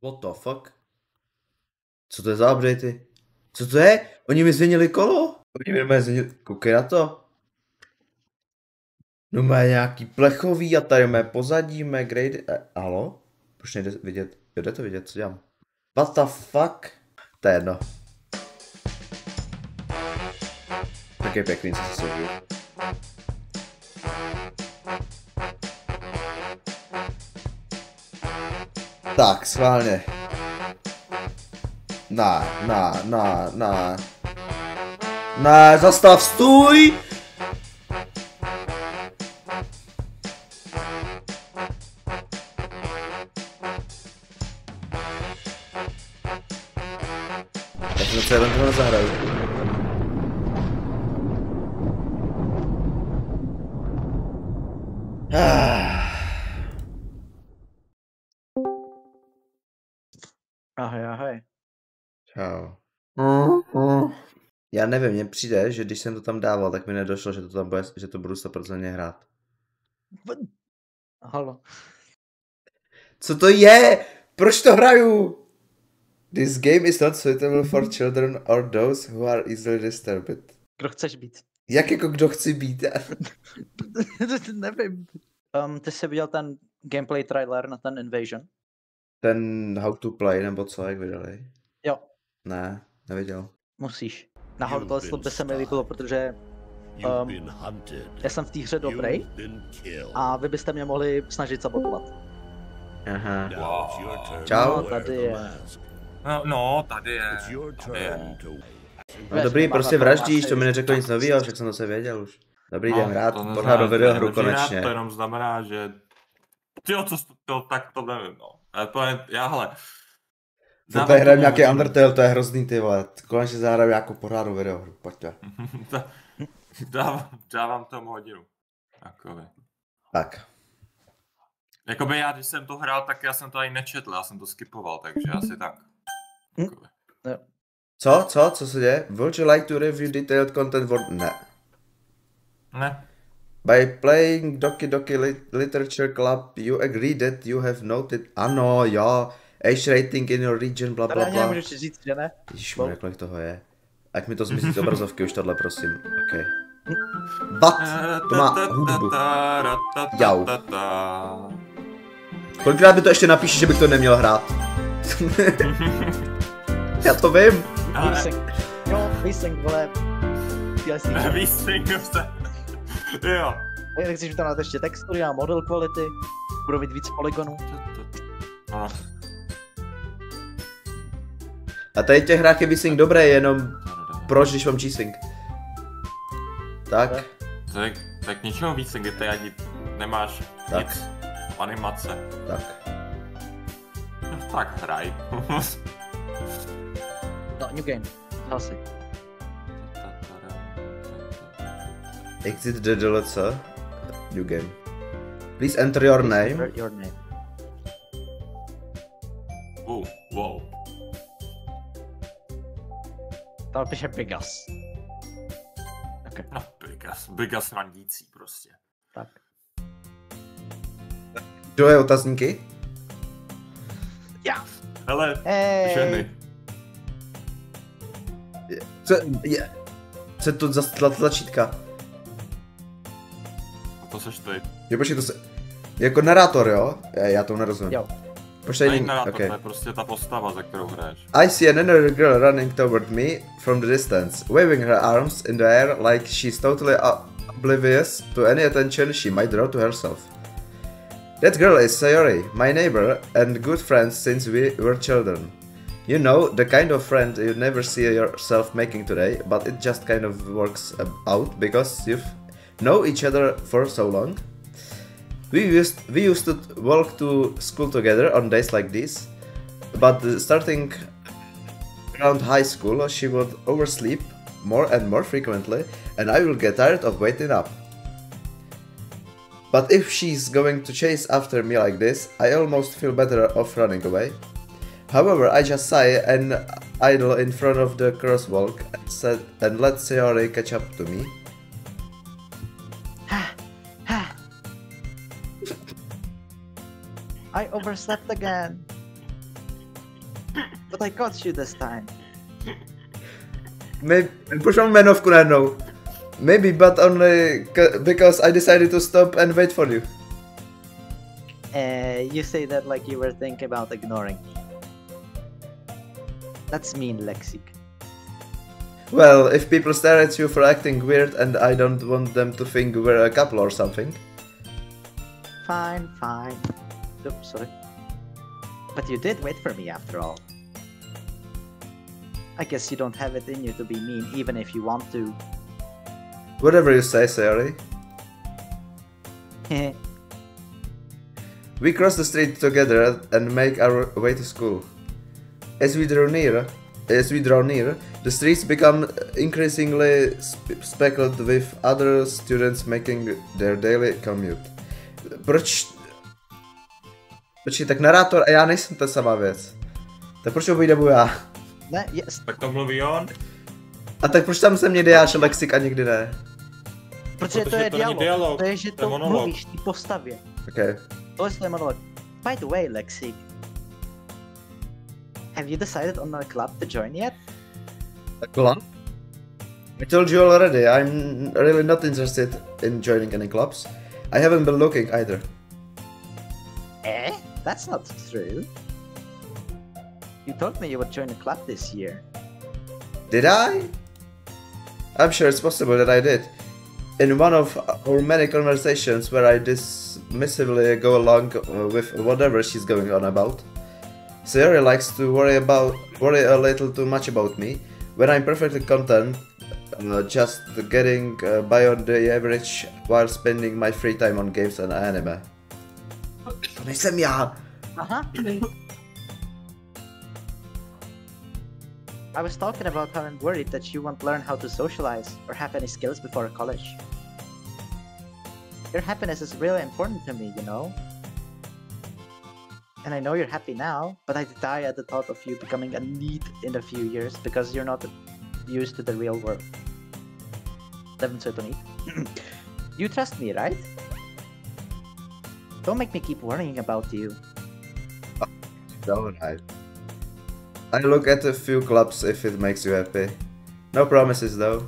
What the fuck? Co to je za updatey? Co to je? Oni mi změnili kolo? Oni mi změnili... Koukej na to. No má nějaký plechový a tady mé pozadí, mé grady... Halo? Proč nejde vidět? Jde to vidět, co dělám? What the fuck? To je jedno. Tak je pěkný, co se soudí. Tak, schválně. Ne, zastav, stůj! Já jsem se jenom tohle zahraju. Ahoj. Čau. Já nevím, mně přijde, že když jsem to tam dával, tak mi nedošlo, že to tam bude, že to budu 100% hrát. Halo. Co to je? Proč to hraju? This game is not suitable for children or those who are easily disturbed. Kdo chceš být? Jak jako kdo chci být? Nevím. Ty jsi viděl ten gameplay trailer na ten Invasion? Ten How to Play nebo co, jak vydali? Jo. Ne, neviděl. Musíš. Nahoru tohle by se mi líbilo, protože já jsem v té hře dobrý a vy byste mě mohli snažit sabotovat. Aha. Čau. No, tady je. No, tady je. No dobrý, prostě vraždíš, to mi neřeklo nic novýho, však jsem to se věděl už. Dobrý den, rád pořád do videohru konečně. To jenom znamená, že... Tyjo, tak to nevím, no. Já, hele... To tady hraju nějaký Undertale, to je hrozný, ty vole. Konečně zahraju nějakou pořádnou videohru, pojďte. Dávám tomu hodinu. Takový. Tak. Jakoby já, když jsem to hrál, tak já jsem to ani nečetl, já jsem to skipoval, takže asi tak. Co se děje? Would you like to review detailed content for... Ne. By playing Doki Doki Literature Club, you agree that you have noted... Ano, jo. Age rating in your region, bla bla bla. Můžeš říct, že ne? Ježišmarja, kolik toho je. Ať mi to zmizí z obrazovky už tohle, prosím. OK. What? To má hudbu. Jau. Kolikrát mi to ještě napíše, že bych to neměl hrát? Já to vím. Jo, Vysync, vole. Vysync, jo. Nechceš tam dát ještě textury a model quality, budou mít víc polygonů. A tady v těch hrách je Vysync dobré, jenom proč, když mám G-Sync? Tak. Tak ničeho Vysync, kde ty ani nemáš nic animace. Tak. Tak hraj. No, new game. Hlasy. Exit the DLC. New game. Please enter your name. Wow. Tam píše Bigas. Okay. No, Bigas randící prostě. Tak. Kdo je otazníky? Já. Hele, ženy. Co je to za tlačítka? To seš ty. Jo, počkej, to se... Jako narátor, jo? Já tomu nerozumím. Jo. Počkej, narátor, to je prostě ta postava, za kterou hraješ. I see another girl running toward me from the distance, waving her arms in the air like she's totally oblivious to any attention she might draw to herself. That girl is Sayori, my neighbor and good friend since we were children. You know, the kind of friend you never see yourself making today, but it just kind of works out because you've know each other for so long. We used to walk to school together on days like this, but starting around high school she would oversleep more and more frequently, and I will get tired of waiting up. But if she's going to chase after me like this, I almost feel better off running away. However, I just sigh and idle in front of the crosswalk and let Sayori catch up to me. I overslept again. But I got you this time. Maybe, proč mám jmenovku najednou? Maybe, but only because I decided to stop and wait for you. You say that like you were thinking about ignoring me. That's mean, Lexikk. Well, if people stare at you for acting weird and I don't want them to think we're a couple or something. Fine, fine. Oops, sorry. But you did wait for me after all. I guess you don't have it in you to be mean even if you want to. Whatever you say, Sayori. We cross the street together and make our way to school. As we draw near, the streets become increasingly speckled with other students making their daily commute. Proč je tak narátor a já nejsem ta samá věc? Tak proč ho vyjdebu já? Ne, yes. Tak to mluví on. A tak proč tam se mě děláš Lexikk a nikdy ne? Protože to je dialog. To je, že to mluvíš ty postavě. Okay. Tohle je monolog. By the way, Lexikk, have you decided on a club to join yet? A club? I told you already, I'm really not interested in joining any clubs. I haven't been looking either. Eh? That's not true. You told me you would join a club this year. Did I? I'm sure it's possible that I did. In one of our many conversations where I dismissively go along with whatever she's going on about. Sayori likes to worry a little too much about me, when I'm perfectly content just getting by on the average while spending my free time on games and anime. To nejsem já! Uh-huh. I was talking about how I'm worried that you won't learn how to socialize or have any skills before college. Your happiness is really important to me, you know? And I know you're happy now, but I die at the thought of you becoming a need in a few years because you're not used to the real world. You trust me, right? Don't make me keep worrying about you. Don't I? I look at a few clubs if it makes you happy. No promises though.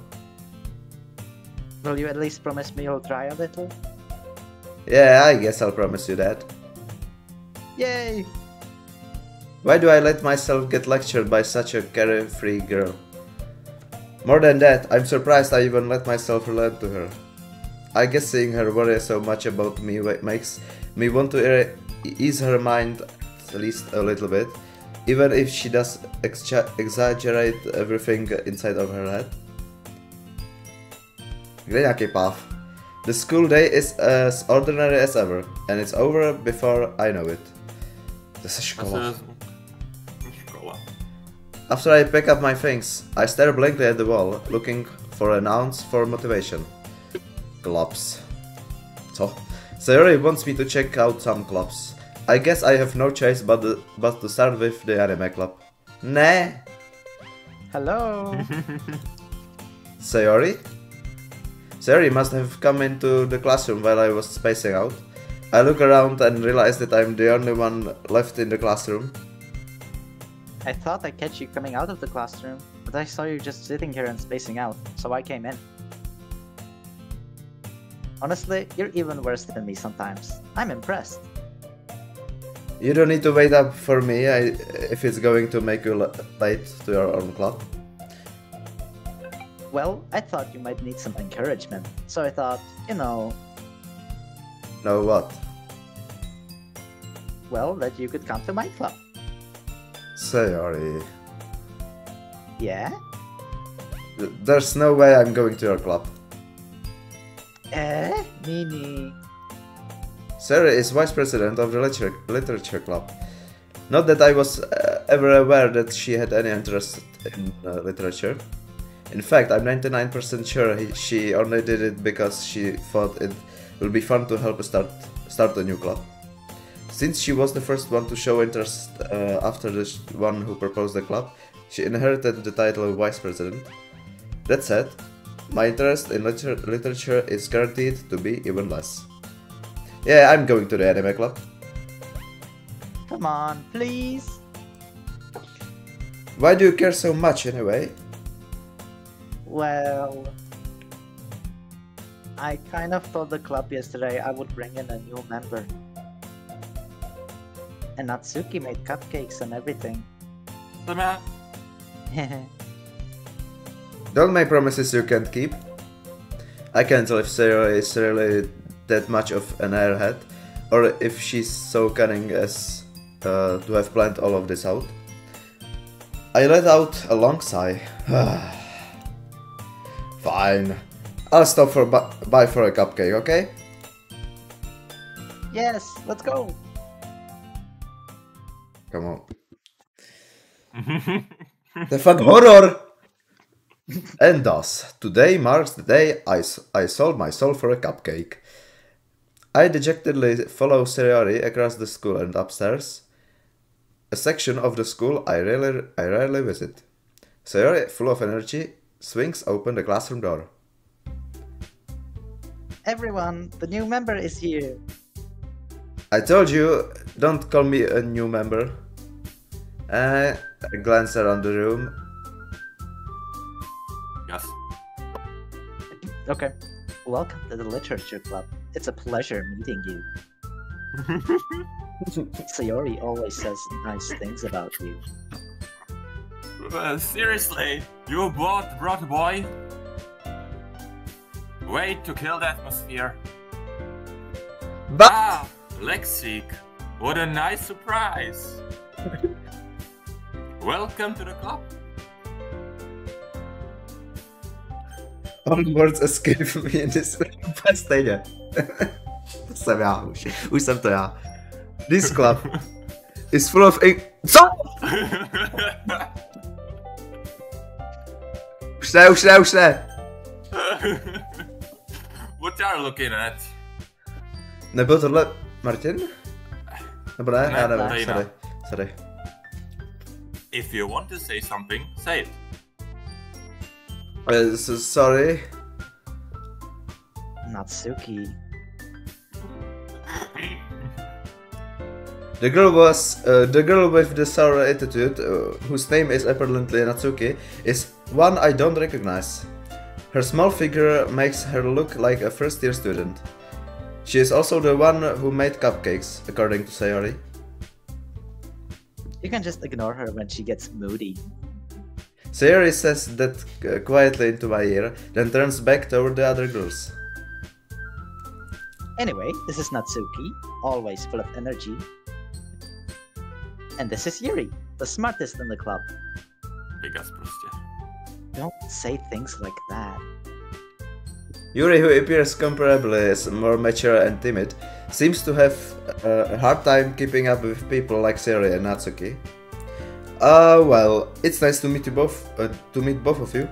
Will you at least promise me you'll try a little? Yeah, I guess I'll promise you that. Yay! Why do I let myself get lectured by such a carefree girl? More than that, I'm surprised I even let myself relate to her. I guess seeing her worry so much about me makes me want to ease her mind at least a little bit, even if she does exaggerate everything inside of her head. Kde nějaký pav? The school day is as ordinary as ever, and it's over before I know it. Zase škola. After I pick up my things, I stare blankly at the wall, looking for an ounce for motivation. Clubs. Co? Sayori wants me to check out some clubs. I guess I have no choice but to start with the anime club. Ne. Hello. Sayori? Sayori must have come into the classroom while I was spacing out. I look around and realize that I'm the only one left in the classroom. I thought I'd catch you coming out of the classroom, but I saw you just sitting here and spacing out, so I came in. Honestly, you're even worse than me sometimes. I'm impressed. You don't need to wait up for me if it's going to make you late to your own club. Well, I thought you might need some encouragement, so I thought, you know... Know what? Well, that you could come to my club. Sayori. Yeah? There's no way I'm going to your club. Nini. Sayori is vice president of the literature club. Not that I was ever aware that she had any interest in literature. In fact, I'm 99% sure she only did it because she thought it would be fun to help start a new club. Since she was the first one to show interest after the one who proposed the club, she inherited the title of vice president. That said, my interest in literature is guaranteed to be even less. Yeah, I'm going to the anime club. Come on, please. Why do you care so much anyway? Well, I kind of told the club yesterday I would bring in a new member. And Natsuki made cupcakes and everything. Don't make promises you can't keep. I can't tell if Sayori is really that much of an airhead, or if she's so cunning as to have planned all of this out. I let out a long sigh. Fine. I'll stop for by for a cupcake, okay? Yes, let's go! Come on. The fun horror! And thus, today marks the day I sold my soul for a cupcake. I dejectedly follow Sayori across the school and upstairs. A section of the school I rarely visit. Sayori, full of energy, swings open the classroom door. Everyone, the new member is here. I told you, don't call me a new member. I glance around the room. Yes. Okay. Welcome to the literature club. It's a pleasure meeting you. Sayori always says nice things about you. Seriously, you brought a boy? Way to kill the atmosphere. But Lexikk, what a nice surprise. Welcome to the club. all words escape me in this stejně. To jsem já už jsem to já. This club is full of co? Už ne. What are you looking at? Nebyl tohle Martin? Nebo ne? Ne, Já nevím, sorry. If you want to say something, say it. Sorry. Natsuki. The girl with the sour attitude, whose name is apparently Natsuki, is one I don't recognize. Her small figure makes her look like a first-year student. She is also the one who made cupcakes, according to Sayori. You can just ignore her when she gets moody. Sayori says that quietly into my ear, then turns back toward the other girls. Anyway, this is Natsuki, always full of energy. And this is Yuri, the smartest in the club. Biggest prostě. Don't say things like that. Yuri, who appears comparably as more mature and timid, seems to have a hard time keeping up with people like Sayori and Natsuki. Well, it's nice to meet you both. To meet both of you.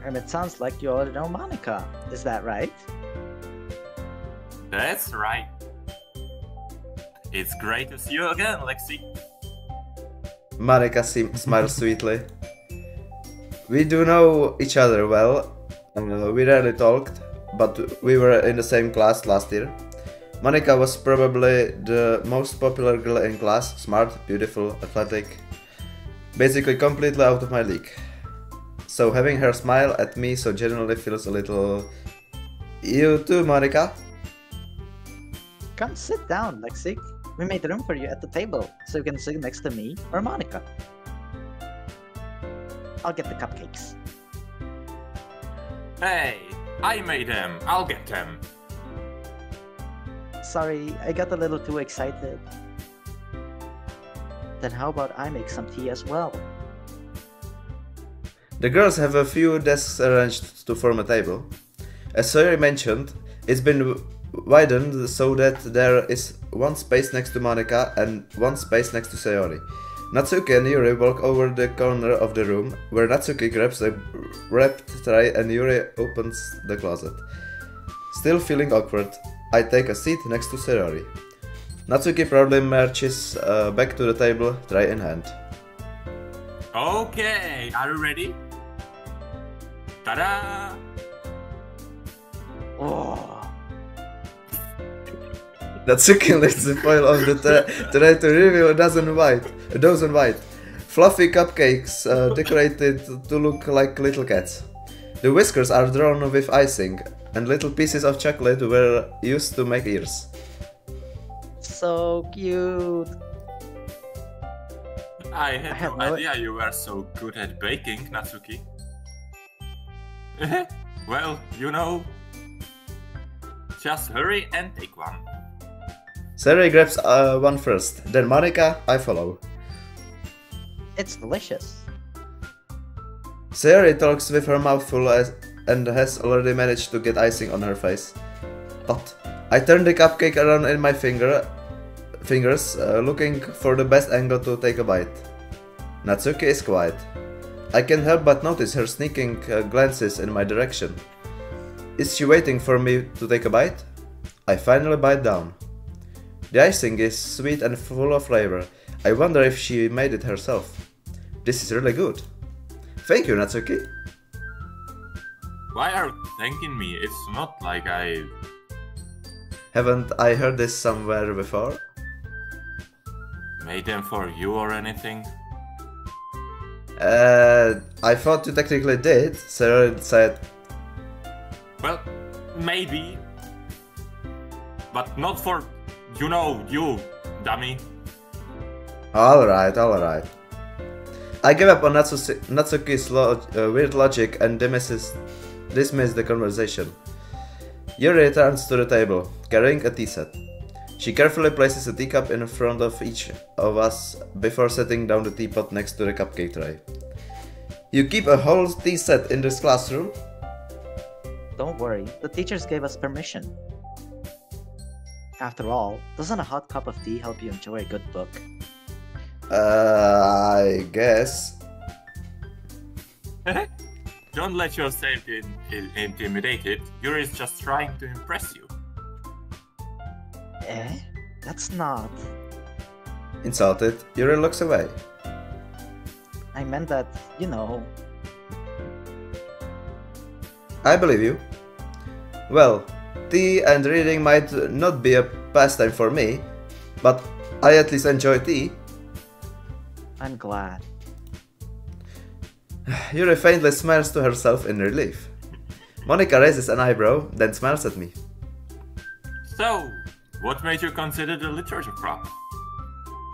And it sounds like you already know Monica. Is that right? That's right. It's great to see you again, Lexikk. Monica smiles sweetly. We do know each other well. We rarely talked, but we were in the same class last year. Monica was probably the most popular girl in class, smart, beautiful, athletic, basically completely out of my league. So having her smile at me so genuinely feels a little... You too, Monica? Come sit down, Lexikk. We made room for you at the table, so you can sit next to me or Monica. I'll get the cupcakes. Hey, I made them. I'll get them. Sorry, I got a little too excited. Then how about I make some tea as well? The girls have a few desks arranged to form a table. As Sayori mentioned, it's been widened so that there is one space next to Monica and one space next to Sayori. Natsuki and Yuri walk over the corner of the room, where Natsuki grabs a wrapped tray and Yuri opens the closet. Still feeling awkward, I take a seat next to Sayori. Natsuki proudly marches back to the table, tray in hand. Okay, are you ready? Ta-da! Oh. Natsuki lifts the foil of the tray to reveal a dozen white, Fluffy cupcakes decorated to look like little cats. The whiskers are drawn with icing, and little pieces of chocolate were used to make ears. So cute. I had no idea you were so good at baking, Natsuki. Well, you know, just hurry and take one. Sayori grabs one first, then Monika, I follow. It's delicious. Sayori talks with her mouth full and has already managed to get icing on her face. But I turn the cupcake around in my fingers, looking for the best angle to take a bite. Natsuki is quiet. I can't help but notice her sneaking glances in my direction. Is she waiting for me to take a bite? I finally bite down. The icing is sweet and full of flavor. I wonder if she made it herself. This is really good. Thank you, Natsuki. Why are you thanking me? It's not like I... Haven't I heard this somewhere before? made them for you or anything? I thought you technically did, Sarah said. Well, maybe. But not for, you know, you, dummy. Alright, alright. I give up on Natsuki's weird logic and dismiss the conversation. Yuri returns to the table, carrying a tea set. She carefully places a teacup in front of each of us before setting down the teapot next to the cupcake tray. You keep a whole tea set in this classroom? Don't worry, the teachers gave us permission. After all, doesn't a hot cup of tea help you enjoy a good book? I guess. Don't let yourself get intimidated. Yuri is just trying to impress you. Eh? That's not... Insulted, Yuri looks away. I meant that, you know... I believe you. Well, tea and reading might not be a pastime for me, but I at least enjoy tea. I'm glad. Yuri faintly smiles to herself in relief. Monika raises an eyebrow, then smiles at me. So, what made you consider the literature crop?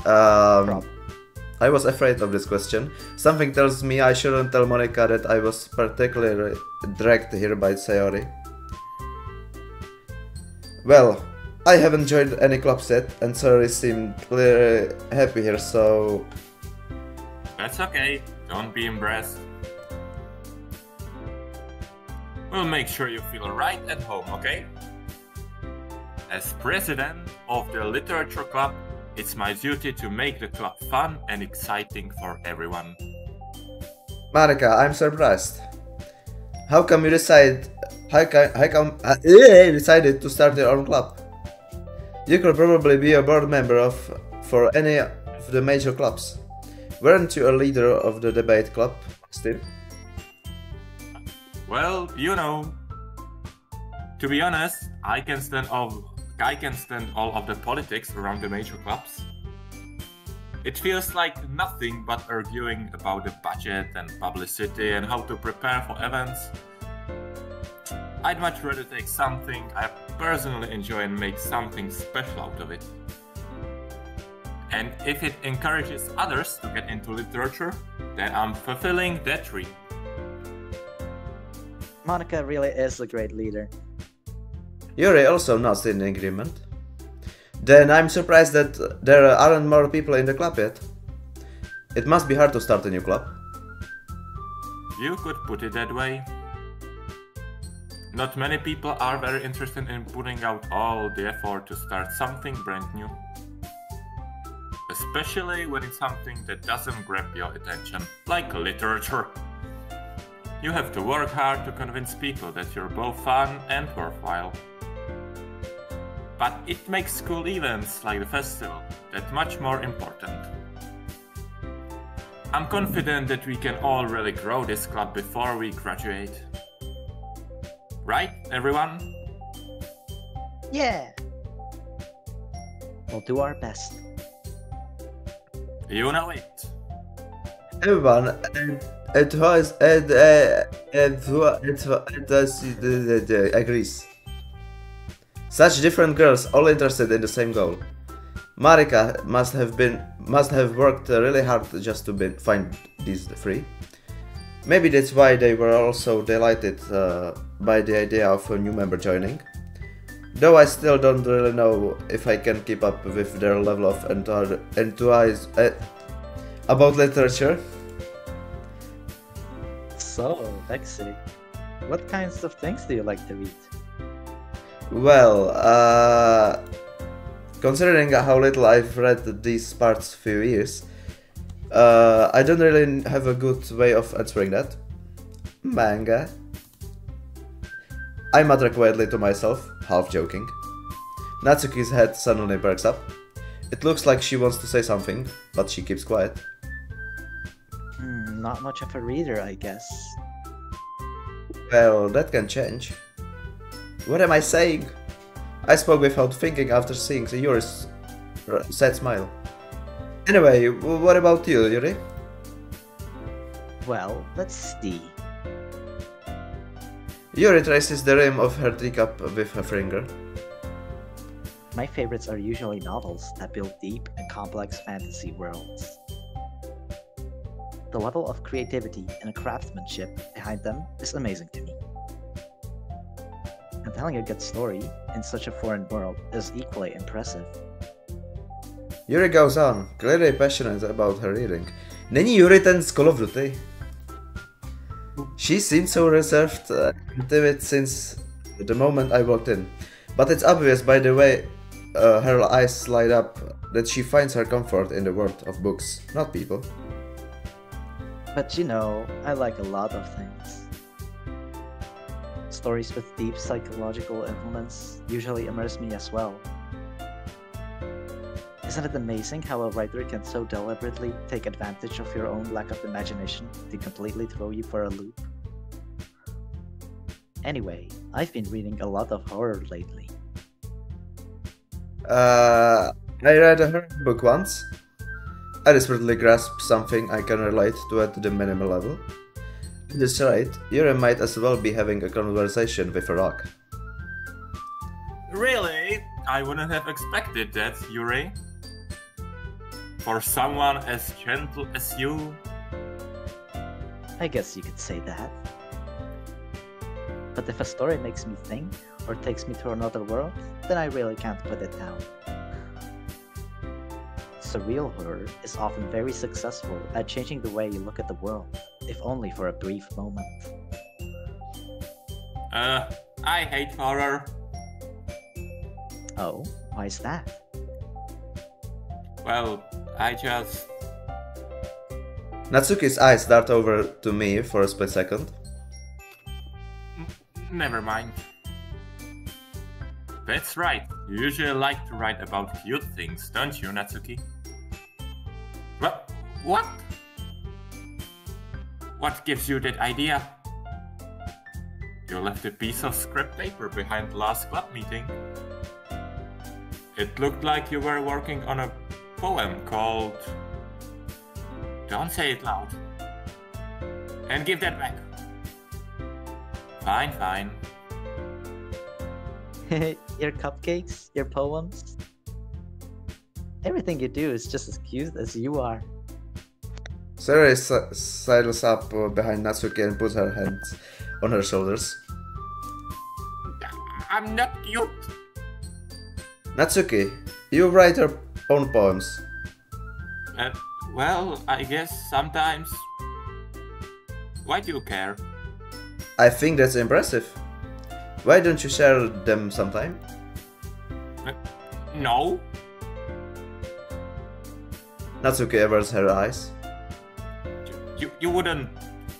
I was afraid of this question. Something tells me I shouldn't tell Monika that I was particularly dragged here by Sayori. Well, I haven't joined any clubs yet, and Sayori seemed clearly happy here, so... That's okay, don't be embarrassed. We'll make sure you feel right at home, okay? As president of the literature club, it's my duty to make the club fun and exciting for everyone. Monika, I'm surprised. How come you decided to start your own club? You could probably be a board member for any of the major clubs. Weren't you a leader of the debate club, still? Well, you know, to be honest, I can stand all of the politics around the major clubs. It feels like nothing but arguing about the budget and publicity and how to prepare for events. I'd much rather take something I personally enjoy and make something special out of it. And if it encourages others to get into literature, then I'm fulfilling that dream. Monika really is a great leader. Yuri also nods in agreement. Then I'm surprised that there aren't more people in the club yet. It must be hard to start a new club. You could put it that way. Not many people are very interested in putting out all the effort to start something brand new. Especially when it's something that doesn't grab your attention, like literature. You have to work hard to convince people that you're both fun and worthwhile. But it makes school events like the festival that much more important. I'm confident that we can all really grow this club before we graduate. Right, everyone? Yeah! We'll do our best. You know it. everyone agrees. Such different girls, all interested in the same goal. Marika must have worked really hard just to find these three. Maybe that's why they were also delighted by the idea of a new member joining. Though I still don't really know if I can keep up with their level of enthusiasm about literature. So, Lexikk, what kinds of things do you like to read? Well, considering how little I've read these past few years, I don't really have a good way of answering that. Manga. I mutter quietly to myself, half joking. Natsuki's head suddenly perks up. It looks like she wants to say something, but she keeps quiet. Not much of a reader, I guess. Well, that can change. What am I saying? I spoke without thinking after seeing Yuri's sad smile. Anyway, what about you, Yuri? Well, let's see. Yuri traces the rim of her teacup with her finger. My favorites are usually novels that build deep and complex fantasy worlds. The level of creativity and craftsmanship behind them is amazing to me. And telling a good story in such a foreign world is equally impressive. Yuri goes on, clearly passionate about her reading. Není Yuri ten z Call of Duty? She seemed so reserved and timid since the moment I walked in. But it's obvious by the way her eyes light up that she finds her comfort in the world of books, not people. But you know, I like a lot of things. Stories with deep psychological influence usually immerse me as well. Isn't it amazing how a writer can so deliberately take advantage of your own lack of imagination to completely throw you for a loop? Anyway, I've been reading a lot of horror lately. I read a horror book once. I desperately grasped something I can relate to at the minimal level. At this rate, Yuri might as well be having a conversation with a rock. Really? I wouldn't have expected that, Yuri. For someone as gentle as you. I guess you could say that. But if a story makes me think, or takes me to another world, then I really can't put it down. Surreal horror is often very successful at changing the way you look at the world, if only for a brief moment. I hate horror. Oh, why is that? Well, I just... Natsuki's eyes dart over to me for a split second. Never mind. That's right, you usually like to write about cute things, don't you, Natsuki? What? What gives you that idea? You left a piece of scrap paper behind the last club meeting. It looked like you were working on a poem called... Don't say it loud. And give that back. Fine. Your cupcakes, your poems. Everything you do is just as cute as you are. Sarah sidles up behind Natsuki and puts her hands on her shoulders. I'm not cute. Natsuki, you write your own poems. Well, I guess sometimes. Why do you care? I think that's impressive. Why don't you share them sometime? No. Natsuki averts her eyes. You wouldn't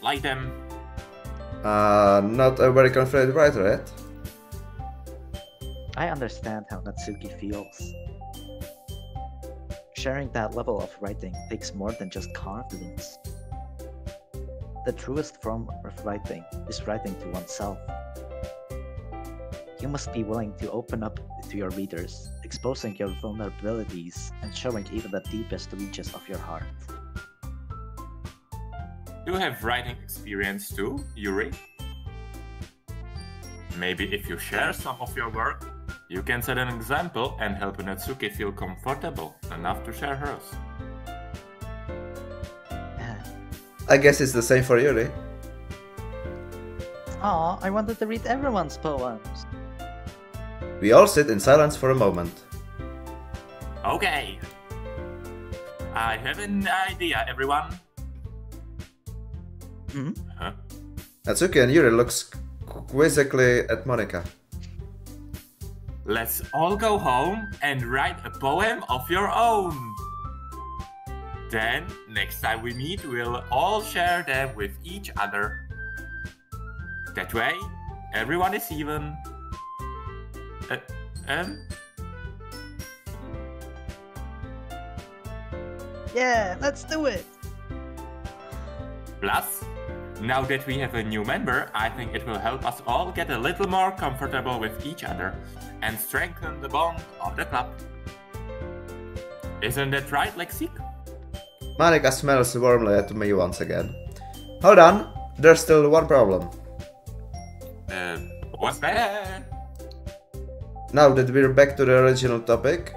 like them? Not a very confident writer yet. I understand how Natsuki feels. Sharing that level of writing takes more than just confidence. The truest form of writing is writing to oneself. You must be willing to open up to your readers, exposing your vulnerabilities and showing even the deepest reaches of your heart. You have writing experience too, Yuri? Maybe if you share some of your work, you can set an example and help Natsuki feel comfortable enough to share hers. I guess it's the same for Yuri. Aw, I wanted to read everyone's poems. We all sit in silence for a moment. Okay. I have an idea, everyone. Hmm? Huh? Natsuki and Yuri looks quizzically at Monika. Let's all go home and write a poem of your own. Then, next time we meet, we'll all share them with each other. That way, everyone is even. Yeah, let's do it! Plus, now that we have a new member, I think it will help us all get a little more comfortable with each other and strengthen the bond of the club. Isn't that right, Lexikk? Monika smells warmly at me once again. Hold on, there's still one problem. What's that? Now that we're back to the original topic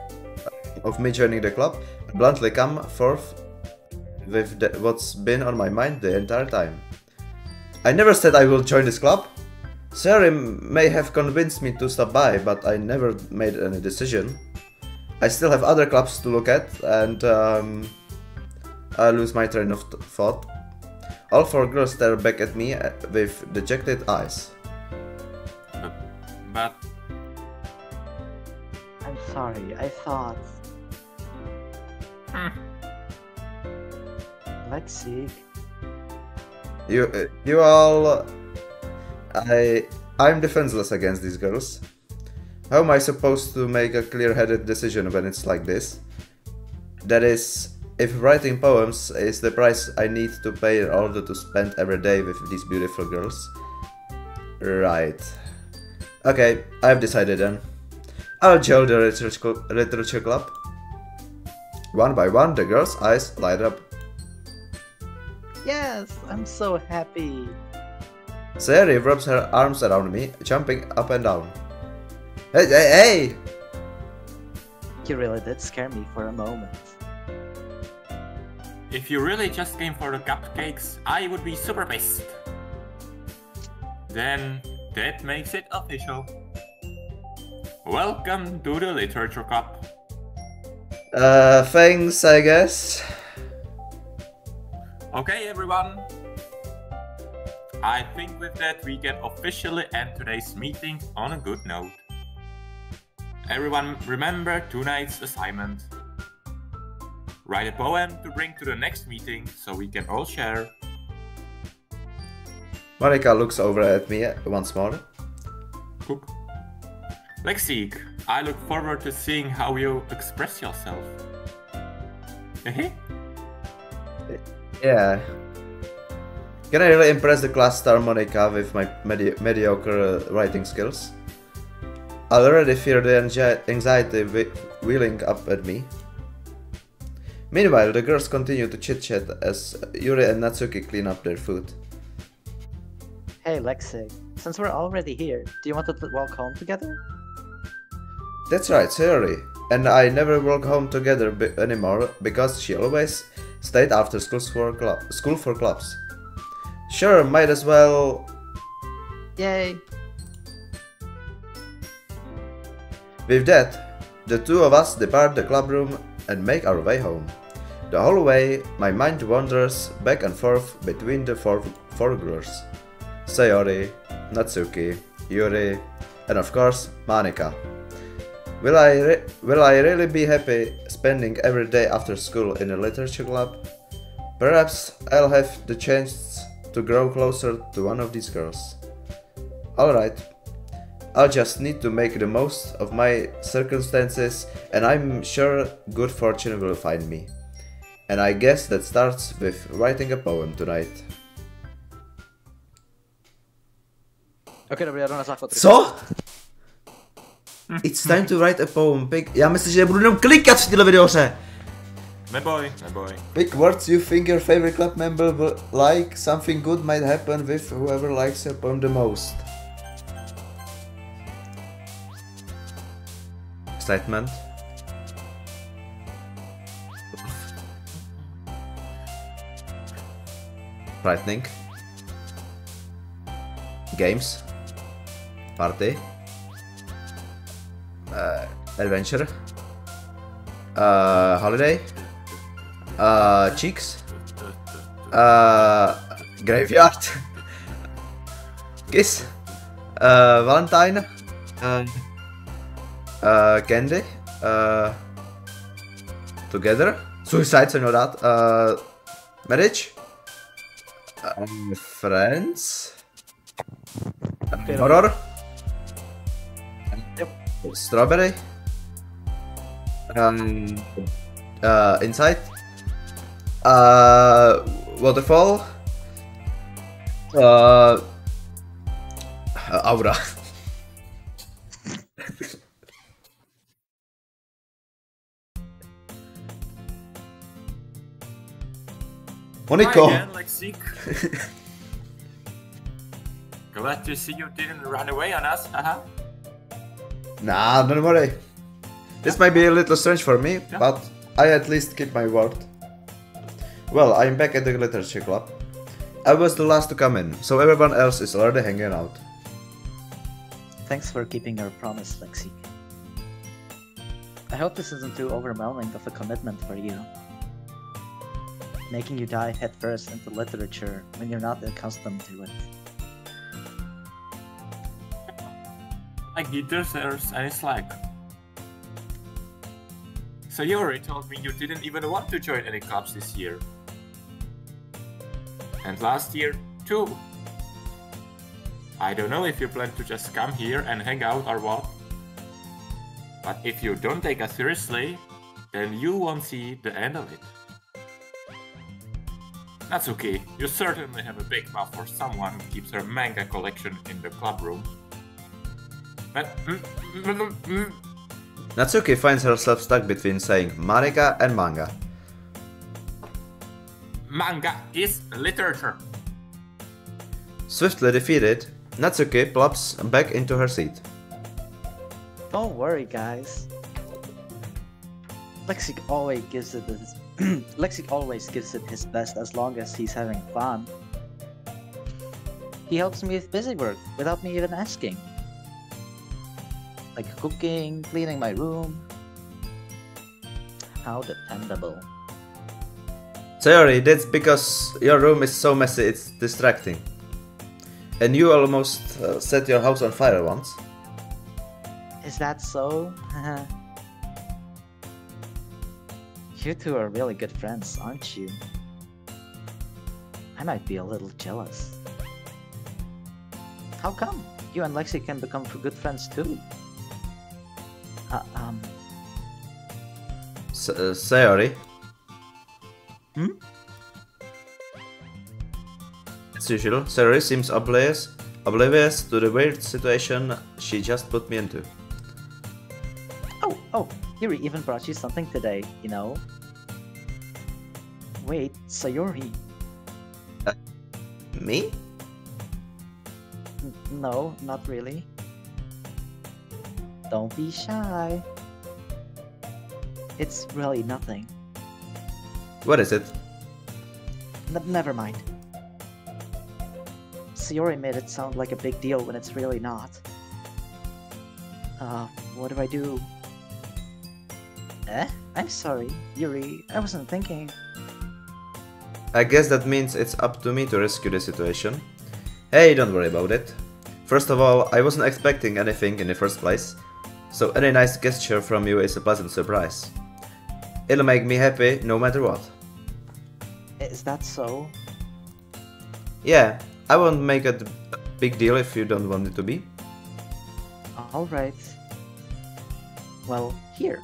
of me joining the club, I bluntly come forth with what's been on my mind the entire time. I never said I will join this club. Sari may have convinced me to stop by, but I never made any decision. I still have other clubs to look at, and I lose my train of thought. All four girls stare back at me with dejected eyes. But I'm sorry, I thought... Lexikk. You all... I'm defenseless against these girls. How am I supposed to make a clear-headed decision when it's like this? That is, if writing poems is the price I need to pay in order to spend every day with these beautiful girls. Right. Okay, I've decided then. I'll join the literature club. One by one, the girls' eyes light up. Yes, I'm so happy. Sari wraps her arms around me, jumping up and down. Hey, hey, hey! You really did scare me for a moment. if you really just came for the cupcakes, I would be super pissed. Then that makes it official. Welcome to the Literature Cup. Thanks, I guess. Okay, everyone. I think with that we can officially end today's meeting on a good note. Everyone remember tonight's assignment. Write a poem to bring to the next meeting so we can all share. Monika looks over at me once more. Cook. Lexikk, I look forward to seeing how you express yourself. Yeah. Can I really impress the class star Monika with my mediocre writing skills? I already fear the anxiety wheeling up at me. Meanwhile, the girls continue to chit-chat as Yuri and Natsuki clean up their food. Hey Lexikk, since we're already here, do you want to walk home together? That's right, Yuri. And I never walk home together anymore because she always stayed after school for clubs. Sure, might as well... Yay! With that, the two of us depart the club room and make our way home. The whole way, my mind wanders back and forth between the four girls. Sayori, Natsuki, Yuri, and of course, Monika. Will I really be happy spending every day after school in a literature club? Perhaps I'll have the chance to grow closer to one of these girls. Alright, I'll just need to make the most of my circumstances, and I'm sure good fortune will find me. And I guess that starts with writing a poem tonight. Okay, dobrý, já jdu na záchod. Co? It's time to write a poem. Já myslím, že budu jenom klikat v této videoře. My boy, my boy. Pick words you think your favorite club member will like. Something good might happen with whoever likes your poem the most. Excitement. Frightening. Games. Party. Adventure. Holiday. Cheeks. Graveyard. Kiss. Valentine. Candy. Together. Suicide, I know that. Marriage. Friends. Horror. Yep. Strawberry. Inside. Waterfall. Aura. Monico. Hi again, Lexikk. Glad to see you didn't run away on us, haha. Nah, don't worry. This might be a little strange for me, but I at least keep my word. Well, I'm back at the literature club. I was the last to come in, so everyone else is already hanging out. Thanks for keeping your promise, Lexikk. I hope this isn't too overwhelming of a commitment for you. Making you dive headfirst into literature when you're not accustomed to it. Like he deserves any slack. Sayori told me you didn't even want to join any clubs this year. And last year, too. I don't know if you plan to just come here and hang out or what. But if you don't take us seriously, then you won't see the end of it. That's okay, you certainly have a big mouth for someone who keeps her manga collection in the club room. But Natsuki finds herself stuck between saying manga and manga. manga is literature. Swiftly defeated, Natsuki plops back into her seat. Don't worry, guys. Lexikk always gives it his Lexikk always gives it his best as long as he's having fun. He helps me with busy work without me even asking. Like cooking, cleaning my room. How dependable. Sayori, that's because your room is so messy it's distracting. And you almost set your house on fire once. Is that so? You two are really good friends, aren't you? I might be a little jealous. How come? You and Lexi can become good friends too. Sayori? Hmm? As usual, Sayori seems oblivious to the weird situation she just put me into. Oh, Yuri even brought you something today, you know? Wait, Sayori. Me? No, not really. Don't be shy. It's really nothing. What is it? Never mind. Sayori made it sound like a big deal when it's really not. What do I do? I'm sorry, Yuri, I wasn't thinking. I guess that means it's up to me to rescue the situation. Hey, don't worry about it. First of all, I wasn't expecting anything in the first place, so any nice gesture from you is a pleasant surprise. It'll make me happy no matter what. Is that so? Yeah, I won't make it a big deal if you don't want it to be. Alright. Well, here.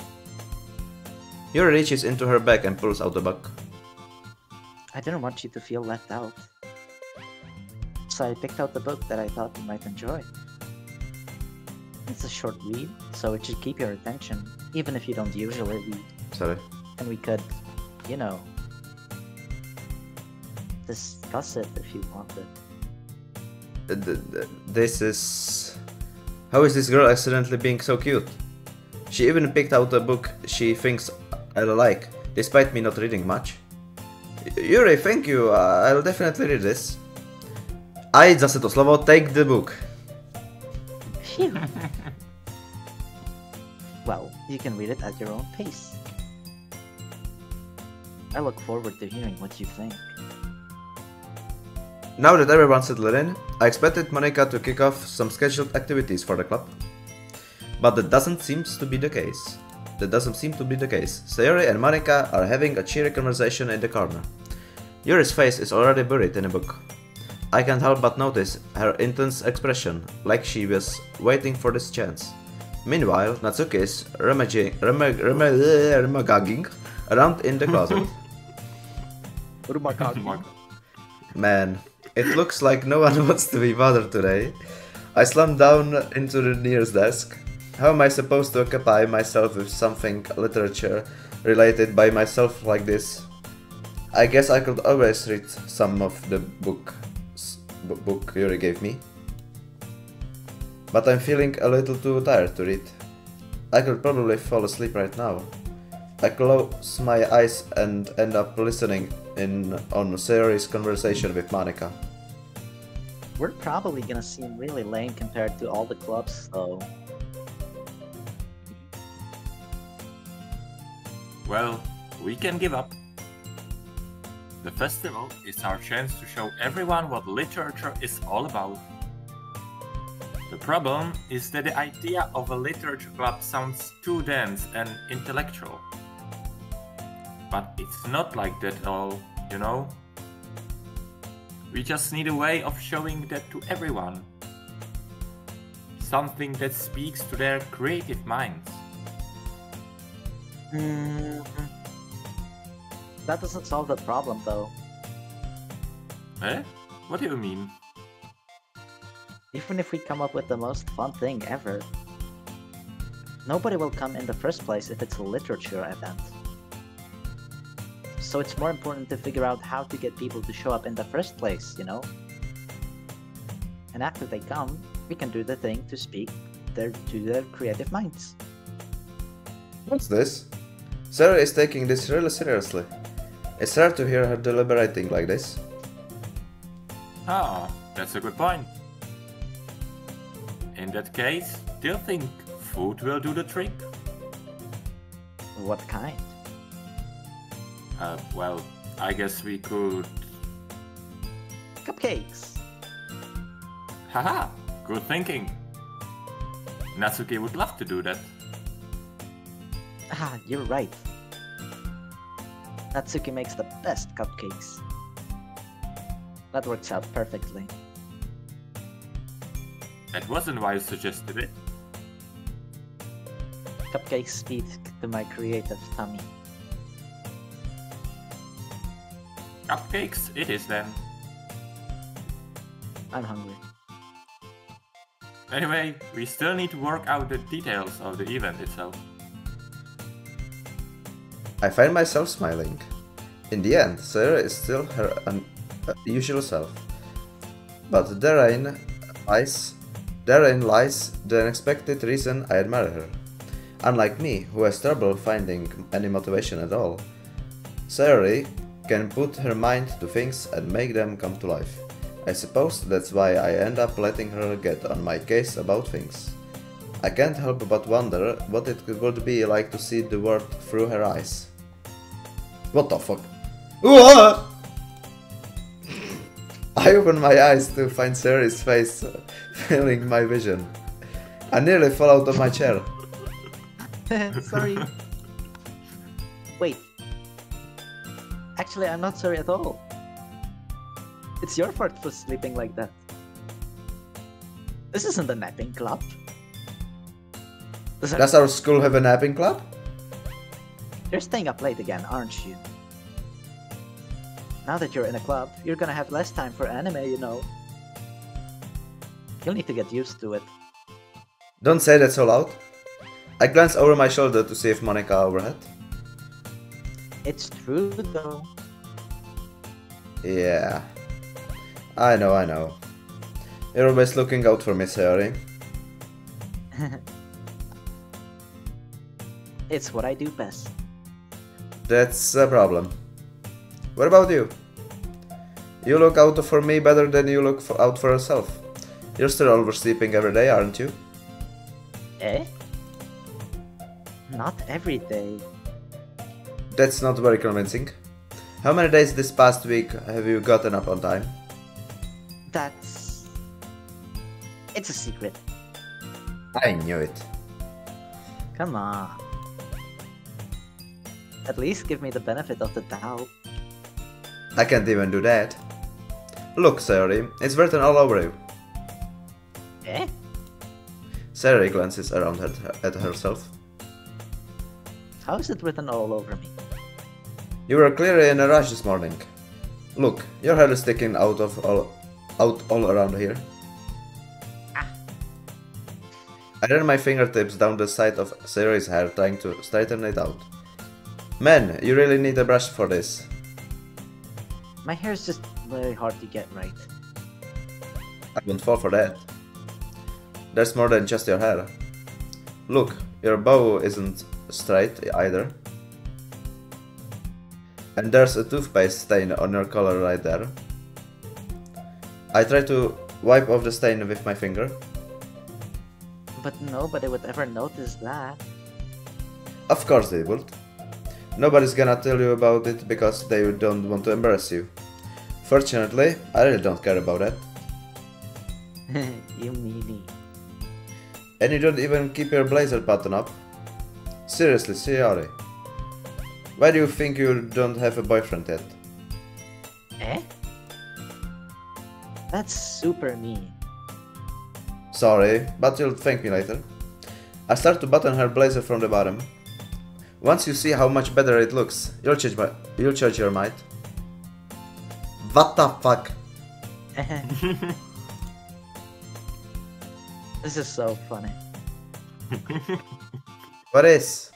Yuri reaches into her bag and pulls out a book. I didn't want you to feel left out. So I picked out the book that I thought you might enjoy. It's a short read, so it should keep your attention, even if you don't usually read. Sorry. And we could you know, discuss it if you want it. This is... How is this girl accidentally being so cute? She even picked out a book she thinks I'll like, despite me not reading much. Yuri, thank you, I'll definitely read this. A zase to slovo, take the book. Phew. Well, you can read it at your own pace. I look forward to hearing what you think. Now that everyone's settled in, I expected Monica to kick off some scheduled activities for the club. But that doesn't seem to be the case. Sayori and Monica are having a cheery conversation in the corner. Yuri's face is already buried in a book. I can't help but notice her intense expression, like she was waiting for this chance. Meanwhile, Natsuki is rummaging around in the closet. Man, it looks like no one wants to be bothered today. I slumped down into the nearest desk. How am I supposed to occupy myself with something literature related by myself like this? I guess I could always read some of the book Yuri gave me. But I'm feeling a little too tired to read. I could probably fall asleep right now. I close my eyes and end up listening in on Sayori's conversation with Monica. We're probably gonna seem really lame compared to all the clubs, though. Well, we can give up. The festival is our chance to show everyone what literature is all about. The problem is that the idea of a literature club sounds too dense and intellectual. But it's not like that at all, you know? We just need a way of showing that to everyone. Something that speaks to their creative minds. That doesn't solve the problem, though. Eh? What do you mean? Even if we come up with the most fun thing ever, nobody will come in the first place if it's a literature event. So it's more important to figure out how to get people to show up in the first place, you know? And after they come, we can do the thing to speak to their creative minds. What's this? Sarah is taking this really seriously. It's rare to hear her deliberating like this. Ah, that's a good point. In that case, do you think food will do the trick? What kind? Well, I guess we could... Cupcakes! Haha, good thinking. Natsuki would love to do that. Ah, you're right. Natsuki makes the best cupcakes. That works out perfectly. That wasn't why you suggested it. Cupcakes speak to my creative tummy. Cupcakes it is then. I'm hungry. Anyway, we still need to work out the details of the event itself. I find myself smiling. In the end, Sarah is still her usual self. But therein lies the unexpected reason I admire her. Unlike me, who has trouble finding any motivation at all, Sarah can put her mind to things and make them come to life. I suppose that's why I end up letting her get on my case about things. I can't help but wonder what it would be like to see the world through her eyes. What the fuck? I open my eyes to find Sarah's face filling my vision. I nearly fall out of my chair. Sorry. Wait. Actually, I'm not sorry at all. It's your fault for sleeping like that. This isn't a napping club. Does our school have a napping club? You're staying up late again, aren't you? Now that you're in a club, you're gonna have less time for anime, you know. You'll need to get used to it. Don't say that so loud. I glance over my shoulder to see if Monica overhead. It's true though. Yeah. I know. You're always looking out for me, Sayori. It's what I do best. That's a problem. What about you? You look out for me better than you look out for yourself. You're still oversleeping every day, aren't you? Eh? Not every day. That's not very convincing. How many days this past week have you gotten up on time? It's a secret. I knew it. Come on. At least give me the benefit of the doubt. I can't even do that. Look, Sayori, it's written all over you. Eh? Sayori glances around at herself. How is it written all over me? You were clearly in a rush this morning. Look, your hair is sticking out all around here. Ah. I ran my fingertips down the side of Sayori's hair, trying to straighten it out. Man, you really need a brush for this. My hair is just very hard to get right. I won't fall for that. There's more than just your hair. Look, your bow isn't straight either. And there's a toothpaste stain on your collar right there. I try to wipe off the stain with my finger. But nobody would ever notice that. Of course they would. Nobody's gonna tell you about it because they don't want to embarrass you. Fortunately, I really don't care about that. You meanie. And you don't even keep your blazer button up. Seriously, Sayori. Why do you think you don't have a boyfriend yet? Eh? That's super mean. Sorry, but you'll thank me later. I start to button her blazer from the bottom. Once you see how much better it looks, you'll change your mind. What the fuck? This is so funny. What is?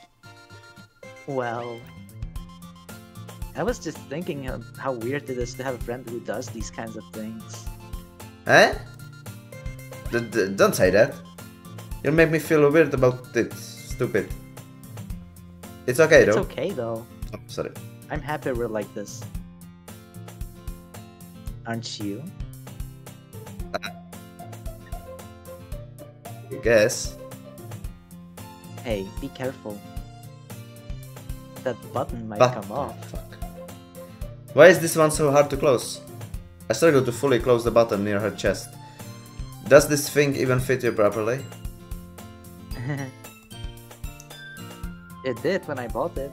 Well, I was just thinking of how weird it is to have a friend who does these kinds of things. Eh? Don't say that. You'll make me feel weird about it, stupid. It's okay though. It's okay though. Oh, sorry. I'm happy we're like this. Aren't you? I guess. Hey, be careful. That button might But come off. fuck. Why is this one so hard to close? I struggle to fully close the button near her chest. Does this thing even fit you properly? It did when I bought it.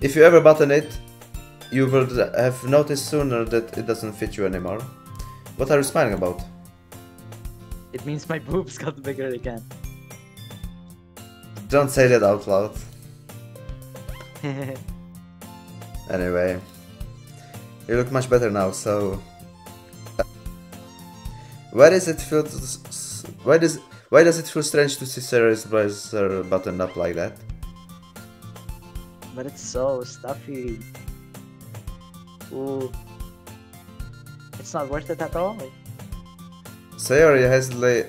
If you ever button it, you will have noticed sooner that it doesn't fit you anymore. What are you smiling about? It means my boobs got bigger again. Don't say that out loud. Anyway, you look much better now, so... Why does it feel strange to see Sarah's blazer buttoned up like that? But it's so stuffy. Ooh. It's not worth it at all. Sayori hastily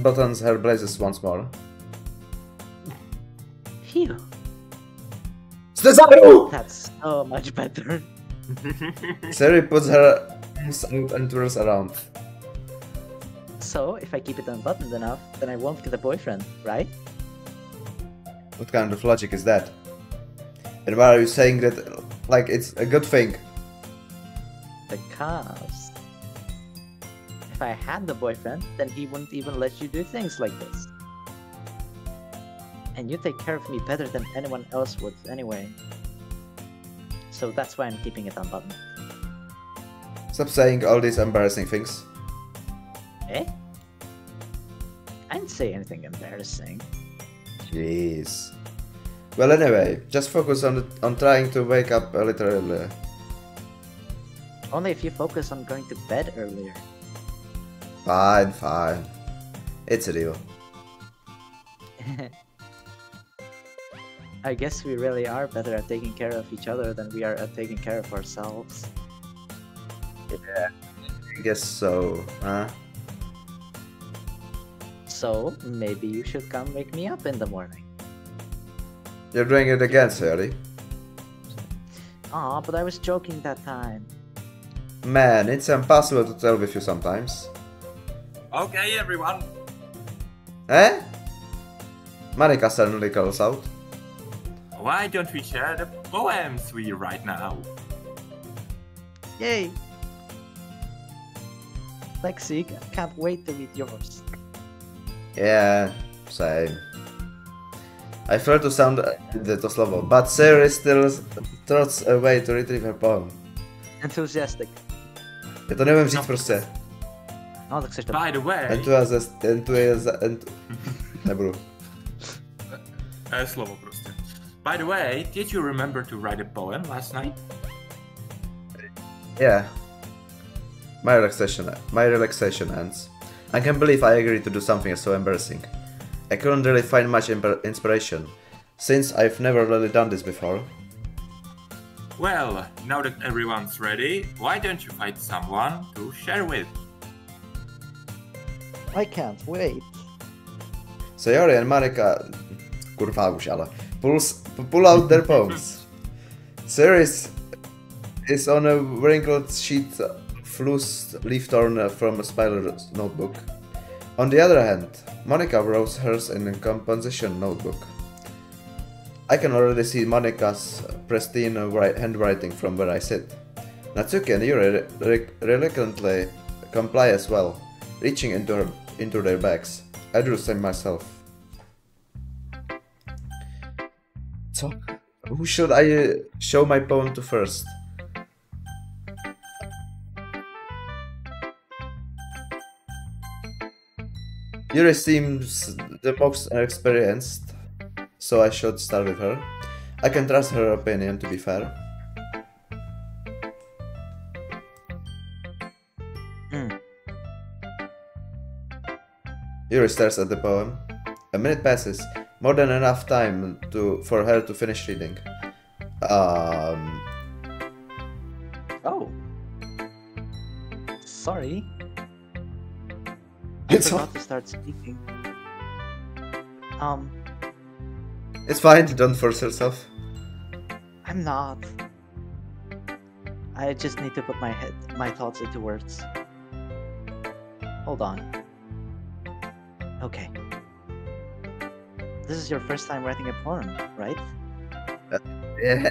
buttons her blazers once more. Phew. That's so much better. Sayori puts her arms out and twirls around. So, if I keep it unbuttoned enough, then I won't get a boyfriend, right? What kind of logic is that? And why are you saying that like it's a good thing? Because if I had the boyfriend, then he wouldn't even let you do things like this. And you take care of me better than anyone else would anyway. So that's why I'm keeping it unbuttoned. Stop saying all these embarrassing things. Eh? I didn't say anything embarrassing. Jeez. Well, anyway, just focus on trying to wake up a little earlier. Only if you focus on going to bed earlier. Fine, fine. It's a deal. I guess we really are better at taking care of each other than we are at taking care of ourselves. Yeah, I guess so, huh? So, maybe you should come wake me up in the morning. You're doing it again, Sayori. Aw, but I was joking that time. Man, it's impossible to tell with you sometimes. Okay, everyone. Eh? Marika suddenly calls out. Why don't we share the poems we write now? Yay! Lexikk, I can't wait to read yours. Yeah, same. I fail to sound to slovo, but Sayori still trots a way to retrieve her poem. Enthusiastic. Já to nevím říct prostě. No, tak seš to. By the way... Nebudu. Slovo prostě. By the way, did you remember to write a poem last night? Yeah. My relaxation ends. I can't believe I agreed to do something so embarrassing. I couldn't really find much inspiration, since I've never really done this before. Well, now that everyone's ready, why don't you find someone to share with? I can't wait. Sayori and Marika, kurva už ale, pull out their poems. Sayori is on a wrinkled sheet of loose leaf torn from a spider's notebook. On the other hand, Monica wrote hers in a composition notebook. I can already see Monica's pristine handwriting from where I sit. Natsuki and Yuri reluctantly comply as well, reaching into their bags. I do the same myself. So, who should I show my poem to first? Yuri seems the most experienced, so I should start with her. I can trust her opinion, to be fair. Yuri stares at the poem. A minute passes, more than enough time for her to finish reading. Oh. Sorry. It's I forgot to start speaking. It's fine, don't force yourself. I'm not. I just need to put my thoughts into words. Hold on. Okay. This is your first time writing a poem, right? Yeah.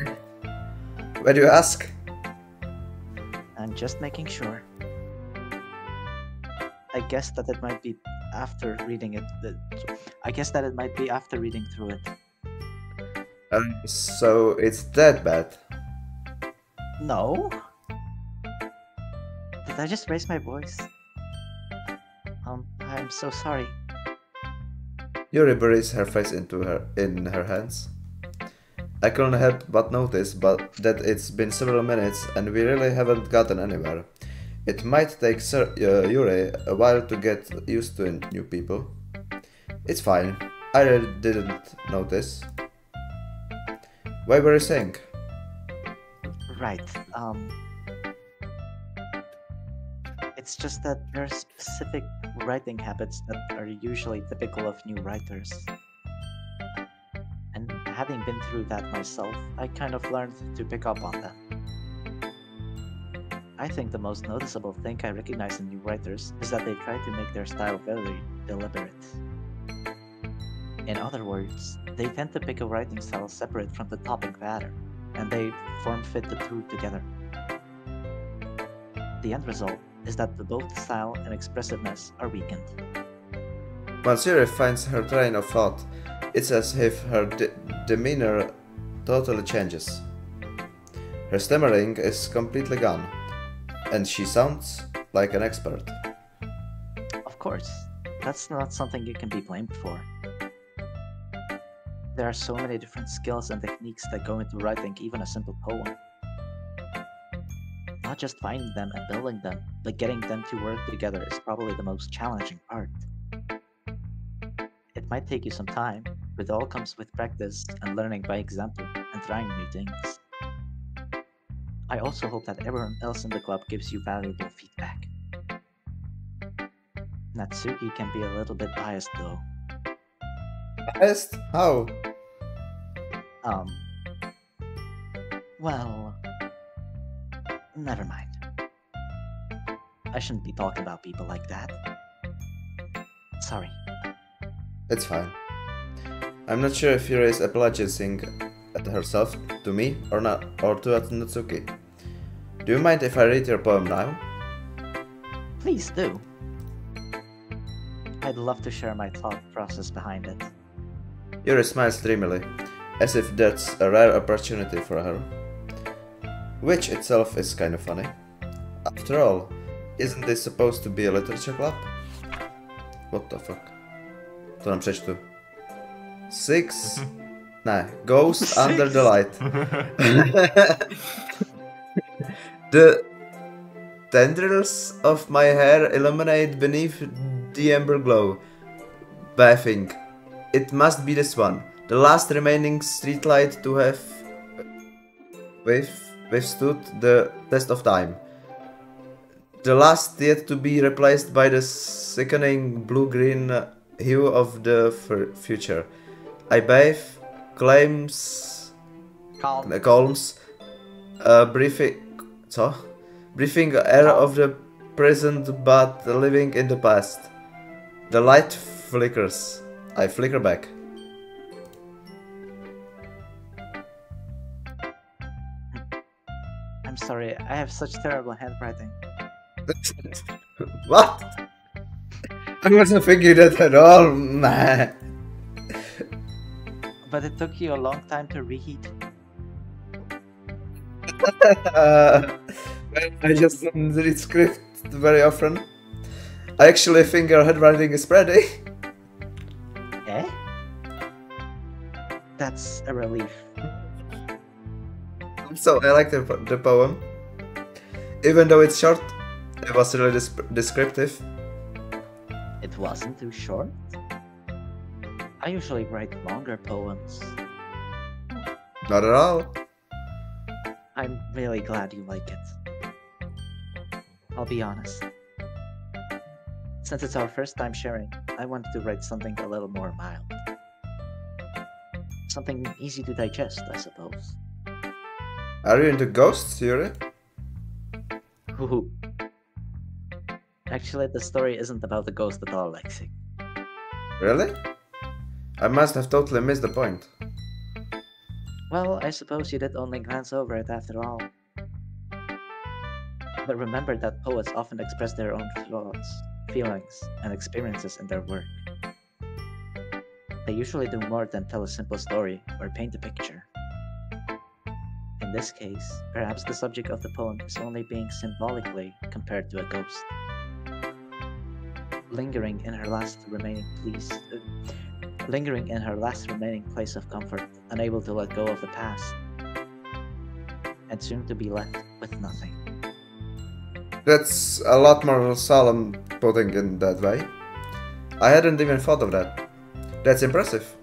Why do you ask? I'm just making sure. I guess that it might be after reading it. I guess that it might be after reading through it. So it's that bad? No. Did I just raise my voice? I'm so sorry. Yuri buries her face in her hands. I couldn't help but notice that it's been several minutes and we really haven't gotten anywhere. It might take Yuri a while to get used to new people. It's fine. I really didn't notice. Why were you saying? Right. It's just that there are specific writing habits that are usually typical of new writers. And having been through that myself, I kind of learned to pick up on them. I think the most noticeable thing I recognize in new writers is that they try to make their style very deliberate. In other words, they tend to pick a writing style separate from the topic matter, and they form-fit the two together. The end result is that both style and expressiveness are weakened. Once Yuri finds her train of thought, it's as if her demeanor totally changes. Her stammering is completely gone, and she sounds like an expert. Of course, that's not something you can be blamed for. There are so many different skills and techniques that go into writing even a simple poem. Not just finding them and building them, but getting them to work together is probably the most challenging part. It might take you some time, but it all comes with practice and learning by example and trying new things. I also hope that everyone else in the club gives you valuable feedback. Natsuki can be a little bit biased though. Biased? How? Well, never mind. I shouldn't be talking about people like that. Sorry. It's fine. I'm not sure if Yura is apologizing at herself to me or not, or to Natsuki. Do you mind if I read your poem now? Please do. I'd love to share my thought process behind it. Yura smiles dreamily, as if that's a rare opportunity for her. Which itself is kind of funny. After all, isn't this supposed to be a literature club? What the fuck? To nám přečtu. 6... Ne, Ghost Under the Light. The tendrils of my hair illuminate beneath the amber glow. Bathing. It must be this one. The last remaining streetlight to have withstood the test of time. The last yet to be replaced by the sickening blue-green hue of the future. I bathe, claims, calms, breathing air of the present but living in the past. The light flickers. I flicker back. I'm sorry, I have such terrible handwriting. What? I wasn't thinking that at all, man. But it took you a long time to read. I just don't read script very often. I actually think your handwriting is pretty. Eh? That's a relief. So I like the poem. Even though it's short, it was really descriptive. It wasn't too short. I usually write longer poems. Not at all. I'm really glad you like it. I'll be honest. Since it's our first time sharing, I wanted to write something a little more mild. Something easy to digest, I suppose. Are you into ghosts, Yuri? Hoo. Actually, the story isn't about the ghost at all, Lexikk. Really? I must have totally missed the point. Well, I suppose you did only glance over it after all. But remember that poets often express their own thoughts, feelings, and experiences in their work. They usually do more than tell a simple story or paint a picture. In this case, perhaps the subject of the poem is only being symbolically compared to a ghost. Lingering in her last remaining place of comfort, unable to let go of the past, and soon to be left with nothing. That's a lot more solemn putting in that way. I hadn't even thought of that. That's impressive.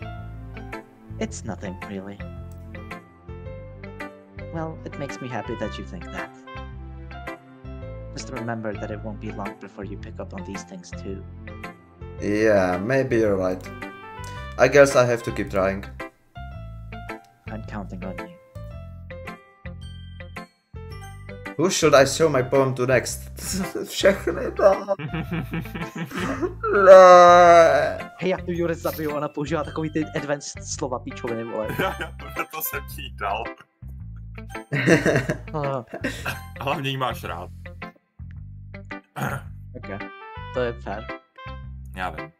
It's nothing, really. Well, it makes me happy that you think that. Just remember that it won't be long before you pick up on these things too. Yeah, maybe you're right. I guess I have to keep trying. I'm counting on you. Who should I show my poem to next? Všechny, Hej, jak tu Jure zabiju, ona používá takový ty advanced slova píčoviny, vole. To jsem ti dal. Hlavně jí máš rád. Okay, to je fair. Já vím.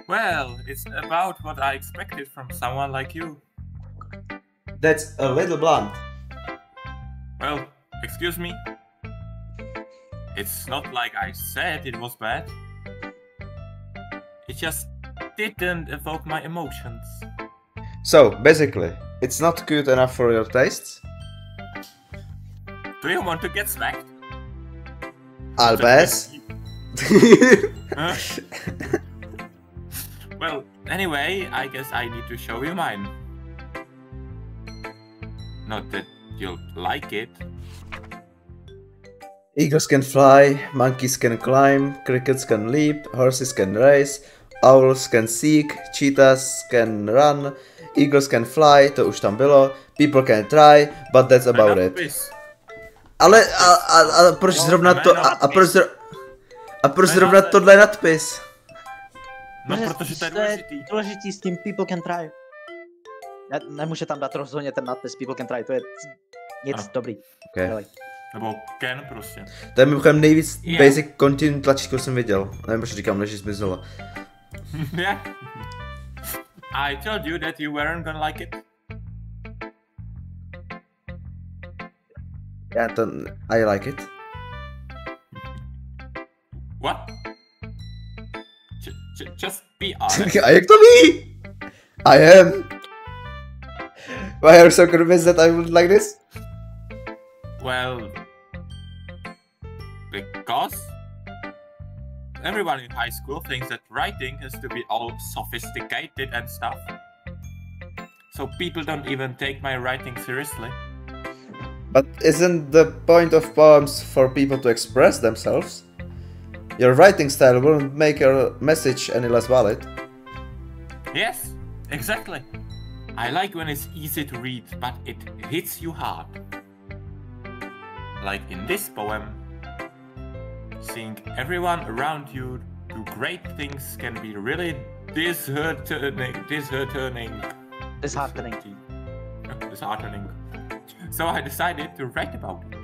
Well, it's about what I expected from someone like you. That's a little blunt. Well, excuse me? It's not like I said it was bad. It just didn't evoke my emotions. So, basically, it's not cute enough for your tastes? Do you want to get smacked? I'll pass. Well, Anyway, I guess I need to show you mine. Not that you'll like it. Eagles can fly, monkeys can climb, crickets can leap, horses can race, owls can seek, cheetahs can run, eagles can fly, to už tam bylo, people can try, but that's about it. Ale a proč zrovna to, a proč zrovna tohle je nadpis? No, protože to je důležitý. Důležitý s tím people can try. Nemůže tam dát rozhodně ten nadpis people can try, to je nic dobrý. Okay. Nebo can prostě. To je mimochodem nejvíc basic continue tlačítko jsem viděl. Nevím, proč říkám, než zmizelo. Yeah. I told you that you weren't gonna like it. Yeah, I like it. What? Just be honest. A jak to ví? I am. Why are you so convinced that I would like this? Well, because everyone in high school thinks that writing has to be all sophisticated and stuff. So people don't even take my writing seriously. But isn't the point of poems for people to express themselves? Your writing style wouldn't make your message any less valid. Yes, exactly. I like when it's easy to read, but it hits you hard. Like in this poem, seeing everyone around you do great things can be really disheartening. So I decided to write about it.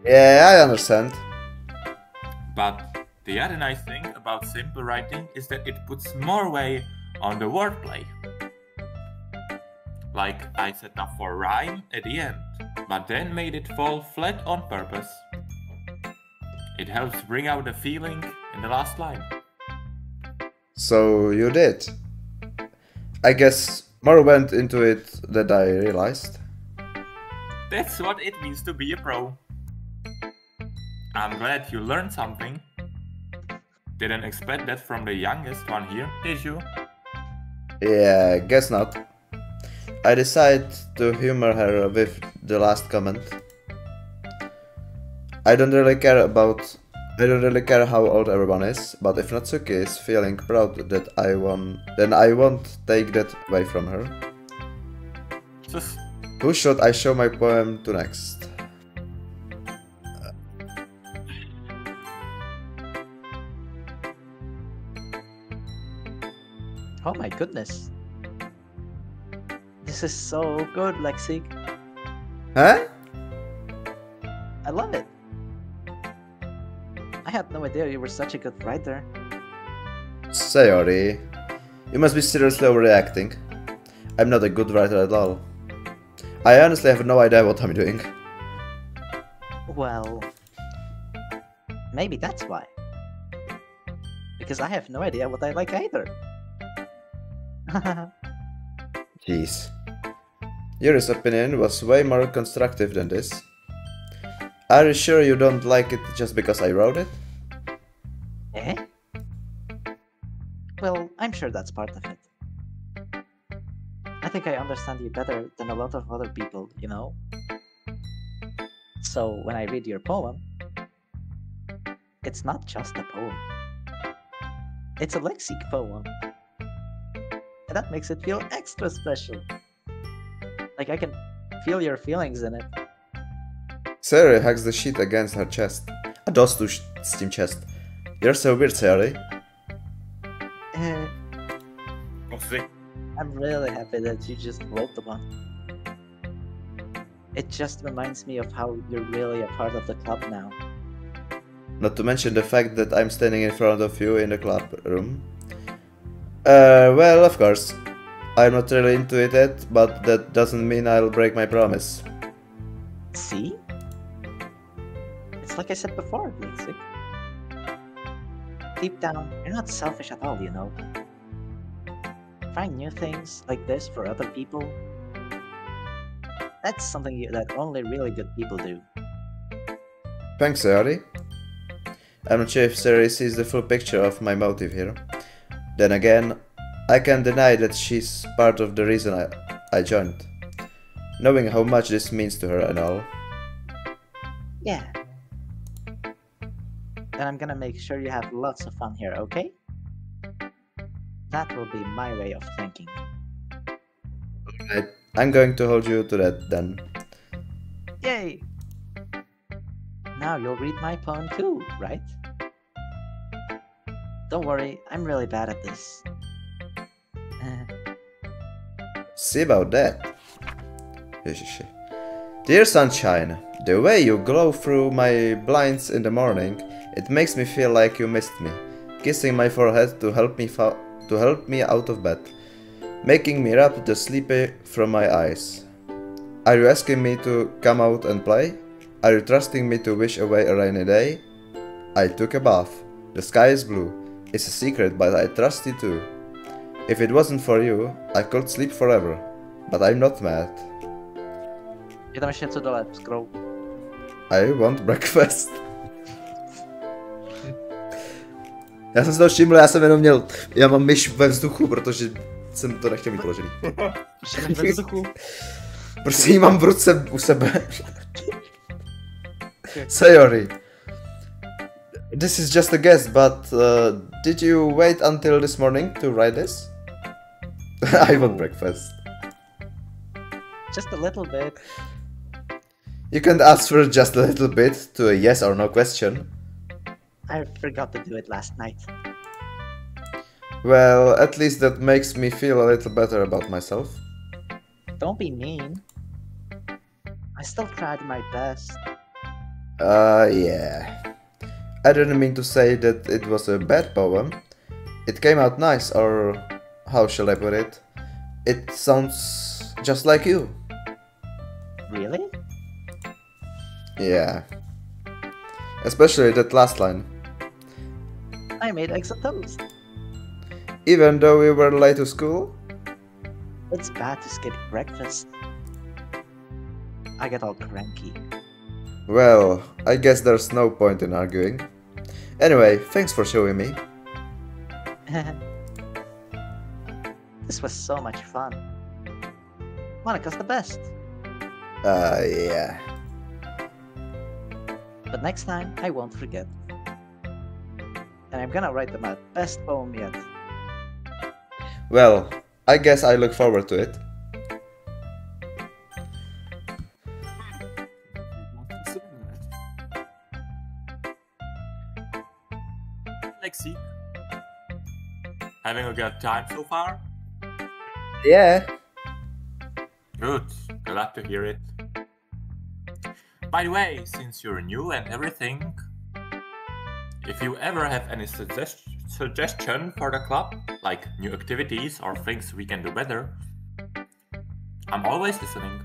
Yeah, I understand. But the other nice thing about simple writing is that it puts more weight on the wordplay. Like I set up for rhyme at the end, but then made it fall flat on purpose. It helps bring out the feeling in the last line. So you did. I guess more went into it than I realized. That's what it means to be a pro. I'm glad you learned something. Didn't expect that from the youngest one here, did you? Yeah, guess not. I decided to humor her with the last comment. I don't really care how old everyone is, but if Natsuki is feeling proud that I won, then I won't take that away from her. Just... Who should I show my poem to next? Oh my goodness. This is so good, Lexikk. Huh? I love it. I had no idea you were such a good writer. Sayori, you must be seriously overreacting. I'm not a good writer at all. I honestly have no idea what I'm doing. Well, maybe that's why. Because I have no idea what I like either. Jeez. Yuri's opinion was way more constructive than this. Are you sure you don't like it just because I wrote it? Eh? Well, I'm sure that's part of it. I think I understand you better than a lot of other people, you know? So, when I read your poem, it's not just a poem. It's a Lexikk poem. And that makes it feel extra special. Like I can feel your feelings in it. Sayori hugs the sheet against her chest. A dost už s tím chest. You're so weird, Sayori. I'm really happy that you just wrote the one. It just reminds me of how you're really a part of the club now. Not to mention the fact that I'm standing in front of you in the club room. Well, of course. I'm not really into it yet, but that doesn't mean I'll break my promise. See? It's like I said before, Lexikk. Deep down, you're not selfish at all, you know. Trying new things like this for other people, that's something that only really good people do. Thanks, Sayori. I'm not sure if Sayori sees the full picture of my motive here. Then again, I can't deny that she's part of the reason I joined. Knowing how much this means to her and all. Yeah. Then I'm gonna make sure you have lots of fun here, okay? That will be my way of thinking. Alright, I'm going to hold you to that then. Yay! Now you'll read my poem too, right? Don't worry, I'm really bad at this. See about that. Dear sunshine, the way you glow through my blinds in the morning, it makes me feel like you missed me, kissing my forehead to help me out of bed, making me rub the sleepy from my eyes. Are you asking me to come out and play? Are you trusting me to wish away a rainy day? I took a bath. The sky is blue. It's a secret, but I trust you too. If it wasn't for you, I could sleep forever. But I'm not mad. Je tam ještě něco dole, scroll. I want breakfast. Já jsem si to všiml, já mám myš ve vzduchu, protože jsem to nechtěl mít položený. Ve vzduchu? Prostě ji mám v ruce u sebe. Sorry. This is just a guess, but did you wait until this morning to write this? I want breakfast. Just a little bit. You can't ask for just a little bit to a yes or no question. I forgot to do it last night. Well, at least that makes me feel a little better about myself. Don't be mean. I still tried my best. Yeah. I didn't mean to say that it was a bad poem. It came out nice, or how shall I put it? It sounds just like you. Really? Yeah. Especially that last line. I made eggs and toast. Even though we were late to school? It's bad to skip breakfast. I get all cranky. Well, I guess there's no point in arguing. Anyway, thanks for showing me. This was so much fun. Monica's the best. Yeah. But next time, I won't forget. And I'm gonna write my best poem yet. Well, I guess I look forward to it. Lexikk. Having a good time so far? Yeah. Good, glad to hear it. By the way, since you're new and everything, if you ever have any suggestion for the club, like new activities or things we can do better, I'm always listening.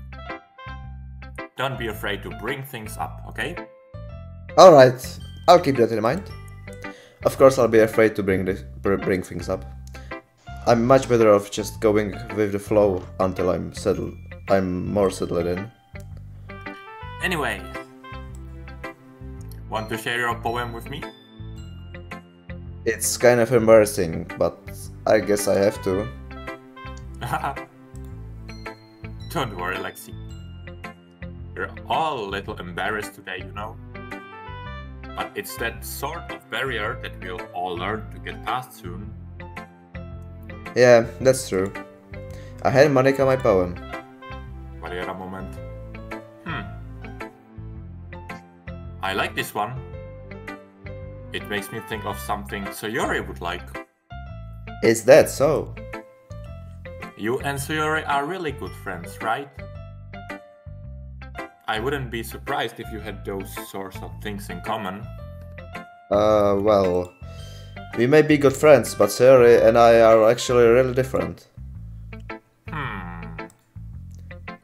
Don't be afraid to bring things up, okay? Alright, I'll keep that in mind. Of course I'll be afraid to bring things up. I'm much better off just going with the flow until I'm more settled in. Anyway, want to share your poem with me? It's kind of embarrassing, but I guess I have to. Don't worry, Lexikk. We're all a little embarrassed today, you know. But it's that sort of barrier that we'll all learn to get past soon. Yeah, that's true. I hand Monica my poem. Wait a moment. I like this one. It makes me think of something Sayori would like. Is that so? You and Sayori are really good friends, right? I wouldn't be surprised if you had those sorts of things in common. Well, we may be good friends, but Sayori and I are actually really different.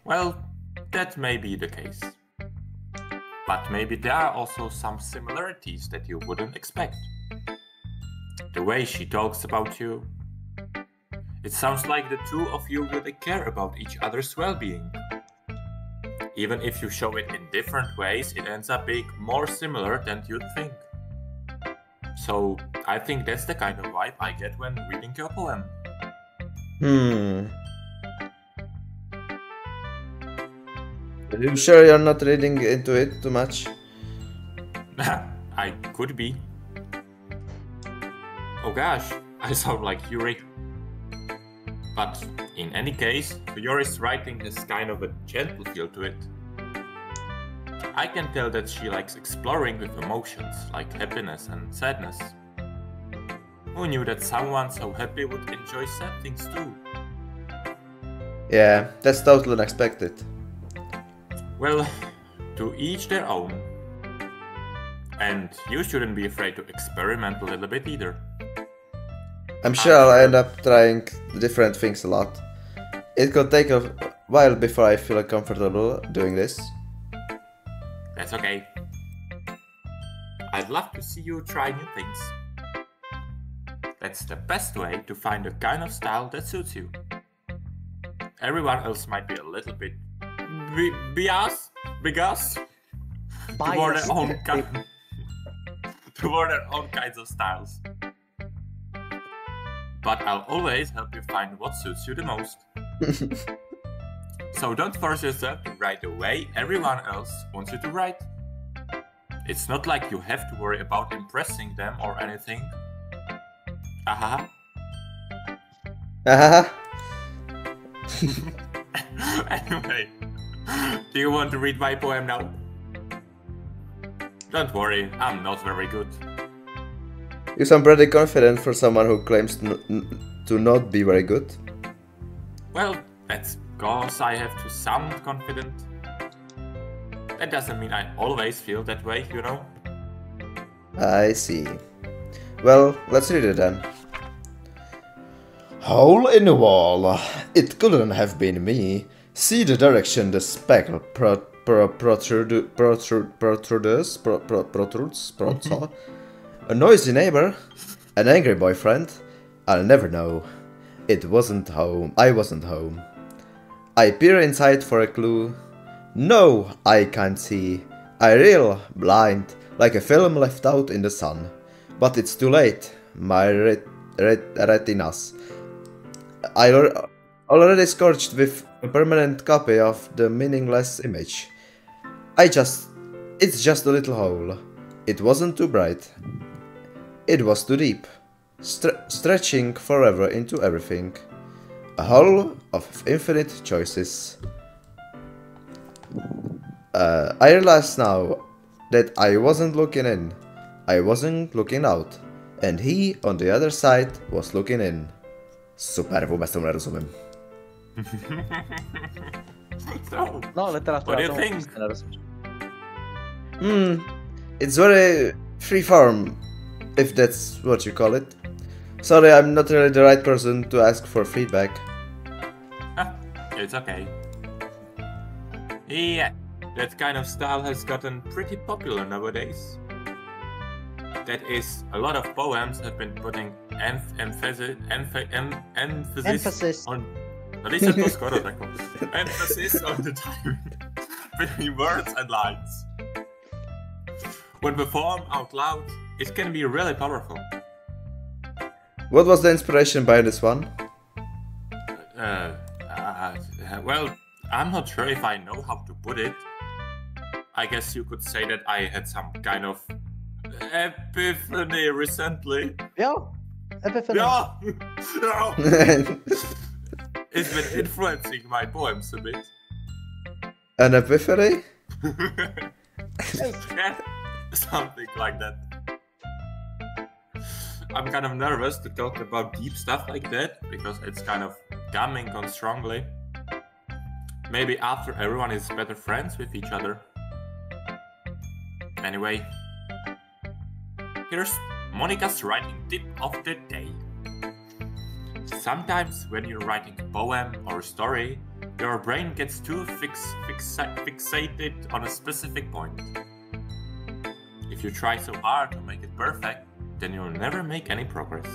Well, that may be the case. But maybe there are also some similarities that you wouldn't expect. The way she talks about you. It sounds like the two of you really care about each other's well-being. Even if you show it in different ways, it ends up being more similar than you'd think. So, I think that's the kind of vibe I get when reading your poem. Are you sure you're not reading into it too much? I could be. Oh gosh, I sound like Yuri. But in any case, Yuri's writing has kind of a gentle feel to it. I can tell that she likes exploring with emotions like happiness and sadness. Who knew that someone so happy would enjoy sad things too? Yeah, that's totally unexpected. Well, to each their own. And you shouldn't be afraid to experiment a little bit either. I'm sure I'll end up trying different things a lot. It could take a while before I feel comfortable doing this. That's okay. I'd love to see you try new things. That's the best way to find the kind of style that suits you. Everyone else might be a little bit biased toward their own toward their own kinds of styles. But I'll always help you find what suits you the most. So don't force yourself to write the way everyone else wants you to write. It's not like you have to worry about impressing them or anything. Ahaha. Ahaha. Anyway, do you want to read my poem now? Don't worry, I'm not very good. You sound pretty confident for someone who claims to not be very good. Well, that's because I have to sound confident. That doesn't mean I always feel that way, you know? I see. Well, let's read it then. Hole in the wall. It couldn't have been me. See the direction the speckle protrudes. A noisy neighbor, an angry boyfriend. I'll never know. It wasn't home. I wasn't home. I peer inside for a clue. No, I can't see. I reel blind, like a film left out in the sun. But it's too late. My retinas. I already scorched with a permanent copy of the meaningless image. It's just a little hole. It wasn't too bright. It was too deep, stretching forever into everything. A hole of infinite choices. I realize now that I wasn't looking in. I wasn't looking out. And he, on the other side, was looking in. Super, vůbec tomu nerozumím. So, No, literatúra. what do you think? It's very freeform, if that's what you call it. Sorry, I'm not really the right person to ask for feedback. It's okay. Yeah, that kind of style has gotten pretty popular nowadays. That is, a lot of poems have been putting emphasis on emphasis on the timing between words and lines. When performed out loud, it can be really powerful. What was the inspiration behind this one? Well, I'm not sure if I know how to put it. I guess you could say that I had some kind of epiphany recently. Yeah, epiphany. Yeah! Yeah. It's been influencing my poems a bit. An epiphany? Yeah, something like that. I'm kind of nervous to talk about deep stuff like that, because it's kind of coming on strongly. Maybe after everyone is better friends with each other. Anyway, here's Monica's writing tip of the day. Sometimes when you're writing a poem or a story, your brain gets too fixated on a specific point. If you try so hard to make it perfect, then you'll never make any progress.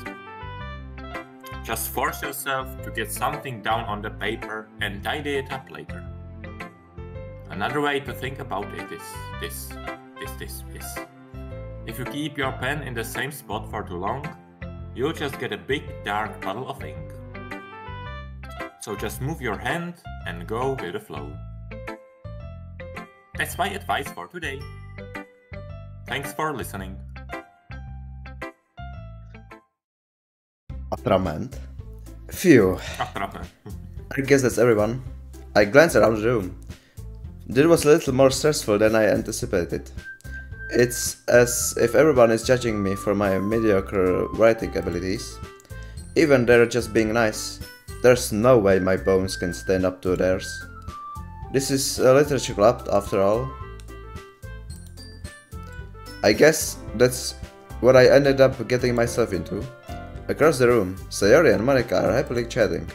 Just force yourself to get something down on the paper and tidy it up later. Another way to think about it is this. If you keep your pen in the same spot for too long, you'll just get a big dark puddle of ink. So just move your hand and go with the flow. That's my advice for today. Thanks for listening. Attrament. Phew. I guess that's everyone. I glanced around the room. This was a little more stressful than I anticipated. It's as if everyone is judging me for my mediocre writing abilities. Even they're just being nice. There's no way my bones can stand up to theirs. This is a literature club after all. I guess that's what I ended up getting myself into. Across the room, Sayori and Monika are happily chatting.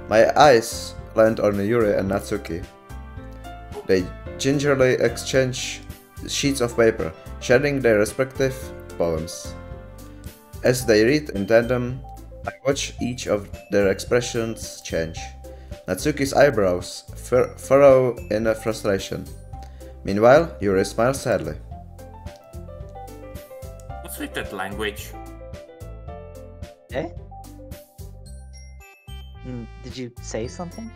My eyes land on Yuri and Natsuki. They gingerly exchange sheets of paper, sharing their respective poems. As they read in tandem, I watch each of their expressions change. Natsuki's eyebrows furrow in frustration. Meanwhile, Yuri smiles sadly. What's with that language? Eh? Did you say something?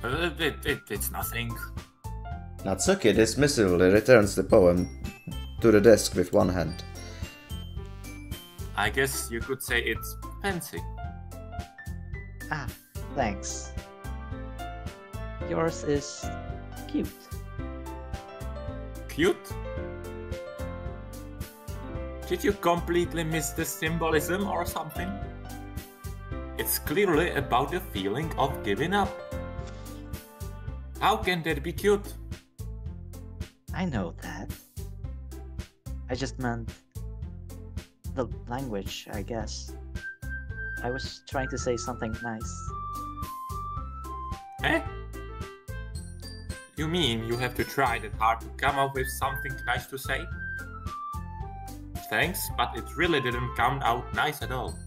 It's nothing. Natsuki dismissively returns the poem to the desk with one hand. I guess you could say it's fancy. Ah, thanks. Yours is cute. Cute? Did you completely miss the symbolism or something? It's clearly about the feeling of giving up. How can that be cute? I know that. I just meant the language, I guess. I was trying to say something nice. Eh? You mean you have to try that hard to come up with something nice to say? Thanks, but it really didn't come out nice at all.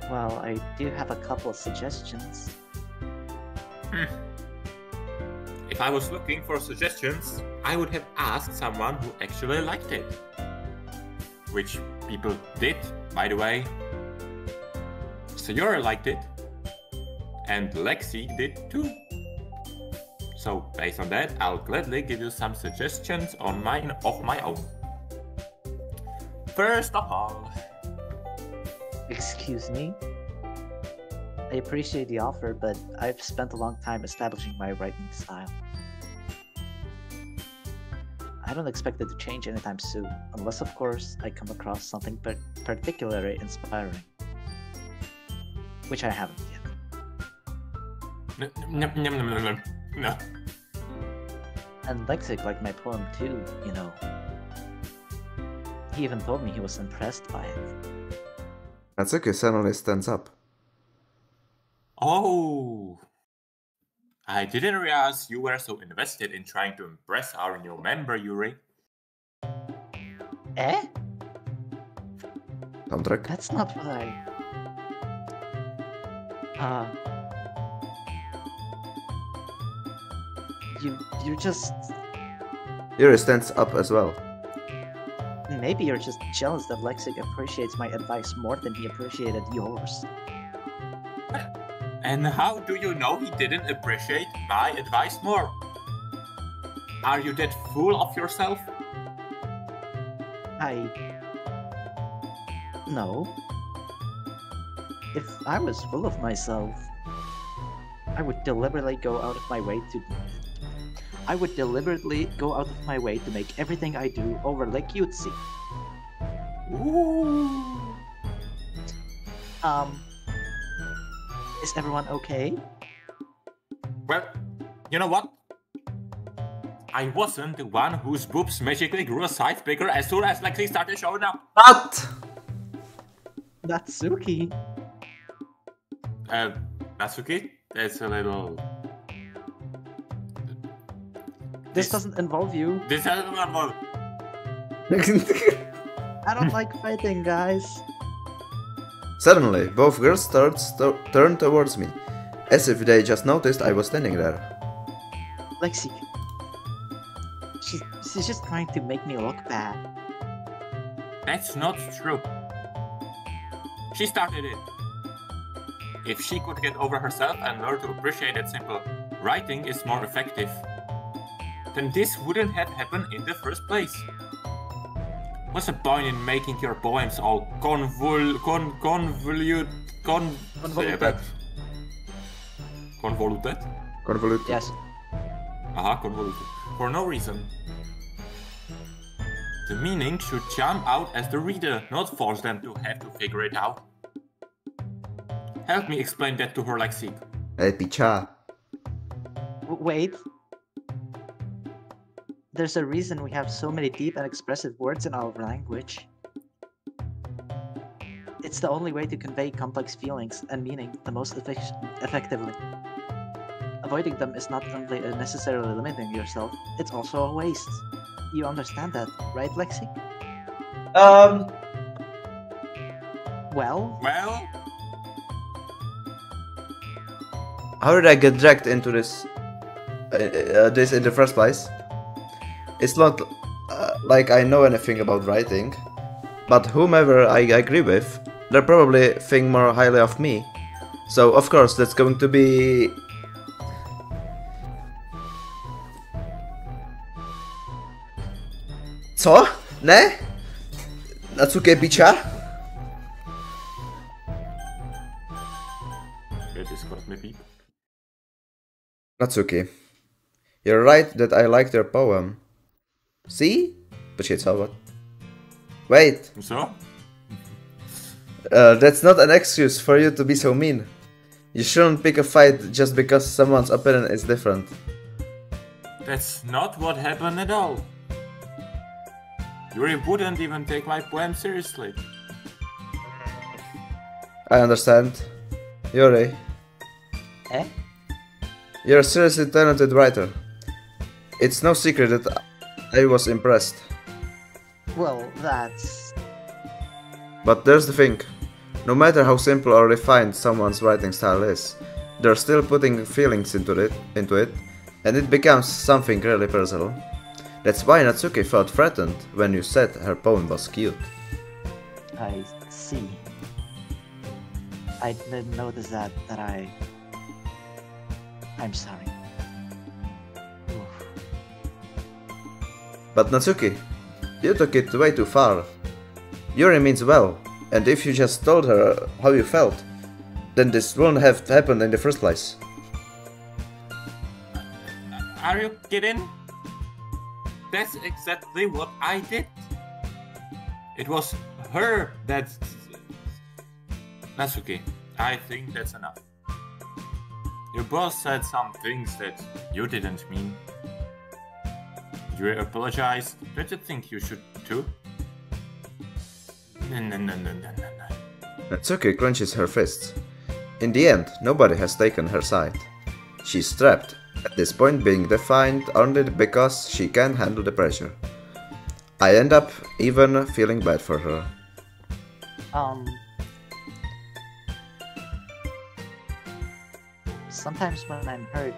Well, I do have a couple of suggestions. If I was looking for suggestions, I would have asked someone who actually liked it. Which people did, by the way. Sayori liked it. And Lexikk did too. So based on that, I'll gladly give you some suggestions of my own. First of all... Excuse me? I appreciate the offer, but I've spent a long time establishing my writing style. I don't expect it to change anytime soon, unless of course I come across something particularly inspiring. Which I haven't yet. No. And Lexikk liked my poem too, you know. He even told me he was impressed by it. Natsuki suddenly stands up. Oh! I didn't realize you were so invested in trying to impress our new member, Yuri. Eh? Soundtrack. That's not what I... You're just... Yuri stands up as well. Maybe you're just jealous that Lexikk appreciates my advice more than he appreciated yours. And how do you know he didn't appreciate my advice more? Are you that full of yourself? No. If I was full of myself, I would deliberately go out of my way to make everything I do overly cutesy. Ooh. Is everyone okay? Well, you know what? I wasn't the one whose boobs magically grew a size bigger as soon as Lexikk started showing up. What? Natsuki. Natsuki? That's a little... This doesn't involve you. This doesn't involve... I don't like fighting, guys. Suddenly, both girls turned towards me, as if they just noticed I was standing there. Lexikk. She's just trying to make me look bad. That's not true. She started it. If she could get over herself and learn to appreciate that simple writing is more effective, then this wouldn't have happened in the first place. What's the point in making your poems all convoluted? Convoluted. Yes. Convoluted. For no reason. The meaning should jump out as the reader, not force them to have to figure it out. Help me explain that to her, Lexikk. Hey, picha. Wait. There's a reason we have so many deep and expressive words in our language. It's the only way to convey complex feelings and meaning the most effectively. Avoiding them is not only necessarily limiting yourself, it's also a waste. You understand that, right, Lexikk? Well? How did I get dragged into this in the first place? It's not like I know anything about writing, but whomever I agree with, they're probably think more highly of me. So of course that's going to be... Co? Ne? Natsuki picha? Natsuki, you're right that I liked your poem. See? Počkej, co? What? Wait! So? That's not an excuse for you to be so mean. You shouldn't pick a fight just because someone's opinion is different. That's not what happened at all. Yuri wouldn't even take my poem seriously. I understand. Yuri, Eh? you're a seriously talented writer. It's no secret that I was impressed. Well, that's... But there's the thing. No matter how simple or refined someone's writing style is, they're still putting feelings into it, and it becomes something really personal. That's why Natsuki felt threatened when you said her poem was cute. I see. I didn't notice that I'm sorry. Oof. But Natsuki, you took it way too far. Yuri means well, and if you just told her how you felt, then this wouldn't have happened in the first place. Are you kidding? That's exactly what I did. It was her that... Natsuki, I think that's enough. You both said some things that you didn't mean. You apologized. Don't you think you should too? No. Natsuki clenches her fists. In the end, nobody has taken her side. She's trapped, at this point being defined only because she can't handle the pressure. I end up even feeling bad for her. Sometimes when I'm hurt,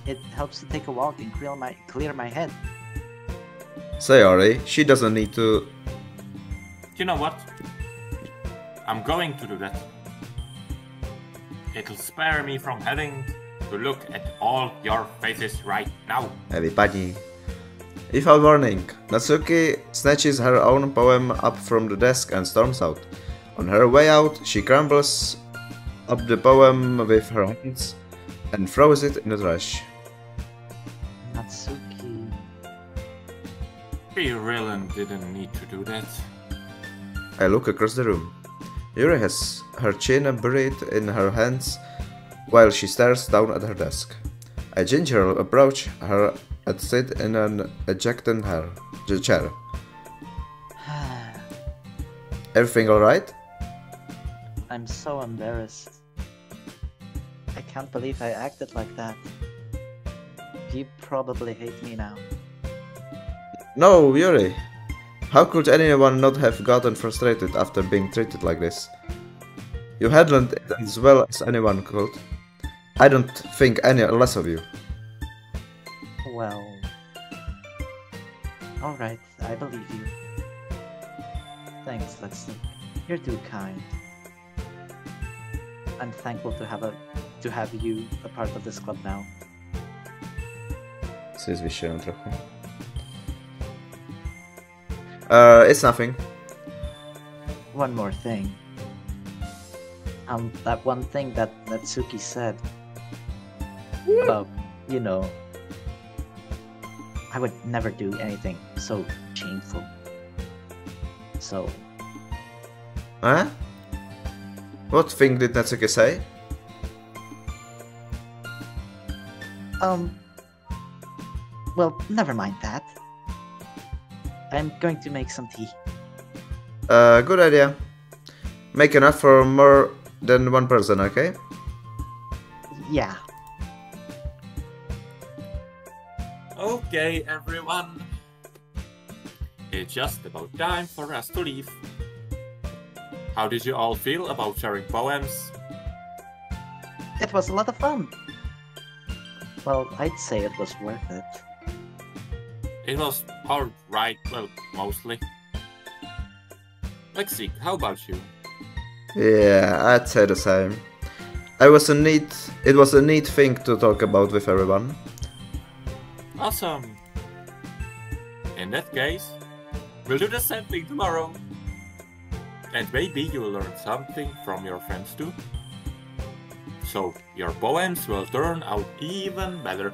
it helps to take a walk and clear my head. Sayori, she doesn't need to... You know what? I'm going to do that. It'll spare me from having to look at all your faces right now. Everybody. Without warning, Natsuki snatches her own poem up from the desk and storms out. On her way out, she crumbles up the poem with her hands and throws it in the trash. Natsuki... We really didn't need to do that. I look across the room. Yuri has her chin buried in her hands while she stares down at her desk. I gingerly approach her and sit in an ejected chair. Everything alright? I'm so embarrassed. I can't believe I acted like that. You probably hate me now. No, Yuri. How could anyone not have gotten frustrated after being treated like this? You handled it as well as anyone could. I don't think any less of you. Well... Alright, I believe you. Thanks, Lexikk. You're too kind. I'm thankful to have you a part of this club now. Si zvyšujem trochu. It's nothing. One more thing. That one thing that Natsuki said about, you know, I would never do anything so shameful. So. Huh? What thing did Natsuki say? Well, never mind that. I'm going to make some tea. Good idea. Make enough for more than one person, okay? Yeah. Okay, everyone. It's just about time for us to leave. How did you all feel about sharing poems? It was a lot of fun. Well, I'd say it was worth it. It was alright, well, mostly. Lexikk, how about you? Yeah, I'd say the same. It was a neat thing to talk about with everyone. Awesome. In that case, we'll do the same thing tomorrow. And maybe you'll learn something from your friends too. So your poems will turn out even better.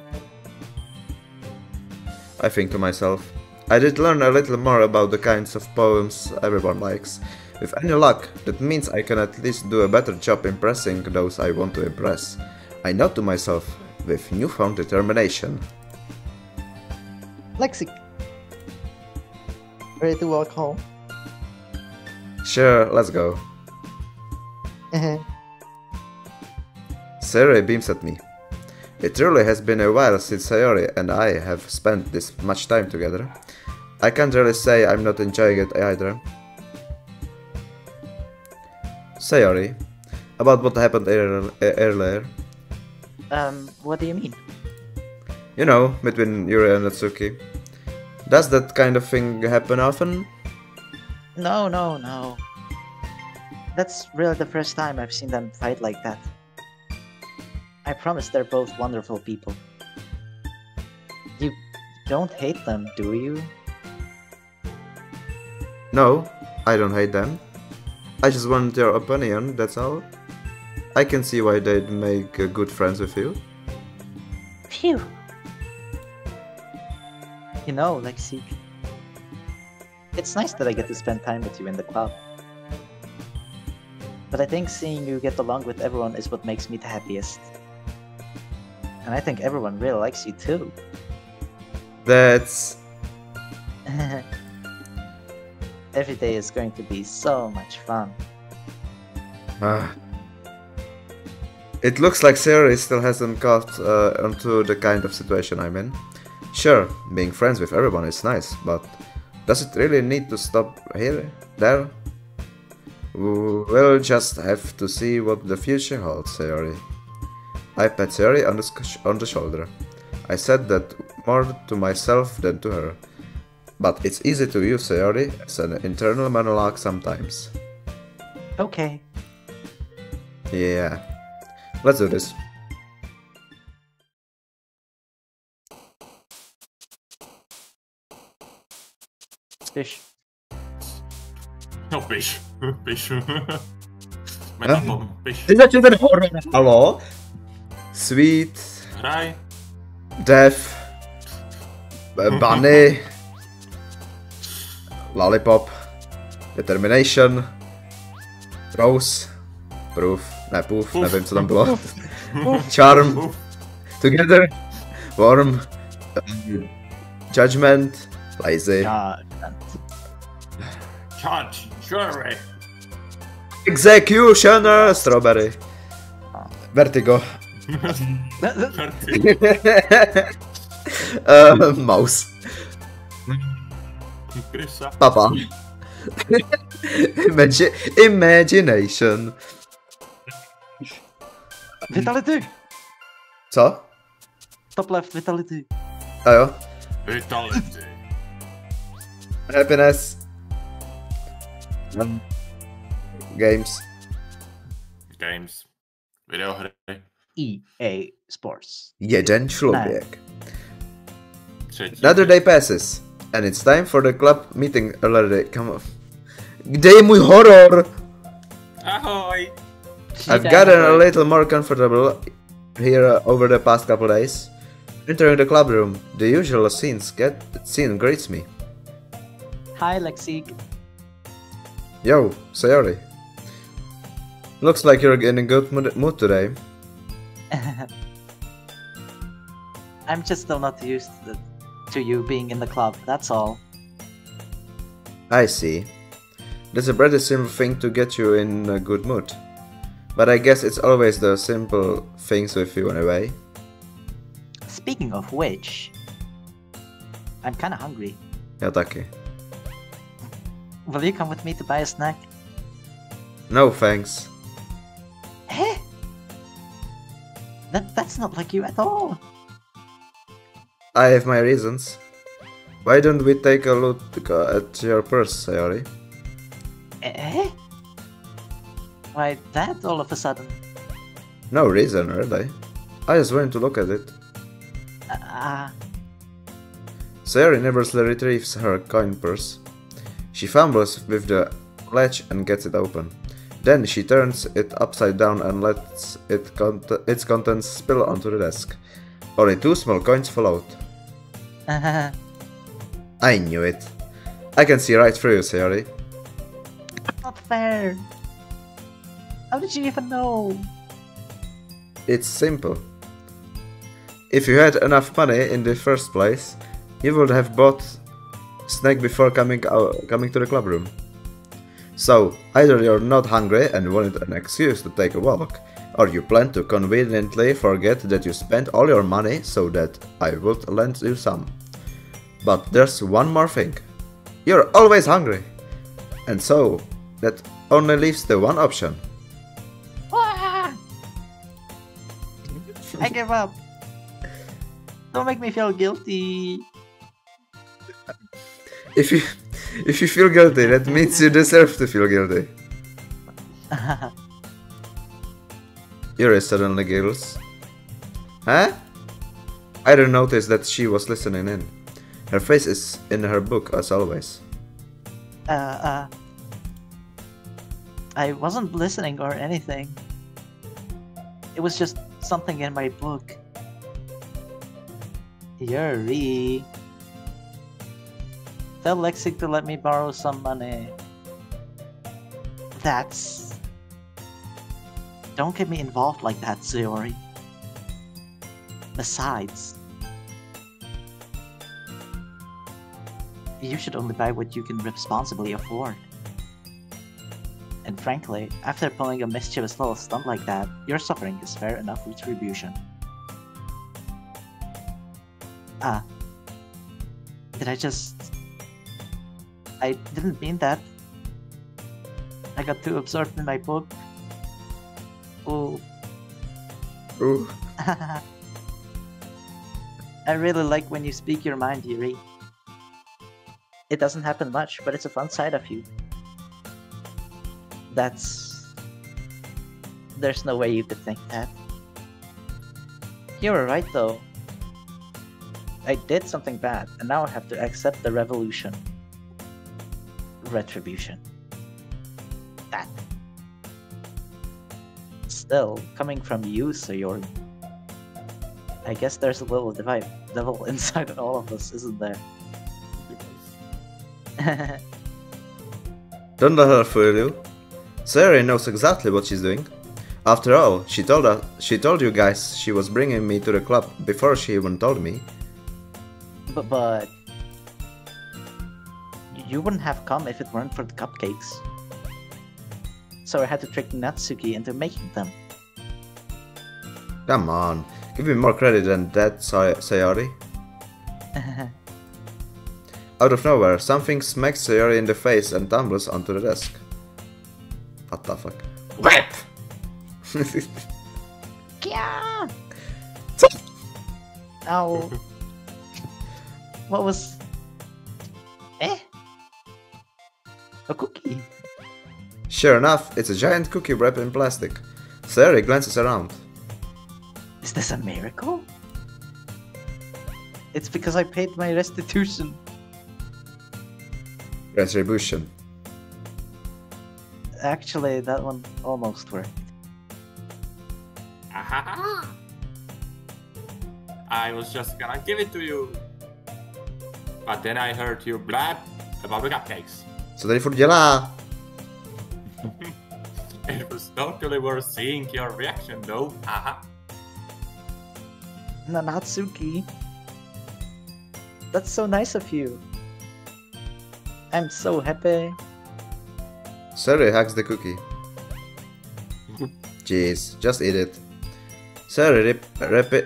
I think to myself, I did learn a little more about the kinds of poems everyone likes. With any luck, that means I can at least do a better job impressing those I want to impress. I note to myself, with newfound determination. Lexikk, ready to walk home? Sure, let's go. Sayori beams at me. It really has been a while since Sayori and I have spent this much time together. I can't really say I'm not enjoying it either. Sayori, about what happened earlier. What do you mean? You know, between Yuri and Natsuki. Does that kind of thing happen often? No. That's really the first time I've seen them fight like that. I promise they're both wonderful people. You don't hate them, do you? No, I don't hate them. I just want your opinion, that's all. I can see why they'd make good friends with you. Phew! You know, Lexikk, it's nice that I get to spend time with you in the club. But I think seeing you get along with everyone is what makes me the happiest. And I think everyone really likes you too. That's... Every day is going to be so much fun. It looks like Sayori still hasn't got onto the kind of situation I'm in. Sure, being friends with everyone is nice, but does it really need to stop here? There? We'll just have to see what the future holds, Sayori. I pat Sayori on the shoulder. I said that more to myself than to her. But it's easy to use Sayori as an internal monologue sometimes. Okay. Yeah. Let's do this. Fish. No, fish. Fish. Met dat fish. Is dat je er horror? Hallo? Sweet. Hraj. Death. Bunny. Lollipop. Determination. Rose. Proof. Ne, poof. Nevím, co tam bylo. Charm. Together. Warm. Judgment. Lazy. Charge. Jury. Executioner. Strawberry. Vertigo. Mouse. Krysa. Papa. Imagination. Vitality! Co? Top left, vitality. A jo. Vitality. Happiness. Games. Games. Videohry. EA Sports. Jeden člověk. Třetí. Another day passes, and it's time for the club meeting already. Come on. Kde je můj horor? Ahoj! I've gotten a little more comfortable here over the past couple days. Entering the club room, the usual scene greets me. Hi, Lexikk. Yo, Sayori. Looks like you're in a good mood today. I'm just still not used to you being in the club, that's all. I see. That's a pretty simple thing to get you in a good mood. But I guess it's always the simple things with you anyway. Speaking of which, I'm kinda hungry. Ja taky. Will you come with me to buy a snack? No thanks. Eh? That's not like you at all. I have my reasons. Why don't we take a look at your purse, Sayori? Eh? Why that all of a sudden? No reason, really. I just went to look at it. Sayori nervously retrieves her coin purse. She fumbles with the latch and gets it open. Then she turns it upside down and lets its contents spill onto the desk. Only 2 small coins fall out. I knew it. I can see right through you, Sayori. Not fair. How did you even know? It's simple. If you had enough money in the first place, you would have bought snack before coming to the club room. So, either you're not hungry and wanted an excuse to take a walk, or you plan to conveniently forget that you spent all your money so that I would lend you some. But there's one more thing. You're always hungry. And so, that only leaves the one option. I give up. Don't make me feel guilty. If you feel guilty, that means you deserve to feel guilty. Yuri suddenly giggles. Huh? I didn't notice that she was listening in. Her face is in her book as always. I wasn't listening or anything. It was just something in my book. Yuri. Tell Lexikk to let me borrow some money. That's... Don't get me involved like that, Sayori. Besides, you should only buy what you can responsibly afford. And frankly, after pulling a mischievous little stunt like that, your suffering is fair enough retribution. I didn't mean that. I got too absorbed in my book. Ooh. Ooh. I really like when you speak your mind, Yuri. It doesn't happen much, but it's a fun side of you. There's no way you could think that. You were right though. I did something bad, and now I have to accept the retribution. That. Still, coming from you, Sayori. I guess there's a little devil inside all of us, isn't there? Don't let her fool you. Sayori knows exactly what she's doing. After all, she told you guys she was bringing me to the club before she even told me. But you wouldn't have come if it weren't for the cupcakes. So I had to trick Natsuki into making them. Come on, give me more credit than that, Sayori. Out of nowhere, something smacks Sayori in the face and tumbles onto the desk. What the fuck? Whip! Yeah. Ow. What was... A cookie. Sure enough, it's a giant cookie wrapped in plastic. Sayori glances around. Is this a miracle? It's because I paid my restitution. Retribution. Actually, that one almost worked. Ahaha! I was just gonna give it to you. But then I heard you blab about the cupcakes. Co tady furt dělá? It was totally worth seeing your reaction though. Haha. Nanatsuki. That's so nice of you. I'm so happy. Sayori hugs the cookie. Jeez, just eat it. Sayori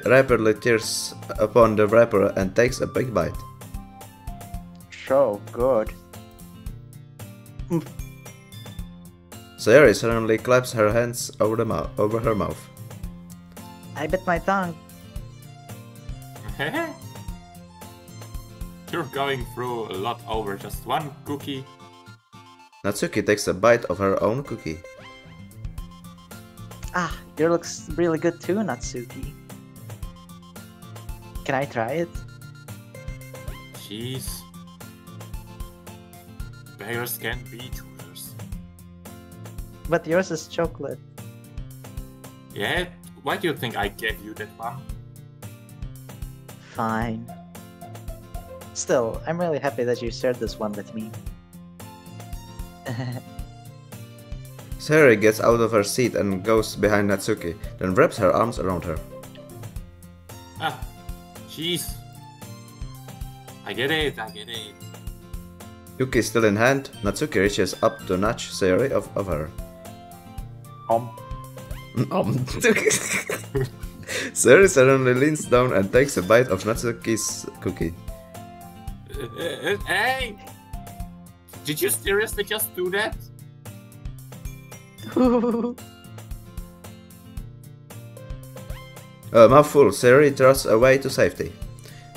rapidly tears upon the wrapper and takes a big bite. So good. Sayori suddenly claps her hands over her mouth. I bit my tongue. You're going through a lot over just one cookie. Natsuki takes a bite of her own cookie. Ah, yours looks really good too, Natsuki. Can I try it? Jeez. Beggars can be choosers. But yours is chocolate. Yeah? Why do you think I gave you that one? Fine. Still, I'm really happy that you shared this one with me. Sayori gets out of her seat and goes behind Natsuki, then wraps her arms around her. Ah, jeez. I get it. Yuki still in hand, Natsuki reaches up to nudge Sayori of her. Sayori suddenly leans down and takes a bite of Natsuki's cookie. Hey! Did you seriously just do that? Mouthful, Sayori thrusts away to safety.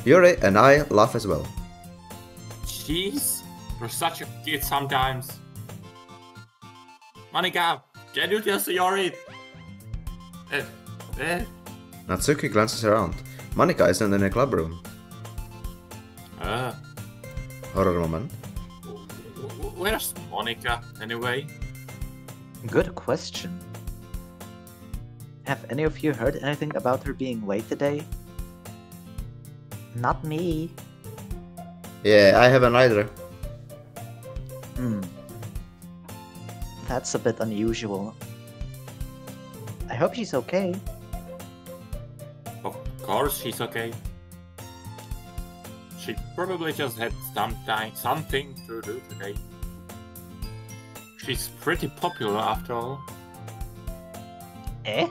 Yuri and I laugh as well. Jeez, you're such a kid sometimes. Monika, can you just Yuri? Natsuki glances around. Monika isn't in the club room. Horror moment. Where's Monika, anyway? Good question. Have any of you heard anything about her being late today? Not me. Yeah, I haven't either. That's a bit unusual. I hope she's okay. Of course she's okay. She probably just had something to do today. She's pretty popular after all. Eh?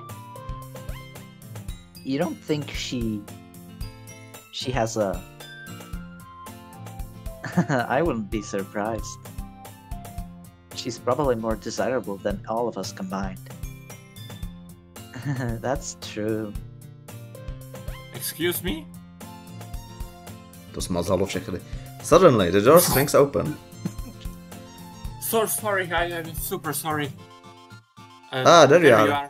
You don't think she has a... I wouldn't be surprised. She's probably more desirable than all of us combined. That's true. Excuse me? To smazalo všechny. Suddenly, the door swings open. So sorry, I'm super sorry. There you are.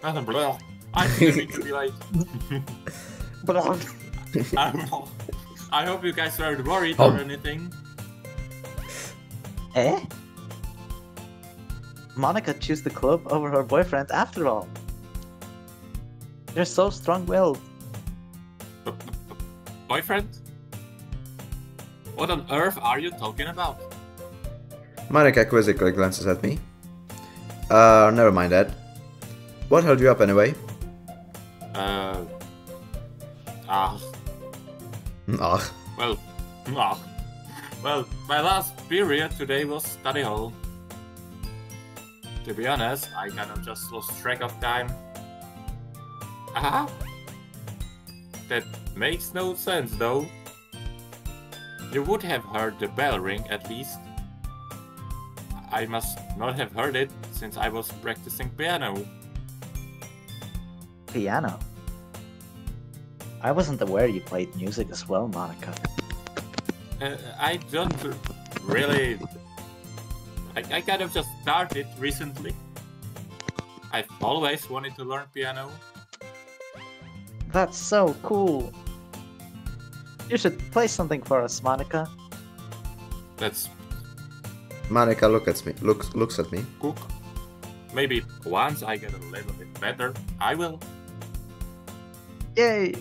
I didn't mean to be late. I hope you guys weren't worried or anything. Eh? Monika chose the club over her boyfriend after all. You're so strong-willed. Boyfriend? What on earth are you talking about? Monika quizzically glances at me. Never mind that. What held you up anyway? Well, my last period today was study hall. To be honest, I kind of just lost track of time. That makes no sense though. You would have heard the bell ring at least. I must not have heard it since I was practicing piano. Piano? I wasn't aware you played music as well, Monika. I don't really... I kind of just started recently. I've always wanted to learn piano. That's so cool. You should play something for us, Monica. That's Monica looks at me. cook. Maybe once I get a little bit better, I will. Yay!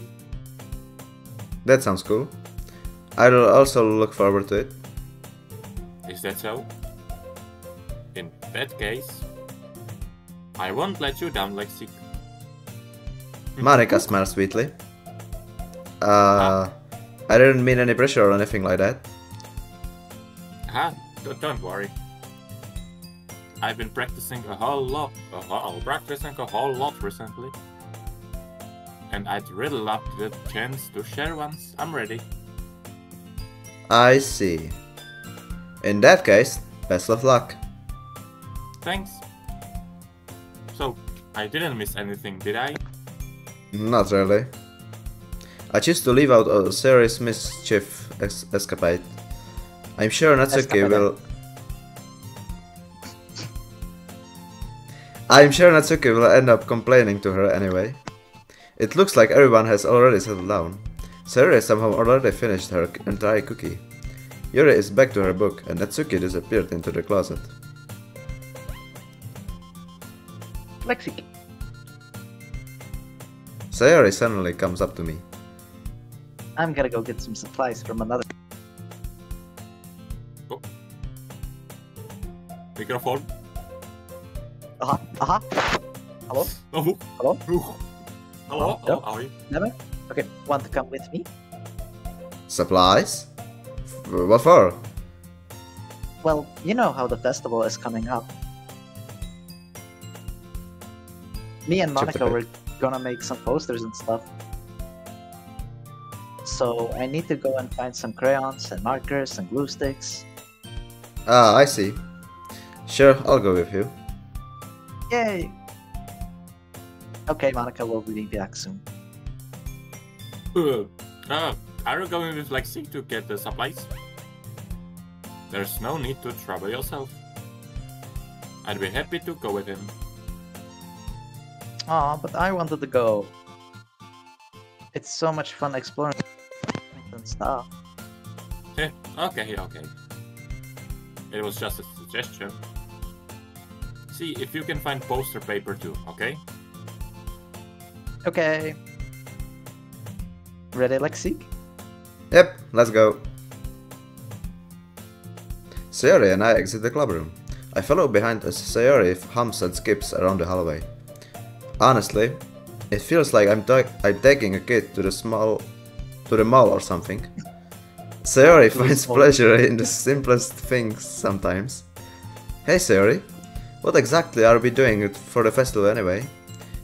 That sounds cool. I'll also look forward to it. Is that so? In that case, I won't let you down, Lexikk. Monica smiles sweetly. I didn't mean any pressure or anything like that. Don't worry. I've been practicing a whole lot recently. And I'd really love the chance to share once I'm ready. I see. In that case, best of luck. Thanks. So, I didn't miss anything, did I? Not really. I choose to leave out a serious mischief escapade. I'm sure Natsuki will end up complaining to her anyway. It looks like everyone has already settled down. Sayori somehow already finished her entire cookie. Yuri is back to her book and Natsuki disappeared into the closet. Lexikk. Sayori suddenly comes up to me. I'm gonna go get some supplies from another. Oh. Microphone. Hello? Oh. Hello? Hello? Hello? How are you? Never? Okay, want to come with me? Supplies? What for? Well, you know how the festival is coming up. Me and Monica were gonna make some posters and stuff. So I need to go and find some crayons and markers and glue sticks. Ah, I see. Sure, I'll go with you. Yay! Okay, Monica will be back soon. Are you going with Lexikk to get the supplies? There's no need to trouble yourself. I'd be happy to go with him. Aw, but I wanted to go. It's so much fun exploring and stuff. Okay. It was just a suggestion. See if you can find poster paper too, okay? Okay. Ready, Lexikk? Yep, let's go. Sayori and I exit the clubroom. I follow behind as Sayori hums and skips around the hallway. Honestly, it feels like I'm taking a kid to the mall or something. Sayori finds pleasure in the simplest things sometimes. Hey Sayori, what exactly are we doing for the festival anyway?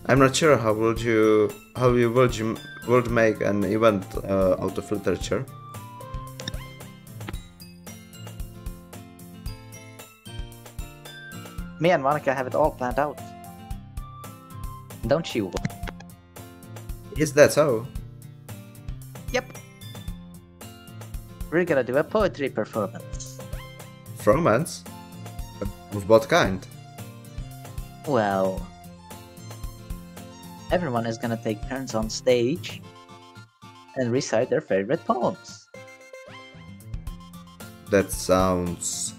I'm not sure how you would make an event out of literature. Me and Monica have it all planned out. Don't you? Is that so? Yep. We're gonna do a poetry performance. Romance? Of what kind? Well, everyone is gonna take turns on stage and recite their favorite poems. That sounds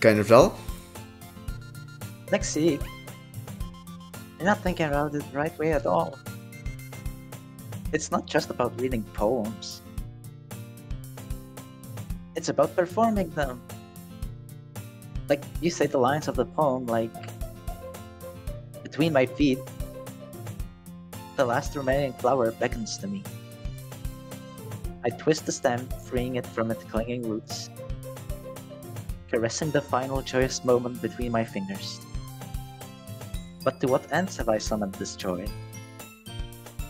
kind of dull. Lexikk, you're not thinking about it the right way at all. It's not just about reading poems. It's about performing them. Like, you say the lines of the poem like, between my feet, the last remaining flower beckons to me. I twist the stem, freeing it from its clinging roots, caressing the final joyous moment between my fingers. But to what ends have I summoned this joy?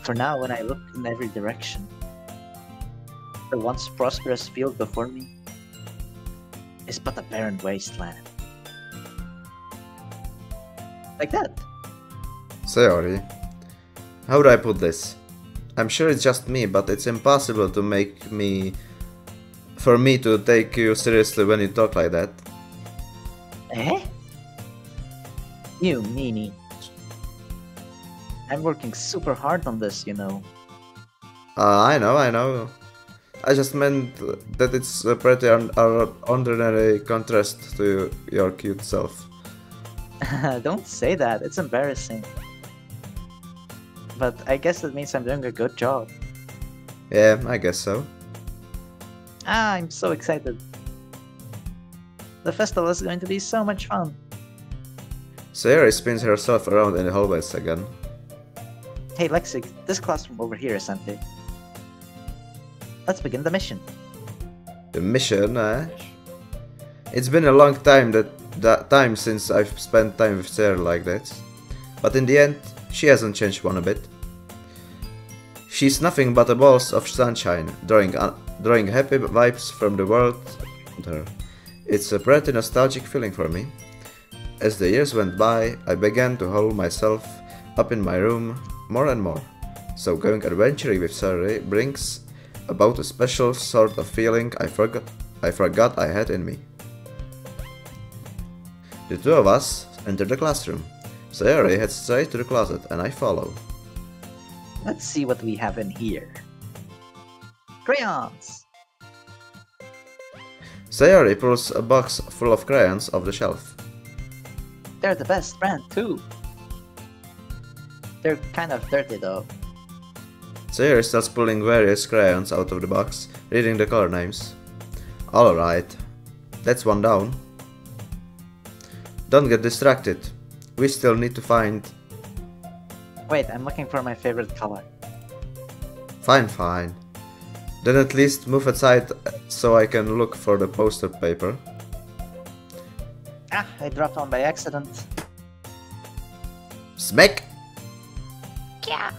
For now, when I look in every direction, the once prosperous field before me is but a barren wasteland. Like that. Sayori, how do I put this? I'm sure it's just me, but it's impossible to make me for me to take you seriously when you talk like that. Eh? You meanie. I'm working super hard on this, you know. I know. I just meant that it's a pretty ordinary contrast to your cute self. Don't say that, it's embarrassing. But I guess that means I'm doing a good job. Yeah, I guess so. Ah, I'm so excited. The festival is going to be so much fun. Sayori spins herself around in the hallways again. Hey Lexikk, this classroom over here is empty. Let's begin the mission. The mission, eh? It's been a long time time since I've spent time with Sayori like that. But in the end, she hasn't changed one a bit. She's nothing but a balls of sunshine, drawing happy vibes from the world around her. It's a pretty nostalgic feeling for me. As the years went by, I began to hole myself up in my room more and more. So going adventuring with Sayori brings about a special sort of feeling I forgot I had in me. The two of us entered the classroom. Sayori heads straight to the closet and I follow. Let's see what we have in here. Crayons! Sayori pulls a box full of crayons off the shelf. They're the best brand too. They're kind of dirty though. Sayori starts pulling various crayons out of the box, reading the color names. Alright, that's one down. Don't get distracted. We still need to find... Wait, I'm looking for my favorite color. Fine. Then at least move aside so I can look for the poster paper. Ah, I dropped one by accident. Smack! Yeah.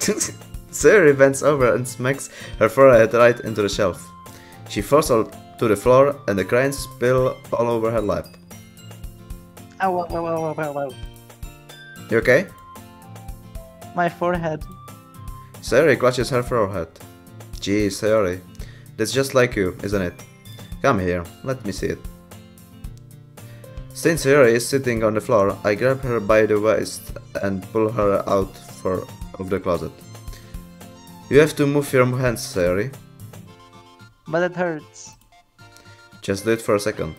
Sayori bends over and smacks her forehead right into the shelf. She falls to the floor and the crayons spill all over her lap. Ow, ow, ow, ow, ow. You okay? My forehead. Sayori clutches her forehead. Gee, Sayori, that's just like you, isn't it? Come here, let me see it. Since Sayori is sitting on the floor, I grab her by the waist and pull her out of the closet. You have to move your hands, Sayori. But it hurts. Just do it for a second.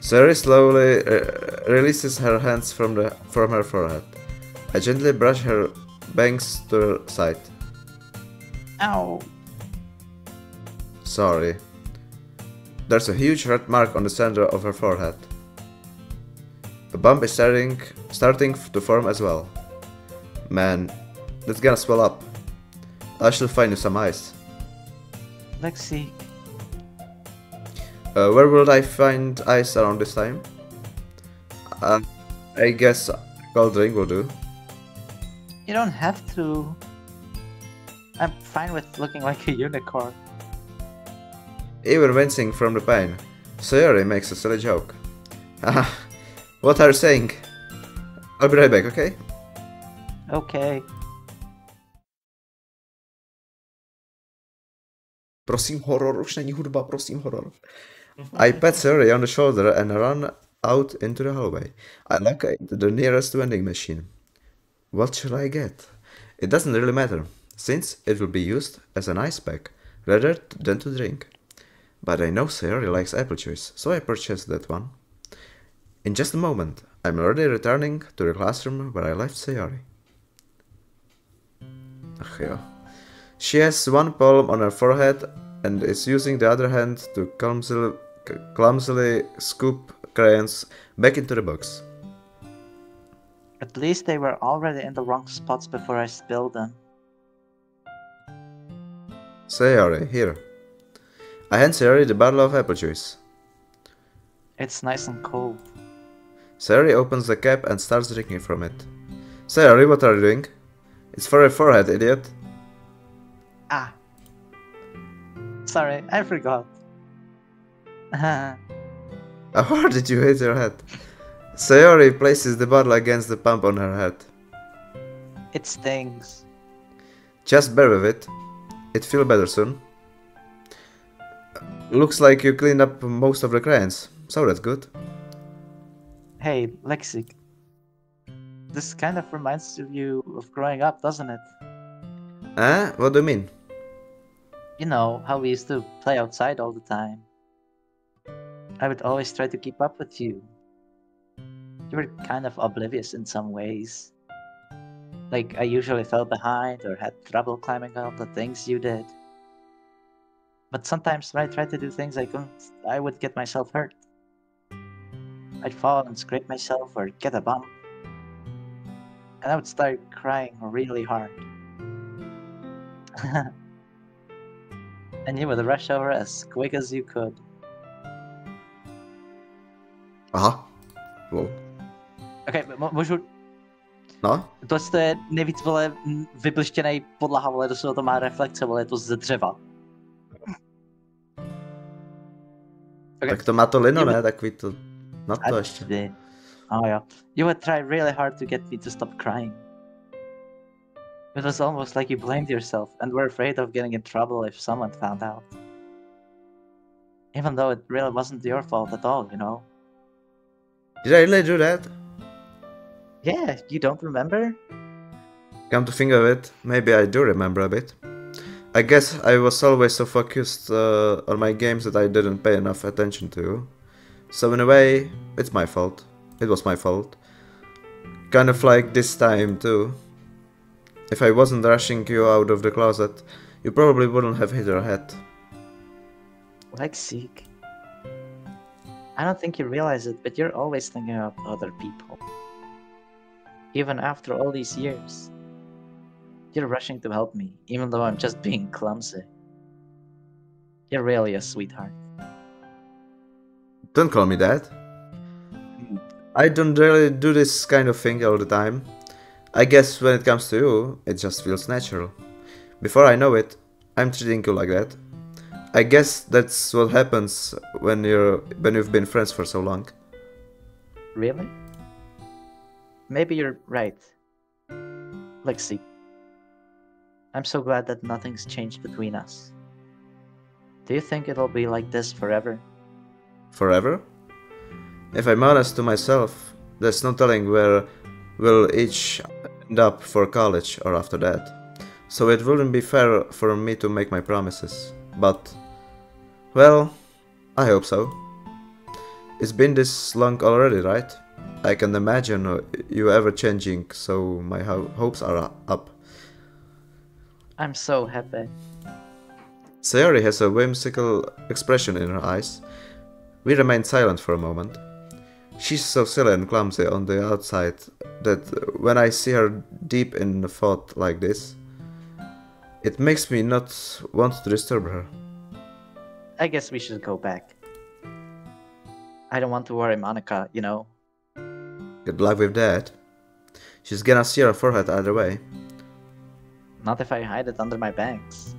Sayori slowly releases her hands from her forehead. I gently brush her bangs to the side. Ow. Sorry. There's a huge red mark on the center of her forehead. A bump is starting to form as well. Man, that's gonna swell up. I should find you some ice. Lexikk. Where would I find ice around this time? I guess a cold drink will do. You don't have to. I'm fine with looking like a unicorn. Even wincing from the pain, Sayori makes a silly joke. Haha, what are you saying? I'll be right back, okay? Okay. Prosím horor, už není hudba, prosím horor. I pat Sayori on the shoulder and run out into the hallway. I locate the nearest vending machine. What should I get? It doesn't really matter, since it will be used as an ice pack rather than to drink. But I know Sayori likes apple juice, so I purchased that one. In just a moment, I'm already returning to the classroom where I left Sayori. Ach ja. She has one palm on her forehead and is using the other hand to clumsily scoop crayons back into the box. At least they were already in the wrong spots before I spilled them. Sayori, here. I hand Sayori the bottle of apple juice. It's nice and cold. Sayori opens the cap and starts drinking from it. Sayori, what are you doing? It's for your forehead, idiot. Ah. Sorry, I forgot. How hard did you hit your head? Sayori places the bottle against the pump on her head. It stings. Just bear with it. it feel better soon. Looks like you cleaned up most of the crayons, so that's good. Hey, Lexikk. This kind of reminds you of growing up, doesn't it? What do you mean? You know, how we used to play outside all the time. I would always try to keep up with you. You were kind of oblivious in some ways. Like, I usually fell behind or had trouble climbing up the things you did. But sometimes when I tried to do things I couldn't, I would get myself hurt. I'd fall and scrape myself or get a bump. And I would start crying really hard. And you would rush over as quick as you could. Aha. Wow. Okay, můžu... No? To je nejvíc, vole, vyblištěnej podlaha, vole, dosud to má reflexe, vole, je to ze dřeva. Okay. Tak to má to lino, ne? Takový to... Na to ještě. Oh jo. You would try really hard to get me to stop crying. It was almost like you blamed yourself and were afraid of getting in trouble if someone found out. Even though it really wasn't your fault at all, you know? Did I really do that? Yeah, you don't remember? Come to think of it, maybe I do remember a bit. I guess I was always so focused on my games that I didn't pay enough attention to you. So in a way, it's my fault. It was my fault. Kind of like this time too. If I wasn't rushing you out of the closet, you probably wouldn't have hit your head. Lexikk. I don't think you realize it, but you're always thinking of other people. Even after all these years. You're rushing to help me, even though I'm just being clumsy. You're really a sweetheart. Don't call me that. I don't really do this kind of thing all the time. I guess when it comes to you, it just feels natural. Before I know it, I'm treating you like that. I guess that's what happens when you've been friends for so long. Really? Maybe you're right. Lexikk. I'm so glad that nothing's changed between us. Do you think it'll be like this forever? Forever? If I'm honest to myself, there's no telling where we'll each end up for college or after that. So it wouldn't be fair for me to make my promises. But, well, I hope so. It's been this long already, right? I can imagine you ever changing, so my hopes are up. I'm so happy. Sayori has a whimsical expression in her eyes. We remain silent for a moment. She's so silly and clumsy on the outside that when I see her deep in thought like this, it makes me not want to disturb her. I guess we should go back. I don't want to worry Monica, you know. Good luck with that. She's gonna see her forehead either way. Not if I hide it under my bangs.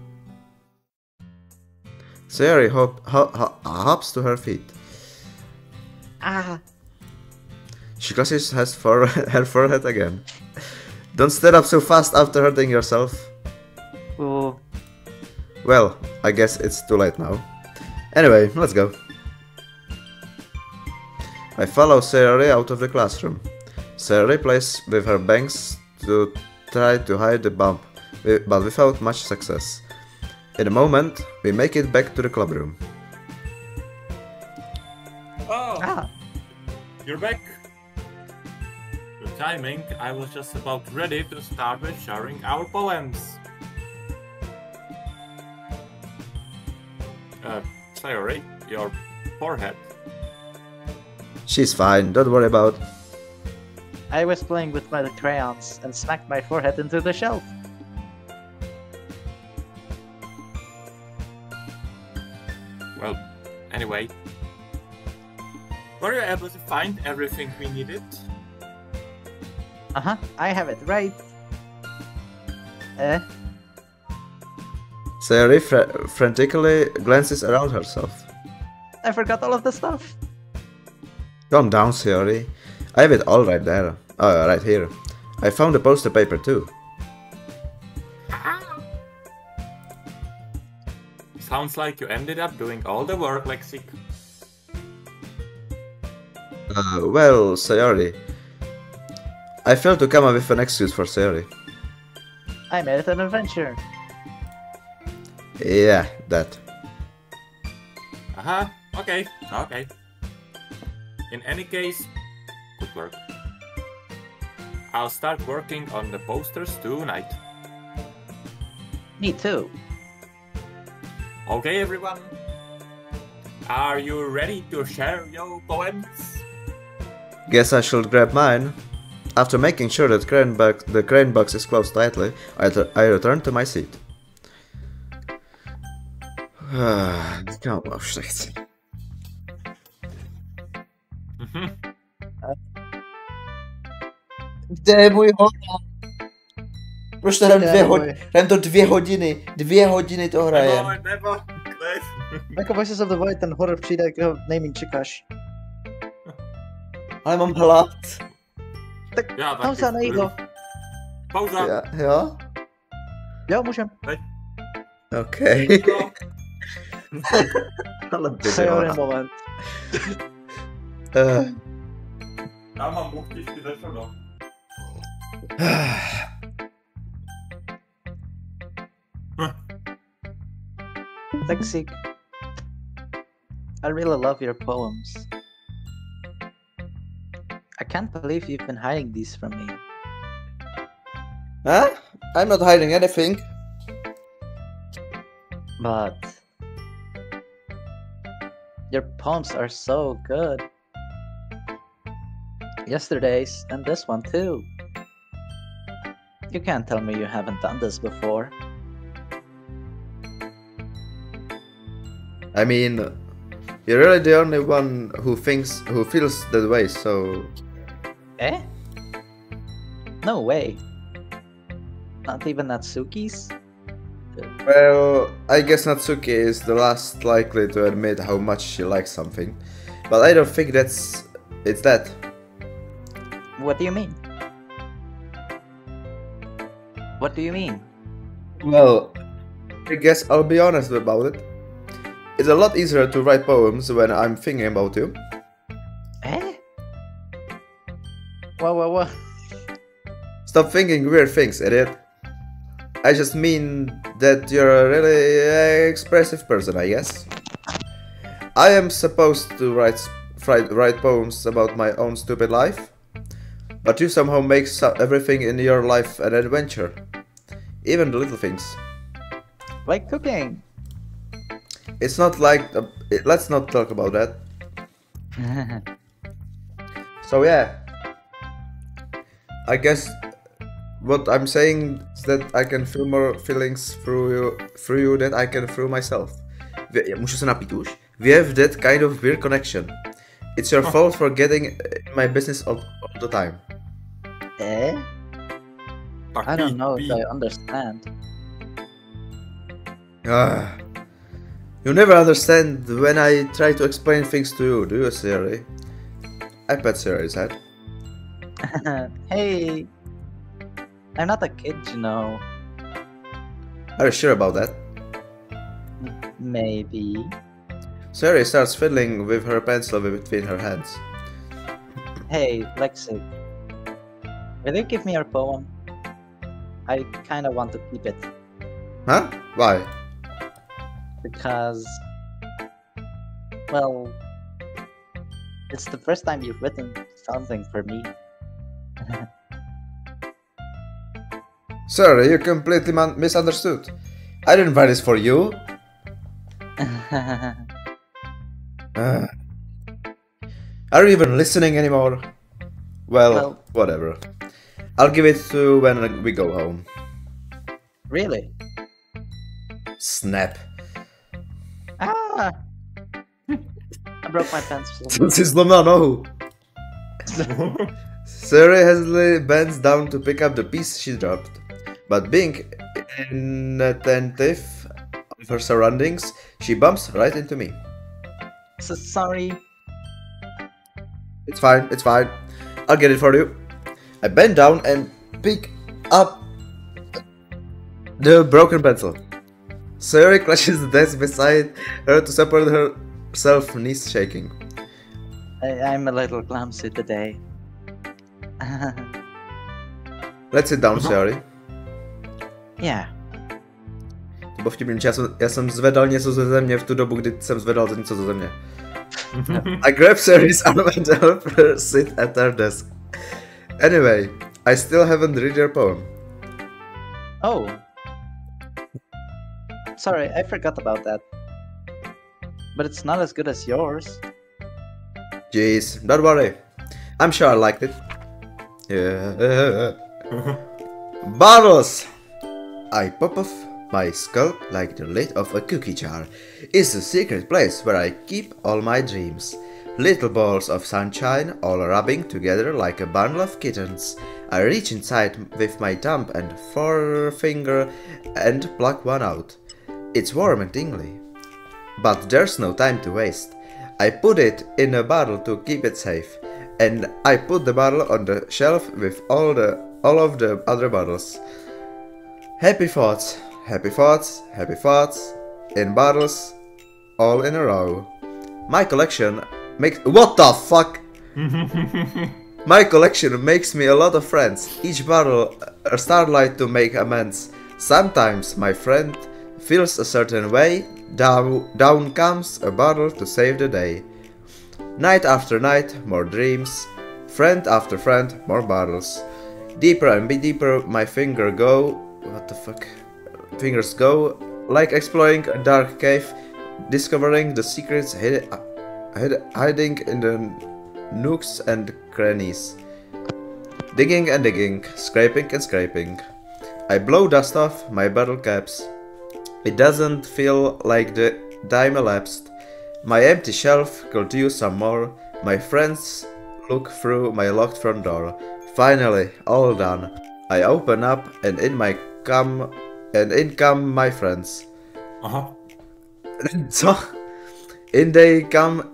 Sayori hops to her feet. Ah! She crosses her forehead again. Don't stand up so fast after hurting yourself. Ooh. Well, I guess it's too late now. Anyway, let's go. I follow Sayori out of the classroom. Sayori plays with her bangs to try to hide the bump, but without much success. In a moment, we make it back to the clubroom. Oh! Ah! You're back! Good timing, I was just about ready to start with sharing our poems. Sayori, your forehead. She's fine, don't worry about. I was playing with my crayons and smacked my forehead into the shelf. Well, anyway. Were you able to find everything we needed? Uh-huh, I have it right. Sayori frantically glances around herself. I forgot all of the stuff. Calm down, Sayori. I have it all right there. Oh, right here. I found the poster paper too. Sounds like you ended up doing all the work, Lexikk. Well, Sayori. I failed to come up with an excuse for Sayori. I made it an adventure. Yeah, that. Okay. In any case, good work. I'll start working on the posters tonight. Me too. Okay, everyone. Are you ready to share your poems? Guess I should grab mine. After making sure that the crane box is closed tightly, I return to my seat. Kámo, už nechci. Kde je můj horor? Proč to hrám 2 hodiny? Hrám to 2 hodiny. 2 hodiny to hrajem. Nebo. Jako Voices of the Void, ten horor přijde, jak ho nejmín čekáš. Ale mám hlad. Tak pauza na jídlo. Pauza. Jo? Jo, můžem. OK. Ale Sayori moment. Já mám buchtičky ze všeho. Lexikk, I really love your poems. I can't believe you've been hiding these from me. Huh? I'm not hiding anything. But your poems are so good. Yesterday's and this one too. You can't tell me you haven't done this before. I mean, you're really the only one who feels that way, so... Eh? No way. Not even Natsuki's? Well, I guess Natsuki is the last likely to admit how much she likes something. But I don't think it's that. What do you mean? What do you mean? Well, I guess I'll be honest about it. It's a lot easier to write poems when I'm thinking about you. Eh? Whoa. Stop thinking weird things, idiot. I just mean that you're a really expressive person, I guess. I am supposed to write poems about my own stupid life, but you somehow make everything in your life an adventure. Even the little things. Like cooking. It's not like... let's not talk about that. So yeah. I guess what I'm saying is that I can feel more feelings through you than I can through myself. Můžu se napít už? We have that kind of weird connection. It's your fault for getting in my business all the time. Eh? I don't know if I understand. You never understand when I try to explain things to you, do you, Sayori? I pat Sayori's head. Hey, I'm not a kid, you know. Are you sure about that? Maybe. Sayori starts fiddling with her pencil between her hands. Hey, Lexikk, will you give me your poem? I kinda want to keep it. Huh? Why? Because, well, it's the first time you've written something for me. Sir, you completely misunderstood. I didn't write this for you. Are you even listening anymore? Well, whatever. I'll give it to you when we go home. Really? Snap. Ah! I broke my pencil. Co si zlomila nohu? Sayori hastily bends down to pick up the piece she dropped, but being inattentive of her surroundings, she bumps right into me. So sorry. It's fine, it's fine. I'll get it for you. I bend down and pick up the broken pencil. Sayori clashes the desk beside her to support herself, knees shaking. I'm a little clumsy today. Let's sit down, Sayori. Yeah. To bylo vtipný, já jsem zvedal něco ze země v tu dobu, kdy jsem zvedal něco ze země. I grab Sayori's arm and help her sit at her desk. Anyway, I still haven't read your poem. Oh. Sorry, I forgot about that. But it's not as good as yours. Jeez, don't worry. I'm sure I liked it. Yeah. Bottles! I pop off my skull like the lid of a cookie jar. It's a secret place where I keep all my dreams. Little balls of sunshine all rubbing together like a bundle of kittens. I reach inside with my thumb and forefinger and pluck one out. It's warm and tingly. But there's no time to waste. I put it in a bottle to keep it safe. And I put the bottle on the shelf with all of the other bottles. Happy thoughts, happy thoughts, happy thoughts, in bottles, all in a row. My collection makes— what the fuck? My collection makes me a lot of friends. Each bottle a starlight to make amends. Sometimes my friend feels a certain way. Down comes a bottle to save the day. Night after night, more dreams. Friend after friend, more bottles. Deeper and deeper my fingers go, like exploring a dark cave, discovering the secrets hiding in the nooks and crannies. Digging and digging, scraping and scraping. I blow dust off my bottle caps. It doesn't feel like the time elapsed. My empty shelf could use some more. My friends look through my locked front door. Finally, all done. I open up and in come my friends. So, in they come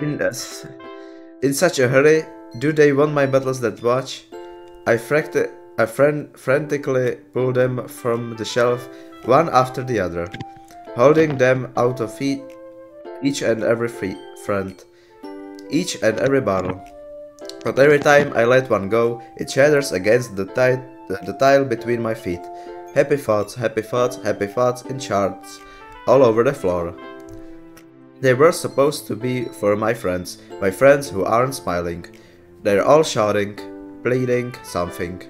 in such a hurry. Do they want my bottles that watch? I frantically pull them from the shelf, one after the other, holding them out of each and every friend, each and every bottle. But every time I let one go, it shatters against the tile between my feet. Happy thoughts, happy thoughts, happy thoughts in shards all over the floor. They were supposed to be for my friends who aren't smiling. They're all shouting, pleading something.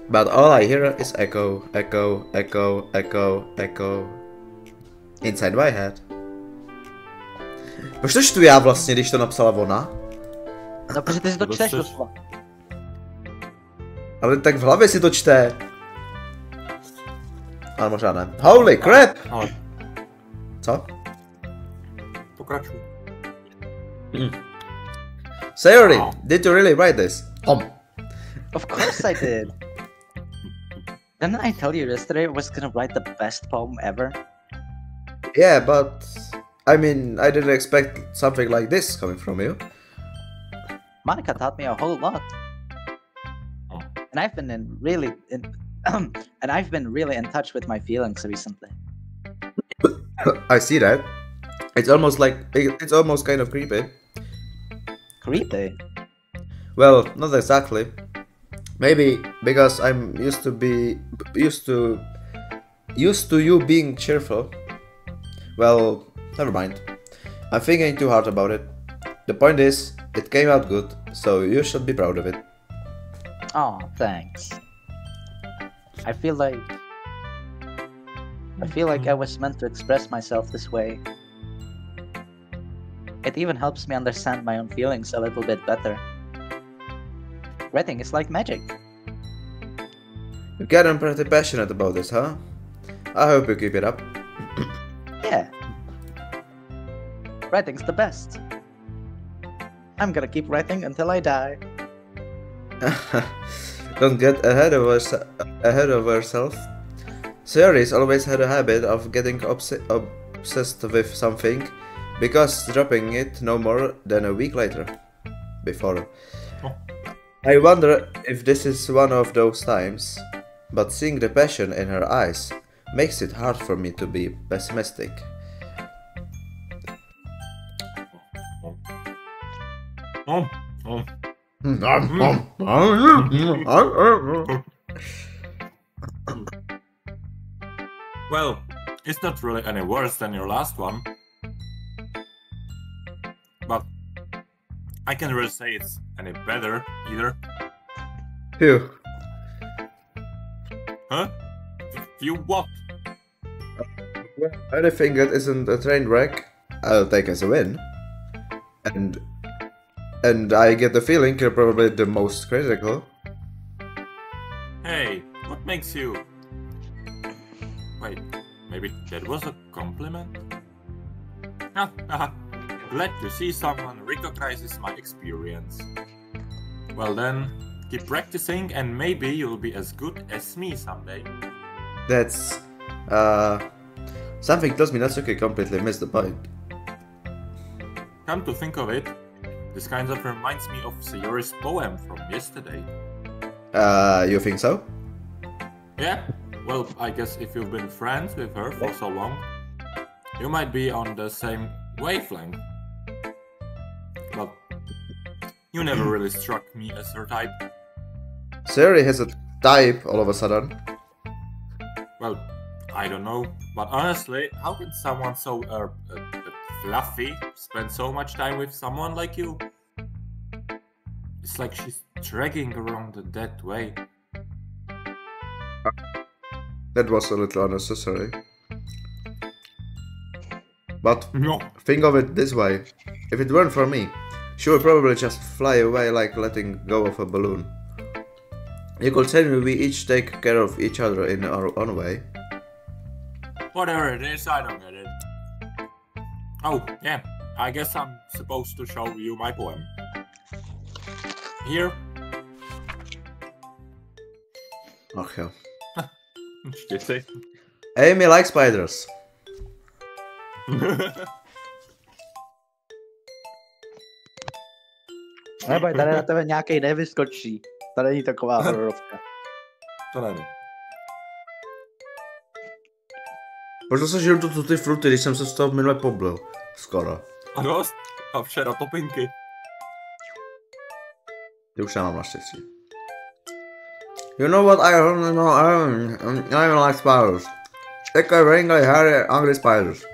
But all I hear is echo, echo, echo, echo, echo. Inside my head. Proč to čtu já vlastně, když to napsala ona? No, protože ty si to čteš doslova. Ale tak v hlavě si to čte. Ale možná ne. Holy crap! Co? Pokračuj. Sayori, did you really write this? Of course I did. Didn't I tell you yesterday I was gonna write the best poem ever? Yeah, but I mean, I didn't expect something like this coming from you. Monica taught me a whole lot. And I've been really in touch with my feelings recently. I see that. It's almost kind of creepy. Creepy? Well, not exactly. Maybe because I'm used to you being cheerful. Well, never mind. I'm thinking too hard about it. The point is, it came out good, so you should be proud of it. Oh, thanks. I feel like I was meant to express myself this way. It even helps me understand my own feelings a little bit better. Writing is like magic. You're getting pretty passionate about this, huh? I hope you keep it up. Yeah. Writing's the best. I'm gonna keep writing until I die. Don't get ahead of herself. Sayori's always had a habit of getting obsessed with something, because dropping it no more than a week later. Before. I wonder if this is one of those times, but seeing the passion in her eyes makes it hard for me to be pessimistic. Well, it's not really any worse than your last one. But I can't really say it's any better either. Phew. Huh? You what? Anything that isn't a train wreck, I'll take as a win. And I get the feeling you're probably the most critical. Hey, what makes you... Wait, maybe that was a compliment? Glad to see someone recognizes my experience. Well then, keep practicing and maybe you'll be as good as me someday. That's... Something tells me Natsuki completely missed the point. Come to think of it, this kind of reminds me of Sayori's poem from yesterday. You think so? Yeah, well, I guess if you've been friends with her for so long, you might be on the same wavelength. But you never really struck me as her type. Sayori has a type all of a sudden. Well, I don't know, but honestly, how can someone so fluffy spend so much time with someone like you? It's like she's dragging around the dead way. That was a little unnecessary. But No. think of it this way. If it weren't for me, she would probably just fly away like letting go of a balloon. You could say we each take care of each other in our own way. Whatever it is, I don't get it. Oh, yeah, I guess I'm supposed to show you my poem. Here. Oh hell. Did say? Amy likes spiders. Neboj, tady na tebe nějaký nevyskočí. To není taková hororovka. To není. Proč se žiju tu ty fruty, když jsem se z toho minule poblil? Skoro. A dost? A včera topinky. Ty už nemám naštěstí. You know what I don't know, I don't like spiders. Thick, wrinkly, hairy, hungry spiders.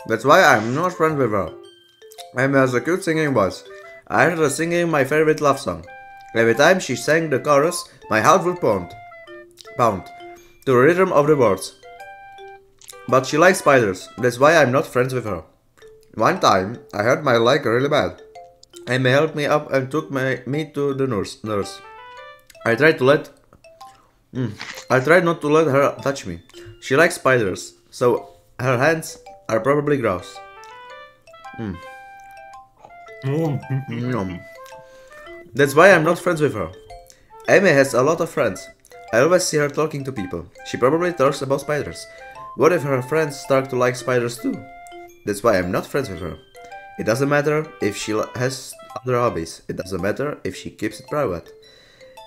That's why I'm not friends with her. Amy has a cute singing voice. I heard her singing my favorite love song. Every time she sang the chorus, my heart would pound to the rhythm of the words. But she likes spiders, that's why I'm not friends with her. One time, I hurt my leg really bad. Amy helped me up and took me to the nurse. I tried not to let her touch me. She likes spiders, so her hands are probably gross. That's why I'm not friends with her. Amy has a lot of friends. I always see her talking to people. She probably talks about spiders. What if her friends start to like spiders too? That's why I'm not friends with her. It doesn't matter if she has other hobbies. It doesn't matter if she keeps it private.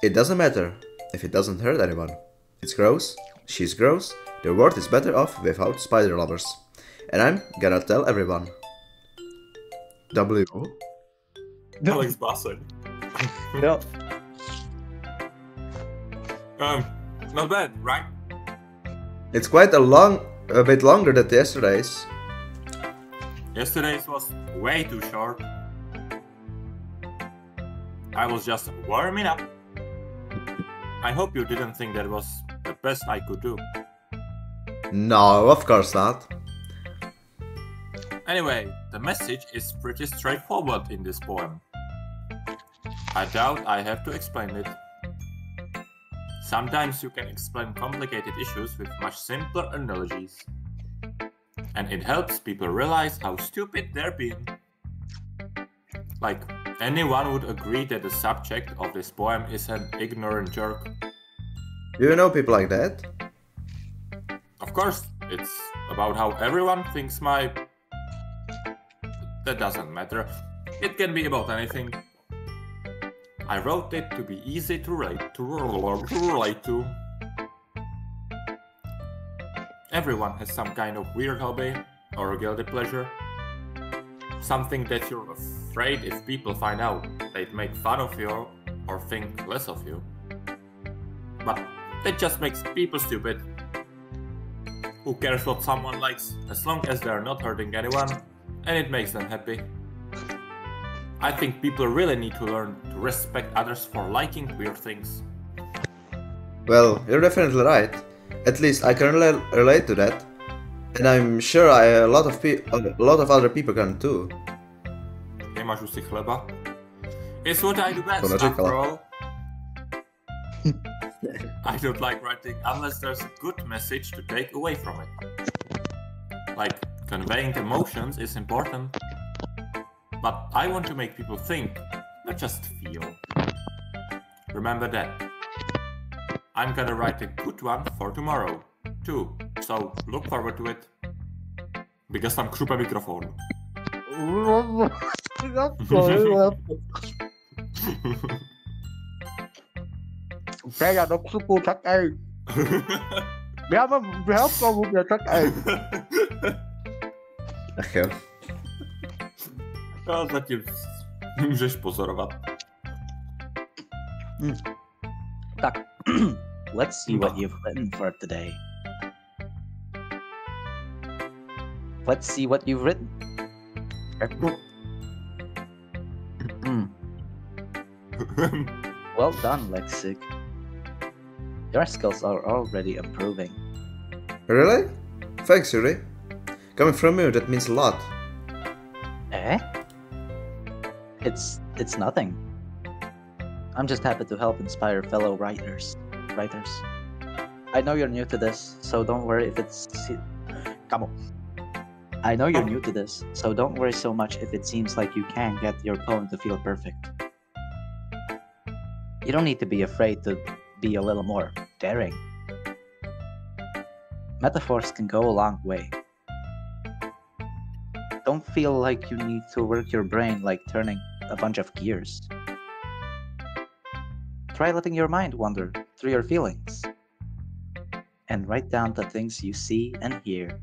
It doesn't matter if it doesn't hurt anyone. It's gross. She's gross. The world is better off without spider lovers. And I'm gonna tell everyone. W. Alex Bassett. Jo. Not bad, right? It's quite a bit longer than yesterday's. Yesterday's was way too short. I was just warming up. I hope you didn't think that was the best I could do. No, of course not. Anyway, the message is pretty straightforward in this poem. I doubt I have to explain it. Sometimes you can explain complicated issues with much simpler analogies. And it helps people realize how stupid they're being. Like, anyone would agree that the subject of this poem is an ignorant jerk. Do you know people like that? Of course, it's about how everyone thinks my... That doesn't matter. It can be about anything. I wrote it to be easy to relate to. everyone has some kind of weird hobby or guilty pleasure. Something that you're afraid if people find out, they'd make fun of you or think less of you. But that just makes people stupid. Who cares what someone likes, as long as they're not hurting anyone and it makes them happy. I think people really need to learn to respect others for liking weird things. Well, you're definitely right. At least I can relate to that. And I'm sure a lot of other people can too. Nemáš si chleba? It's what I do best, after all. I don't like writing unless there's a good message to take away from it. Like, conveying emotions is important. But I want to make people think, not just feel. Remember that. I'm gonna write a good one for tomorrow, too. So, look forward to it. Because tam křupe mikrofon. Já do křupu také. Já mám velkou také. Ach jo. A zatím můžeš pozorovat. Tak, let's see what you've written for today. Let's see what you've written. Well done, Lexikk. Your skills are already improving. Really? Thanks, Yuri. Coming from you, that means a lot. Eh? It's nothing. I'm just happy to help inspire fellow writers. I know you're new to this, so don't worry if it's... Come on. I know you're new to this, so don't worry so much if it seems like you can't get your poem to feel perfect. You don't need to be afraid to be a little more daring. Metaphors can go a long way. Don't feel like you need to work your brain like turning a bunch of gears. Try letting your mind wander through your feelings and write down the things you see and hear.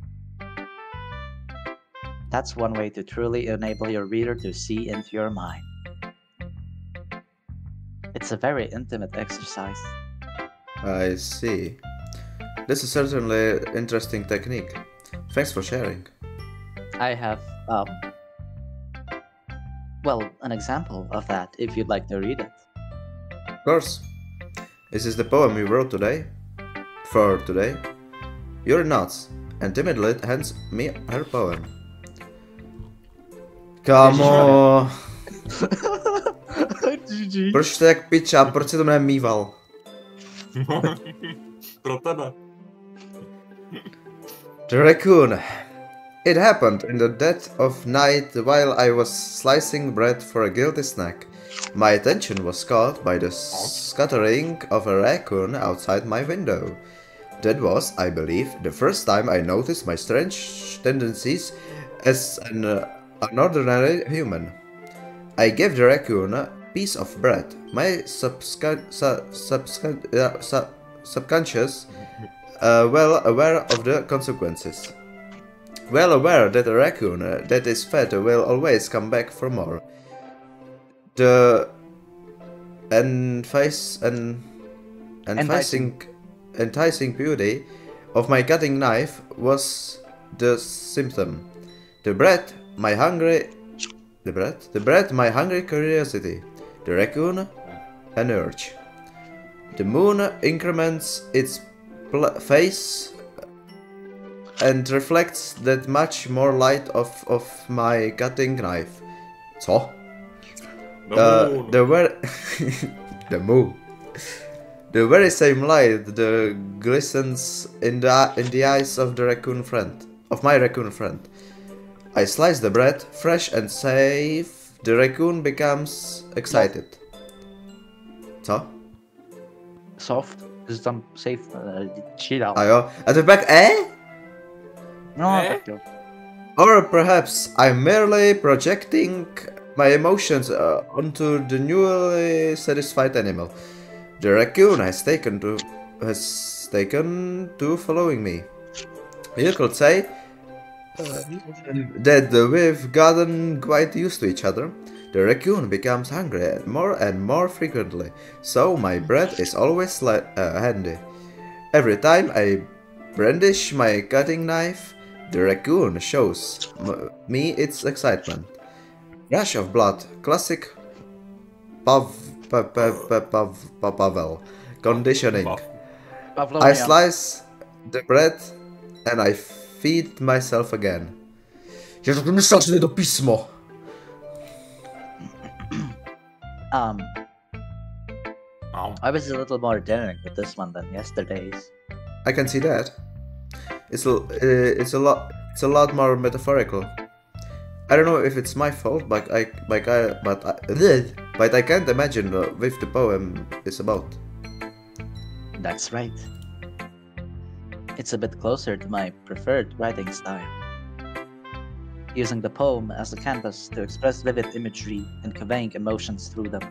That's one way to truly enable your reader to see into your mind. It's a very intimate exercise. I see. This is certainly an interesting technique. Thanks for sharing. I have, well, an example of that if you'd like to read it. Of course. This is the poem you wrote today. For today. Yuri nods and timidly hands me her poem. Kámo. Proč to jak piča? Proč si to mne mýval? Pro tebe. The raccoon. It happened in the dead of night while I was slicing bread for a guilty snack. My attention was caught by the scattering of a raccoon outside my window. That was, I believe, the first time I noticed my strange tendencies as an ordinary human. I gave the raccoon a piece of bread. My subconscious, well aware of the consequences. Well aware that a raccoon that is fed will always come back for more. The enticing beauty of my cutting knife was the symptom. The bread, my hungry curiosity. The raccoon, an urge. The moon increments its face and reflects that much more light of my cutting knife. Co? The moon. The very same light that glistens in the eyes of the raccoon friend, of my raccoon friend. I slice the bread, fresh and safe. The raccoon becomes excited. Co? Soft is dan safe. Chill out. Ah jo, a to pak No, tak jo. Or perhaps I'm merely projecting my emotions onto the newly satisfied animal. The raccoon has taken to following me. You could say that we've gotten quite used to each other. The raccoon becomes hungry more and more frequently, so my bread is always handy. Every time I brandish my cutting knife, the raccoon shows me its excitement. Rush of blood, classic Pavel conditioning. I slice the bread and I feed myself again. Jezu, to myślał, że to pismo. I was a little more daring with this one than yesterday's. I can see that. It's a lot more metaphorical. I don't know if it's my fault, but I can't imagine what the poem is about. That's right. It's a bit closer to my preferred writing style. Using the poem as a canvas to express vivid imagery and conveying emotions through them.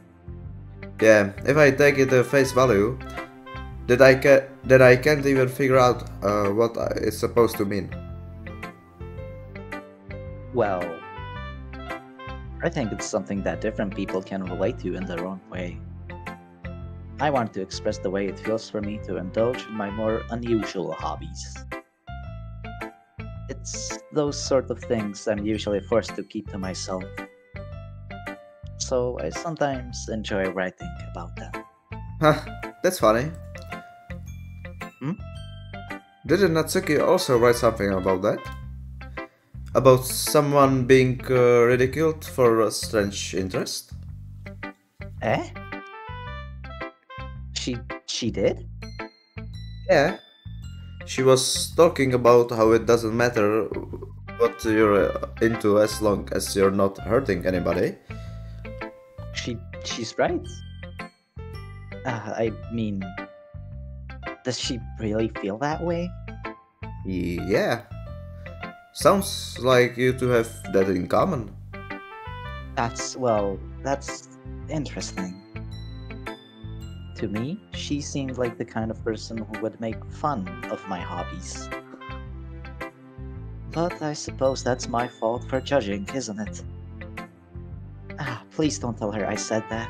Yeah, if I take it at face value, that I can't even figure out what it's supposed to mean. Well, I think it's something that different people can relate to in their own way. I want to express the way it feels for me to indulge in my more unusual hobbies. It's those sort of things I'm usually forced to keep to myself. So I sometimes enjoy writing about them. Huh, that's funny. Didn't Natsuki also write something about that? About someone being ridiculed for a strange interest? Eh? She did? Yeah. She was talking about how it doesn't matter what you're into as long as you're not hurting anybody. She's right. I mean, does she really feel that way? Yeah. Sounds like you two have that in common. That's interesting. To me, she seemed like the kind of person who would make fun of my hobbies. But I suppose that's my fault for judging, isn't it? Please don't tell her I said that.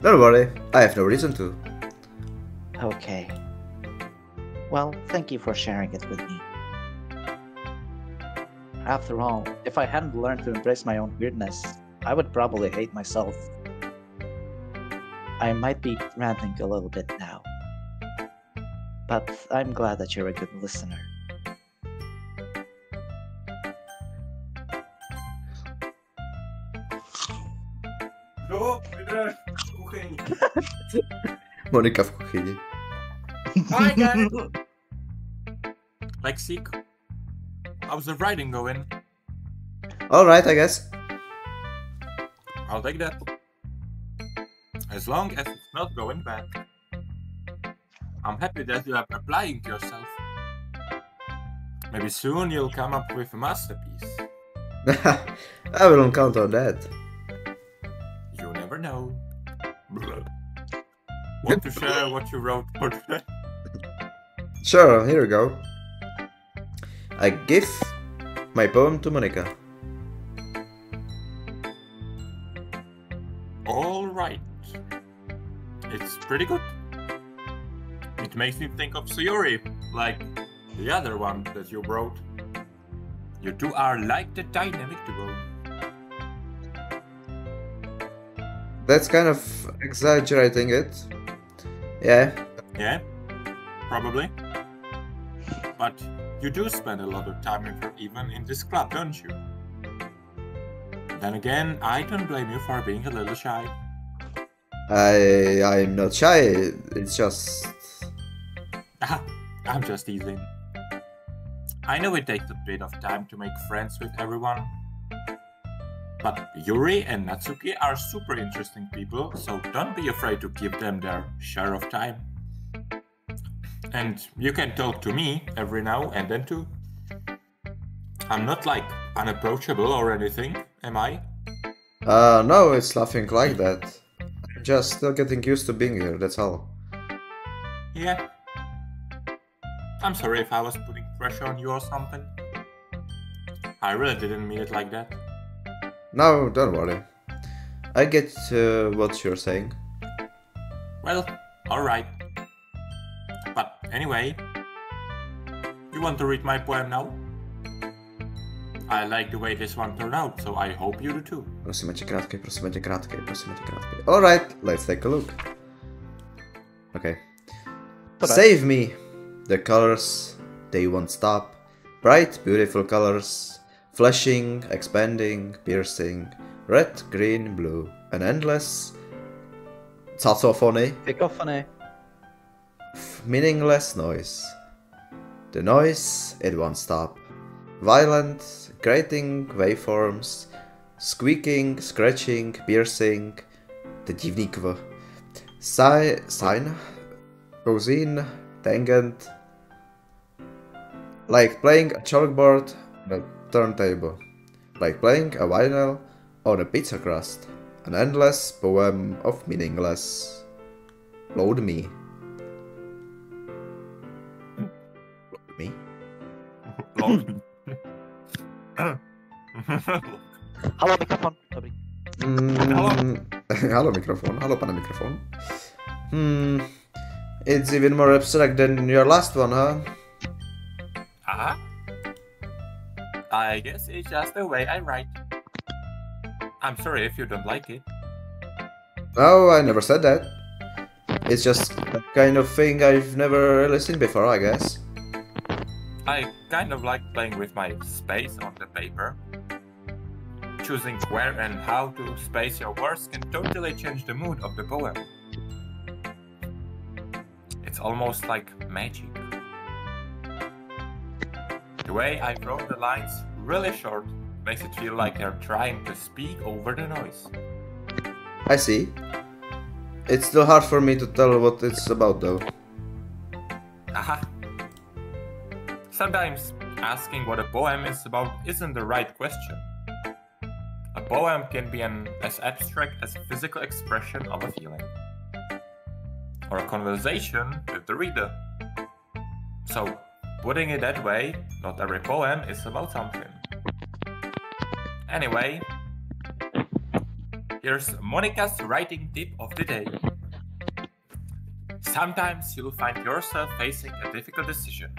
Don't worry, I have no reason to. Okay. Well, thank you for sharing it with me. After all, if I hadn't learned to embrace my own weirdness, I would probably hate myself. I might be ranting a little bit now, but I'm glad that you're a good listener. Monika w kuchyni. Hi guys! Lexikk, how's the writing going? Alright, I guess. I'll take that. As long as it's not going bad. I'm happy that you are applying to yourself. Maybe soon you'll come up with a masterpiece. I wouldn't count on that. You never know. Want to share what you wrote for today? Sure, here we go. I give my poem to Monika. Alright. It's pretty good. It makes me think of Sayori, like the other one that you wrote. You two are like the dynamic duo. That's kind of exaggerating it. Yeah. Yeah, probably. But you do spend a lot of time even in this club, don't you? Then again, I don't blame you for being a little shy. I'm not shy, it's just... I'm just teasing. I know it takes a bit of time to make friends with everyone. But Yuri and Natsuki are super interesting people, so don't be afraid to give them their share of time. And you can talk to me every now and then too. I'm not like unapproachable or anything, am I? No, it's nothing like that. I'm just still getting used to being here, that's all. Yeah. I'm sorry if I was putting pressure on you or something. I really didn't mean it like that. No, don't worry. I get what you're saying. Well, alright. But anyway, you want to read my poem now? I like the way this one turned out, so I hope you do too. Prosím tě krátkej, prosím tě krátkej, prosím tě krátkej. Alright, let's take a look. Okay. Save me! The colors, they won't stop. Bright, beautiful colors. Flashing, expanding, piercing. Red, green, blue. An endless cacophony. Cacophony. Meaningless noise. The noise, it won't stop. Violent, grating waveforms. Squeaking, scratching, piercing. The divný kv. Sine. Cosine. Tangent. Like playing a chalkboard on a turntable. Like playing a vinyl on a pizza crust. An endless poem of meaningless. Load me. Load me? Load me. Halo mikrofon, dobrý. Halo mikrofon, halo pane mikrofon. It's even more abstract than your last one, huh? Uh-huh. I guess it's just the way I write. I'm sorry if you don't like it. Oh, I never said that. It's just the kind of thing I've never really seen before, I guess. I kind of like playing with my space on the paper. Choosing where and how to space your words can totally change the mood of the poem. It's almost like magic. The way I wrote the lines really short makes it feel like they're trying to speak over the noise. I see. It's still hard for me to tell what it's about though. Aha. Sometimes asking what a poem is about isn't the right question. A poem can be as abstract as a physical expression of a feeling, or a conversation with the reader. So, putting it that way, not every poem is about something. Anyway, here's Monica's writing tip of the day. Sometimes you'll find yourself facing a difficult decision.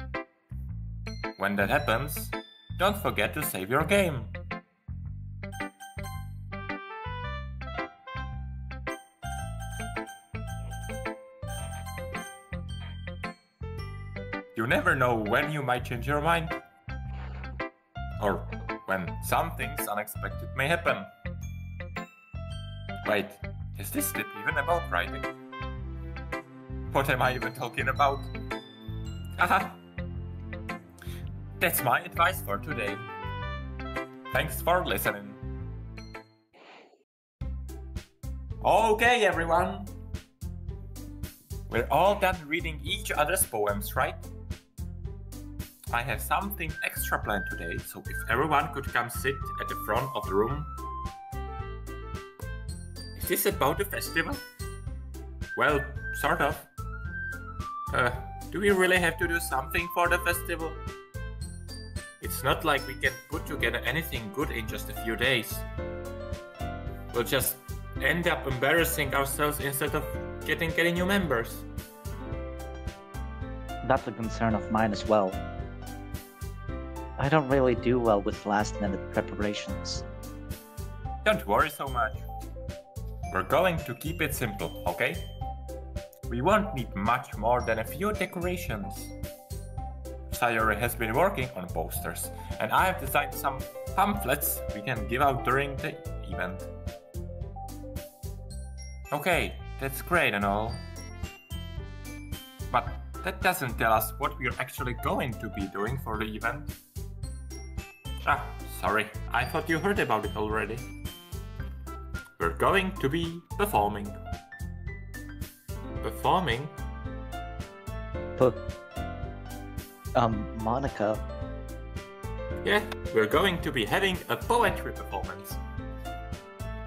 When that happens, don't forget to save your game. You never know when you might change your mind, or when something unexpected may happen. Wait, is this tip even about writing? What am I even talking about? Haha! That's my advice for today. Thanks for listening. Okay, everyone. We're all done reading each other's poems, right? I have something extra planned today, so if everyone could come sit at the front of the room. Is this about the festival? Well, sort of. Do we really have to do something for the festival? It's not like we can put together anything good in just a few days. We'll just end up embarrassing ourselves instead of getting new members. That's a concern of mine as well. I don't really do well with last-minute preparations. Don't worry so much. We're going to keep it simple, okay? We won't need much more than a few decorations. Sayori has been working on posters, and I have designed some pamphlets we can give out during the event. Okay, that's great and all. But that doesn't tell us what we're actually going to be doing for the event. Ah, sorry, I thought you heard about it already. We're going to be performing. Performing? Monica. Yeah, we're going to be having a poetry performance.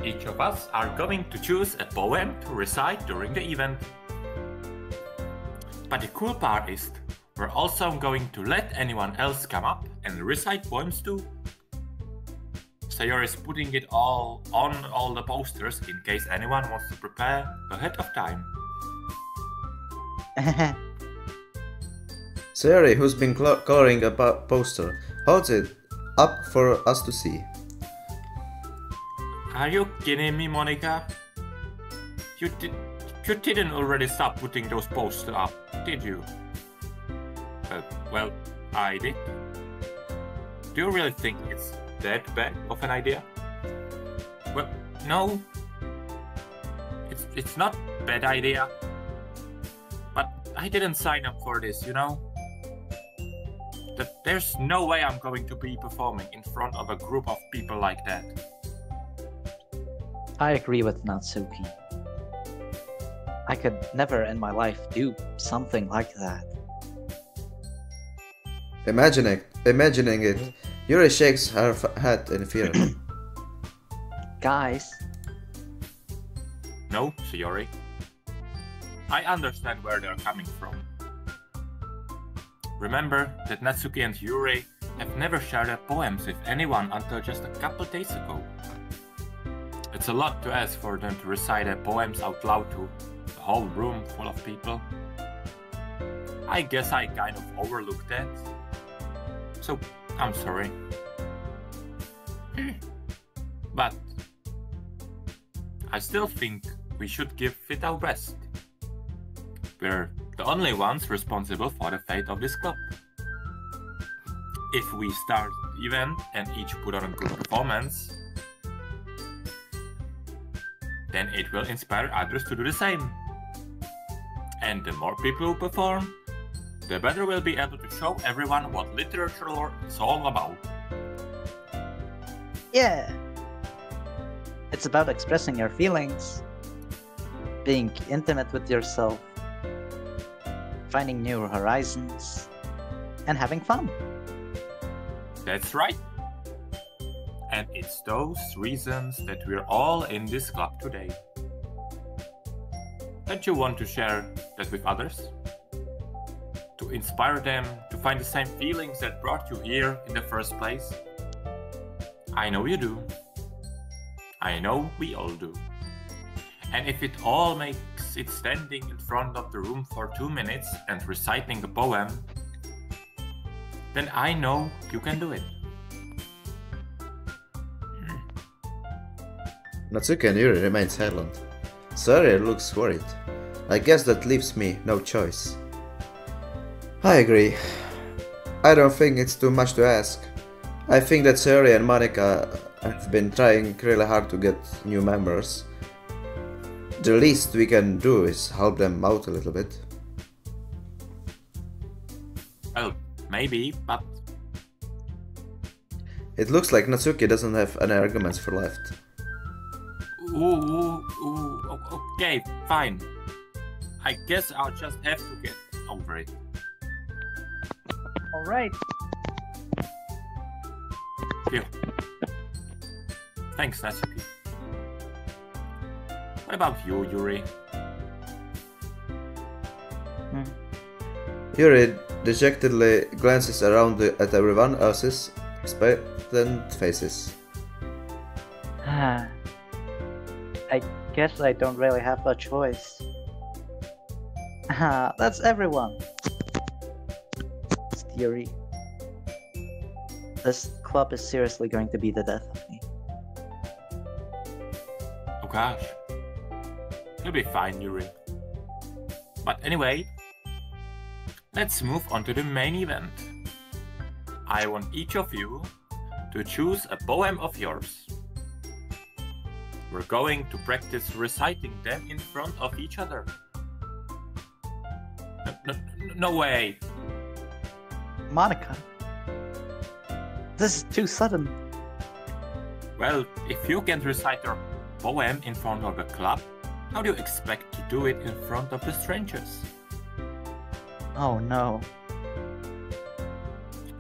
Each of us are going to choose a poem to recite during the event. But the cool part is, We're also going to let anyone else come up and recite poems too. Sayori is putting it all on all the posters in case anyone wants to prepare ahead of time. Sayori, who's been coloring a poster, holds it up for us to see. Are you kidding me, Monica? You didn't already stop putting those posters up, did you? Well, I did. Do you really think it's that bad of an idea? Well, no. It's not a bad idea. But I didn't sign up for this, you know? There's no way I'm going to be performing in front of a group of people like that. I agree with Natsuki. I could never in my life do something like that. Imagining it, Yuri shakes her head in fear. Guys. No, Sayori. I understand where they're coming from. Remember that Natsuki and Yuri have never shared their poems with anyone until just a couple days ago. It's a lot to ask for them to recite their poems out loud to a whole room full of people. I guess I kind of overlooked that. So, I'm sorry. But I still think we should give it our best. We're the only ones responsible for the fate of this club. If we start the event and each put on a good performance, then it will inspire others to do the same. And the more people who perform, the better we'll be able to show everyone what literature is all about. Yeah! It's about expressing your feelings, being intimate with yourself, finding new horizons, and having fun. That's right. And it's those reasons that we're all in this club today. Don't you want to share that with others? To inspire them to find the same feelings that brought you here in the first place? I know you do. I know we all do. And if it all makes it standing in front of the room for 2 minutes and reciting a poem, then I know you can do it. Natsuki and Yuri remain silent. Sayori looks worried. I guess that leaves me no choice. I agree. I don't think it's too much to ask. I think that Sayori and Monica have been trying really hard to get new members. The least we can do is help them out a little bit. Well, maybe, but... It looks like Natsuki doesn't have any arguments for left. Okay, fine. I guess I'll just have to get over it. Alright. Here. Thanks, Natsuki. What about you, Yuri? Yuri dejectedly glances around at everyone else's expectant faces. I guess I don't really have a choice. That's everyone. It's Yuri. This club is seriously going to be the death of me. Oh gosh. You'll be fine, Yuri. But anyway, let's move on to the main event. I want each of you to choose a poem of yours. We're going to practice reciting them in front of each other. No way! Monica, this is too sudden. Well, if you can't recite your poem in front of the club, how do you expect to do it in front of the strangers? Oh no.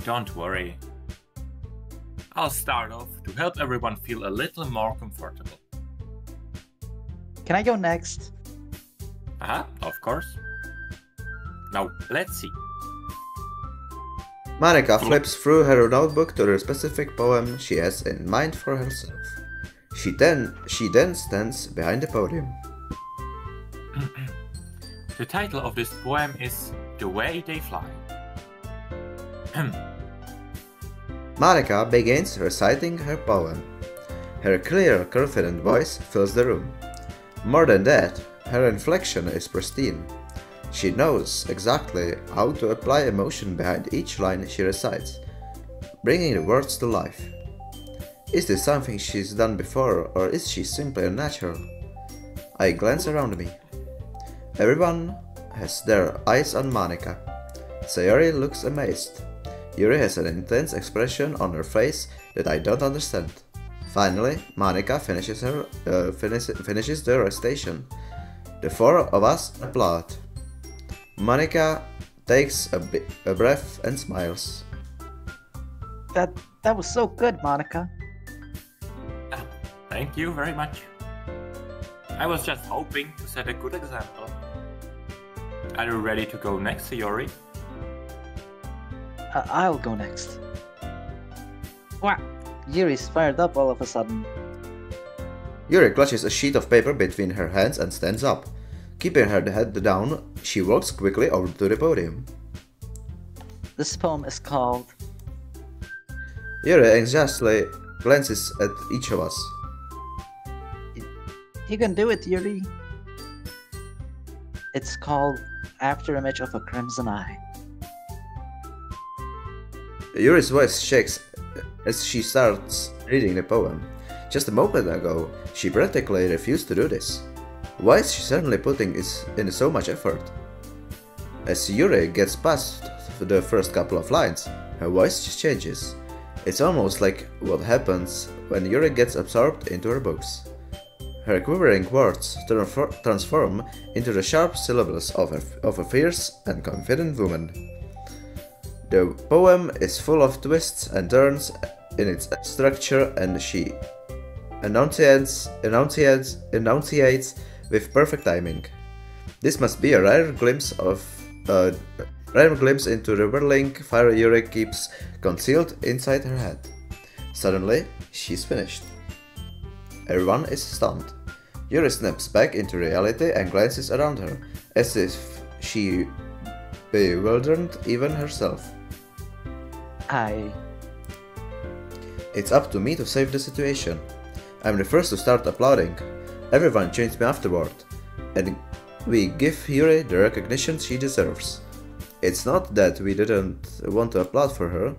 Don't worry. I'll start off to help everyone feel a little more comfortable. Can I go next? Of course. Now, let's see. Monica flips through her notebook to the specific poem she has in mind for herself. She then stands behind the podium. The title of this poem is The Way They Fly. Monica begins reciting her poem. Her clear, confident voice fills the room. More than that, her inflection is pristine. She knows exactly how to apply emotion behind each line she recites, bringing the words to life. Is this something she's done before, or is she simply a natural? I glance around me. Everyone has their eyes on Monica. Sayori looks amazed. Yuri has an intense expression on her face that I don't understand. Finally, Monica finishes the recitation. The four of us applaud. Monica takes a breath and smiles. That was so good, Monica. Thank you very much. I was just hoping to set a good example. Are you ready to go next, Sayori? I'll go next. Wow, Yuri's fired up all of a sudden. Yuri clutches a sheet of paper between her hands and stands up. Keeping her head down, she walks quickly over to the podium. This poem is called... Yuri anxiously glances at each of us. You can do it, Yuri. It's called Afterimage of a Crimson Eye. Yuri's voice shakes as she starts reading the poem. Just a moment ago, she practically refused to do this. Why is she suddenly putting in so much effort? As Yuri gets past the first couple of lines, her voice just changes. It's almost like what happens when Yuri gets absorbed into her books. Her quivering words transform into the sharp syllables of a fierce and confident woman. The poem is full of twists and turns in its structure, and she enunciates with perfect timing. This must be a rare glimpse into the whirling fire Yuri keeps concealed inside her head. Suddenly, she's finished. Everyone is stunned. Yuri snaps back into reality and glances around her, as if she bewildered even herself. It's up to me to save the situation. I'm the first to start applauding. Everyone joins me afterward, and we give Yuri the recognition she deserves. It's not that we didn't want to applaud for her,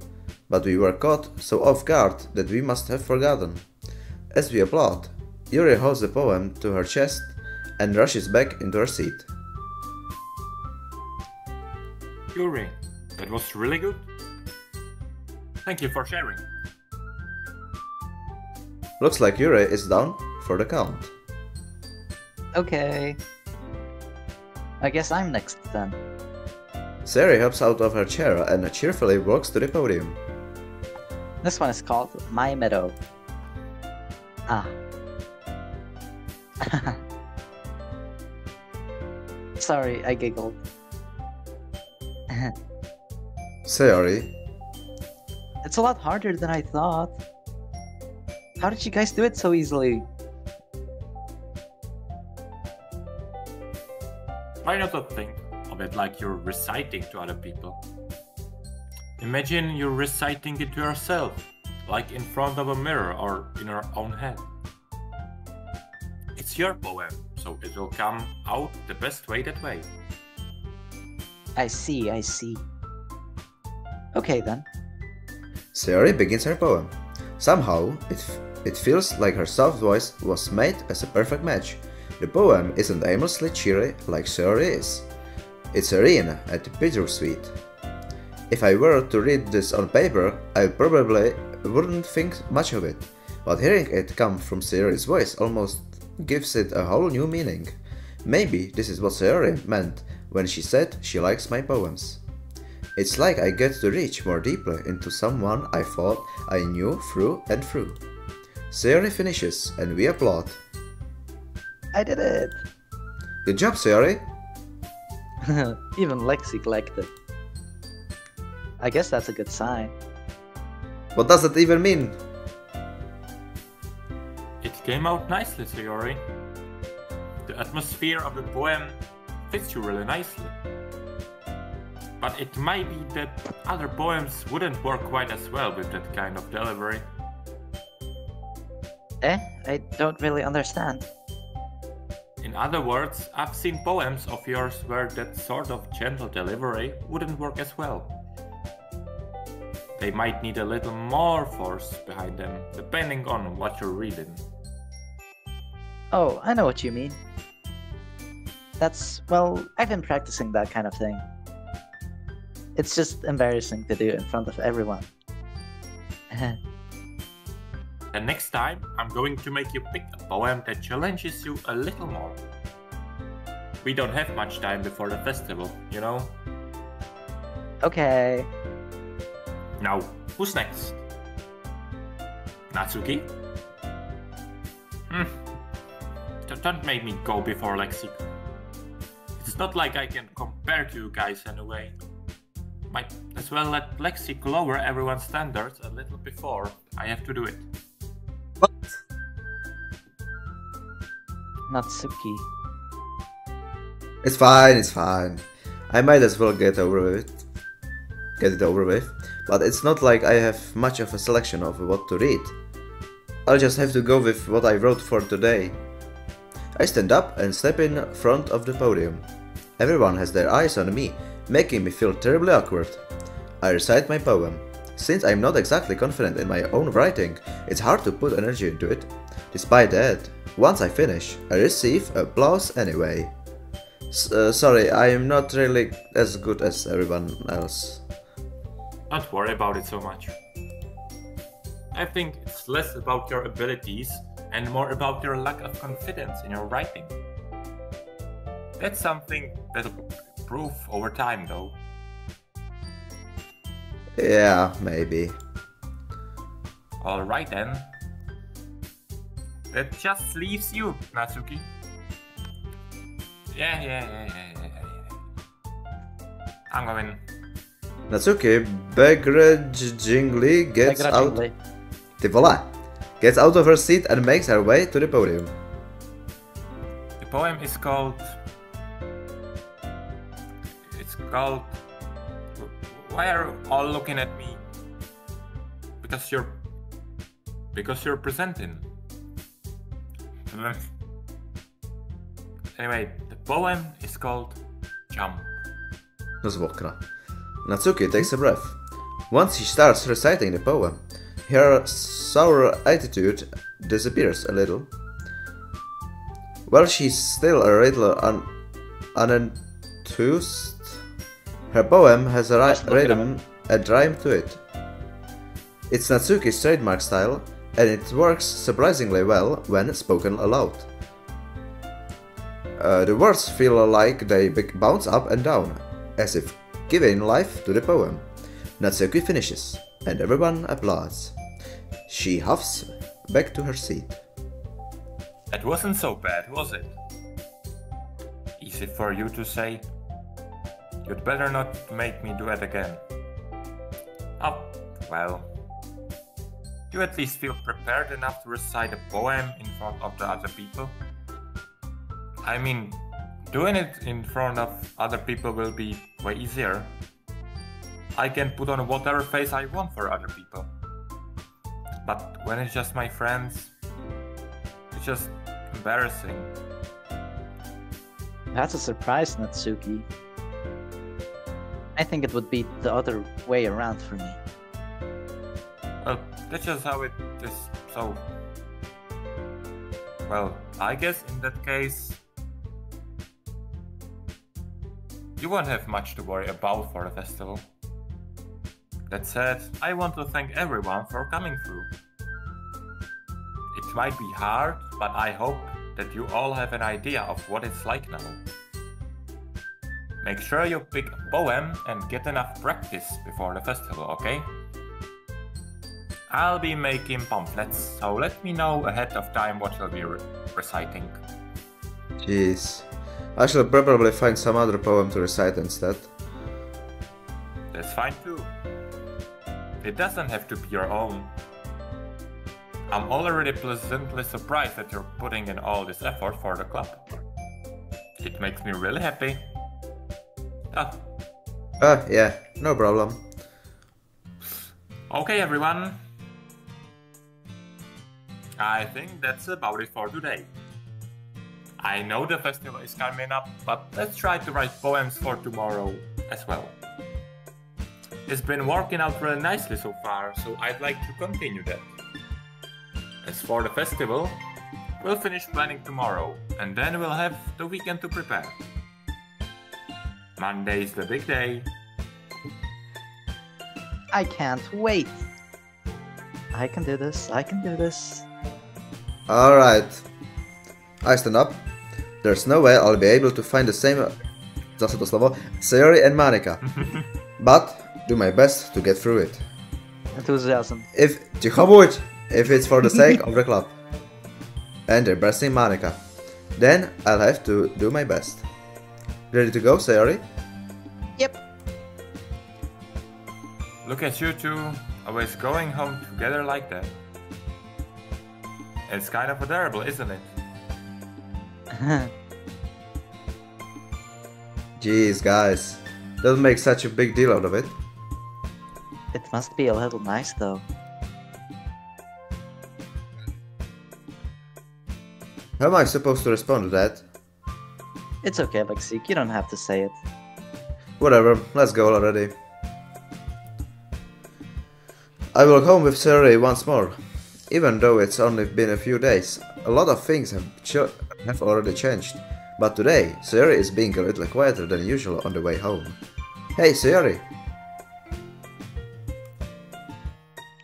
but we were caught so off guard that we must have forgotten. As we applaud, Yuri holds the poem to her chest and rushes back into her seat. Yuri, that was really good. Thank you for sharing. Looks like Yuri is down for the count. Okay. I guess I'm next then. Sayori hops out of her chair and cheerfully walks to the podium. This one is called My Meadow. Sorry, I giggled. Sayori. It's a lot harder than I thought. How did you guys do it so easily? Try not to think of it like you're reciting to other people. Imagine you're reciting it to yourself, like in front of a mirror or in your own head. It's your poem, so it will come out the best way that way. I see. Okay then. Sayori begins her poem. Somehow, it feels like her soft voice was made as a perfect match. The poem isn't aimlessly cheery like Sayori is. It's serene and bittersweet. If I were to read this on paper, I probably wouldn't think much of it, but hearing it come from Sayori's voice almost gives it a whole new meaning. Maybe this is what Sayori meant when she said she likes my poems. It's like I get to reach more deeply into someone I thought I knew through and through. Sayori finishes and we applaud. I did it! Good job, Sayori! Even Lexikk liked it. I guess that's a good sign. What does that even mean? It came out nicely, Sayori. The atmosphere of the poem fits you really nicely. But it might be that other poems wouldn't work quite as well with that kind of delivery. I don't really understand. In other words, I've seen poems of yours where that sort of gentle delivery wouldn't work as well. They might need a little more force behind them, depending on what you're reading. Oh, I know what you mean. Well, I've been practicing that kind of thing. It's just embarrassing to do in front of everyone. And next time, I'm going to make you pick a poem that challenges you a little more. We don't have much time before the festival, you know? Okay. Now, who's next? Natsuki? Don't make me go before Lexikk. It's not like I can compare to you guys anyway. Might as well let Lexikk lower everyone's standards a little before I have to do it. What? Natsuki. It's fine, it's fine. I might as well get it over with. But it's not like I have much of a selection of what to read. I'll just have to go with what I wrote for today. I stand up and step in front of the podium. Everyone has their eyes on me, making me feel terribly awkward. I recite my poem. Since I'm not exactly confident in my own writing, it's hard to put energy into it. Despite that, once I finish, I receive applause anyway. Sorry, I'm not really as good as everyone else. Don't worry about it so much. I think it's less about your abilities and more about your lack of confidence in your writing. That's something that'll improve over time, though. Yeah, maybe. Alright then. That just leaves you, Natsuki. Yeah. I'm going. Natsuki begrudgingly gets out. Voila! Gets out of her seat and makes her way to the podium. The poem is called... Why are you all looking at me? Because you're presenting. Anyway, the poem is called Jump. Z okna. Natsuki takes a breath. Once she starts reciting the poem, her sour attitude disappears a little. While she's still a little unenthused, her poem has a rhythm and rhyme to it. It's Natsuki's trademark style, and it works surprisingly well when spoken aloud. The words feel like they bounce up and down, as if giving life to the poem. Natsuki finishes, and everyone applauds. She huffs back to her seat. That wasn't so bad, was it? Easy for you to say. You'd better not make me do it again. Oh, well. You at least feel prepared enough to recite a poem in front of the other people? I mean, doing it in front of other people will be way easier. I can put on whatever face I want for other people. But when it's just my friends, it's just embarrassing. That's a surprise, Natsuki. I think it would be the other way around for me. Well, that's just how it is, so... Well, I guess in that case... You won't have much to worry about for the festival. That said, I want to thank everyone for coming through. It might be hard, but I hope that you all have an idea of what it's like now. Make sure you pick a poem and get enough practice before the festival, okay? I'll be making pamphlets, so let me know ahead of time what you'll be reciting. Jeez. I shall probably find some other poem to recite instead. That's fine too. It doesn't have to be your own. I'm already pleasantly surprised that you're putting in all this effort for the club. It makes me really happy. Yeah, no problem. Okay, everyone. I think that's about it for today. I know the festival is coming up, but let's try to write poems for tomorrow as well. It's been working out really nicely so far, so I'd like to continue that. As for the festival, we'll finish planning tomorrow, and then we'll have the weekend to prepare. Monday's the big day. I can't wait. I can do this. I can do this. Alright. I stand up. There's no way I'll be able to find the same... Zase to slovo. Sayori and Monika. But do my best to get through it. Enthusiasm. If it's for the sake of the club. And embracing Monika. Then I'll have to do my best. Ready to go, Sayori? Yep. Look at you two, always going home together like that. It's kind of adorable, isn't it? Jeez, guys. Don't make such a big deal out of it. It must be a little nice though. How am I supposed to respond to that? It's okay, Lexikk, you don't have to say it. Whatever, let's go already. I will home with Sayori once more. Even though it's only been a few days, a lot of things have already changed. But today, Sayori is being a little quieter than usual on the way home. Hey, Sayori!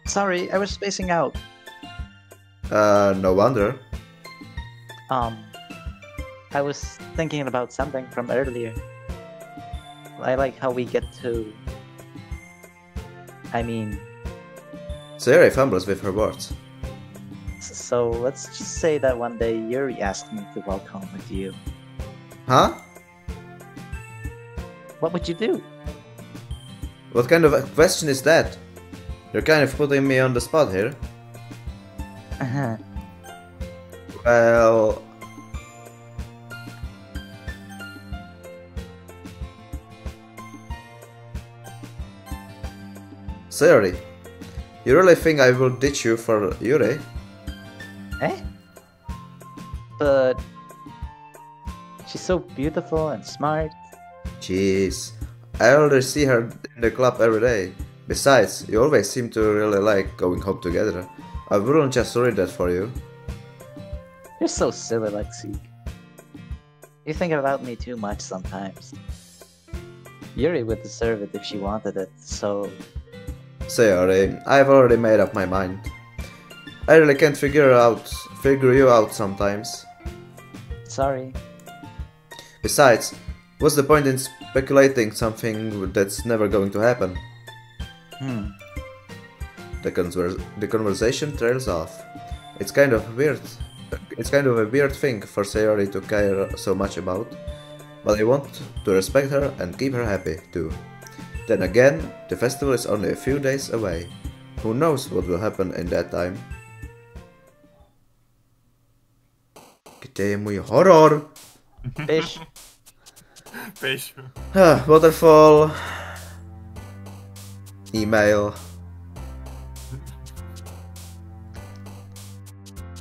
Sorry, I was spacing out. No wonder. I was thinking about something from earlier. I like how we get to... Sayori fumbles with her words. So let's just say that one day Yuri asked me to walk home with you. Huh? What would you do? What kind of a question is that? You're kind of putting me on the spot here. Well... Sayori, you really think I will ditch you for Yuri? Eh? But... she's so beautiful and smart. Jeez, I already see her in the club every day. Besides, you always seem to really like going home together. I wouldn't just ruin that for you. You're so silly, Lexikk. You think about me too much sometimes. Yuri would deserve it if she wanted it, so... Sayori, I've already made up my mind. I really can't figure you out sometimes. Sorry. Besides, what's the point in speculating something that's never going to happen? The conversation trails off. It's kind of weird. It's kind of a weird thing for Sayori to care so much about, but I want to respect her and keep her happy too. Then again, the festival is only a few days away. Who knows what will happen in that time? Kde je můj horor? Fish. Fish. Waterfall. Email.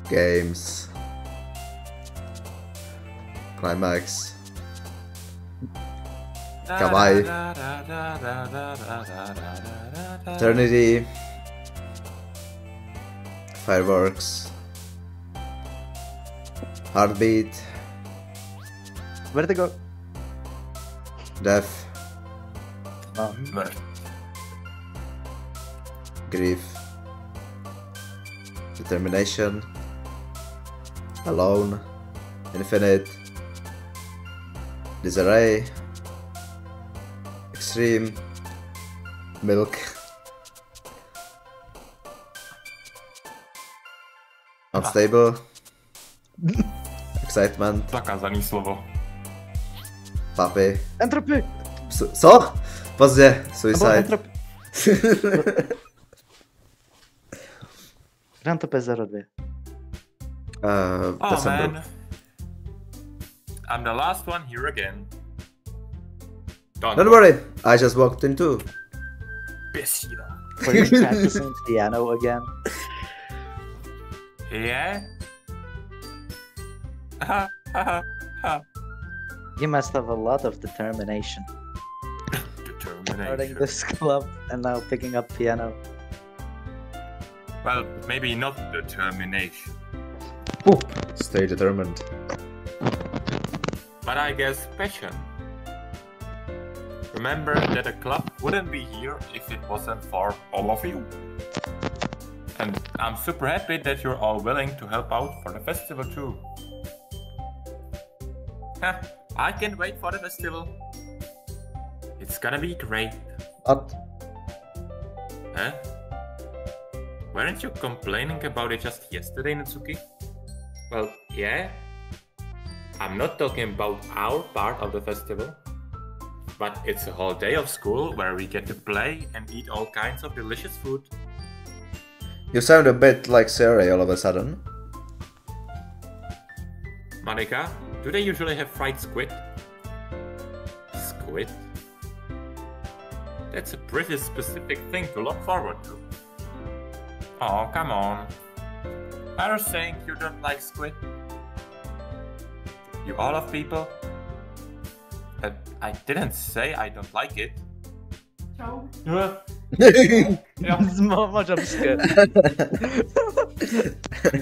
Games. Climax. Kawaii. Eternity. Fireworks. Heartbeat. Where'd they go? Death. Oh. Grief. Determination. Alone. Infinite. Disarray. Extreme. Milk. Unstable. Excitement. Zakázaný slovo. Puppy. Entropy! Co? Pozdě. Suicide. Grand to 502. Oh December. man. I'm the last one here again. Don't worry, I just walked in too. Piscina. Were you practicing piano again? Yeah? You must have a lot of determination. Starting Determination. this club and now picking up piano. Well, maybe not determination. Stay determined. But I guess passion. Remember that a club wouldn't be here if it wasn't for all of you. And I'm super happy that you're all willing to help out for the festival too. I can't wait for the festival. It's gonna be great. What? Huh? Weren't you complaining about it just yesterday, Natsuki? Well, yeah. I'm not talking about our part of the festival. But it's a whole day of school where we get to play and eat all kinds of delicious food. You sound a bit like Sarah all of a sudden. Monica, do they usually have fried squid? Squid? That's a pretty specific thing to look forward to. Oh, come on. Are you saying you don't like squid? You all of people? I didn't say I don't like it. No. Mama jump scare.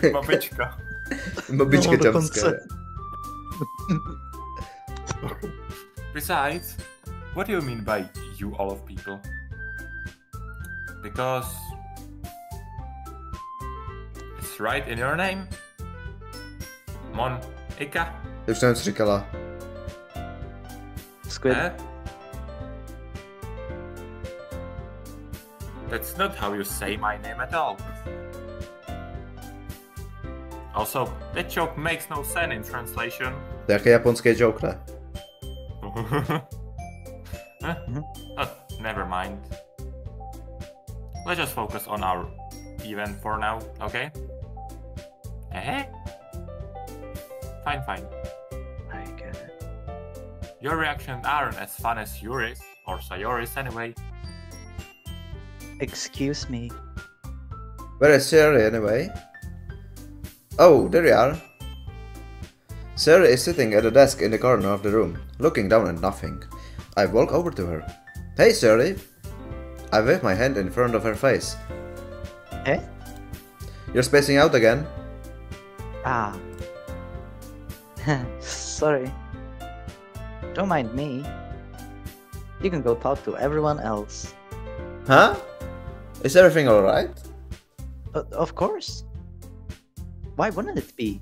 Babička. Babička No, jumpscare. Besides, what do you mean by you all of people? Because it's right in your name. Monika. Už jsem si říkala. Squid. Eh? That's not how you say my name at all. Also, that joke makes no sense in translation. To je jaký japonský joke, ne? Never mind. Let's just focus on our event for now, okay? Eh? Fine. I get it. Your reactions aren't as fun as Yuri's or Sayori's anyway. Excuse me. Where is Sarah anyway? Oh, there you are. Sarah is sitting at a desk in the corner of the room, looking down at nothing. I walk over to her. Hey, Sarah! I wave my hand in front of her face. Eh? You're spacing out again? Ah. Sorry. Don't mind me. You can go talk to everyone else. Huh? Is everything alright? Of course. Why wouldn't it be?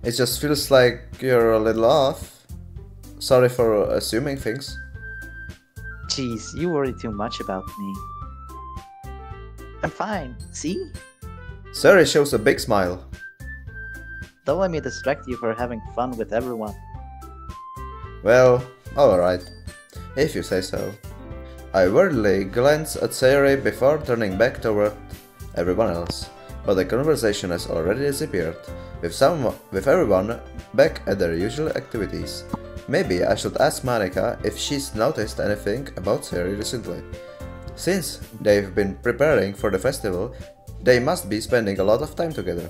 It just feels like you're a little off. Sorry for assuming things. Jeez, you worry too much about me. I'm fine, see? Sarah shows a big smile. Don't let me distract you for having fun with everyone. Well, alright. If you say so. I worriedly glance at Sarah before turning back toward everyone else, but the conversation has already disappeared, with everyone back at their usual activities. Maybe I should ask Monica if she's noticed anything about Sarah recently. Since they've been preparing for the festival, they must be spending a lot of time together.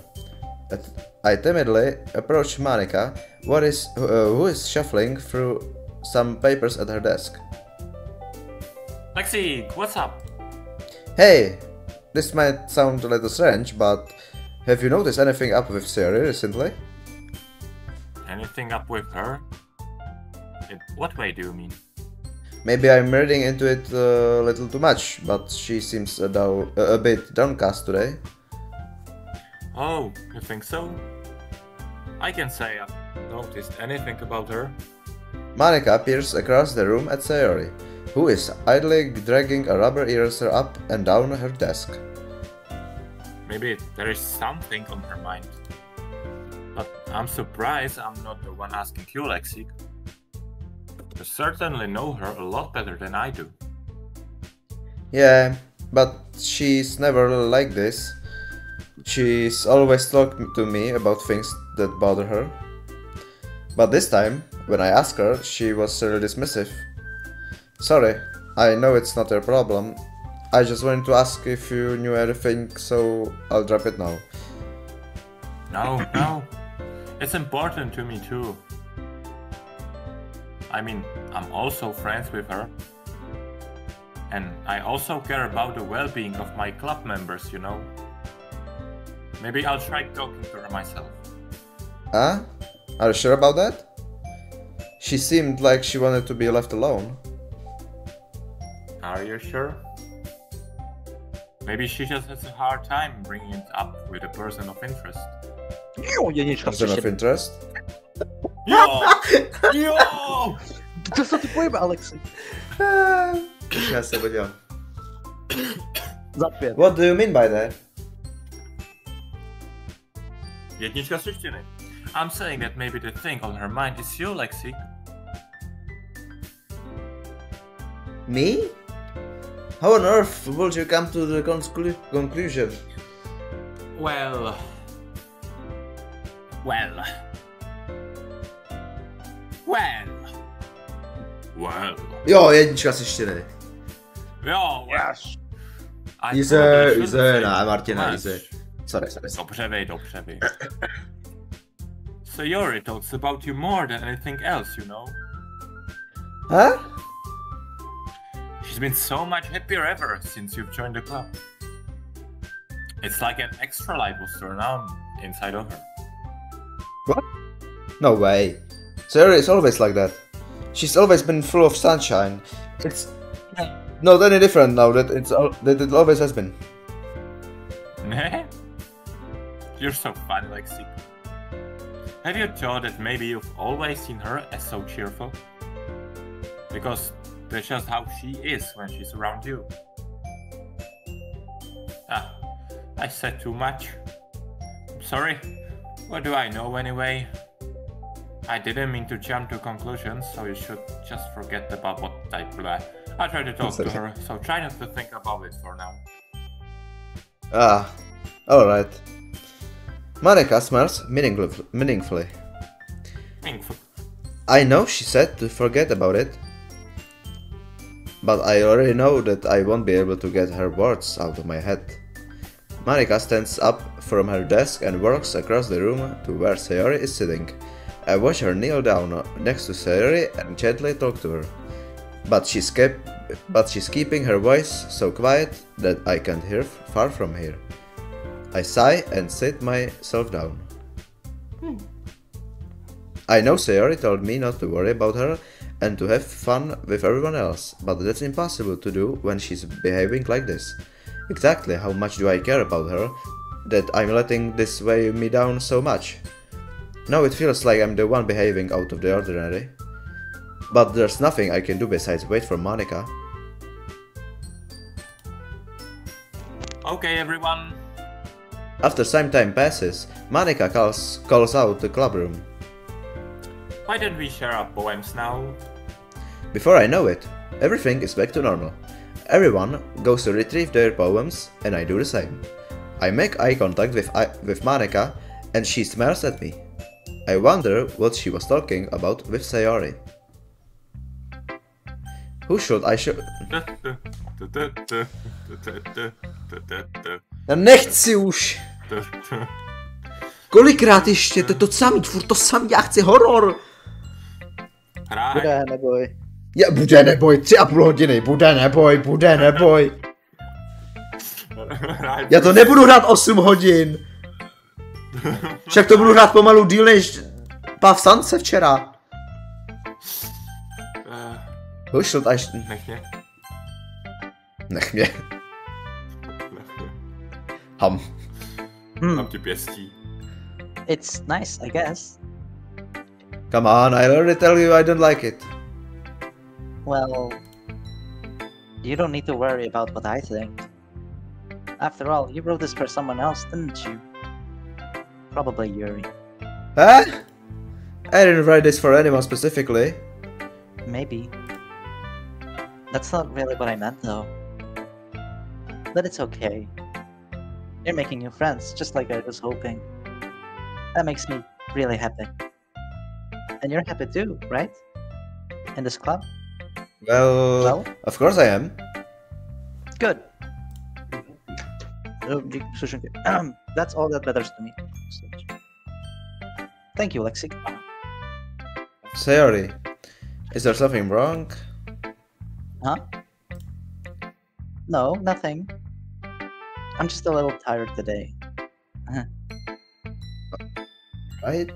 I timidly approach Monica, who is shuffling through some papers at her desk. Lexikk, what's up? Hey, this might sound a little strange, but have you noticed anything up with Sarah recently? Anything up with her? In what way do you mean? Maybe I'm reading into it a little too much, but she seems a bit downcast today. Oh, you think so? I can say I've noticed anything about her. Monica peers across the room at Sayori, who is idly dragging a rubber eraser up and down her desk. Maybe there is something on her mind. But I'm surprised I'm not the one asking you, Lexikk. You certainly know her a lot better than I do. Yeah, but she's never like this. She's always talking to me about things that bother her. But this time, when I asked her, she was really dismissive. Sorry, I know it's not your problem. I just wanted to ask if you knew anything, so I'll drop it now. No. It's important to me too. I mean, I'm also friends with her. And I also care about the well-being of my club members, you know. Maybe I'll try talking to her myself. Huh? Are you sure about that? She seemed like she wanted to be left alone. Are you sure? Maybe she just has a hard time bringing it up with a person of interest. Person of interest? Jo! To co ty pojebe, Alexi? Já se podívám. Za 5. What do you mean by that? Jednička z češtiny. I'm saying that maybe the thing on her mind is you, Lexikk. Me? How on earth would you come to the conclusion? Well... Jo, jednička z češtiny. Jo, Yes. Ize, ne, Martina, Ize. Sorry. Dobře vy. Sayori talks about you more than anything else, you know. Huh? She's been so much happier ever since you've joined the club. It's like an extra light was turned on inside of her. What? No way. Sayori is always like that. She's always been full of sunshine. It's not any different now that it always has been. You're so funny, Lexikk. Have you thought that maybe you've always seen her as so cheerful? Because that's just how she is when she's around you. I said too much. I'm sorry. What do I know anyway? I didn't mean to jump to conclusions, so you should just forget about what I planned. I tried to talk to her, so try not to think about it for now. Alright. Monika smiles meaningfully. I know she said to forget about it, but I already know that I won't be able to get her words out of my head. Monika stands up from her desk and walks across the room to where Sayori is sitting. I watch her kneel down next to Sayori and gently talk to her, but she's keeping her voice so quiet that I can't hear far from here. I sigh and sit myself down. I know Sayori told me not to worry about her and to have fun with everyone else, but that's impossible to do when she's behaving like this. Exactly how much do I care about her that I'm letting this weigh me down so much? Now it feels like I'm the one behaving out of the ordinary. But there's nothing I can do besides wait for Monika. Okay, everyone. After some time passes, Monika calls out the club room. Why don't we share our poems now? Before I know it, everything is back to normal. Everyone goes to retrieve their poems, and I do the same. I make eye contact with Monika, and she smiles at me. I wonder what she was talking about with Sayori. Who should I show? Já nechci už! Kolikrát ještě? To je to samý, furt to samý, já chci horor! Bude, neboj. Bude, neboj, 3,5 hodiny, bude, neboj. Já to nebudu hrát 8 hodin. Však to budu hrát pomalu díl než Pav Sance včera. Hošl, až... Nech mě. Ham. Mám ti pěstí. It's nice, I guess. Come on, I already tell you I don't like it. Well, you don't need to worry about what I think. After all, you wrote this for someone else, didn't you? Probably Yuri. Huh? I didn't write this for anyone specifically. Maybe. That's not really what I meant though. But it's okay. You're making new friends, just like I was hoping. That makes me really happy. And you're happy too, right? In this club? Well, of course I am. Good. That's all that matters to me. Thank you, Lexikk. Sorry. Is there something wrong? Huh? No, nothing. I'm just a little tired today. Right?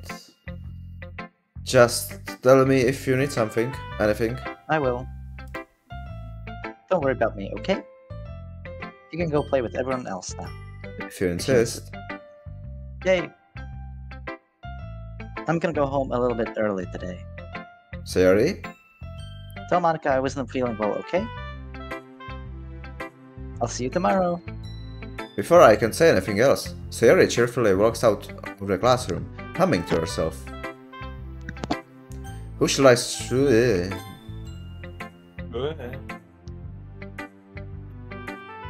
Just tell me if you need something, anything. I will. Don't worry about me, okay? You can go play with everyone else now. If you insist. Yay! I'm gonna go home a little bit early today. Sorry? Tell Monica I wasn't feeling well, okay? I'll see you tomorrow. Before I can say anything else, Sayori cheerfully walks out of the classroom, humming to herself. Who shall I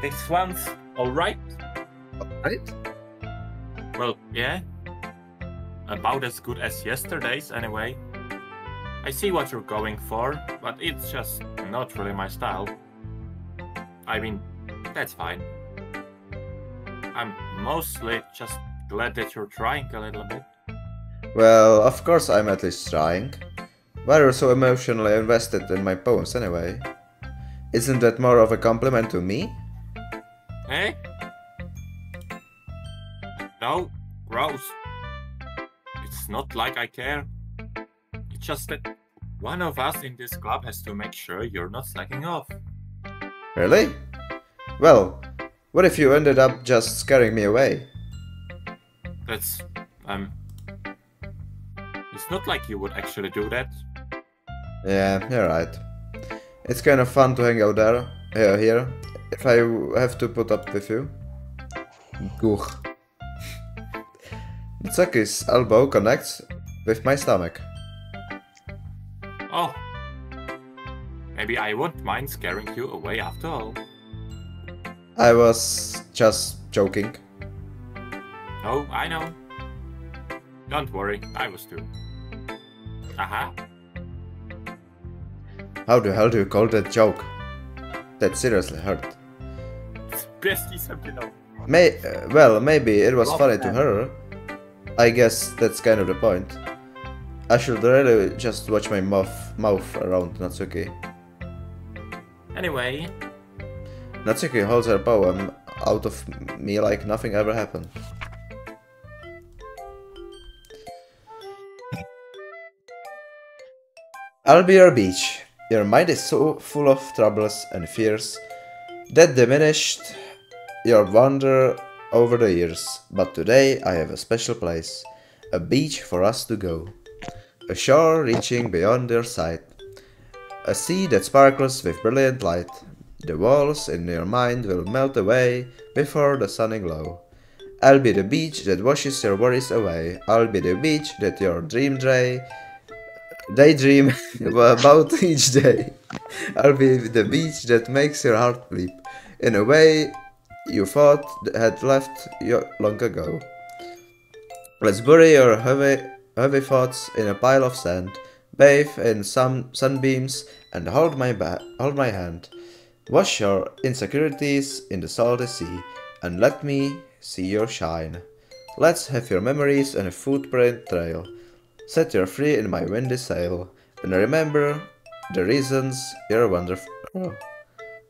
This one's alright. Alright? Well, yeah. About as good as yesterday's, anyway. I see what you're going for, but it's just not really my style. I mean, that's fine. I'm mostly just glad that you're trying a little bit. Well, of course I'm at least trying. Why are you so emotionally invested in my poems anyway? Isn't that more of a compliment to me? Eh? No, Rose. It's not like I care. It's just that one of us in this club has to make sure you're not slacking off. Really? Well, what if you ended up just scaring me away? That's, it's not like you would actually do that. Yeah, you're right. It's kind of fun to hang out here, if I have to put up with you. Guch. Mitsuki's elbow connects with my stomach. Oh. Maybe I won't mind scaring you away after all. I was just joking. Oh, I know. Don't worry, I was too. Aha. How the hell do you call that joke? That seriously hurt. Besties have been over. Well, maybe it was funny to her. I guess that's kind of the point. I should really just watch my mouth around Natsuki. Anyway. Natsuki holds her poem out of me like nothing ever happened. I'll be your beach. Your mind is so full of troubles and fears that diminished your wonder over the years. But today I have a special place, a beach for us to go, a shore reaching beyond your sight, a sea that sparkles with brilliant light. The walls in your mind will melt away before the sunny glow. I'll be the beach that washes your worries away. I'll be the beach that your daydream about each day. I'll be the beach that makes your heart leap in a way you thought had left you long ago. Let's bury your heavy thoughts in a pile of sand, bathe in some sunbeams, and hold my hand. Wash your insecurities in the salty sea, and let me see your shine. Let's have your memories on a footprint trail. Set you free in my windy sail, and remember the reasons you're wonderful.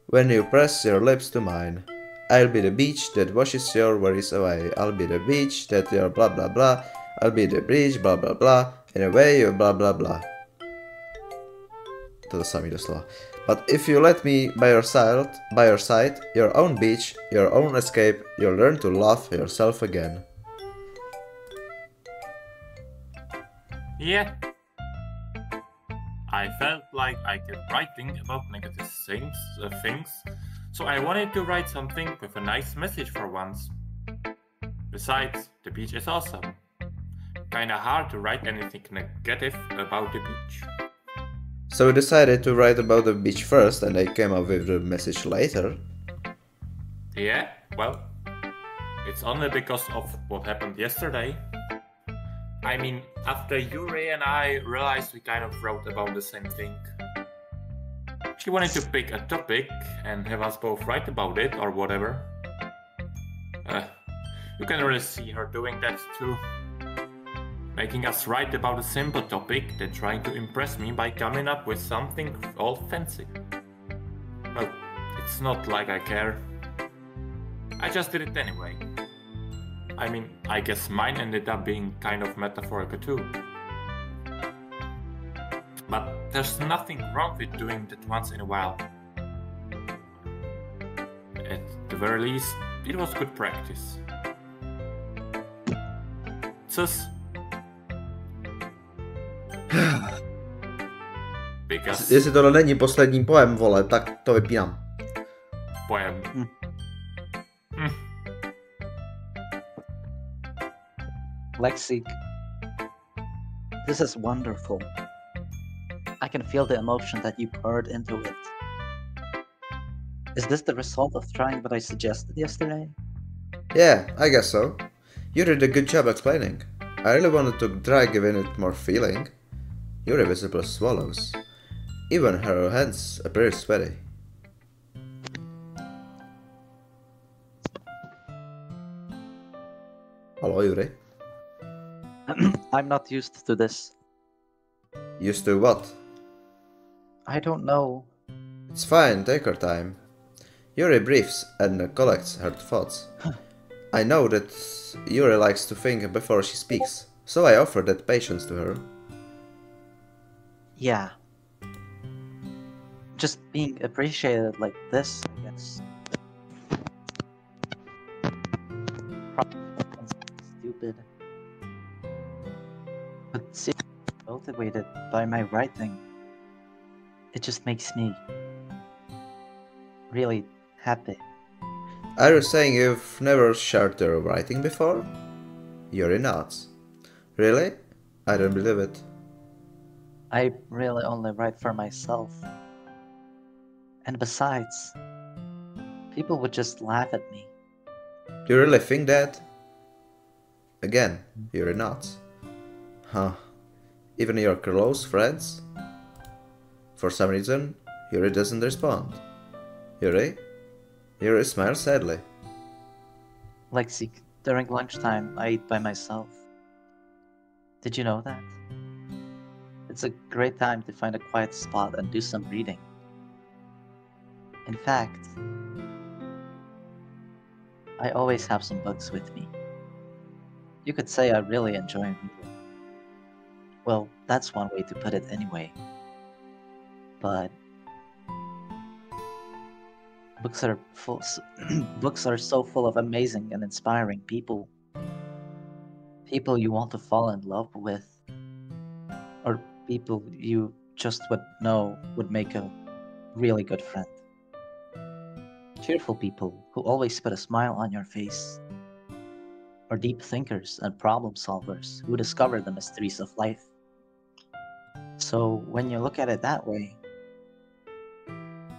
When you press your lips to mine, I'll be the beach that washes your worries away. I'll be the beach that you're blah blah blah. I'll be the beach blah blah blah. In a way you blah blah blah. To sami doslova. But if you let me by your side, your own beach, your own escape, you'll learn to love yourself again. Yeah. I felt like I kept writing about negative things, so I wanted to write something with a nice message for once. Besides, the beach is awesome. Kinda hard to write anything negative about the beach. So we decided to write about the beach first, and I came up with the message later. Yeah, well, it's only because of what happened yesterday. I mean, after Yuri and I realized we kind of wrote about the same thing. She wanted to pick a topic and have us both write about it or whatever. You can really see her doing that too. Making us write about a simple topic, then trying to impress me by coming up with something all fancy. Well, it's not like I care. I just did it anyway. I mean, I guess mine ended up being kind of metaphorical too. But there's nothing wrong with doing that once in a while. At the very least, it was good practice. Sus. Because... Jestli tohle není poslední poem, vole, tak to vypínám. Poem. Lexikk, this is wonderful. I can feel the emotion that you poured into it. Is this the result of trying what I suggested yesterday? Yeah, I guess so. You did a good job explaining. I really wanted to try giving it more feeling. Yuri visibly swallows. Even her hands appear sweaty. Hello, Yuri. I'm not used to this. Used to what? I don't know. It's fine, take her time. Yuri breathes and collects her thoughts. I know that Yuri likes to think before she speaks, so I offer that patience to her. Yeah. Just being appreciated like this, I guess. Probably stupid. But seeing motivated by my writing, it just makes me really happy. Are you saying you've never shared your writing before? Yuri nods. Really? I don't believe it. I really only write for myself. And besides, people would just laugh at me. Do you really think that? Again, Yuri nods. Huh. Even your close friends? For some reason, Yuri doesn't respond. Yuri? Yuri smiles sadly. Lexikk, during lunchtime, I eat by myself. Did you know that? It's a great time to find a quiet spot and do some reading. In fact, I always have some books with me. You could say I really enjoy reading. Well, that's one way to put it anyway. But books are so full of amazing and inspiring people. People you want to fall in love with. Or people you just would know would make a really good friend. Cheerful people who always put a smile on your face. Or deep thinkers and problem solvers who discover the mysteries of life. So when you look at it that way,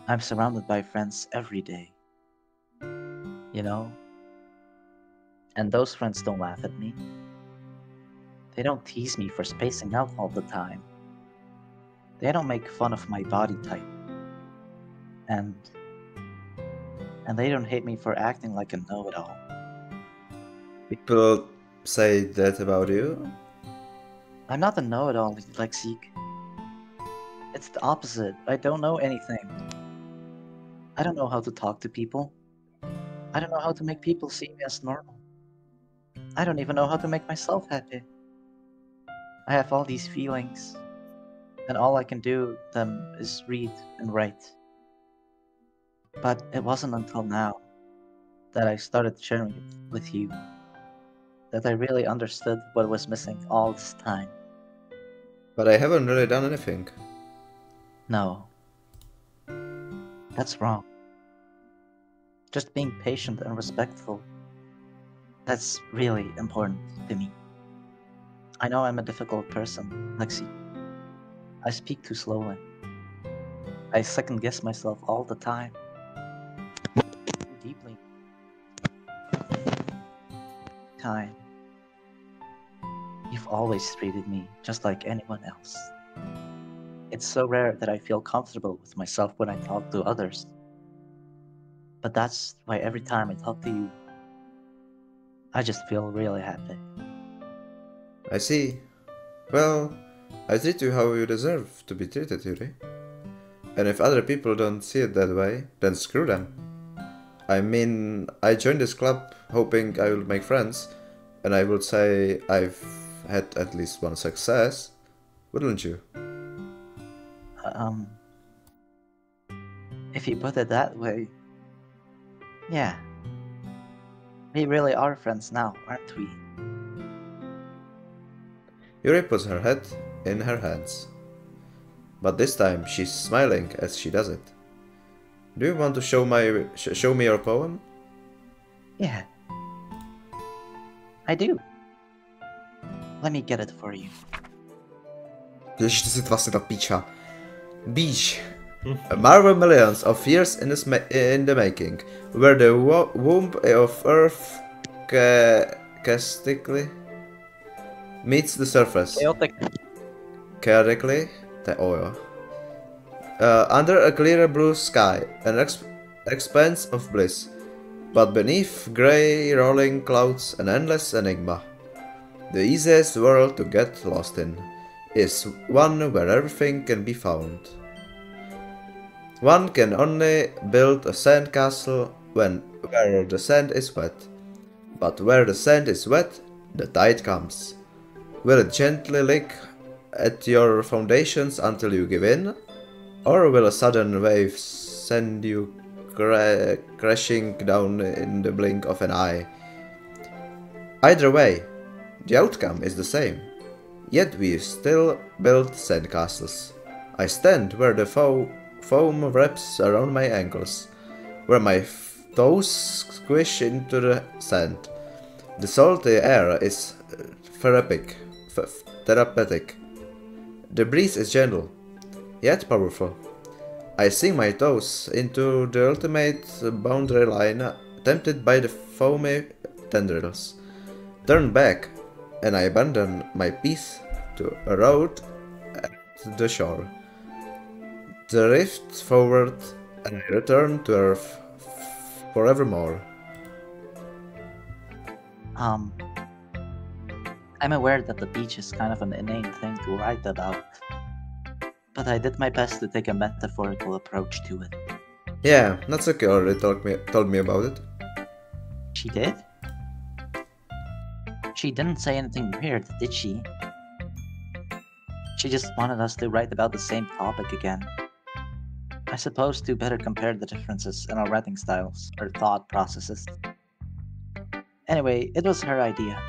I'm surrounded by friends every day. You know? And those friends don't laugh at me. They don't tease me for spacing out all the time. They don't make fun of my body type. And they don't hate me for acting like a know-it-all. People say that about you? I'm not a know-it-all, Lexikk. It's the opposite. I don't know anything. I don't know how to talk to people. I don't know how to make people see me as normal. I don't even know how to make myself happy. I have all these feelings, and all I can do them is read and write. But it wasn't until now that I started sharing it with you that I really understood what was missing all this time. But I haven't really done anything. No. That's wrong. Just being patient and respectful. That's really important to me. I know I'm a difficult person, Lexikk. I speak too slowly. I second guess myself all the time. Deeply. time. You've always treated me just like anyone else. It's so rare that I feel comfortable with myself when I talk to others. But that's why every time I talk to you, I just feel really happy. I see. Well, I treat you how you deserve to be treated, Yuri. And if other people don't see it that way, then screw them. I mean, I joined this club hoping I will make friends, and I would say I've had at least one success, wouldn't you? If you put it that way, yeah. We really are friends now, aren't we? Yuri puts her head in her hands. But this time she's smiling as she does it. Do you want to show me your poem? Yeah. I do. Let me get it for you. Ježiš, ty si to vlastně ta píča. Beach. Marvel millions of years in the making, where the womb of Earth chaotically meets the surface. Chaotically? Under a clear blue sky, an expanse of bliss, but beneath grey rolling clouds an endless enigma. The easiest world to get lost in is one where everything can be found. One can only build a sandcastle where the sand is wet, but where the sand is wet, the tide comes. Will it gently lick at your foundations until you give in, or will a sudden wave send you crashing down in the blink of an eye? Either way, the outcome is the same, yet we still build sandcastles. I stand where the foam wraps around my ankles, where my toes squish into the sand. The salty air is therapeutic. The breeze is gentle, yet powerful. I sink my toes into the ultimate boundary line, tempted by the foamy tendrils. Turn back, and I abandon my peace to a road at the shore. Drift forward, and I return to Earth forevermore. I'm aware that the beach is kind of an inane thing to write about, but I did my best to take a metaphorical approach to it. Yeah, Natsuki already told me about it. She did? She didn't say anything weird, did she? She just wanted us to write about the same topic again. I suppose to better compare the differences in our writing styles or thought processes. Anyway, it was her idea.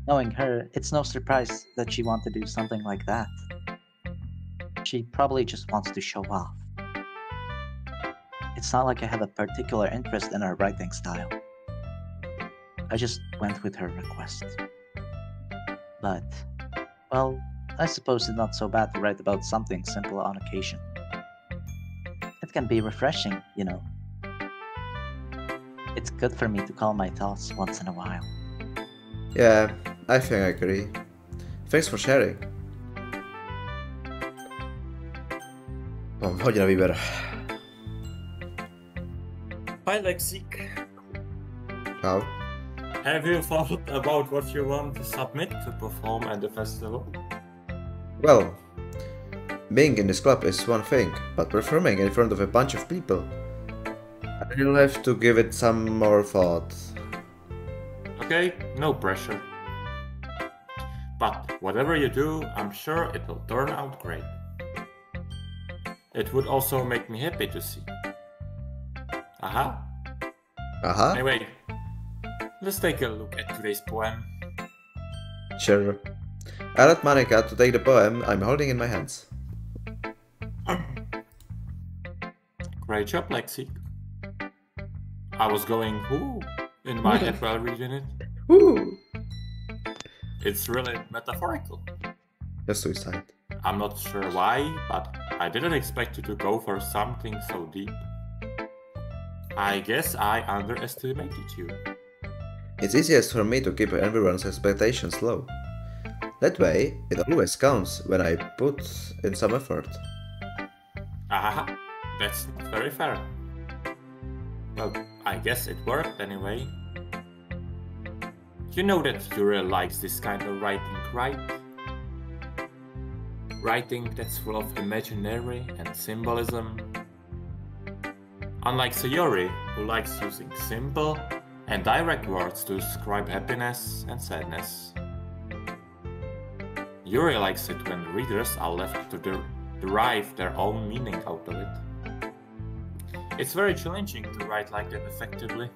Knowing her, it's no surprise that she wanted to do something like that. She probably just wants to show off. It's not like I have a particular interest in her writing style. I just went with her request. But, well, I suppose it's not so bad to write about something simple on occasion. It can be refreshing, you know. It's good for me to calm my thoughts once in a while. Yeah, I think I agree. Thanks for sharing. Hodně na výběr. Hi Lexikk. How? Have you thought about what you want to submit to perform at the festival? Well, being in this club is one thing, but performing in front of a bunch of people, I'll have to give it some more thought. Okay, no pressure. But whatever you do, I'm sure it will turn out great. It would also make me happy to see. Aha. Aha. Anyway, let's take a look at today's poem. Sure. I let Monica to take the poem I'm holding in my hands. Great job, Lexikk. I was going ooh in my head while reading it. Ooh. It's really metaphorical. Your suicide. I'm not sure why, but I didn't expect you to go for something so deep. I guess I underestimated you. It's easiest for me to keep everyone's expectations low. That way, it always counts when I put in some effort. Aha, that's not very fair. Well, I guess it worked anyway. You know that Yuri likes this kind of writing, right? Writing that's full of imaginary and symbolism. Unlike Sayori, who likes using simple and direct words to describe happiness and sadness. Yuri likes it when readers are left to derive their own meaning out of it. It's very challenging to write like that effectively.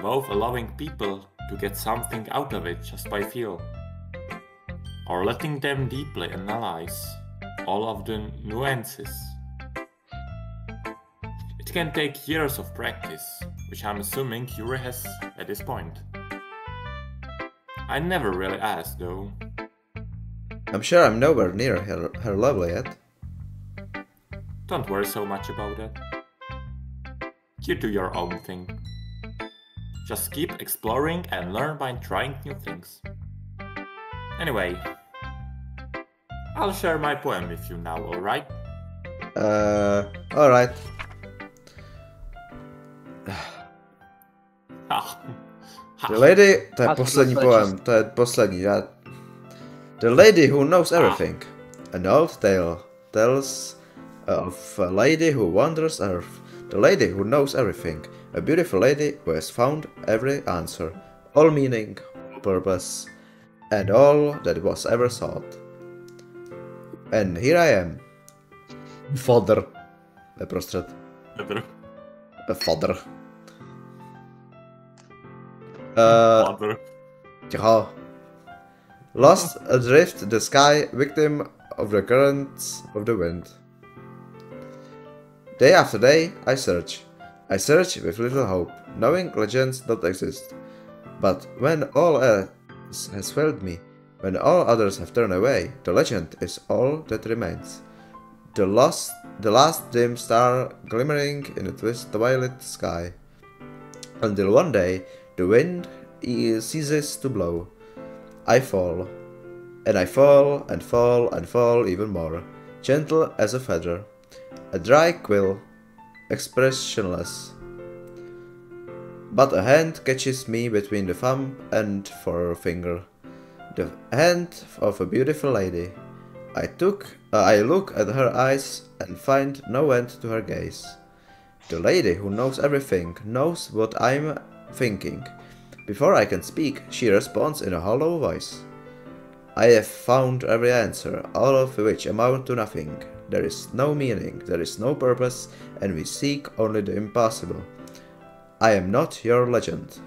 Both allowing people to get something out of it just by feel, or letting them deeply analyze all of the nuances. It can take years of practice, which I'm assuming Yuri has at this point. I never really asked though. I'm sure I'm nowhere near her level yet. Don't worry so much about it. You do your own thing. Just keep exploring and learn by trying new things. Anyway, I'll share my poem with you now, alright? Alright. The lady, to je poslední poem, to je poslední, The lady who knows everything. An old tale tells of a lady who wanders earth. The lady who knows everything. A beautiful lady who has found every answer, all meaning, all purpose, and all that was ever sought. And here I am. Fodder. Neprostřed. Fodder. Ticho. Lost adrift the sky, victim of the currents of the wind. Day after day, I search. I search with little hope, knowing legends don't exist. But when all else has failed me, when all others have turned away, the legend is all that remains. The last dim star glimmering in the twilight sky. Until one day, the wind ceases to blow. I fall. And I fall and fall and fall even more, gentle as a feather. A dry quill, expressionless. But a hand catches me between the thumb and forefinger. The hand of a beautiful lady. I look at her eyes and find no end to her gaze. The lady who knows everything knows what I'm thinking. Before I can speak, she responds in a hollow voice. I have found every answer, all of which amount to nothing. There is no meaning, there is no purpose, and we seek only the impossible. I am not your legend.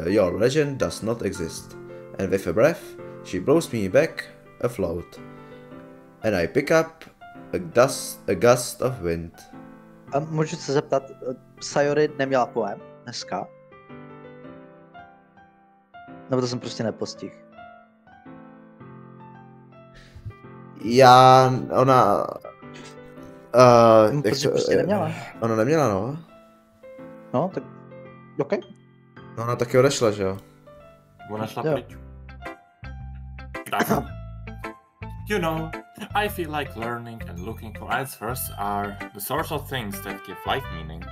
Your legend does not exist. And with a breath, she blows me back afloat. And I pick up a gust of wind. A můžu se zeptat, Sayori neměla poem dneska? Nebo to jsem prostě nepostihl? Ona... Protože prostě neměla. Ona neměla, no. No, tak... OK. No, ona taky odešla, že jo? Ona šla pryč. You know, I feel like learning and looking for answers are the sorts of things that give life meaning.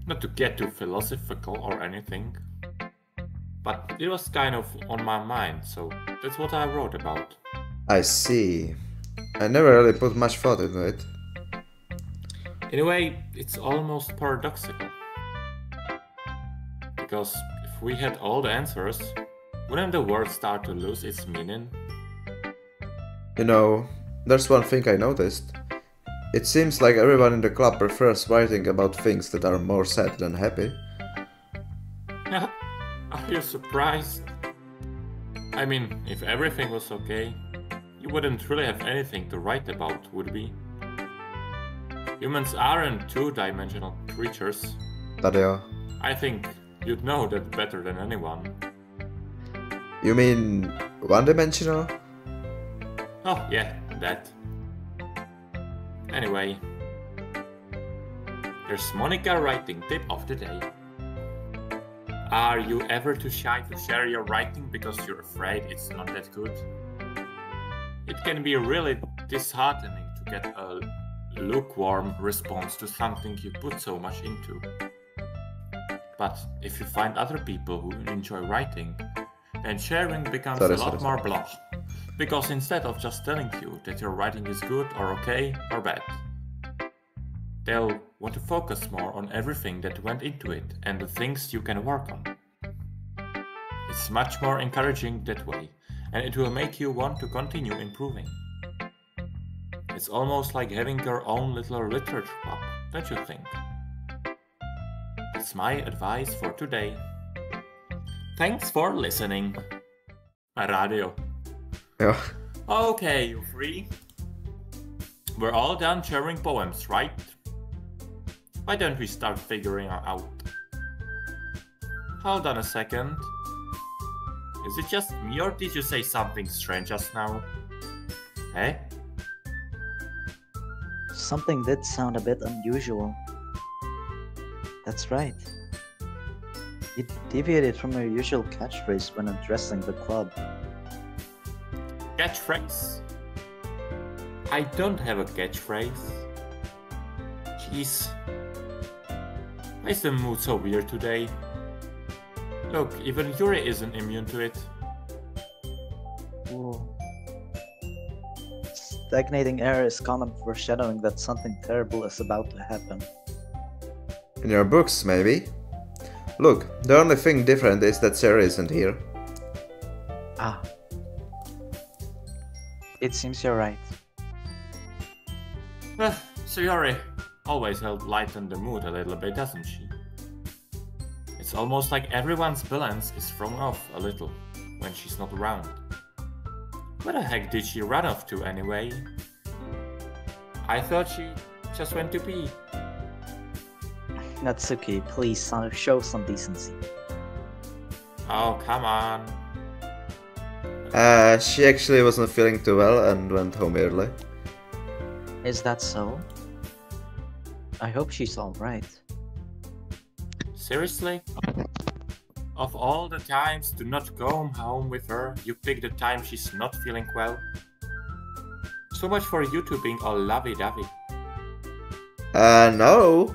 Not to get too philosophical or anything, but it was kind of on my mind, so that's what I wrote about. I see. I never really put much thought into it. In a way, it's almost paradoxical. Because if we had all the answers, wouldn't the world start to lose its meaning? You know, there's one thing I noticed. It seems like everyone in the club prefers writing about things that are more sad than happy. Are you surprised? I mean, if everything was okay, you wouldn't really have anything to write about, would we? Humans aren't two-dimensional creatures. Tadeo. I think you'd know that better than anyone. You mean one-dimensional? Oh, yeah, that. Anyway, there's Monica writing tip of the day. Are you ever too shy to share your writing because you're afraid it's not that good? It can be really disheartening to get a lukewarm response to something you put so much into. But if you find other people who enjoy writing, then sharing becomes a lot more blah. Because instead of just telling you that your writing is good or okay or bad, they'll want to focus more on everything that went into it and the things you can work on. It's much more encouraging that way, and it will make you want to continue improving. It's almost like having your own little literature club, don't you think? That's my advice for today. Thanks for listening. Radio. Ja. Okay, you three. We're all done sharing poems, right? Why don't we start figuring out? Hold on a second. Is it just me or did you say something strange just now? Eh? Something did sound a bit unusual. That's right. You deviated from your usual catchphrase when addressing the club. Catchphrase? I don't have a catchphrase. Jeez. Why is the mood so weird today? Look, even Yuri isn't immune to it. Whoa. Stagnating air is common foreshadowing that something terrible is about to happen. In your books, maybe? Look, the only thing different is that Sarah isn't here. Ah. It seems you're right. So Yuri always helps lighten the mood a little bit, doesn't she? It's almost like everyone's balance is thrown off a little when she's not around. Where the heck did she run off to anyway? I thought she just went to pee. Natsuki, please show some decency. Oh, come on. She actually wasn't feeling too well and went home early. Is that so? I hope she's alright. Seriously? Of all the times to not go home with her, you pick the time she's not feeling well? So much for you two being all lovey-dovey. No.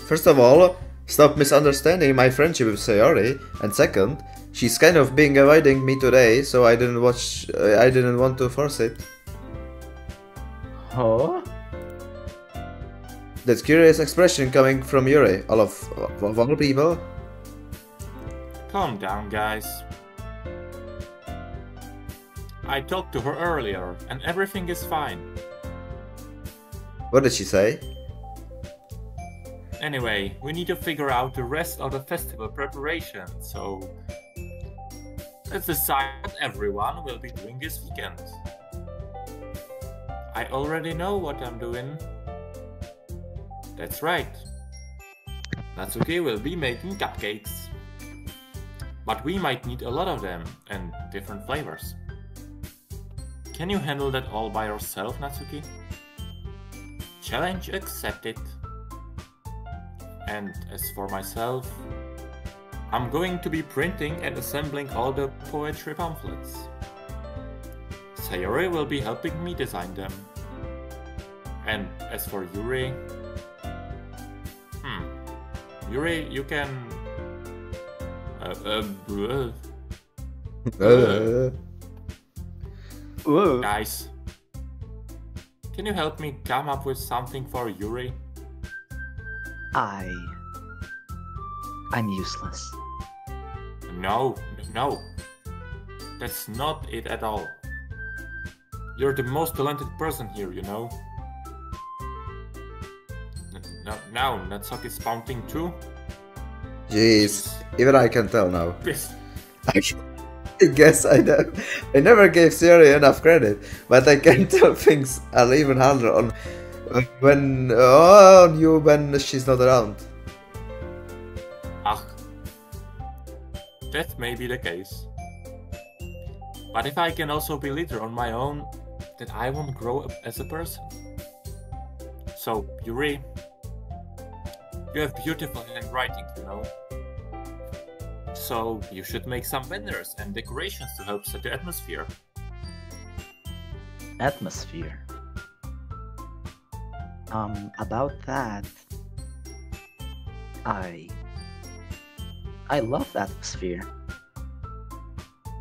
First of all, stop misunderstanding my friendship with Sayori, and second, she's kind of being avoiding me today, so I didn't want to force it. Huh? That curious expression coming from Yuri, of all people. Calm down, guys. I talked to her earlier, and everything is fine. What did she say? Anyway, we need to figure out the rest of the festival preparation, so let's decide what everyone will be doing this weekend. I already know what I'm doing. That's right. Natsuki will be making cupcakes. But we might need a lot of them, and different flavors. Can you handle that all by yourself, Natsuki? Challenge accepted. And as for myself, I'm going to be printing and assembling all the poetry pamphlets. Sayori will be helping me design them. And as for Yuri... Yuri, you can... Guys, can you help me come up with something for Yuri? I'm useless. No. That's not it at all. You're the most talented person here, you know. Now, Natsuki's pouting too? Jeez, even I can tell now. Piss. I guess I never gave Sayori enough credit, but I can tell things are even harder on you when she's not around. That may be the case. But if I can also be leader on my own, then I won't grow up as a person. So, Yuri, you have beautiful handwriting, you know. Also, you should make some banners and decorations to help set the atmosphere. Atmosphere. About that, I love atmosphere.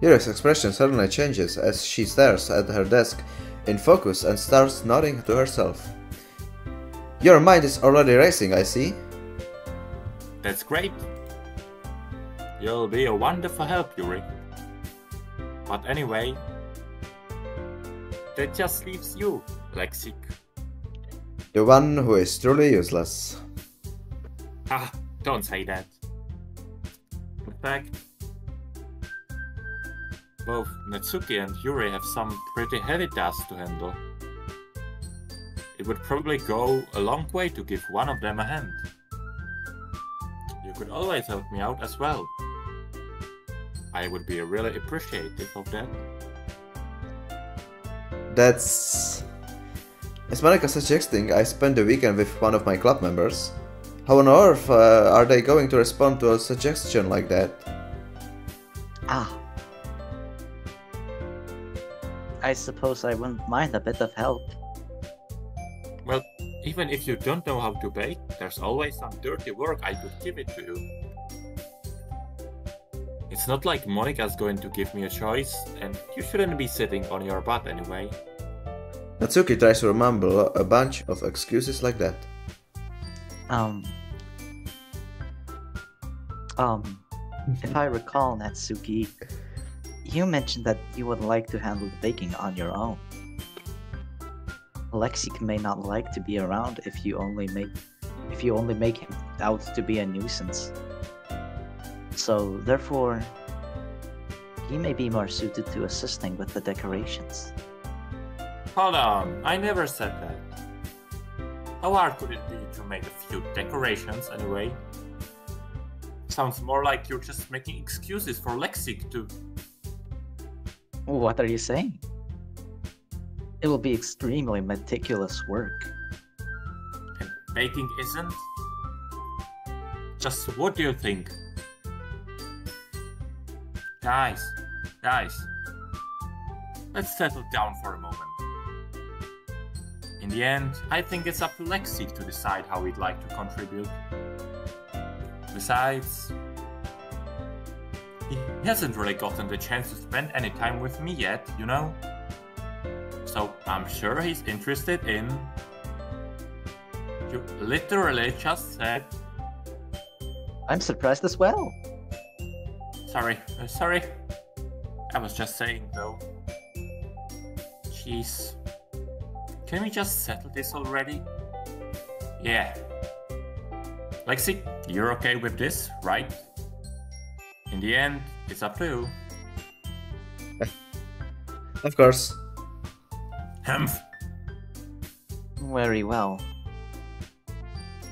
Yuri's expression suddenly changes as she stares at her desk in focus and starts nodding to herself. Your mind is already racing, I see. That's great. You'll be a wonderful help, Yuri. But anyway, that just leaves you, Lexikk. The one who is truly useless. Ah, don't say that. In fact, both Natsuki and Yuri have some pretty heavy tasks to handle. It would probably go a long way to give one of them a hand. You could always help me out as well. I would be really appreciative of that. That's... As Monica suggesting, I spent the weekend with one of my club members. How on earth are they going to respond to a suggestion like that? Ah. I suppose I wouldn't mind a bit of help. Well, even if you don't know how to bake, there's always some dirty work I could give it to you. It's not like Monica's going to give me a choice, and you shouldn't be sitting on your butt anyway. Natsuki tries to mumble a bunch of excuses like that. If I recall, Natsuki, you mentioned that you would like to handle the baking on your own. Lexikk may not like to be around if you only make him out to be a nuisance. So therefore, he may be more suited to assisting with the decorations. Hold on, I never said that. How hard could it be to make a few decorations anyway? Sounds more like you're just making excuses for Lexikk to... What are you saying? It will be extremely meticulous work. And baking isn't? Just what do you think? Guys, let's settle down for a moment. In the end, I think it's up to Lexikk to decide how he'd like to contribute. Besides, he hasn't really gotten the chance to spend any time with me yet, you know? So I'm sure he's interested in... You literally just said... I'm surprised as well. Sorry. I was just saying though. Jeez. Can we just settle this already? Yeah. Lexikk, you're okay with this, right? In the end, it's up to you. Of course. Humph. Very well.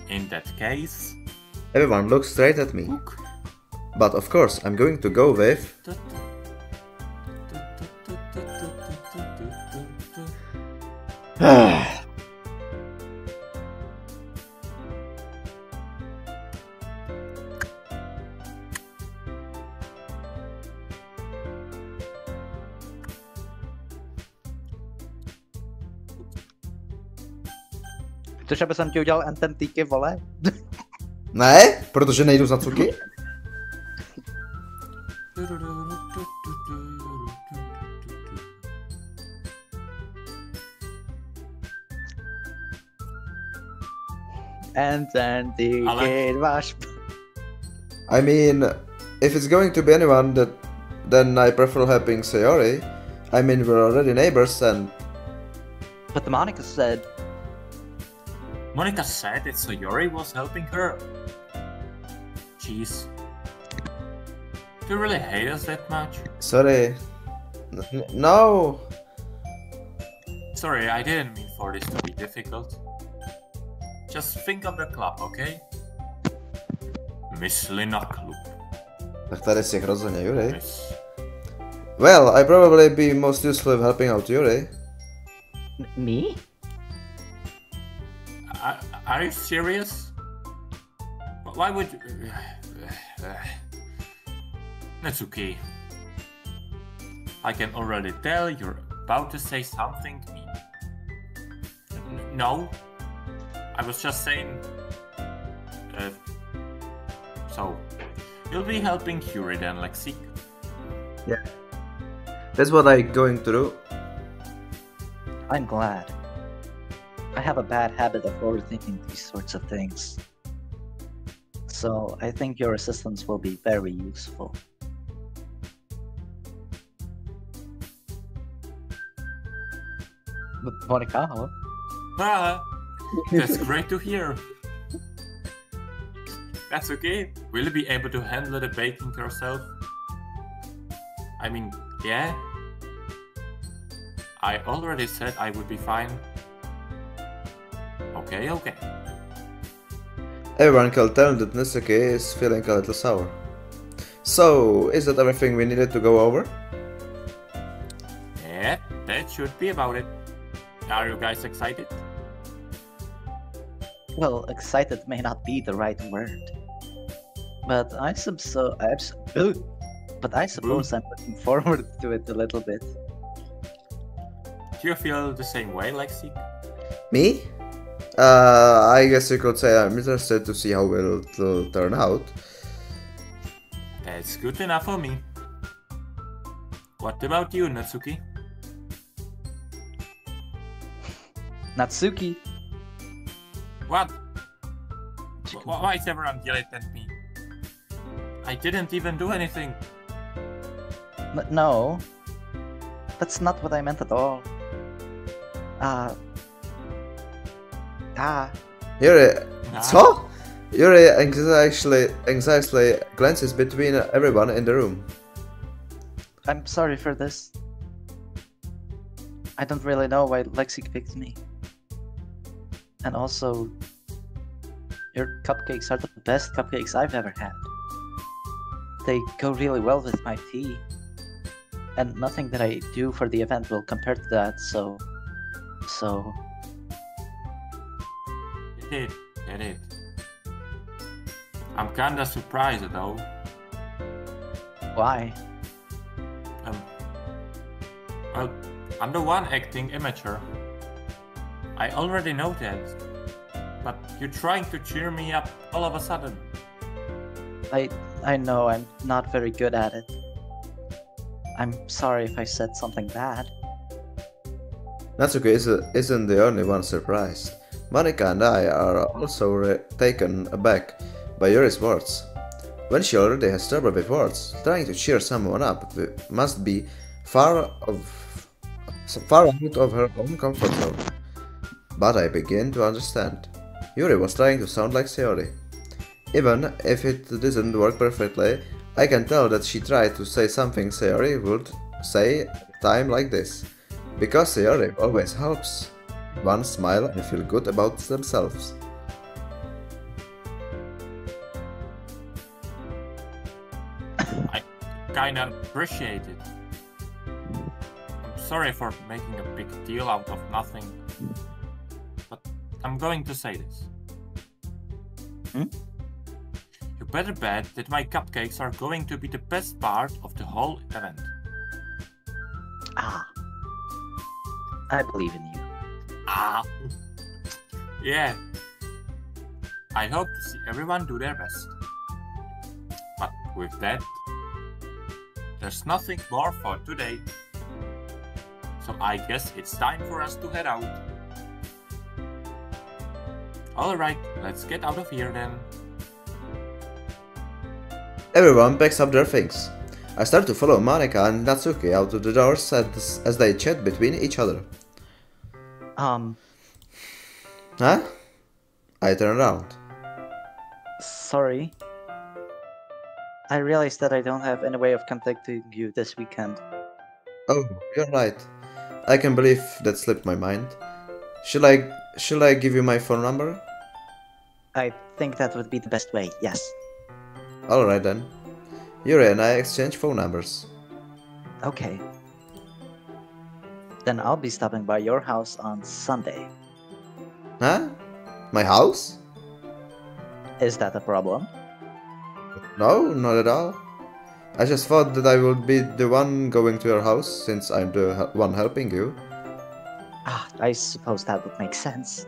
In that case... Everyone looks straight at me. But of course, I'm going to go with... Což aby jsem ti udělal ententíky, vole? Ne, protože nejdu z Natsuki. Ententíky, váš... I mean, if it's going to be anyone, then I prefer helping Sayori. I mean, we're already neighbors and... But Monica said... Monica said that Sayori was helping her. Jeez. Do you really hate us that much? Sorry. No. Sorry, I didn't mean for this to be difficult. Just think of the club, okay? Mysli na klub. Tak tady si rozhodně Yuri. Miss. Well, I probably be most useful in helping out Yuri. Me? Are you serious? Why would you... Natsuki. I can already tell you're about to say something mean. No. I was just saying... So, you'll be helping Yuri then, Lexikk? Yeah. That's what I'm going to do. I'm glad. I have a bad habit of overthinking these sorts of things. So I think your assistance will be very useful. Monica, huh? Ah, that's great to hear. That's okay. Will you be able to handle the baking yourself? I mean, yeah. I already said I would be fine. Okay. Everyone can tell that Natsuki is feeling a little sour. So, is that everything we needed to go over? Yeah, that should be about it. Are you guys excited? Well, excited may not be the right word. But I suppose I'm looking forward to it a little bit. Do you feel the same way, Lexikk? Me? I guess you could say I'm interested to see how it will turn out. That's good enough for me. What about you, Natsuki? Natsuki! What? Why is everyone yelling at me? I didn't even do anything. No. That's not what I meant at all. Yuri, so? Yuri anxiously glances between everyone in the room. I'm sorry for this. I don't really know why Lexikk picked me. And also, your cupcakes are the best cupcakes I've ever had. They go really well with my tea. And nothing that I do for the event will compare to that, so... Get it. I'm kinda surprised though. Why? Well, I'm the one acting immature. I already know that. But you're trying to cheer me up all of a sudden. I know I'm not very good at it. I'm sorry if I said something bad. Natsuki isn't the only one surprised. Monica and I are also taken aback by Yuri's words. When she already has trouble with words, trying to cheer someone up must be far out of her own comfort zone. But I begin to understand. Yuri was trying to sound like Sayori. Even if it didn't work perfectly, I can tell that she tried to say something Sayori would say at a time like this. Because Sayori always helps one smile and feel good about themselves. I kinda appreciate it. I'm sorry for making a big deal out of nothing. But I'm going to say this. You better bet that my cupcakes are going to be the best part of the whole event. I believe in you. Yeah. I hope to see everyone do their best. But with that, there's nothing more for today. So I guess it's time for us to head out. Alright, let's get out of here then. Everyone picks up their things. I start to follow Monica and Natsuki out of the doors as they chat between each other. Huh? I turn around. Sorry. I realized that I don't have any way of contacting you this weekend. Oh, you're right. I can't believe that slipped my mind. Shall I give you my phone number? I think that would be the best way, yes. Alright then. Yuri and I exchange phone numbers. Okay. Then I'll be stopping by your house on Sunday. Huh? My house? Is that a problem? No, not at all. I just thought that I would be the one going to your house, since I'm the one helping you. Ah, I suppose that would make sense.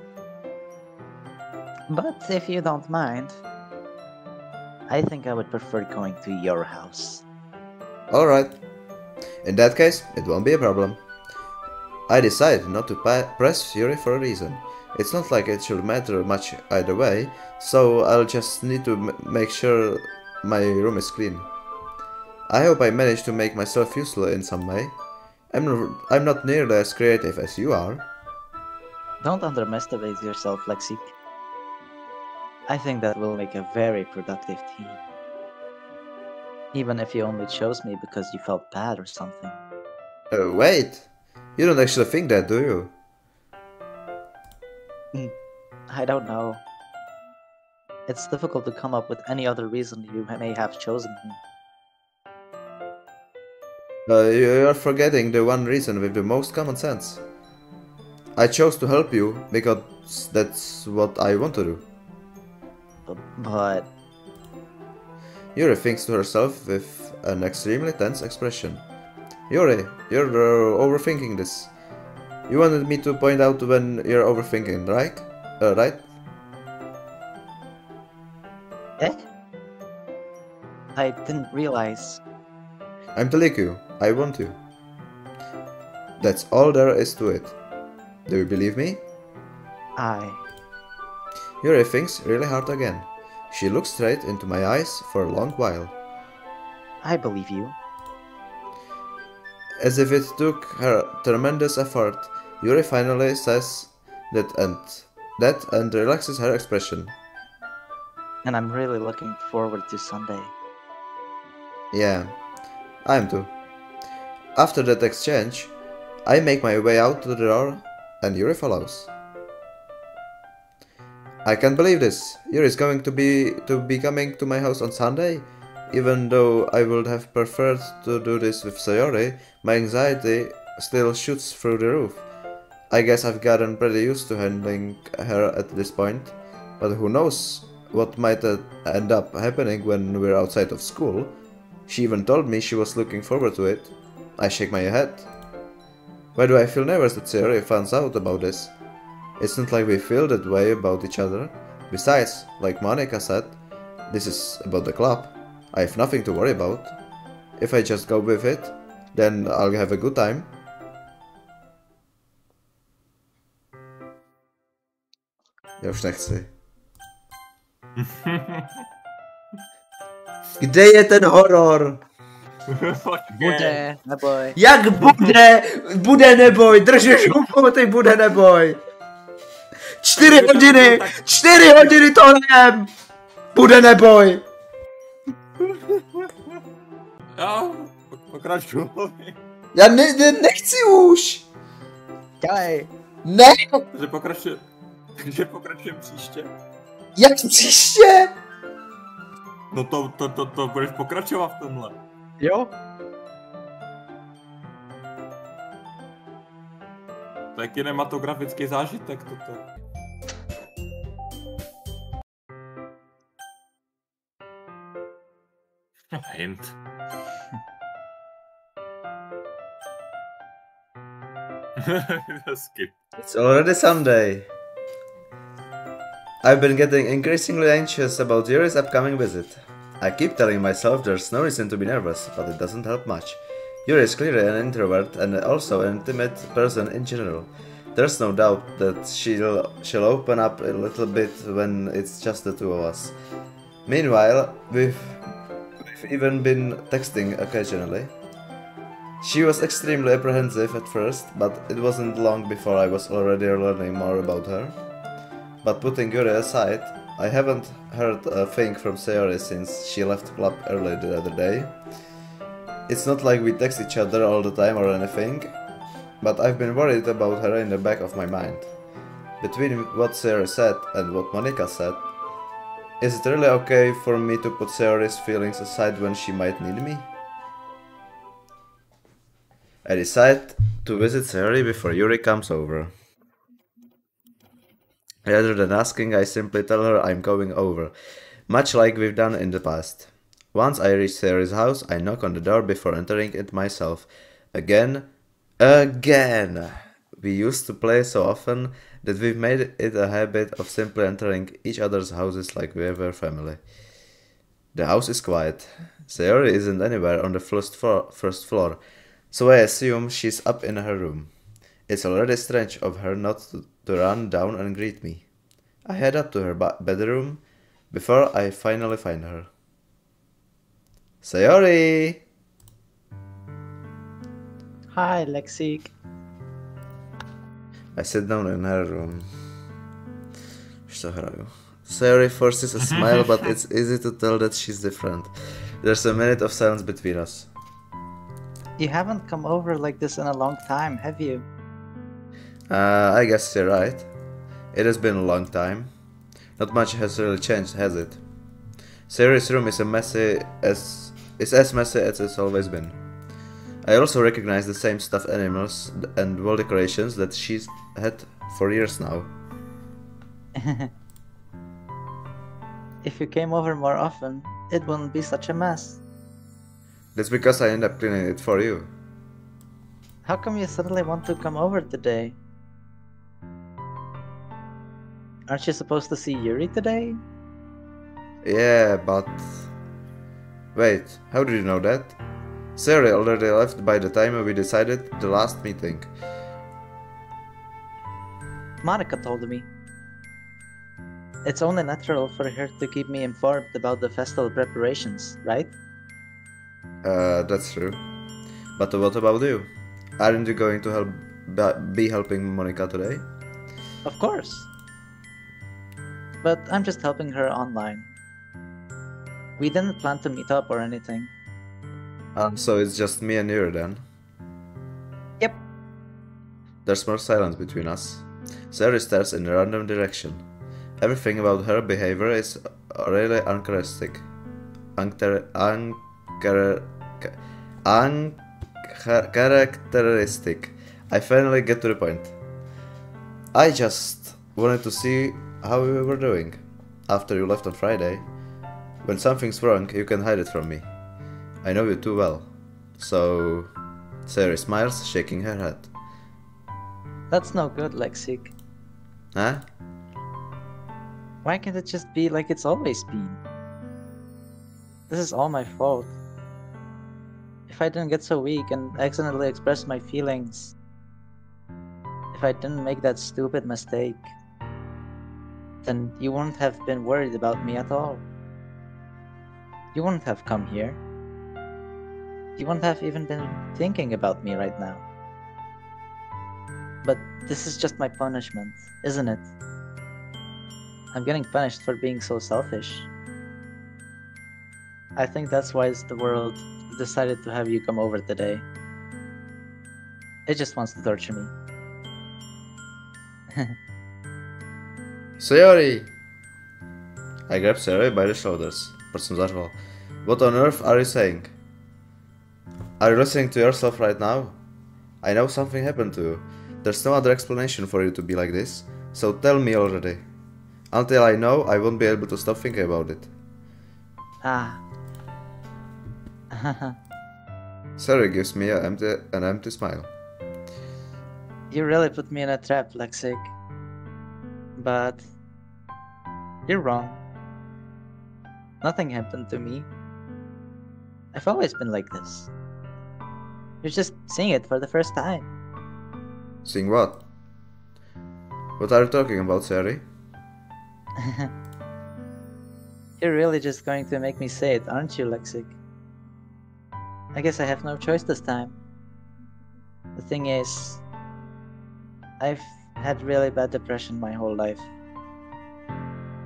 But if you don't mind, I think I would prefer going to your house. Alright. In that case, it won't be a problem. I decided not to press Yuri for a reason. It's not like it should matter much either way, so I'll just need to make sure my room is clean. I hope I managed to make myself useful in some way. I'm not nearly as creative as you are. Don't underestimate yourself, Lexikk. I think that will make a very productive team. Even if you only chose me because you felt bad or something. Wait! You don't actually think that, do you? I don't know. It's difficult to come up with any other reason you may have chosen me. You're forgetting the one reason with the most common sense. I chose to help you because that's what I want to do. But... Yuri thinks to herself with an extremely tense expression. Yuri, you're overthinking this. You wanted me to point out when you're overthinking, right? Right? Eh? I didn't realize. I'm telling you, I want you. That's all there is to it. Do you believe me? Yuri thinks really hard again. She looks straight into my eyes for a long while. I believe you. As if it took her tremendous effort, Yuri finally says that and relaxes her expression. And I'm really looking forward to Sunday. Yeah, I am too. After that exchange, I make my way out to the door and Yuri follows. I can't believe this. Yuri is going to be coming to my house on Sunday. Even though I would have preferred to do this with Sayori, my anxiety still shoots through the roof. I guess I've gotten pretty used to handling her at this point, but who knows what might end up happening when we're outside of school. She even told me she was looking forward to it. I shake my head. Why do I feel nervous that Sayori finds out about this? It's not like we feel that way about each other. Besides, like Monica said, this is about the club. I have nothing to worry about. If I just go with it, then I'll have a good time. Ja już nie chcę. Gdzie jest ten horror? Bude, neboj. Jak bude? Bude neboj, držiš hubu, ty bude neboj. 4 hodiny! 4 hodiny to hrám! Bude neboj! Jo, pokračuj. Já nechci už! Dělej. Ne! Takže pokračujeme příště. Jak příště? No to budeš pokračovat v tomhle. Jo? To je kinematografický zážitek toto. Hint. Skip. It's already Sunday. I've been getting increasingly anxious about Yuri's upcoming visit. I keep telling myself there's no reason to be nervous, but it doesn't help much. Yuri is clearly an introvert and also an intimate person in general. There's no doubt that she'll open up a little bit when it's just the two of us. Meanwhile, we've even been texting occasionally. She was extremely apprehensive at first, but it wasn't long before I was already learning more about her. But putting Yuri aside, I haven't heard a thing from Sayori since she left club early the other day. It's not like we text each other all the time or anything, but I've been worried about her in the back of my mind. Between what Sayori said and what Monica said, is it really okay for me to put Sayori's feelings aside when she might need me? I decide to visit Sayori before Yuri comes over. Rather than asking, I simply tell her I'm going over, much like we've done in the past. Once I reach Sayori's house, I knock on the door before entering it myself. Again. We used to play so often that we've made it a habit of simply entering each other's houses like we were family. The house is quiet. Sayori isn't anywhere on the first floor, so I assume she's up in her room. It's already strange of her not to run down and greet me. I head up to her bedroom before I finally find her. Sayori! Hi, Lexikk. I sit down in her room. Sayori forces a smile, but it's easy to tell that she's different. There's a minute of silence between us. You haven't come over like this in a long time, have you? I guess you're right. It has been a long time. Not much has really changed, has it? Sayori's room is as messy as it's always been. I also recognize the same stuffed animals and wall decorations that she's had for years now. If you came over more often, it wouldn't be such a mess. That's because I end up cleaning it for you. How come you suddenly want to come over today? Aren't you supposed to see Yuri today? Yeah, but... Wait, how did you know that? Sayori already left by the time we decided the last meeting. Monica told me. It's only natural for her to keep me informed about the festival preparations, right? That's true. But what about you? Aren't you going to be helping Monica today? Of course. But I'm just helping her online. We didn't plan to meet up or anything. So it's just me and you then? Yep. There's more silence between us. Sayori stares in a random direction. Everything about her behavior is really uncharacteristic. Uncharacteristic. I finally get to the point. I just wanted to see how you were doing after you left on Friday. When something's wrong, you can hide it from me. I know you too well. So... Sayori smiles, shaking her head. That's no good, Lexikk. Huh? Why can't it just be like it's always been? This is all my fault. If I didn't get so weak and accidentally express my feelings, if I didn't make that stupid mistake, then you wouldn't have been worried about me at all. You wouldn't have come here. You wouldn't have even been thinking about me right now. But this is just my punishment, isn't it? I'm getting punished for being so selfish. I think that's why the world decided to have you come over today. It just wants to torture me. Sayori! I grab Sayori by the shoulders. What on earth are you saying? Are you listening to yourself right now? I know something happened to you. There's no other explanation for you to be like this, so tell me already. Until I know, I won't be able to stop thinking about it. Ah. Sayori gives me an empty smile. You really put me in a trap, Lexikk. But you're wrong. Nothing happened to me. I've always been like this. You're just seeing it for the first time. Seeing what? What are you talking about, Sayori? You're really just going to make me say it, aren't you, Lexikk? I guess I have no choice this time. The thing is, I've had really bad depression my whole life.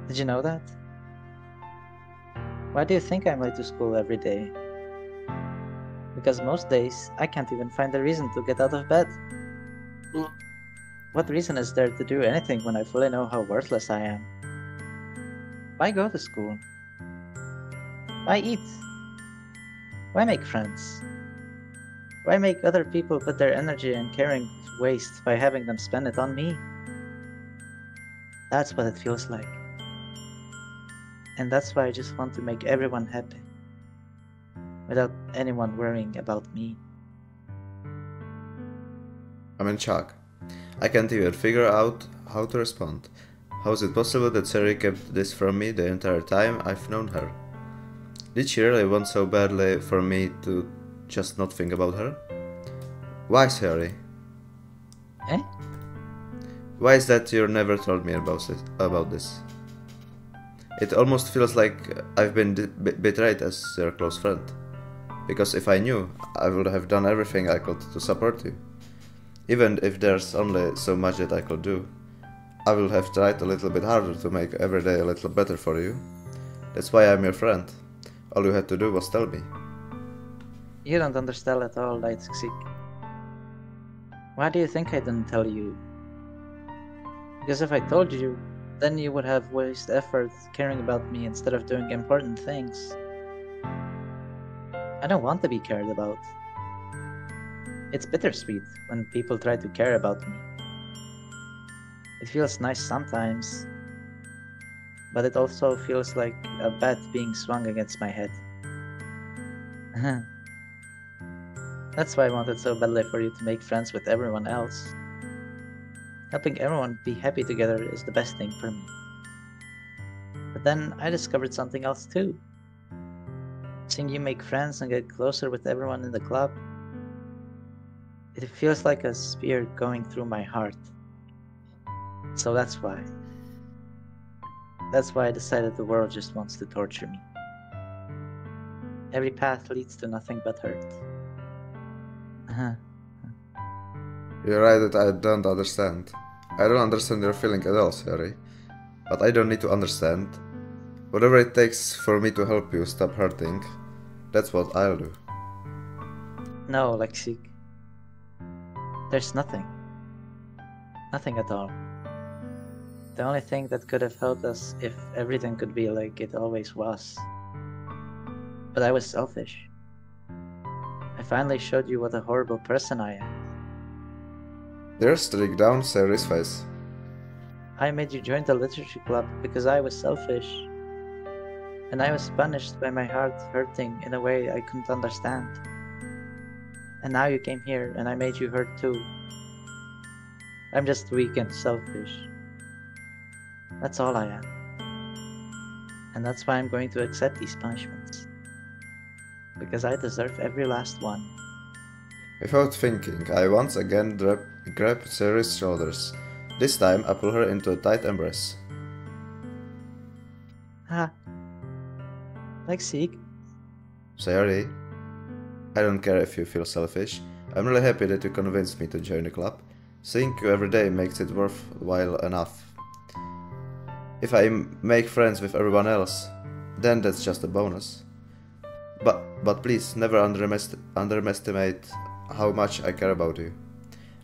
Did you know that? Why do you think I'm late to school every day? Because most days, I can't even find a reason to get out of bed. What reason is there to do anything when I fully know how worthless I am? Why go to school? Why eat? Why make friends? Why make other people put their energy and caring to waste by having them spend it on me? That's what it feels like. And that's why I just want to make everyone happy. without anyone worrying about me. I'm in shock. I can't even figure out how to respond. How is it possible that Sari kept this from me the entire time I've known her? Did she really want so badly for me to just not think about her? Why, Sari? Eh? Why is that you never told me about this? It almost feels like I've been betrayed as your close friend. Because if I knew, I would have done everything I could to support you. Even if there's only so much that I could do, I will have tried a little bit harder to make every day a little better for you. That's why I'm your friend. All you had to do was tell me. You don't understand at all, Lexikk. Why do you think I didn't tell you? Because if I told you, then you would have wasted effort caring about me instead of doing important things. I don't want to be cared about. It's bittersweet when people try to care about me. It feels nice sometimes, but it also feels like a bat being swung against my head. That's why I wanted so badly for you to make friends with everyone else. Helping everyone be happy together is the best thing for me. But then I discovered something else too. Seeing you make friends and get closer with everyone in the club, it feels like a spear going through my heart. So that's why. That's why I decided the world just wants to torture me. Every path leads to nothing but hurt. You're right that I don't understand. I don't understand your feeling at all, Sari. But I don't need to understand. Whatever it takes for me to help you stop hurting, that's what I'll do. No, Lexikk. There's nothing. Nothing at all. The only thing that could have helped us if everything could be like it always was. But I was selfish. I finally showed you what a horrible person I am. There's streak down Sari's face. I made you join the literature club because I was selfish. And I was punished by my heart hurting in a way I couldn't understand. And now you came here and I made you hurt too. I'm just weak and selfish. That's all I am. And that's why I'm going to accept these punishments. Because I deserve every last one. Without thinking, I once again grab Sari's shoulders. This time I pull her into a tight embrace. Lexikk. Sari, I don't care if you feel selfish. I'm really happy that you convinced me to join the club. Seeing you every day makes it worthwhile enough. If I make friends with everyone else, then that's just a bonus. But please never underestimate how much I care about you.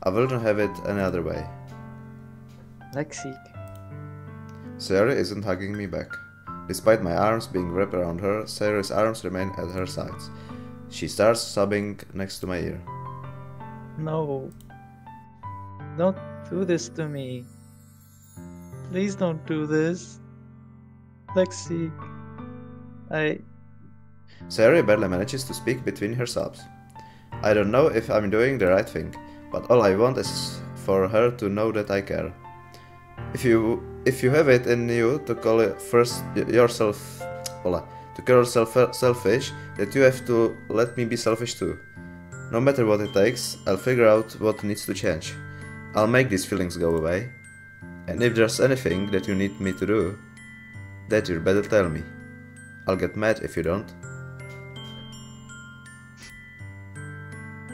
I wouldn't have it any other way. Lexikk. Sari isn't hugging me back. Despite my arms being wrapped around her, Sari's arms remain at her sides. She starts sobbing next to my ear. No. Don't do this to me. Please don't do this. Lexikk. Sari barely manages to speak between her sobs. I don't know if I'm doing the right thing, but all I want is for her to know that I care. If you have it in you to call yourself selfish, that you have to let me be selfish too. No matter what it takes, I'll figure out what needs to change. I'll make these feelings go away. And if there's anything that you need me to do, that you'd better tell me. I'll get mad if you don't.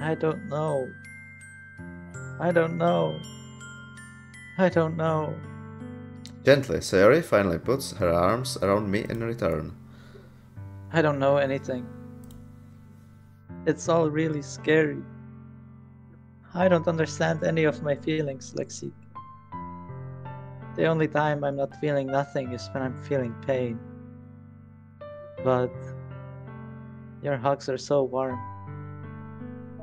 I don't know. I don't know. I don't know. Gently, Sari finally puts her arms around me in return. I don't know anything. It's all really scary. I don't understand any of my feelings, Lexikk. The only time I'm not feeling nothing is when I'm feeling pain. But your hugs are so warm.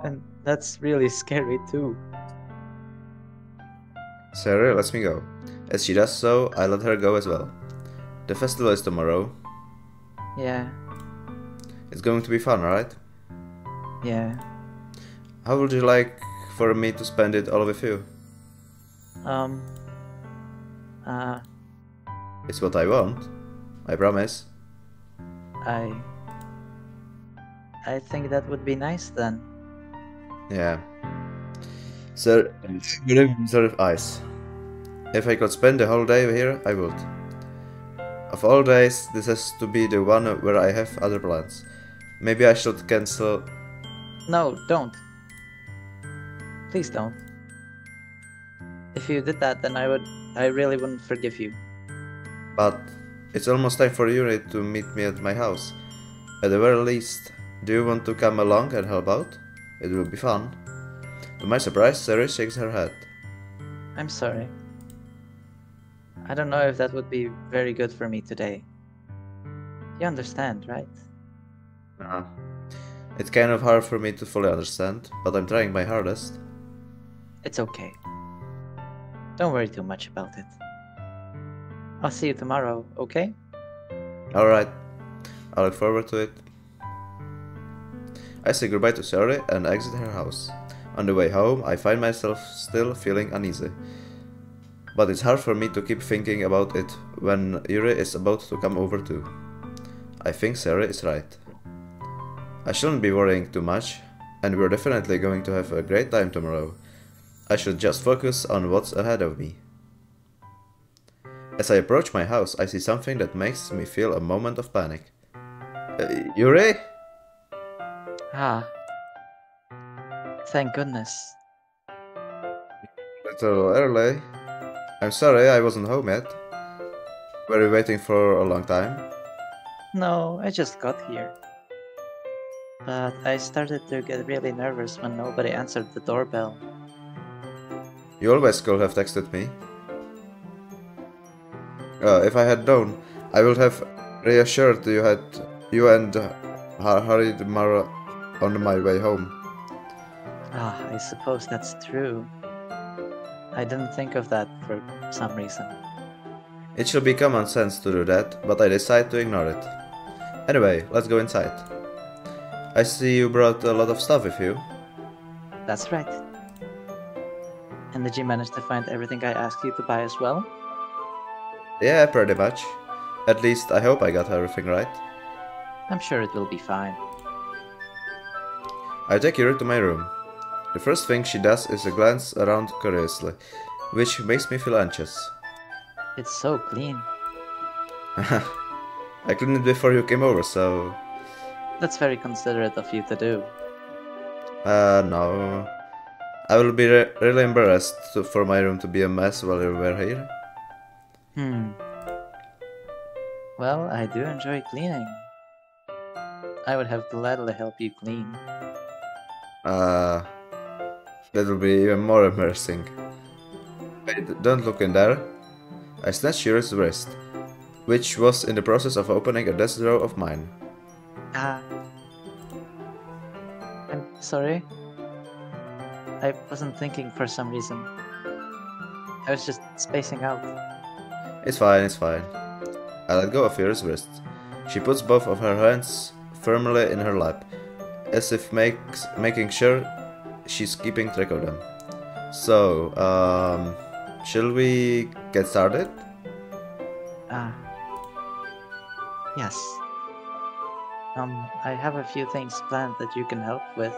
And that's really scary too. Sari lets me go. As she does so, I let her go as well. The festival is tomorrow. Yeah. It's going to be fun, right? Yeah. How would you like for me to spend it all with you? It's what I want. I promise. I think that would be nice then. Yeah. So, sort of ice. If I could spend the whole day here, I would. Of all days, this has to be the one where I have other plans. Maybe I should cancel. No, don't. Please don't. If you did that, then I really wouldn't forgive you. But it's almost time for Yuri to meet me at my house. At the very least, do you want to come along and help out? It will be fun. To my surprise, Sari shakes her head. I'm sorry. I don't know if that would be very good for me today. You understand, right? It's kind of hard for me to fully understand, but I'm trying my hardest. It's okay. Don't worry too much about it. I'll see you tomorrow, okay? Alright, I look forward to it. I say goodbye to Sari and exit her house. On the way home, I find myself still feeling uneasy. But it's hard for me to keep thinking about it when Yuri is about to come over too. I think Sari is right. I shouldn't be worrying too much, and we're definitely going to have a great time tomorrow. I should just focus on what's ahead of me. As I approach my house, I see something that makes me feel a moment of panic. Yuri? Ah. Thank goodness. A little early. I'm sorry I wasn't home yet. Were you waiting for a long time? No, I just got here. But I started to get really nervous when nobody answered the doorbell. You always could have texted me. If I had known, I would have reassured you and hurried Mara on my way home. Ah, I suppose that's true. I didn't think of that for some reason. It should be common sense to do that, but I decide to ignore it. Anyway, let's go inside. I see you brought a lot of stuff with you. That's right. And did you manage to find everything I asked you to buy as well? Yeah, pretty much. At least I hope I got everything right. I'm sure it will be fine. I take Yuri to my room. The first thing she does is a glance around curiously, which makes me feel anxious. It's so clean. I cleaned it before you came over, so... That's very considerate of you to do. No. I will be really embarrassed for my room to be a mess while you were here. Well, I do enjoy cleaning. I would have gladly help you clean. That will be even more embarrassing. Wait, don't look in there. I snatched Yuri's wrist, which was in the process of opening a desk drawer of mine. I'm sorry. I wasn't thinking for some reason. I was just spacing out. It's fine, it's fine. I let go of Yuri's wrist. She puts both of her hands firmly in her lap, as if making sure she's keeping track of them. So, shall we get started? Yes. I have a few things planned that you can help with.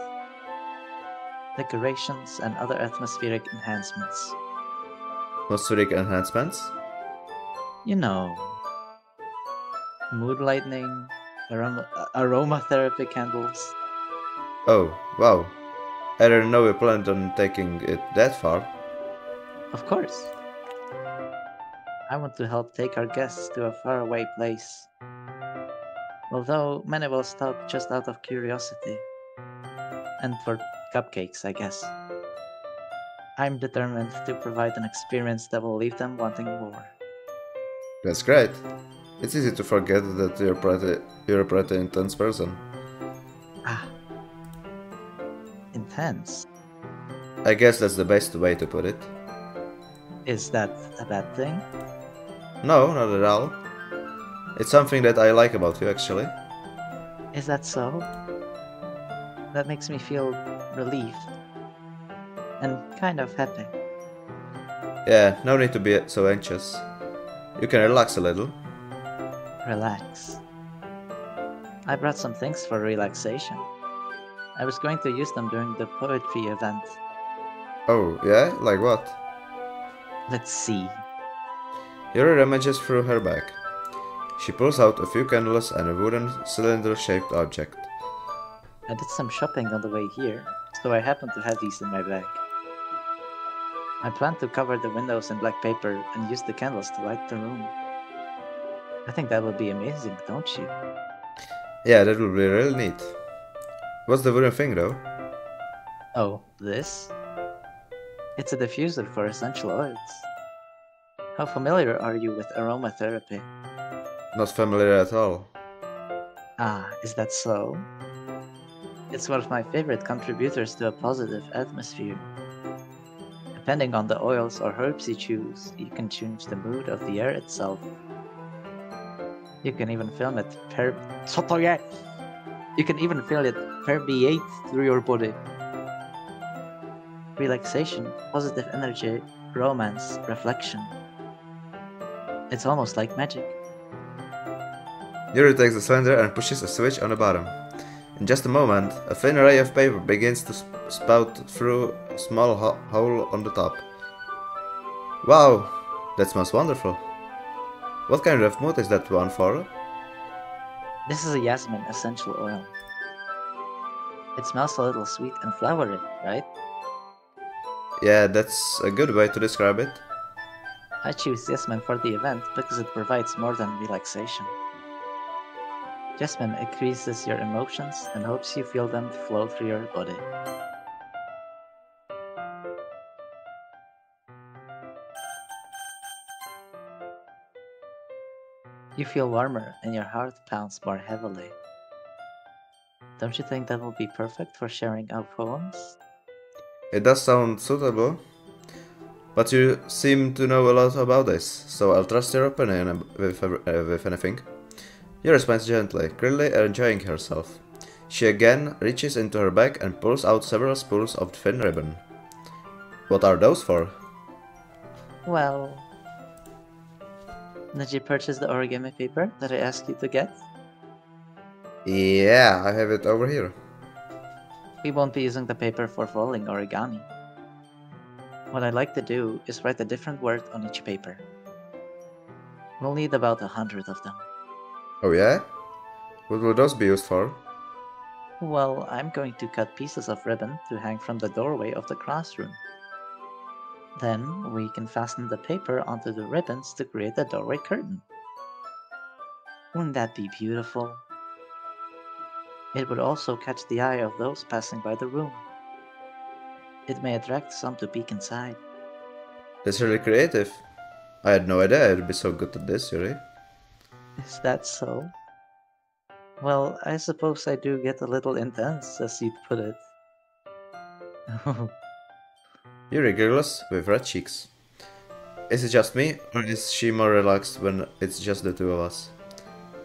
Decorations and other atmospheric enhancements. Atmospheric enhancements? You know, mood lightening, aromatherapy candles. Oh, wow. I didn't know we planned on taking it that far. Of course. I want to help take our guests to a faraway place. Although many will stop just out of curiosity. And for cupcakes, I guess. I'm determined to provide an experience that will leave them wanting more. That's great. It's easy to forget that you're a pretty intense person. Intense? I guess that's the best way to put it. Is that a bad thing? No, not at all. It's something that I like about you, actually. Is that so? That makes me feel relieved. And kind of happy. Yeah, no need to be so anxious. You can relax a little. Relax. I brought some things for relaxation. I was going to use them during the poetry event. Oh, yeah? Like what? Let's see. Yuri rummaged through her bag. She pulls out a few candles and a wooden cylinder-shaped object. I did some shopping on the way here, so I happen to have these in my bag. I plan to cover the windows in black paper and use the candles to light the room. I think that would be amazing, don't you? Yeah, that would be really neat. What's the wooden thing though? Oh, this? It's a diffuser for essential oils. How familiar are you with aromatherapy? Not familiar at all. Ah, is that so? It's one of my favorite contributors to a positive atmosphere. Depending on the oils or herbs you choose, you can change the mood of the air itself. You can even feel it permeate through your body. Relaxation, positive energy, romance, reflection. It's almost like magic. Yuri takes the cylinder and pushes a switch on the bottom. In just a moment, a thin ray of paper begins to spout through a small hole on the top. Wow, that smells wonderful. What kind of mood is that one for? This is a jasmine essential oil. It smells a little sweet and flowery, right? Yeah, that's a good way to describe it. I choose jasmine for the event because it provides more than relaxation. Jasmine increases your emotions and helps you feel them flow through your body. You feel warmer and your heart pounds more heavily. Don't you think that will be perfect for sharing our poems? It does sound suitable, but you seem to know a lot about this, so I'll trust your opinion with anything. Yuri responds gently, clearly enjoying herself. She again reaches into her bag and pulls out several spools of thin ribbon. What are those for? Well... Did you purchase the origami paper that I asked you to get? Yeah, I have it over here. We won't be using the paper for folding origami. What I'd like to do is write a different word on each paper. We'll need about 100 of them. Oh yeah? What will those be used for? Well, I'm going to cut pieces of ribbon to hang from the doorway of the classroom. Then we can fasten the paper onto the ribbons to create a doorway curtain. Wouldn't that be beautiful? It would also catch the eye of those passing by the room. It may attract some to peek inside. That's really creative. I had no idea I'd be so good at this, Yuri. Is that so? Well, I suppose I do get a little intense, as you'd put it. Yuri giggles with red cheeks. Is it just me, or is she more relaxed when it's just the two of us?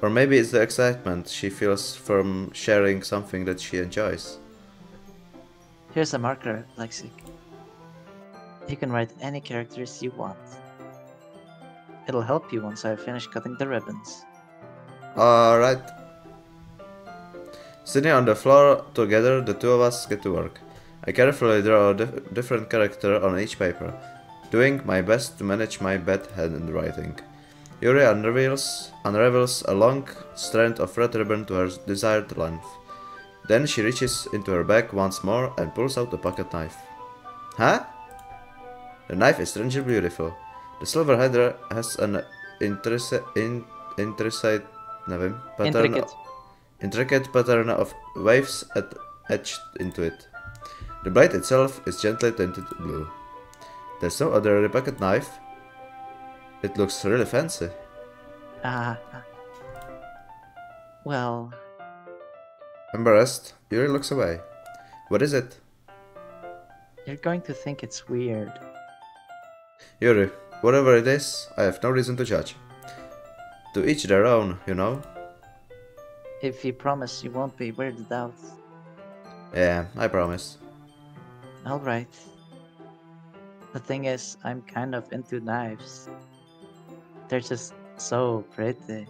Or maybe it's the excitement she feels from sharing something that she enjoys. Here's a marker, Lexikk. You can write any characters you want. It'll help you once I finish cutting the ribbons. Alright. Sitting on the floor together, the two of us get to work. I carefully draw a different character on each paper, doing my best to manage my bad handwriting. Yuri unravels a long strand of red ribbon to her desired length. Then she reaches into her bag once more and pulls out a pocket knife. Huh? The knife is strangely beautiful. The silver header has an intricate pattern of waves etched into it. The blade itself is gently tinted blue. There's no other pocket knife. It looks really fancy. Well... Embarrassed, Yuri looks away. What is it? You're going to think it's weird. Yuri, whatever it is, I have no reason to judge. To each their own, you know? If you promise you won't be weirded out. Yeah, I promise. Alright. The thing is, I'm kind of into knives. They're just so pretty.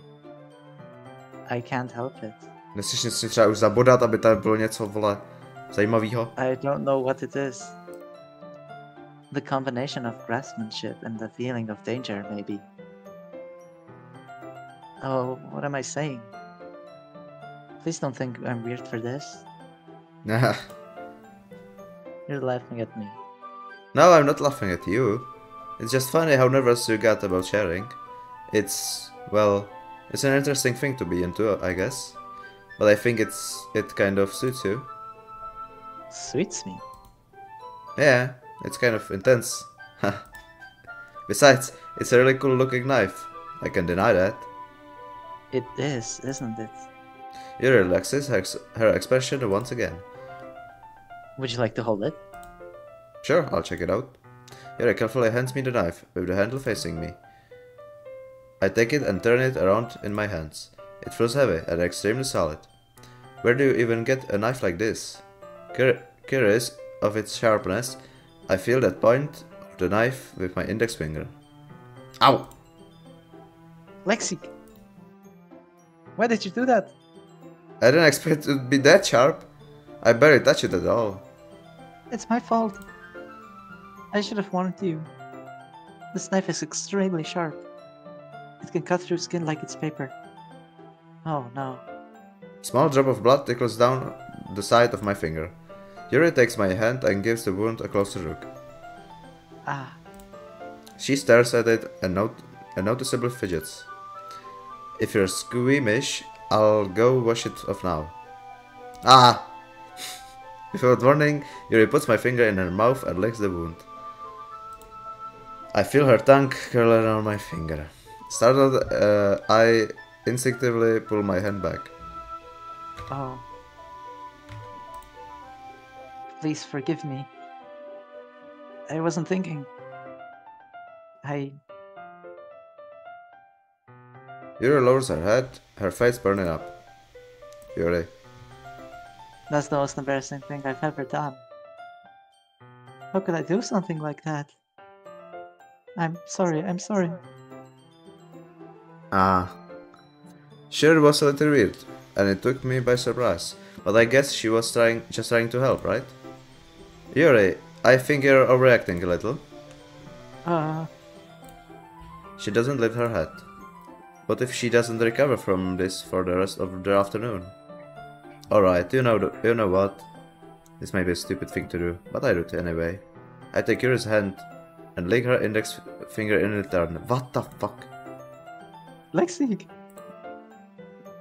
I can't help it. Nechceš si třeba už zabodat, aby tady bylo něco, vole, zajímavého? I don't know what it is. The combination of craftsmanship and the feeling of danger, maybe. Oh, what am I saying? Please don't think I'm weird for this. Nah. You're laughing at me. No, I'm not laughing at you. It's just funny how nervous you got about sharing. It's, well, it's an interesting thing to be into, I guess. But I think it kind of suits you. Suits me. Yeah, it's kind of intense. Besides, it's a really cool looking knife. I can deny that. It is, isn't it? Yuri relaxes her expression once again. Would you like to hold it? Sure, I'll check it out. Yuri carefully hands me the knife, with the handle facing me. I take it and turn it around in my hands. It feels heavy and extremely solid. Where do you even get a knife like this? Curious of its sharpness, I feel that point of the knife with my index finger. Ow! Lexikk! Why did you do that? I didn't expect it to be that sharp. I barely touched it at all. It's my fault. I should have warned you. This knife is extremely sharp. It can cut through skin like it's paper. Oh no. Small drop of blood trickles down the side of my finger. Yuri takes my hand and gives the wound a closer look. Ah. She stares at it and noticeably fidgets. If you're squeamish, I'll go wash it off now. Ah! Without warning, Yuri puts my finger in her mouth and licks the wound. I feel her tongue curl around my finger. Startled, I instinctively pull my hand back. Oh. Please forgive me. I wasn't thinking. Yuri lowers her head, her face burning up. Yuri. That's the most embarrassing thing I've ever done. How could I do something like that? I'm sorry. Ah. Sure, it was a little weird, and it took me by surprise, but I guess she was just trying to help, right? Yuri, I think you're overreacting a little. She doesn't lift her head. What if she doesn't recover from this for the rest of the afternoon? Alright, you know what? This may be a stupid thing to do, but I do it anyway. I take Yuri's hand and lick her index finger in return. What the fuck? Lexikk!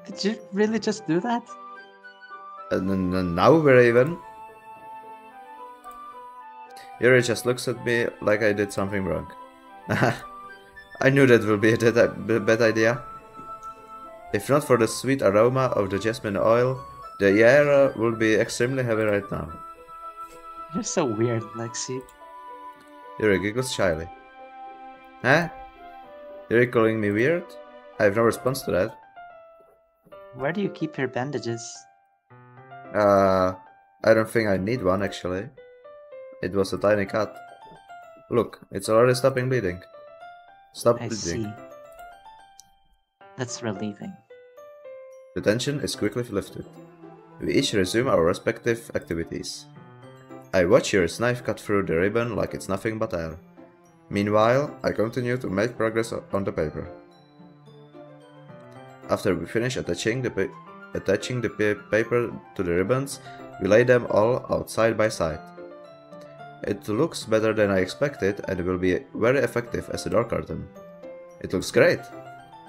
Did you really just do that? And now we're even. Yuri just looks at me like I did something wrong. I knew that would be a bad idea. If not for the sweet aroma of the jasmine oil, the air would be extremely heavy right now. You're so weird, Lexikk. Yuri giggles shyly. Huh? You're calling me weird? I have no response to that. Where do you keep your bandages? I don't think I need one actually. It was a tiny cut. Look, it's already stopping bleeding. Stop I bleeding. see. That's relieving. The tension is quickly lifted. We each resume our respective activities. I watch Yuri's knife cut through the ribbon like it's nothing but air. Meanwhile, I continue to make progress on the paper. After we finish attaching the paper to the ribbons, we lay them all out side by side. It looks better than I expected and will be very effective as a door curtain. It looks great!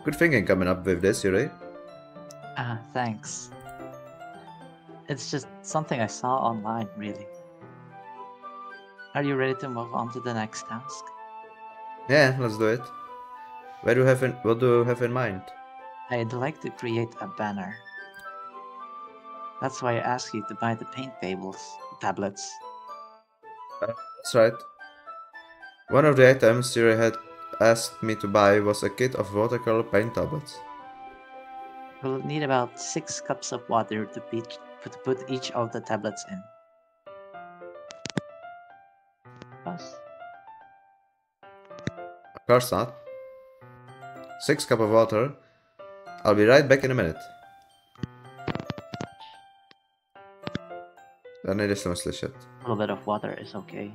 Good thinking coming up with this, Yuri. Thanks. It's just something I saw online, really. Are you ready to move on to the next task? Yeah, let's do it. What do you have in mind? I'd like to create a banner. That's why I asked you to buy the paint tablets. That's right. One of the items Yuri had asked me to buy was a kit of watercolor paint tablets. We'll need about 6 cups of water to put each of the tablets in. Us? Of course not. 6 cups of water. I'll be right back in a minute. Já nejde slyšet. A little bit of water is okay.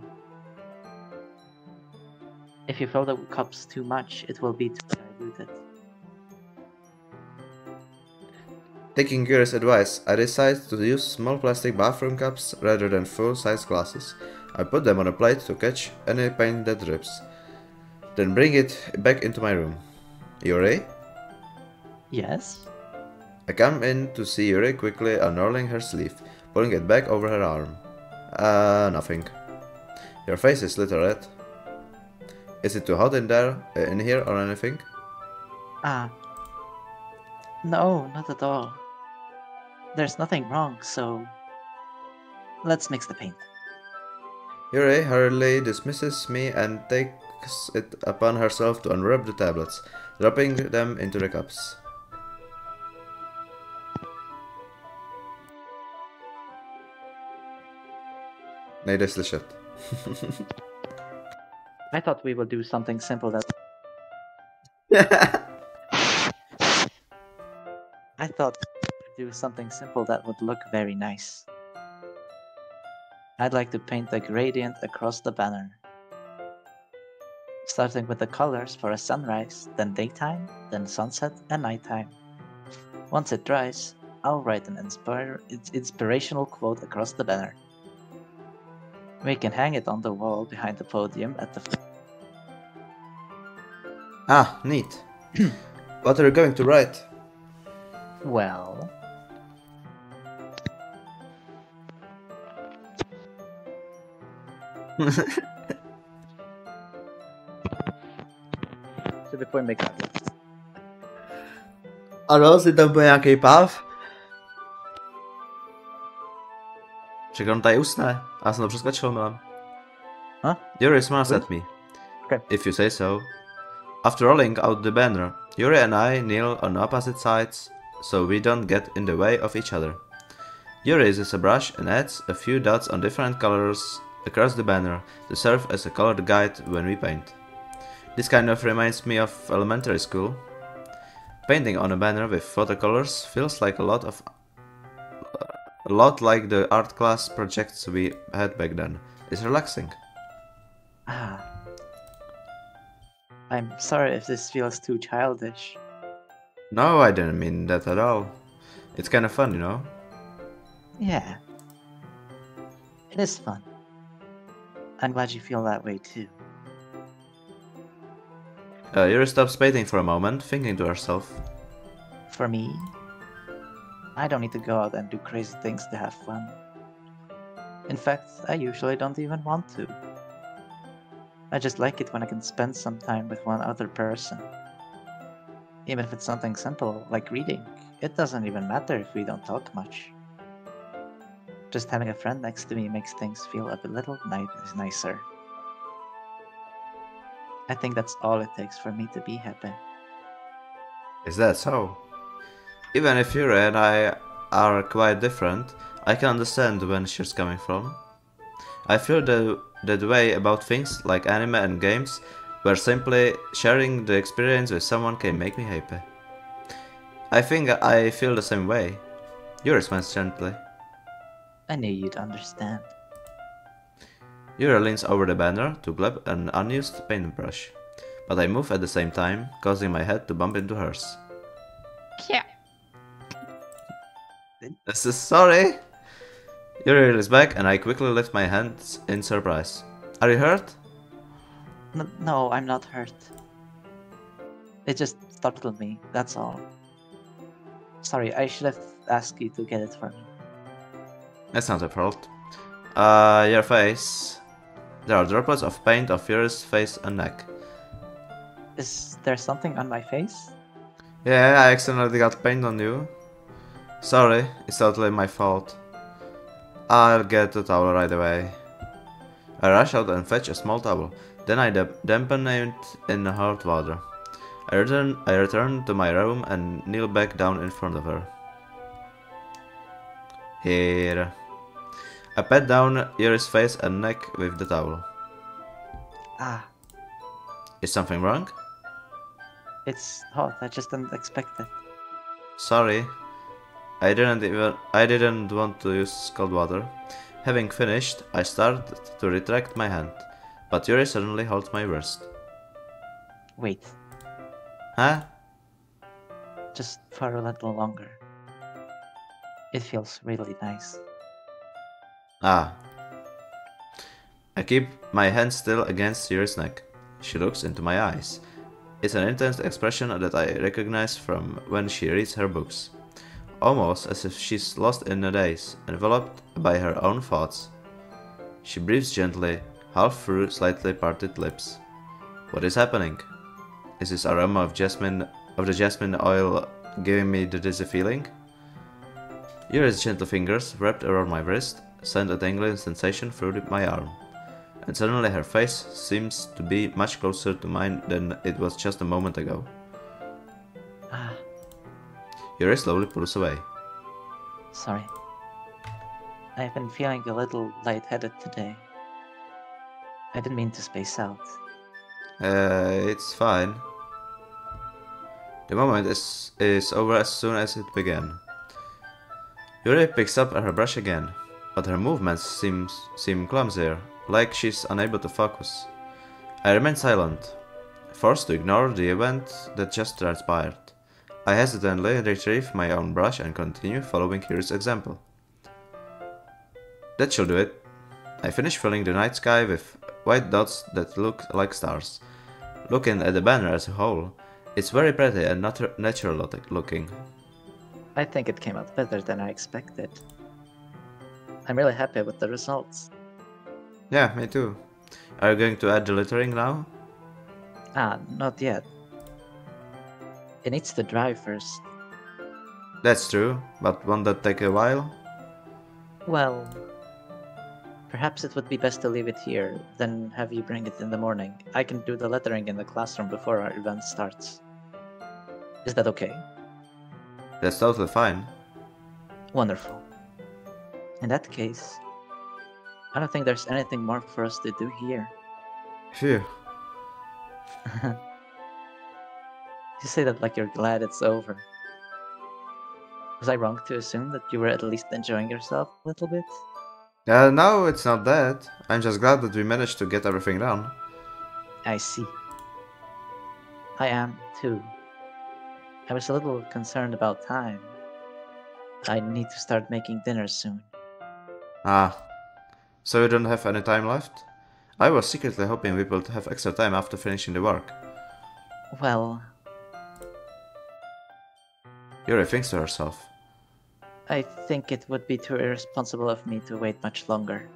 If you fill the cups too much, it will be too diluted. Taking Yuri's advice, I decided to use small plastic bathroom cups rather than full-size glasses. I put them on a plate to catch any paint that drips. Then bring it back into my room. Yuri? Yes? I come in to see Yuri quickly unrolling her sleeve, pulling it back over her arm. Nothing. Your face is little red. Is it too hot in here or anything? No, not at all. There's nothing wrong, so let's mix the paint. Yuri hurriedly dismisses me and takes it upon herself to unwrap the tablets, dropping them into the cups. Nejde slyšet. I thought we would do something simple that... I thought we'd do something simple that would look very nice. I'd like to paint the gradient across the banner. Starting with the colors for a sunrise, then daytime, then sunset and nighttime. Once it dries, I'll write an inspirational quote across the banner. We can hang it on the wall behind the podium at the front. Ah, neat. What are you going to write? Well... So before we make that... Ano, si tam bude nějaký páv? Čekám, tady usne. Já jsem to přeskočil, milem. Huh? Yuri smiles at me. Okay. If you say so. After rolling out the banner, Yuri and I kneel on opposite sides, so we don't get in the way of each other. Yuri uses a brush and adds a few dots on different colors across the banner to serve as a colored guide when we paint. This kind of reminds me of elementary school. Painting on a banner with watercolors feels like a lot like the art class projects we had back then. It's relaxing. I'm sorry if this feels too childish. No, I didn't mean that at all. It's kind of fun, you know? Yeah. It is fun. I'm glad you feel that way too. Yuri stops painting for a moment, thinking to herself. For me, I don't need to go out and do crazy things to have fun. In fact, I usually don't even want to. I just like it when I can spend some time with one other person. Even if it's something simple, like reading, it doesn't even matter if we don't talk much. Just having a friend next to me makes things feel a little nicer. I think that's all it takes for me to be happy. Is that so? Even if Yuri and I are quite different, I can understand when she's coming from. I feel that way about things like anime and games, where simply sharing the experience with someone can make me happy. I think I feel the same way. Yuri smiles gently. I knew you'd understand. Yuri leans over the banner to grab an unused paintbrush, but I move at the same time, causing my head to bump into hers. Yeah. This is sorry! Yuri is back and I quickly lift my hands in surprise. Are you hurt? No, I'm not hurt. It just startled me, that's all. Sorry, I should have asked you to get it for me. That's not a fault. Your face. There are droplets of paint of Yuri's face and neck. Is there something on my face? Yeah, I accidentally got paint on you. Sorry, it's totally my fault. I'll get the towel right away. I rush out and fetch a small towel. Then I dampen it in hot water. I return to my room and kneel back down in front of her. Here. I pat down Yuri's face and neck with the towel. Ah, Is something wrong? it's hot. I just didn't expect it. Sorry. I didn't want to use cold water. Having finished, I started to retract my hand, but Yuri suddenly holds my wrist. Wait, Huh? just for a little longer. It feels really nice. Ah. I keep my hand still against Yuri's neck. She looks into my eyes. It's an intense expression that I recognize from when she reads her books. Almost as if she's lost in a daze, enveloped by her own thoughts. She breathes gently, half through slightly parted lips. What is happening? Is this aroma of the jasmine oil giving me the dizzy feeling? Yuri's gentle fingers, wrapped around my wrist, send a tingling sensation through my arm. And suddenly her face seems to be much closer to mine than it was just a moment ago. Ah, Yuri slowly pulls away. sorry. I've been feeling a little lightheaded today. I didn't mean to space out. It's fine. The moment is over as soon as it began. Yuri picks up her brush again, but her movements seem clumsier, like she's unable to focus. I remain silent, forced to ignore the event that just transpired. I hesitantly retrieve my own brush and continue following Yuri's example. That should do it. I finish filling the night sky with white dots that look like stars. Looking at the banner as a whole, it's very pretty and natural looking. I think it came out better than I expected. I'm really happy with the results. Yeah, me too. Are you going to add the lettering now? Ah, not yet. It needs to dry first. That's true, but won't that take a while? Well, perhaps it would be best to leave it here, then have you bring it in the morning. I can do the lettering in the classroom before our event starts. Is that okay? That's totally fine. Wonderful. In that case, I don't think there's anything more for us to do here. Phew. You say that like you're glad it's over. Was I wrong to assume that you were at least enjoying yourself a little bit? No, it's not that. I'm just glad that we managed to get everything done. I see. I am, too. I was a little concerned about time. I need to start making dinner soon. Ah. So you don't have any time left? I was secretly hoping we would have extra time after finishing the work. Well, Yuri thinks to herself. I think it would be too irresponsible of me to wait much longer.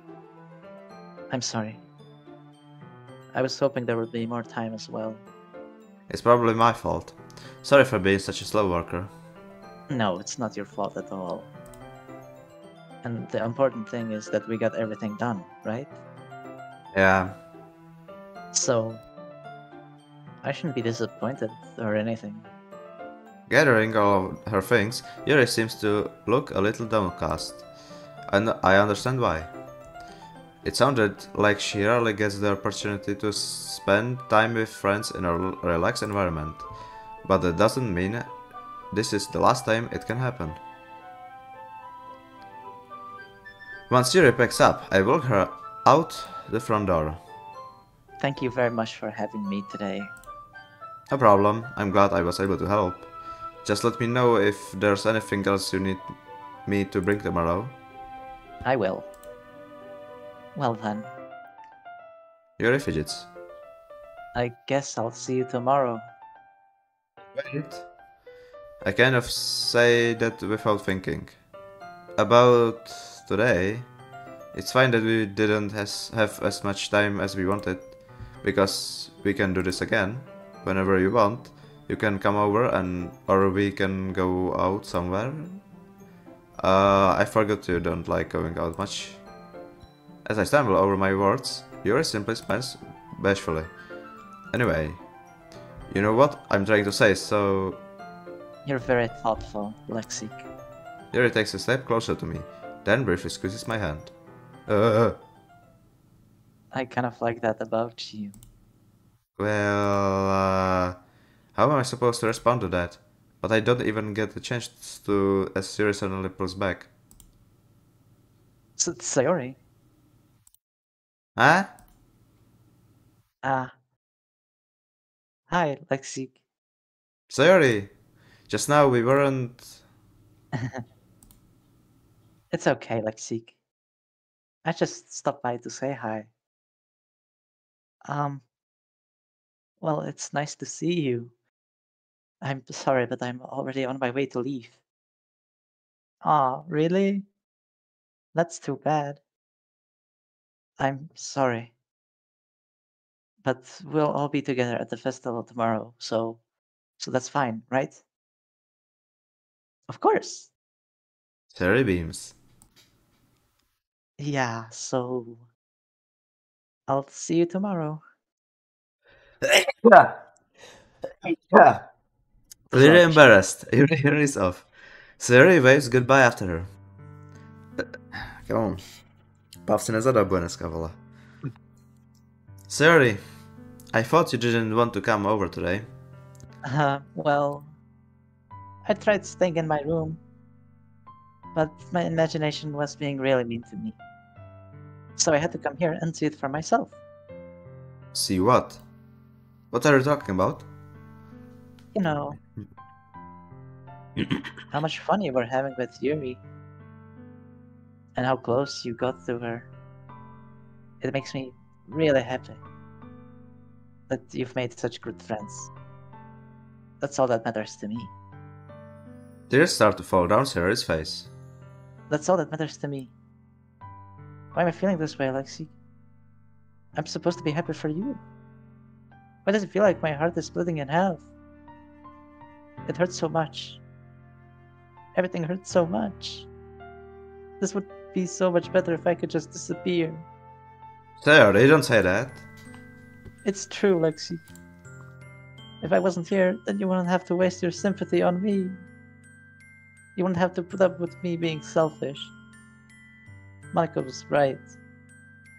I'm sorry. I was hoping there would be more time as well. It's probably my fault. Sorry for being such a slow worker. No, it's not your fault at all. And the important thing is that we got everything done, right? Yeah. So, I shouldn't be disappointed or anything. Gathering all of her things, Yuri seems to look a little downcast. And I understand why. It sounded like she rarely gets the opportunity to spend time with friends in a relaxed environment. But that doesn't mean this is the last time it can happen. Once Yuri picks up, I walk her out the front door. Thank you very much for having me today. No problem, I'm glad I was able to help. Just let me know if there's anything else you need me to bring tomorrow. I will. Well then, Yuri fidgets. I guess I'll see you tomorrow. Wait. I kind of say that without thinking. About today, it's fine that we didn't have as much time as we wanted, because we can do this again, whenever you want. You can come over or we can go out somewhere. I forgot you don't like going out much. As I stumble over my words, Yuri simply smiles bashfully. Anyway, You know what I'm trying to say, so... You're very thoughtful, Lexikk. Yuri takes a step closer to me, then briefly squeezes my hand. I kind of like that about you. Well, how am I supposed to respond to that? But I don't even get the chance to as Yuri suddenly pulls back. Sayori? Huh? Hi, Lexikk. Sayori! Just now we weren't... It's okay, Lexikk. I just stopped by to say hi. Well, it's nice to see you. I'm sorry, but I'm already on my way to leave. Aw, really? That's too bad. I'm sorry. But we'll all be together at the festival tomorrow, so that's fine, right? Of course. Sayori beams. Yeah, so I'll see you tomorrow. Yeah. Clearly embarrassed, Yuri is off. Sayori waves goodbye after her. Come on. Pav si nezadabuje dneska, vole. Sayori, I thought you didn't want to come over today. Well, I tried staying in my room, but my imagination was being really mean to me. So I had to come here and see it for myself. See what? What are you talking about? You know, how much fun you were having with Yuri, and how close you got to her. It makes me really happy that you've made such good friends. That's all that matters to me. Tears start to fall down Sayori's face. That's all that matters to me. Why am I feeling this way, Lexikk? I'm supposed to be happy for you. Why does it feel like my heart is splitting in half? It hurts so much. Everything hurts so much. This would be so much better if I could just disappear. Sayori, don't say that. It's true, Lexikk. If I wasn't here, then you wouldn't have to waste your sympathy on me. You wouldn't have to put up with me being selfish. Monica was right.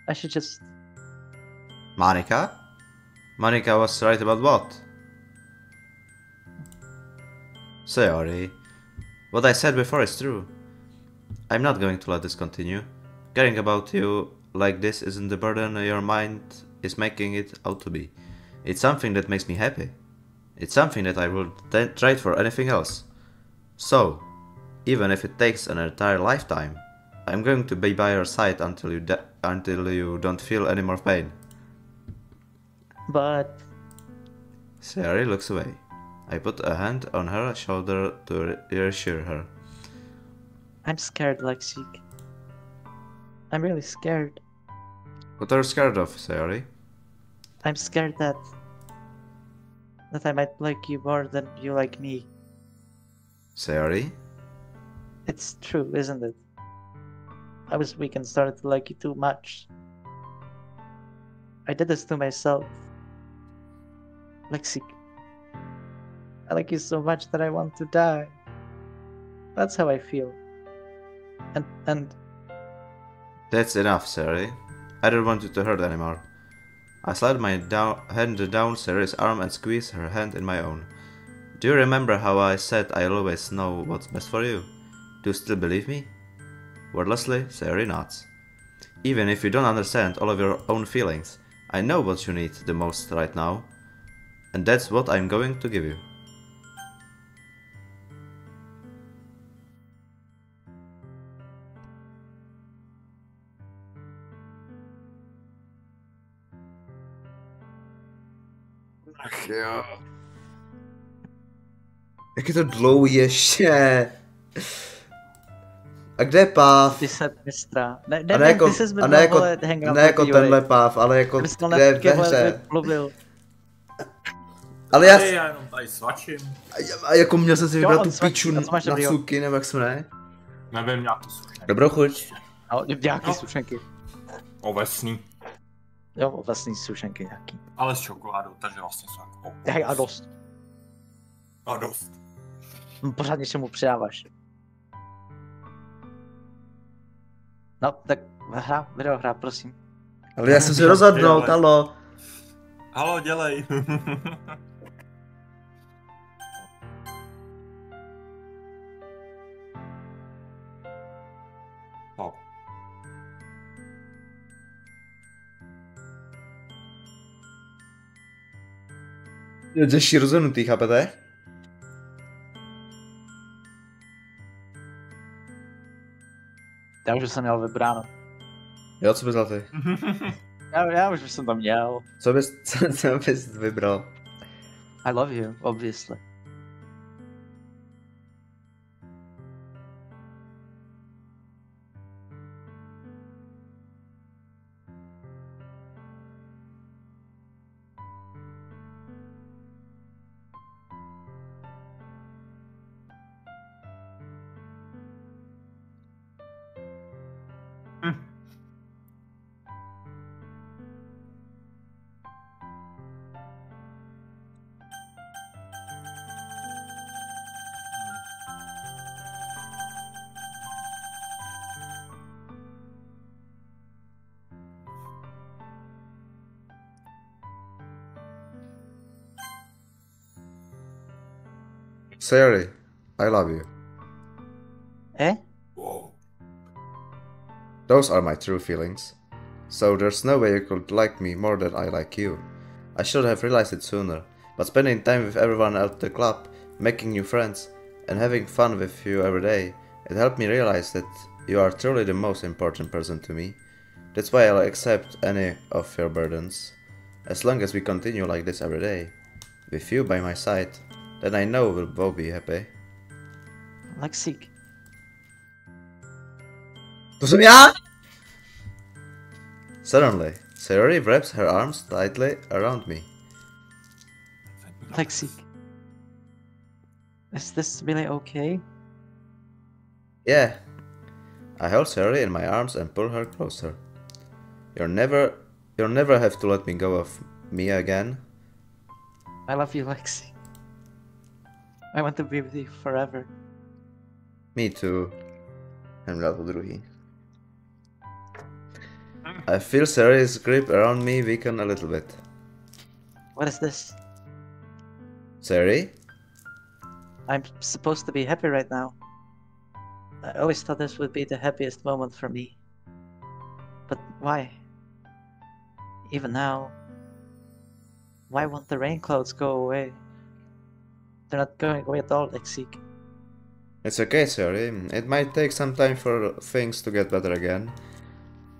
I should just... Monica? Monica was right about what? Sayori, what I said before is true. I'm not going to let this continue. Caring about you like this isn't the burden your mind is making it out to be. It's something that makes me happy. It's something that I would trade for anything else. So, even if it takes an entire lifetime, I'm going to be by your side until you don't feel any more pain. But... Sayori looks away. I put a hand on her shoulder to reassure her. I'm scared, Lexikk. I'm really scared. What are you scared of, Sayori? I'm scared that I might like you more than you like me. Sayori? It's true, isn't it? I was weak and started to like you too much. I did this to myself. Lexikk, I like you so much that I want to die. That's how I feel. And... That's enough, Sayori. I don't want you to hurt anymore. I slide my hand down Sayori's arm and squeeze her hand in my own. Do you remember how I said I'll always know what's best for you? Do you still believe me? Wordlessly, Sayori nods. Even if you don't understand all of your own feelings, I know what you need the most right now. And that's what I'm going to give you. Ach jo. Jak je to dlouhý ještě. A kde je páv? 10 mistra. Ne jako tenhle páv, ale jako kde je ve hře. Ale já jenom tady svačím. A jako měl jsem si vybrat tu piču na suky, nebo jak se jmenuje? Nevím, nějaký sušenky. Dobrou chuť. Nějaký sušenky. Ovesný. Jo, vlastní sušenky nějaký. Ale s čokoládou, takže vlastně jsou jako... Hej, a dost. A dost. Pořád něčemu přidáváš. No, tak videohra, prosím. Ale já jsem si rozhodnout, halo. Halo, dělej. No. Je těžší rozhodnutý, chápete? Já už jsem měl vybráno. Jo, co bys dal ty? Já už jsem to měl. Co bys vybral? I love you, obviously. Sorry, I love you. Eh? Wow. Those are my true feelings. So there's no way you could like me more than I like you. I should have realized it sooner, but spending time with everyone at the club, making new friends, and having fun with you every day, it helped me realize that you are truly the most important person to me. That's why I'll accept any of your burdens. As long as we continue like this every day, with you by my side, then I know we'll both be happy. Lexikk. To jsem já? Suddenly, Sayori wraps her arms tightly around me. Lexikk. Is this really okay? Yeah. I hold Sayori in my arms and pull her closer. You'll never have to let me go of me again. I love you, Lexikk. I want to be with you forever. Me too. I'm not druhý. I feel Sayori's grip around me weaken a little bit. What is this? Sayori? I'm supposed to be happy right now. I always thought this would be the happiest moment for me. But why? Even now, why won't the rain clouds go away? They're not going away at all, Lexikk. It's okay, Sayori. It might take some time for things to get better again.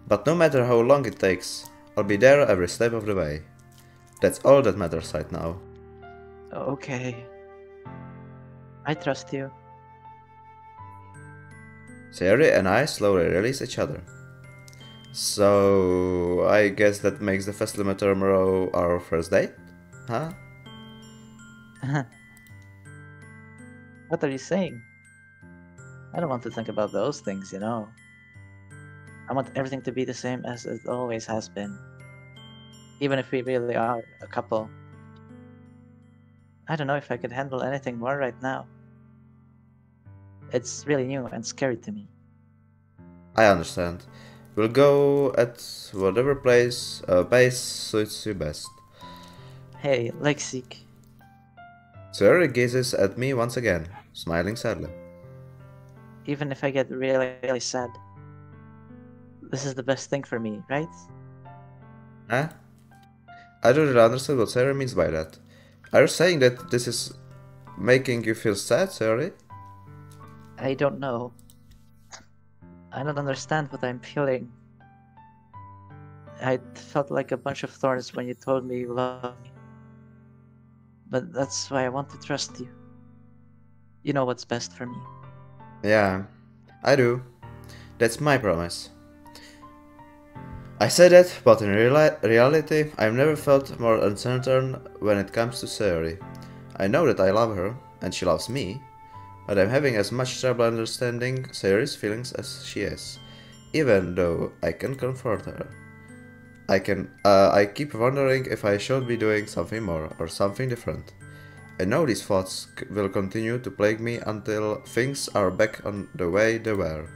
But no matter how long it takes, I'll be there every step of the way. That's all that matters right now. Okay. I trust you. Sayori and I slowly release each other. So, I guess that makes the festival tomorrow our first date? Huh? What are you saying? I don't want to think about those things, you know. I want everything to be the same as it always has been. Even if we really are a couple. I don't know if I could handle anything more right now. It's really new and scary to me. I understand. We'll go at whatever pace suits you best. Hey, Lexikk. Sayori gazes at me once again, smiling sadly. Even if I get really, really sad, this is the best thing for me, right? Huh? I don't really understand what Sayori means by that. Are you saying that this is making you feel sad, Sayori? I don't know. I don't understand what I'm feeling. I felt like a bunch of thorns when you told me you love me. But that's why I want to trust you. You know what's best for me. Yeah, I do. That's my promise. I say that, but in reality, I've never felt more uncertain when it comes to Sayori. I know that I love her, and she loves me, but I'm having as much trouble understanding Sayori's feelings as she is, even though I can comfort her. I keep wondering if I should be doing something more or something different. I know these thoughts will continue to plague me until things are back on the way they were.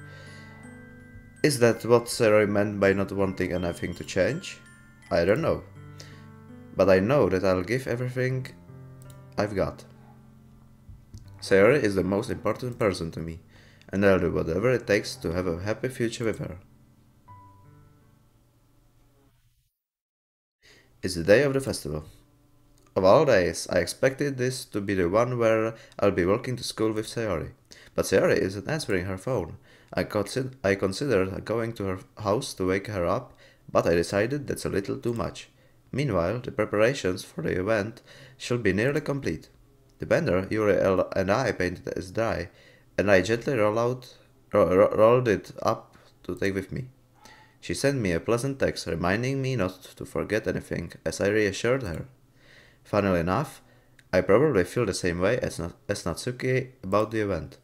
Is that what Sarah meant by not wanting anything to change? I don't know. But I know that I'll give everything I've got. Sarah is the most important person to me, and I'll do whatever it takes to have a happy future with her. It's the day of the festival. Of all days, I expected this to be the one where I'll be walking to school with Sayori. But Sayori isn't answering her phone. I considered going to her house to wake her up, but I decided that's a little too much. Meanwhile, the preparations for the event should be nearly complete. The banner Yuri and I painted is dry, and I gently rolled it up to take with me. She sent me a pleasant text reminding me not to forget anything, as I reassured her. Funnily enough, I probably feel the same way as Natsuki about the event.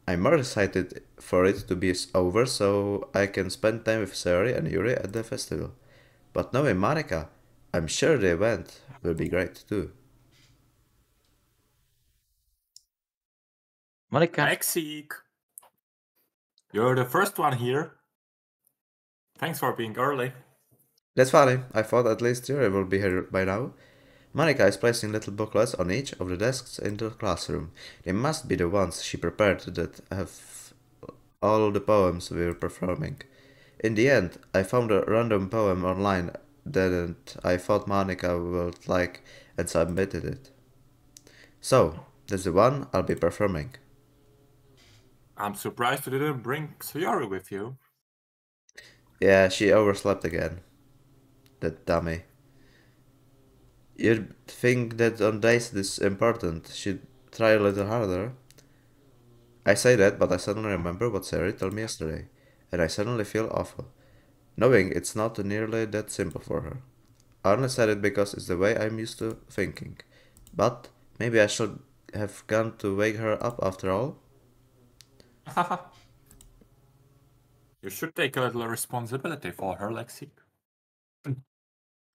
I'm more excited for it to be over so I can spend time with Sayori and Yuri at the festival. But knowing Monika, I'm sure the event will be great too. Monika. Lexikk, you're the first one here. Thanks for being early. That's funny. I thought at least Yuri will be here by now. Monika is placing little booklets on each of the desks in the classroom. They must be the ones she prepared that have all the poems we're performing. In the end, I found a random poem online that I thought Monika would like and submitted it. So, that's the one I'll be performing. I'm surprised you didn't bring Sayori with you. Yeah, she overslept again. That dummy. You'd think that on days this important, she'd try a little harder. I say that, but I suddenly remember what Sari told me yesterday, and I suddenly feel awful, knowing it's not nearly that simple for her. I only said it because it's the way I'm used to thinking. But maybe I should have gone to wake her up after all? You should take a little responsibility for her, Lexikk.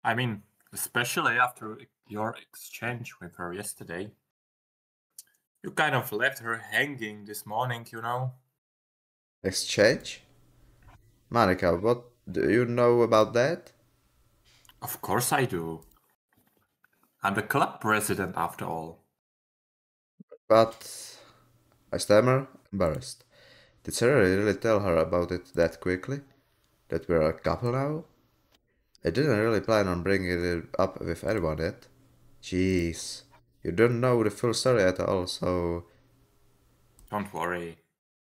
I mean, especially after your exchange with her yesterday. You kind of left her hanging this morning, you know? Exchange? Monika, what do you know about that? Of course I do. I'm the club president after all. But I stammer, embarrassed. Did Sarah really tell her about it that quickly? That we're a couple now? I didn't really plan on bringing it up with anyone yet. Jeez, you don't know the full story at all, so... Don't worry.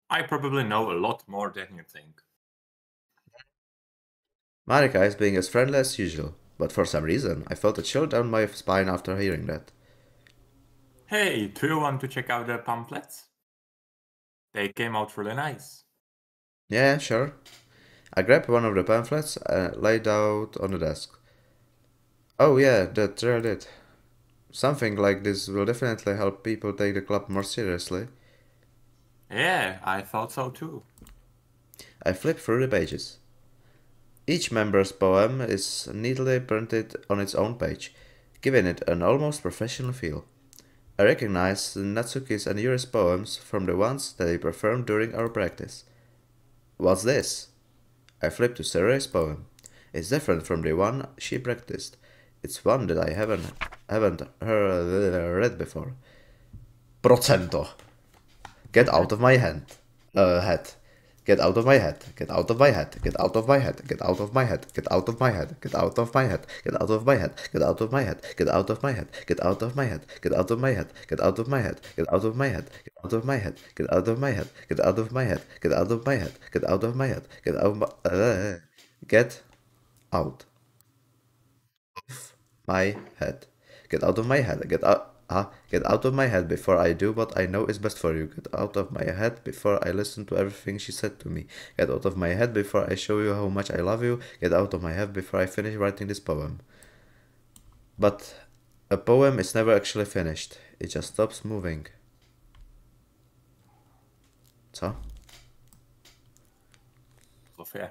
I probably know a lot more than you think. Marika is being as friendly as usual, but for some reason I felt a chill down my spine after hearing that. Hey, do you want to check out the pamphlets? They came out really nice. Yeah, sure. I grabbed one of the pamphlets and laid out on the desk. Oh yeah, that really did. Something like this will definitely help people take the club more seriously. Yeah, I thought so too. I flipped through the pages. Each member's poem is neatly printed on its own page, giving it an almost professional feel. I recognize Natsuki's and Yuri's poems from the ones that they performed during our practice. What's this? I flipped to Sarah's poem. It's different from the one she practiced. It's one that I haven't read before. Procento. Get out of my head. Get out of my head. Get out of my head. Get out of my head. Get out of my head. Get out of my head. Get out of my head. Get out of my head. Get out of my head. Get out of my head. Get out of my head. Get out of my head. Get out of my head. Get out of my head. Get out of my head. Get out of my head. Get out of my head. Get out of my head. Get out of my head. Get out of my get out of my head. Get out of my head. Get out of my head before I do what I know is best for you. Get out of my head before I listen to everything she said to me. Get out of my head before I show you how much I love you. Get out of my head before I finish writing this poem. But a poem is never actually finished. It just stops moving. Co? Sofie.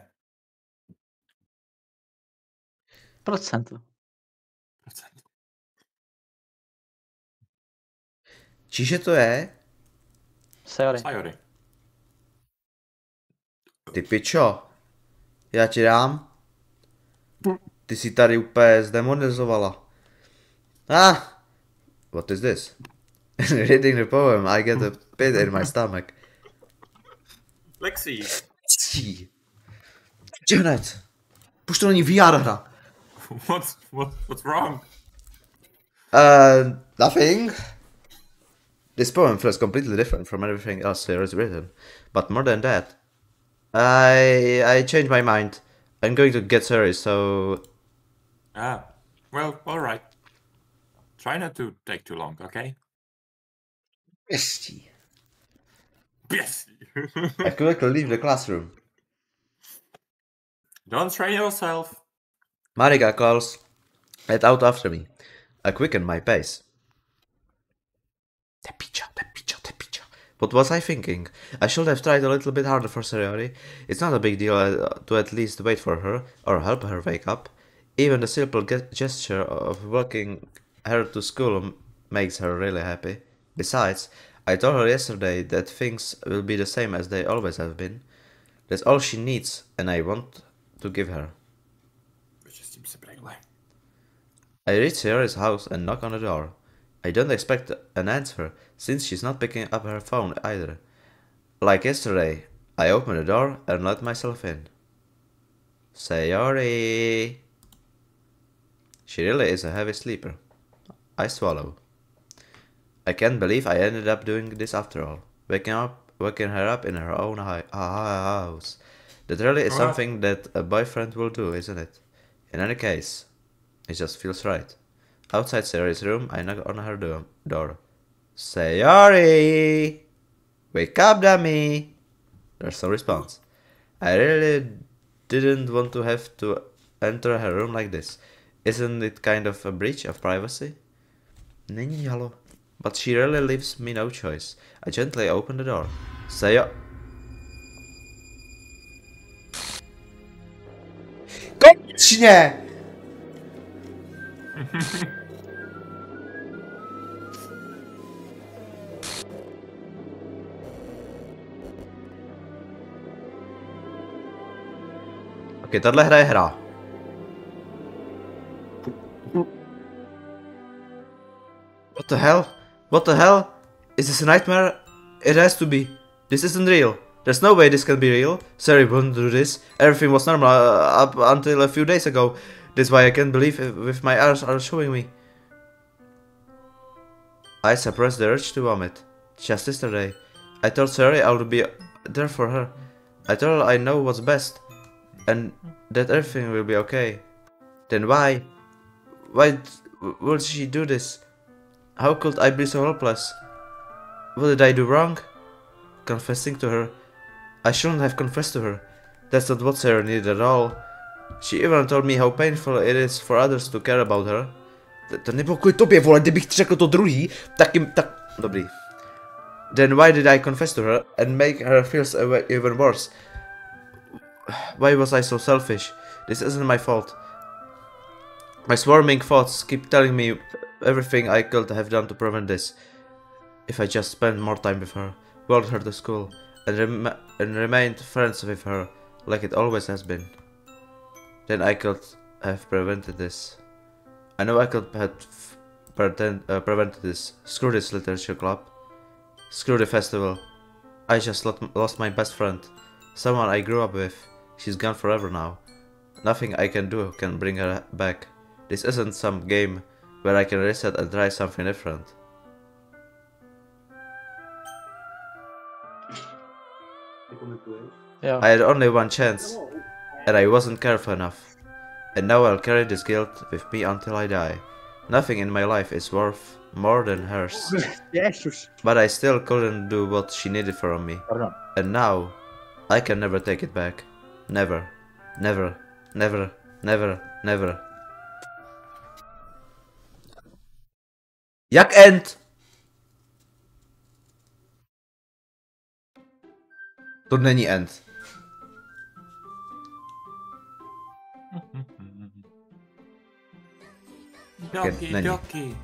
Procentu. Čiže to je? Sayori. Sayori. Ty pičo. Já ti dám. Ty jsi tady úplně zdemonizovala. What is this? Reading the poem, I get a pit in my stomach. Lexikk. Hned. Proč to není VR hra? What's wrong? Nothing. This poem feels completely different from everything else here is written. But more than that, I changed my mind. I'm going to get serious, so... Well, alright. Try not to take too long, okay? Pěstí. Yes. I quickly leave the classroom. Don't strain yourself. Marika calls it out after me. I quicken my pace. Te picha. What was I thinking? I should have tried a little bit harder for Sayori. It's not a big deal to at least wait for her, or help her wake up. Even the simple gesture of walking her to school makes her really happy. Besides, I told her yesterday that things will be the same as they always have been. That's all she needs, and I want to give her. I reach Sayori's house and knock on the door. I don't expect an answer, since she's not picking up her phone either. Like yesterday, I open the door and let myself in. Sayori! She really is a heavy sleeper. I swallow. I can't believe I ended up doing this after all. Waking her up in her own house. That really is something that a boyfriend will do, isn't it? In any case, it just feels right. Outside Sayori's room, I knock on her door. Sayori! Wake up, dummy! There's no response. I really didn't want to have to enter her room like this. Isn't it kind of a breach of privacy? Není, halo. But she really leaves me no choice. I gently open the door. Konečně! Ok, tahle hra je hra. What the hell? What the hell? Is this a nightmare? It has to be. This isn't real. There's no way this can be real. Sorry, wouldn't do this. Everything was normal up until a few days ago. That's why I can't believe if my eyes are showing me. I suppressed the urge to vomit. Just yesterday, I told Sari I would be there for her. I told her I know what's best, and that everything will be okay. Then why would she do this? How could I be so helpless? What did I do wrong? Confessing to her. I shouldn't have confessed to her. That's not what Sarah needed at all. She even told me how painful it is for others to care about her. To nebylo kvůli tobě, vole, kdybych řekl to druhý, tak dobrý. Then why did I confess to her and make her feel even worse? Why was I so selfish? This isn't my fault. My swarming thoughts keep telling me everything I could have done to prevent this. If I just spent more time with her, walked her to school, and remained friends with her, like it always has been, then I could have prevented this. I know I could have prevented this. Screw this literature club. Screw the festival. I just lost my best friend. Someone I grew up with. She's gone forever now. Nothing I can do can bring her back. This isn't some game where I can reset and try something different. Yeah. I had only one chance, and I wasn't careful enough. And now I'll carry this guilt with me until I die. Nothing in my life is worth more than hers. Jesus. But I still couldn't do what she needed from me. And now, I can never take it back. Never. Never. Never. Never. Never. Jak end? To není end. Doki není. Doki.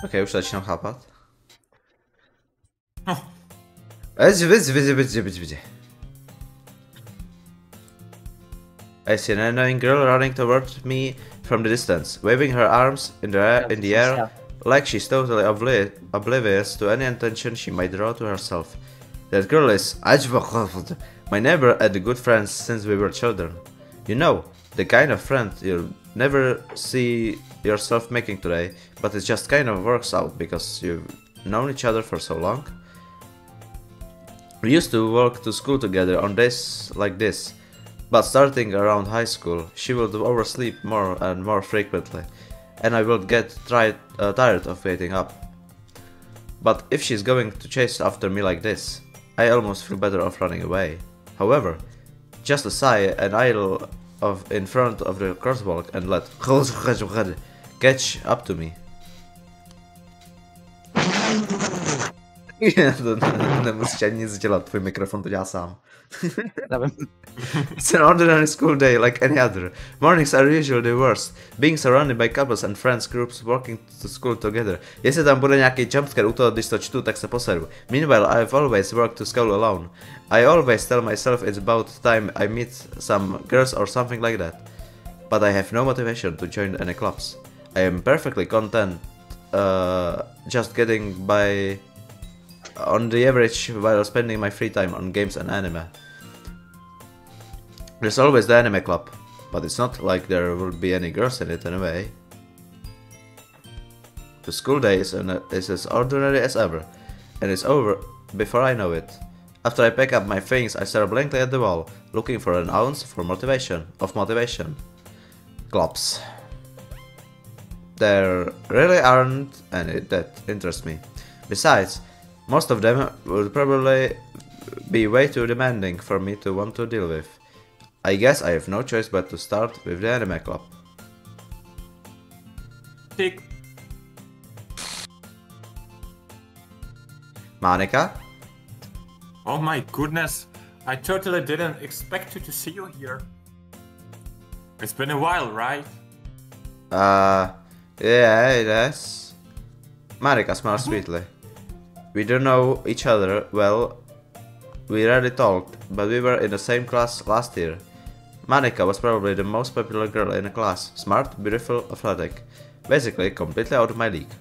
Ok, už to začínám chápat. No. Vidě. I see an annoying girl running toward me from the distance, waving her arms in the air like she's totally oblivious to any attention she might draw to herself. That girl is my neighbor and a good friend since we were children. You know, the kind of friend you'll never see yourself making today, but it just kind of works out because you've known each other for so long. We used to walk to school together on days like this, but starting around high school, she would oversleep more and more frequently, and I would get tired of waiting up. But if she's going to chase after me like this, I almost feel better off running away. However, just a sigh and idle in front of the crosswalk and let catch up to me. Nemusíš ani nic dělat, tvůj mikrofon to dělá sám. It's an ordinary school day like any other. Mornings are usually the worst. Being surrounded by couples and friends groups walking to school together. Jestli tam bude nějaký jumpscare u toho, když to čtu, tak se poseru. Meanwhile, I've always walked to school alone. I always tell myself it's about time I meet some girls or something like that. But I have no motivation to join any clubs. I am perfectly content just getting by on the average while spending my free time on games and anime. There's always the anime club, but it's not like there will be any girls in it anyway. The school day is as ordinary as ever, and it's over before I know it. After I pack up my things, I stare blankly at the wall, looking for an ounce of motivation. Clubs. There really aren't any that interest me. Besides, most of them would probably be way too demanding for me to want to deal with. I guess I have no choice but to start with the anime club. Tick. Monica? Oh my goodness, I totally didn't expect to see you here. It's been a while, right? Yeah, it has. Monica smiles sweetly. We don't know each other well. We rarely talked, but we were in the same class last year. Monica was probably the most popular girl in the class, smart, beautiful, athletic. Basically, completely out of my league.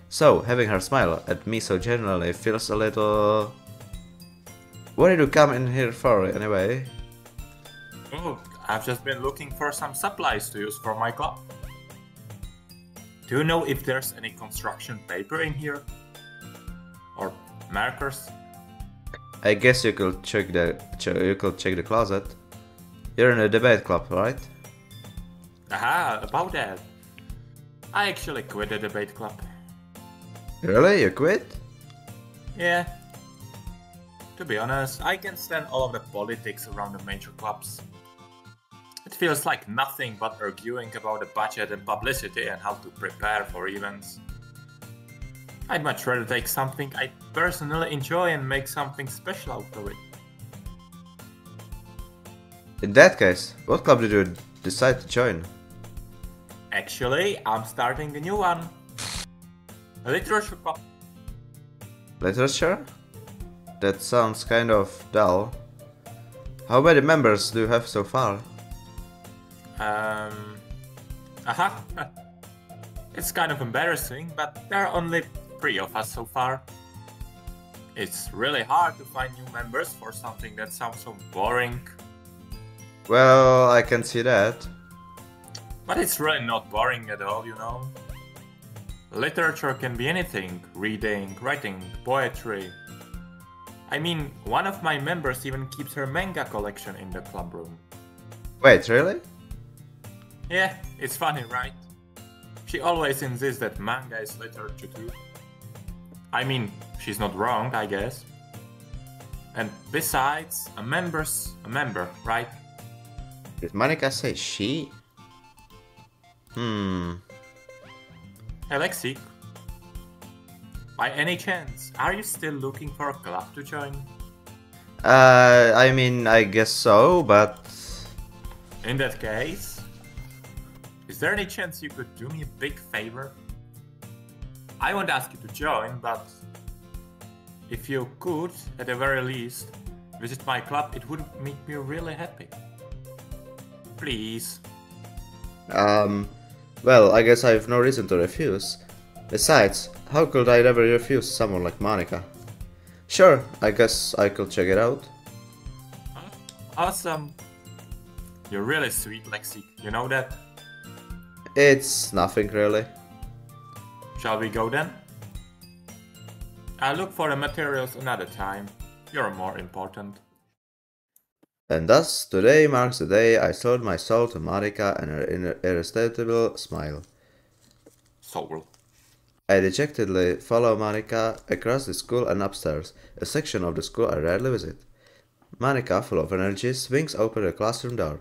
So, having her smile at me so genuinely feels a little... What did you come in here for, anyway? Oh, I've just been looking for some supplies to use for my club. Do you know if there's any construction paper in here? Or markers? I guess you could check the closet. You're in a debate club, right? Aha, about that. I actually quit the debate club. Really? You quit? Yeah. To be honest, I can stand all of the politics around the major clubs. It feels like nothing but arguing about the budget and publicity and how to prepare for events. I'd much rather take something I personally enjoy and make something special out of it. In that case, what club did you decide to join? Actually, I'm starting a new one. A literature club. Literature? That sounds kind of dull. How many members do you have so far? It's kind of embarrassing, but there are only 3 of us so far. It's really hard to find new members for something that sounds so boring. Well, I can see that. But it's really not boring at all, you know. Literature can be anything: reading, writing, poetry. I mean, one of my members even keeps her manga collection in the club room. Wait, really? Yeah, it's funny, right? She always insists that manga is literature too. I mean, she's not wrong, I guess. And besides, a member, right? Did Monica say she? Hey Lexikk, by any chance, are you still looking for a club to join? I mean, I guess so, but... In that case, is there any chance you could do me a big favor? I won't ask you to join, but if you could, at the very least, visit my club, it would make me really happy. Please. Well, I guess I have no reason to refuse. Besides, how could I ever refuse someone like Monica? Sure, I guess I could check it out. Awesome. You're really sweet, Lexikk, you know that? It's nothing really. Shall we go then? I'll look for the materials another time. You're more important. And thus, today marks the day I sold my soul to Monica and her irresistible smile. Soul. I dejectedly follow Monica across the school and upstairs, a section of the school I rarely visit. Monica, full of energy, swings open the classroom door.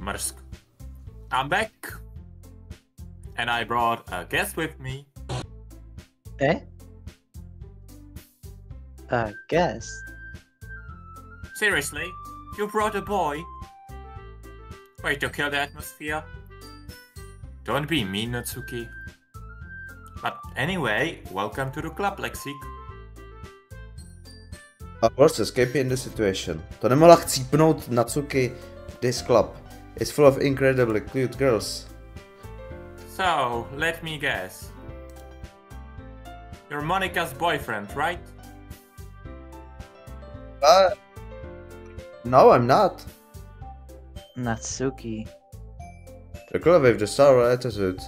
Mrsk. I'm back! And I brought a guest with me. Eh? A guest? Seriously? You brought a boy? Way to kill the atmosphere. Don't be mean, Natsuki. But anyway, welcome to the club, Lexikk. What's escaping the situation? To nemohla chcípnout Natsuki. This club is full of incredibly cute girls. So, let me guess. You're Monica's boyfriend, right? No, I'm not. Natsuki. The girl with the sour attitude,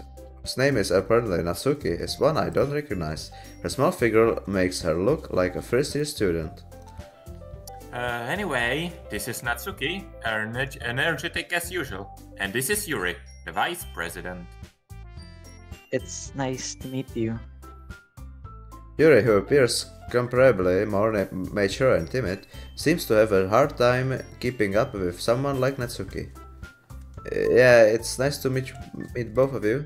whose name is apparently Natsuki, is one I don't recognize. Her small figure makes her look like a first-year student. Anyway, this is Natsuki, energetic as usual. And this is Yuri, the vice president. It's nice to meet you. Yuri, who appears comparably more mature and timid, seems to have a hard time keeping up with someone like Natsuki. Yeah, it's nice to meet both of you.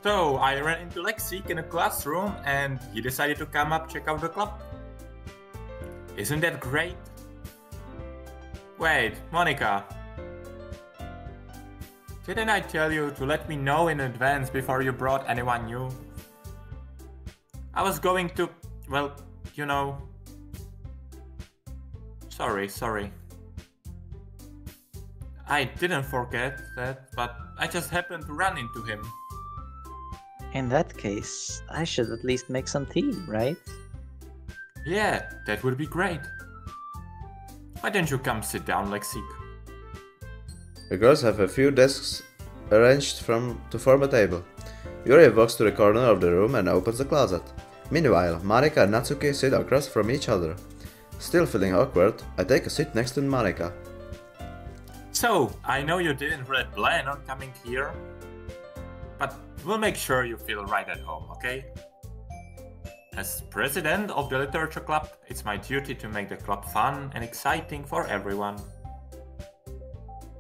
So, I ran into Lexikk in a classroom and he decided to come up check out the club. Isn't that great? Wait, Monica. Didn't I tell you to let me know in advance before you brought anyone new? I was going to, well, you know... Sorry. I didn't forget that, but I just happened to run into him. In that case, I should at least make some tea, right? Yeah, that would be great. Why don't you come sit down, Lexikk? The girls have a few desks arranged to form a table. Yuri walks to the corner of the room and opens the closet. Meanwhile, Monica and Natsuki sit across from each other. Still feeling awkward, I take a seat next to Monica. So, I know you didn't really plan on coming here, but we'll make sure you feel right at home, okay? As president of the literature club, it's my duty to make the club fun and exciting for everyone.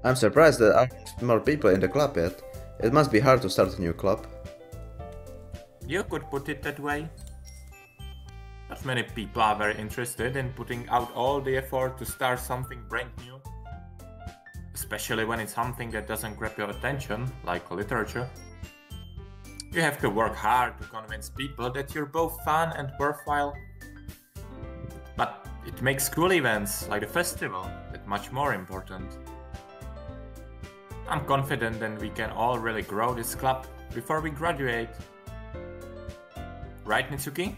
I'm surprised there aren't more people in the club yet. It must be hard to start a new club. You could put it that way. Not many people are very interested in putting out all the effort to start something brand new. Especially when it's something that doesn't grab your attention, like literature. You have to work hard to convince people that you're both fun and worthwhile. But it makes school events, like the festival, that much more important. I'm confident that we can all really grow this club before we graduate. Right, Natsuki?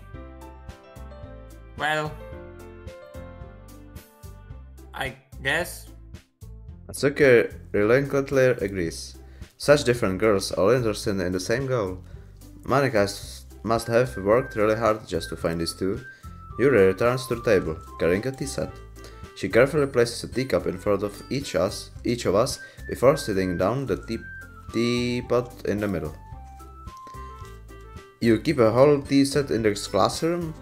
Well... I guess... Natsuki reluctantly agrees. Such different girls, all interested in the same goal. Monica must have worked really hard just to find these two. Yuri returns to the table, carrying a tea set. She carefully places a teacup in front of each of us before sitting down the teapot in the middle. You keep a whole tea set in this classroom?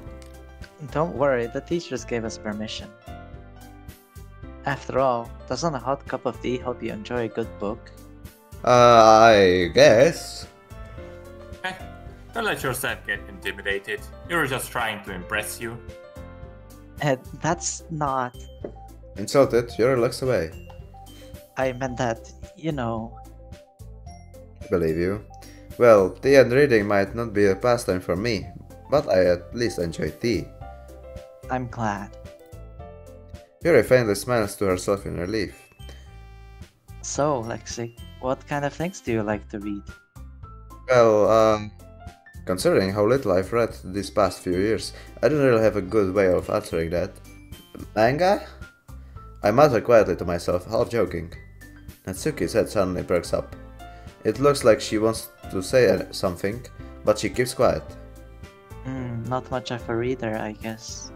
Don't worry, the teachers gave us permission. After all, doesn't a hot cup of tea help you enjoy a good book? I guess. Don't let yourself get intimidated. You're just trying to impress you. That's not... Insulted, Yuri looks away. I meant that, you know... I believe you. Well, tea and reading might not be a pastime for me, but I at least enjoy tea. I'm glad. Yuri faintly smiles to herself in relief. So, Lexikk, what kind of things do you like to read? Well, considering how little I've read these past few years, I don't really have a good way of answering that. Manga? I mutter quietly to myself, half joking. Natsuki's head suddenly perks up. It looks like she wants to say something, but she keeps quiet. Not much of a reader, I guess.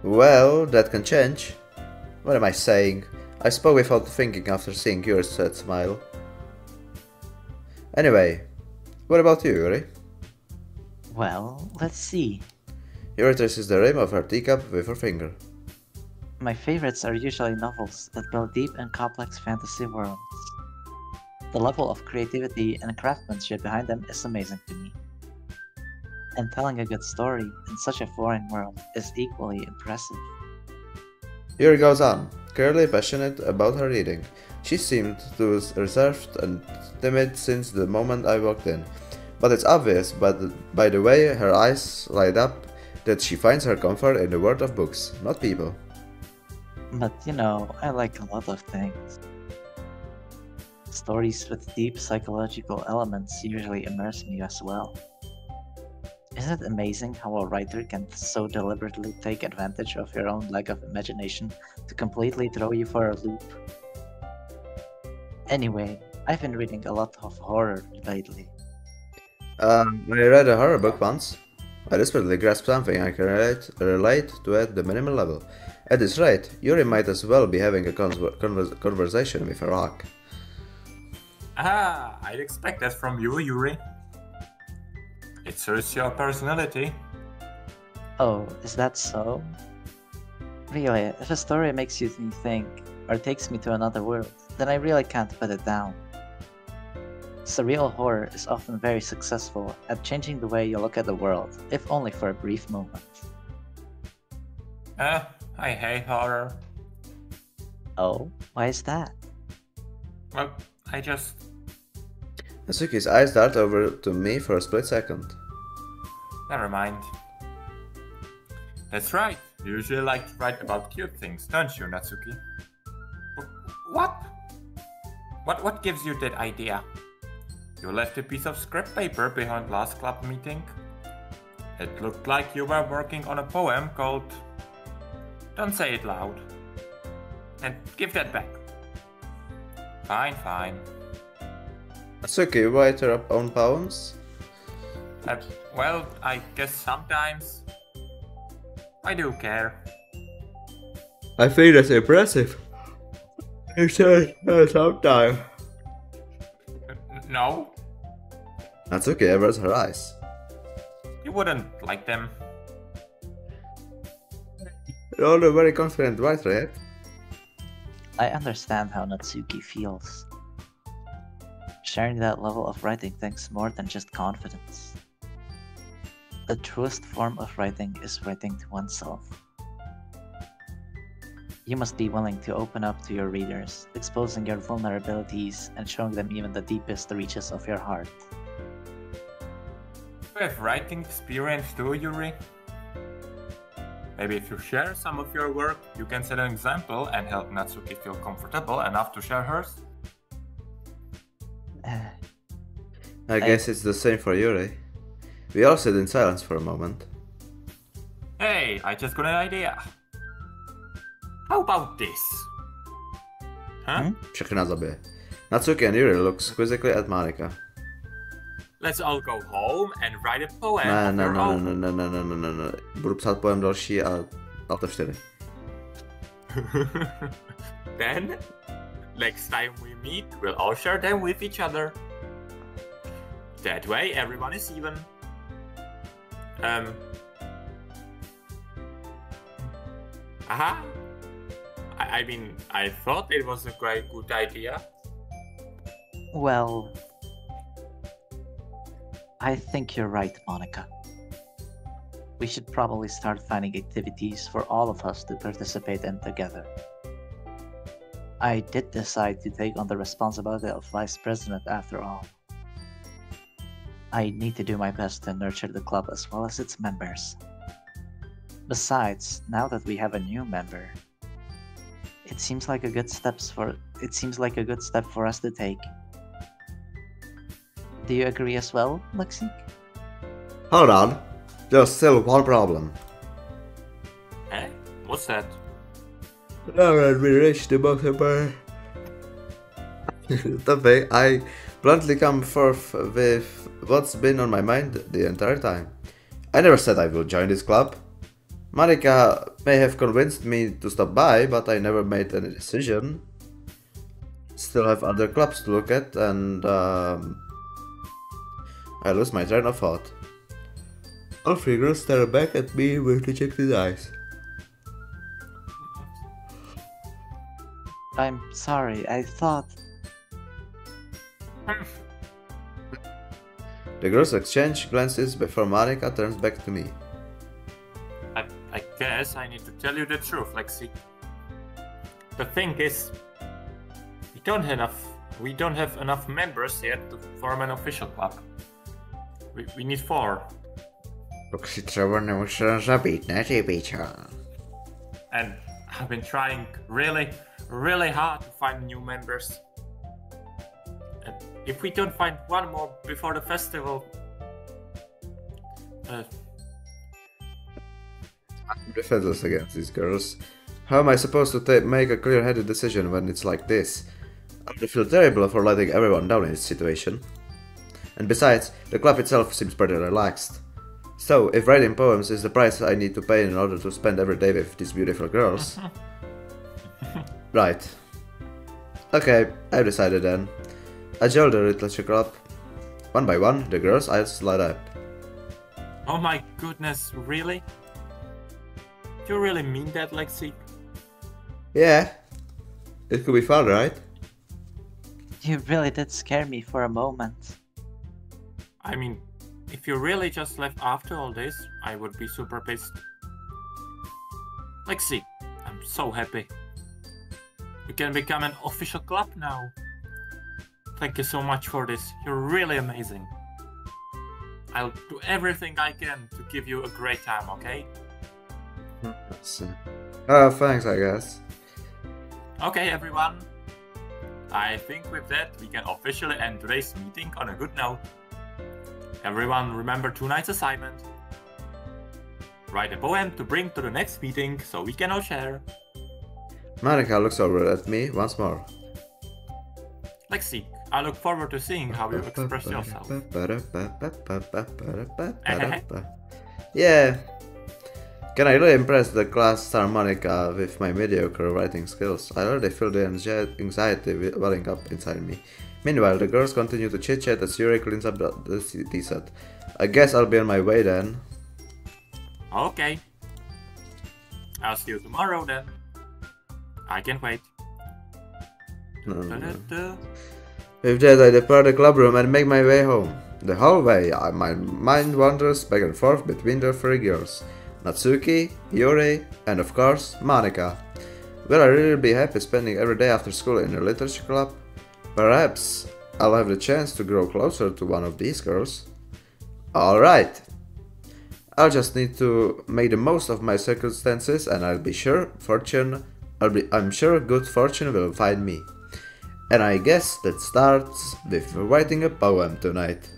Well, that can change. What am I saying? I spoke without thinking after seeing Yuri's sad smile. Anyway, what about you, Yuri? Well, let's see. Yuri traces the rim of her teacup with her finger. My favorites are usually novels that build deep and complex fantasy worlds. The level of creativity and craftsmanship behind them is amazing to me. And telling a good story in such a foreign world is equally impressive. Yuri goes on, clearly passionate about her reading. She seemed to be reserved and timid since the moment I walked in, but it's obvious by the way her eyes light up that she finds her comfort in the world of books, not people. But you know, I like a lot of things. Stories with deep psychological elements usually immerse me as well. Isn't it amazing how a writer can so deliberately take advantage of your own lack of imagination to completely throw you for a loop? Anyway, I've been reading a lot of horror lately. I read a horror book once. I desperately grasped something I can relate to at the minimal level. At this rate, Yuri might as well be having a conversation with a rock. Ah, I'd expect that from you, Yuri. It suits your personality. Oh, is that so? Really, if a story makes you think, or takes me to another world, then I really can't put it down. Surreal horror is often very successful at changing the way you look at the world, if only for a brief moment. I hate horror. Oh, why is that? Well, I just... Natsuki's eyes dart over to me for a split second. Never mind. That's right, you usually like to write about cute things, don't you, Natsuki? What? What gives you that idea? You left a piece of scrap paper behind last club meeting. It looked like you were working on a poem called... Don't say it loud. And give that back. Fine, fine. Natsuki, you write her own poems? Well, I guess sometimes. I do care. I think that's impressive. You said sometime. No, Natsuki avers her eyes. you wouldn't like them. You're a very confident writer, yet? I understand how Natsuki feels. Sharing that level of writing takes more than just confidence. The truest form of writing is writing to oneself. You must be willing to open up to your readers, exposing your vulnerabilities and showing them even the deepest reaches of your heart. You have writing experience too, Yuri? Maybe if you share some of your work, you can set an example and help Natsuki feel comfortable enough to share hers? I guess it's the same for Yuri. We all sit in silence for a moment. Hey, I just got an idea. How about this? Huh? Všechny na zabije. Natsuki and Yuri look quizzically at Monika. Let's all go home and write a poem. Ne. Budu psát poem další a to 4. Then, next time we meet, we'll all share them with each other. That way, everyone is even. Aha! I mean, I thought it was a quite good idea. Well, I think you're right, Monica. We should probably start finding activities for all of us to participate in together. I did decide to take on the responsibility of vice president after all. I need to do my best to nurture the club as well as its members. Besides, now that we have a new member, it seems like a good step for us to take. Do you agree as well, Lexikk? Hold on. There's still one problem. Eh? What's that? Now that we reached the bottom bar, topic, I bluntly come forth with what's been on my mind the entire time. I never said I would join this club. Monica may have convinced me to stop by, but I never made any decision. Still have other clubs to look at, and I lose my train of thought. All three girls stare back at me with dejected eyes. I'm sorry, I thought... The girls exchange glances before Monica turns back to me. I guess I need to tell you the truth, Lexikk. The thing is, we don't have enough members yet to form an official club. We need 4. And I've been trying really hard to find new members. And if we don't find one more before the festival, I'm defenseless against these girls. How am I supposed to make a clear-headed decision when it's like this? I feel terrible for letting everyone down in this situation. And besides, the club itself seems pretty relaxed. So, if writing poems is the price I need to pay in order to spend every day with these beautiful girls... Right. Okay, I've decided then. I joined the literature club. One by one, the girls' eyes light up. Oh my goodness, really? Do you really mean that, Lexikk? Yeah. It could be fun, right? You really did scare me for a moment. I mean, if you really just left after all this, I would be super pissed. Lexikk, I'm so happy. We can become an official club now. Thank you so much for this. You're really amazing. I'll do everything I can to give you a great time, okay? Thanks, I guess. Okay, everyone. I think with that, we can officially end today's meeting on a good note. Everyone remember tonight's assignment. Write a poem to bring to the next meeting so we can all share. Monica looks over at me once more. Lexikk, I look forward to seeing how you express yourself. Yeah. Can I really impress the class star Monica with my mediocre writing skills? I already feel the anxiety welling up inside me. Meanwhile, the girls continue to chit-chat as Yuri cleans up the tea set. I guess I'll be on my way then. Okay. I'll see you tomorrow then. I can't wait. No. With that, I depart the club room and make my way home. The whole way, my mind wanders back and forth between the 3 girls. Natsuki, Yuri, and of course, Monica. Will I really be happy spending every day after school in a literature club? Perhaps I'll have the chance to grow closer to one of these girls. Alright. I'll just need to make the most of my circumstances and I'm sure good fortune will find me. And I guess that starts with writing a poem tonight.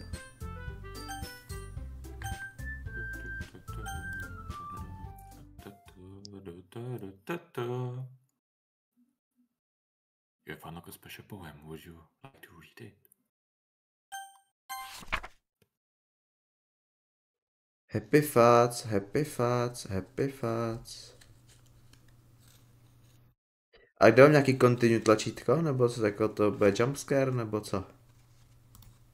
You have found a special poem, would you like to read it? Happy thoughts, happy thoughts, happy thoughts. A dám nějaký continue tlačítko, nebo co jako to bude jumpscare, nebo co?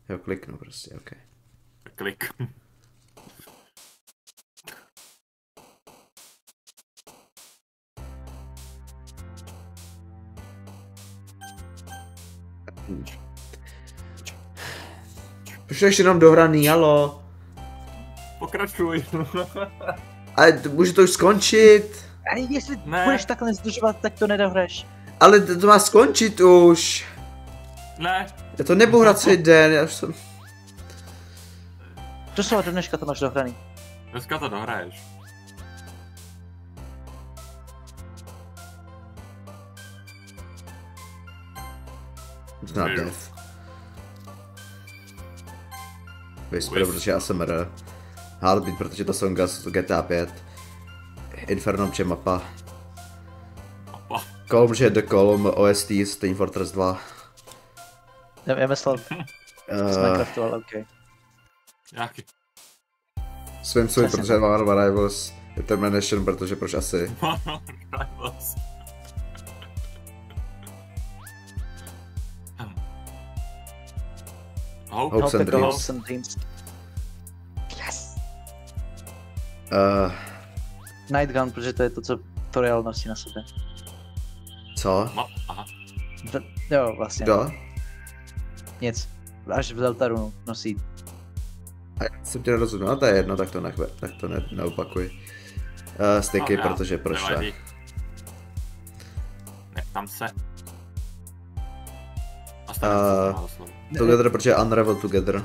Jo, kliknu prostě, ok. Klik. Už jenom dohraný, halo. Pokračuj. Ale může to už skončit. A jestli budeš takhle zdržovat, tak to nedohraješ. Ale to má skončit už. Ne. Já to nebudu hrát celý den, já už jsem... Doslova do dneška to máš dohraný. Dneska to dohraješ. Na dev. Whisper, protože ASMR. Heartbeat, protože to songa z GTA 5. Inferno, protože mapa. Kolem, protože The Kolem, OST z Team Fortress 2. Já myslel z Minecraftu, ale okej. Jaký? Přesně protože mám Rivals. Determination, protože proč asi. Rivals. Hopes and Dreams. Yes! Uh, Nightgun, protože to je to, co Toriel nosí na sobě. co? Aha. Jo, vlastně. Kdo? Nic. Až v Deltarunu nosí. A já jsem tě nerozuměl, no to je jedno, tak to neopakuj. Sticky, No, protože prošla. Nech tam se. Together, protože Unravel Together.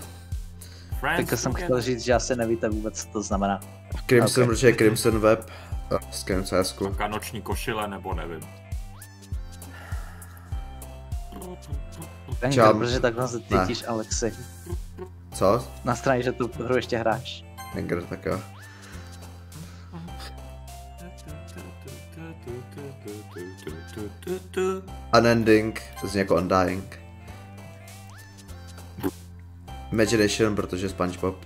Tak jsem chtěl říct, že asi nevíte vůbec, co to znamená. Crimson, protože je Crimson Web. Scan CSku. Taká noční košile, nebo nevím. Banger, protože takhle se cítíš, Alexi. Co? Na straně, že tu hru ještě hráš. Banger, tak jo. Unending, to zní jako Undying. Imagination, protože SpongeBob.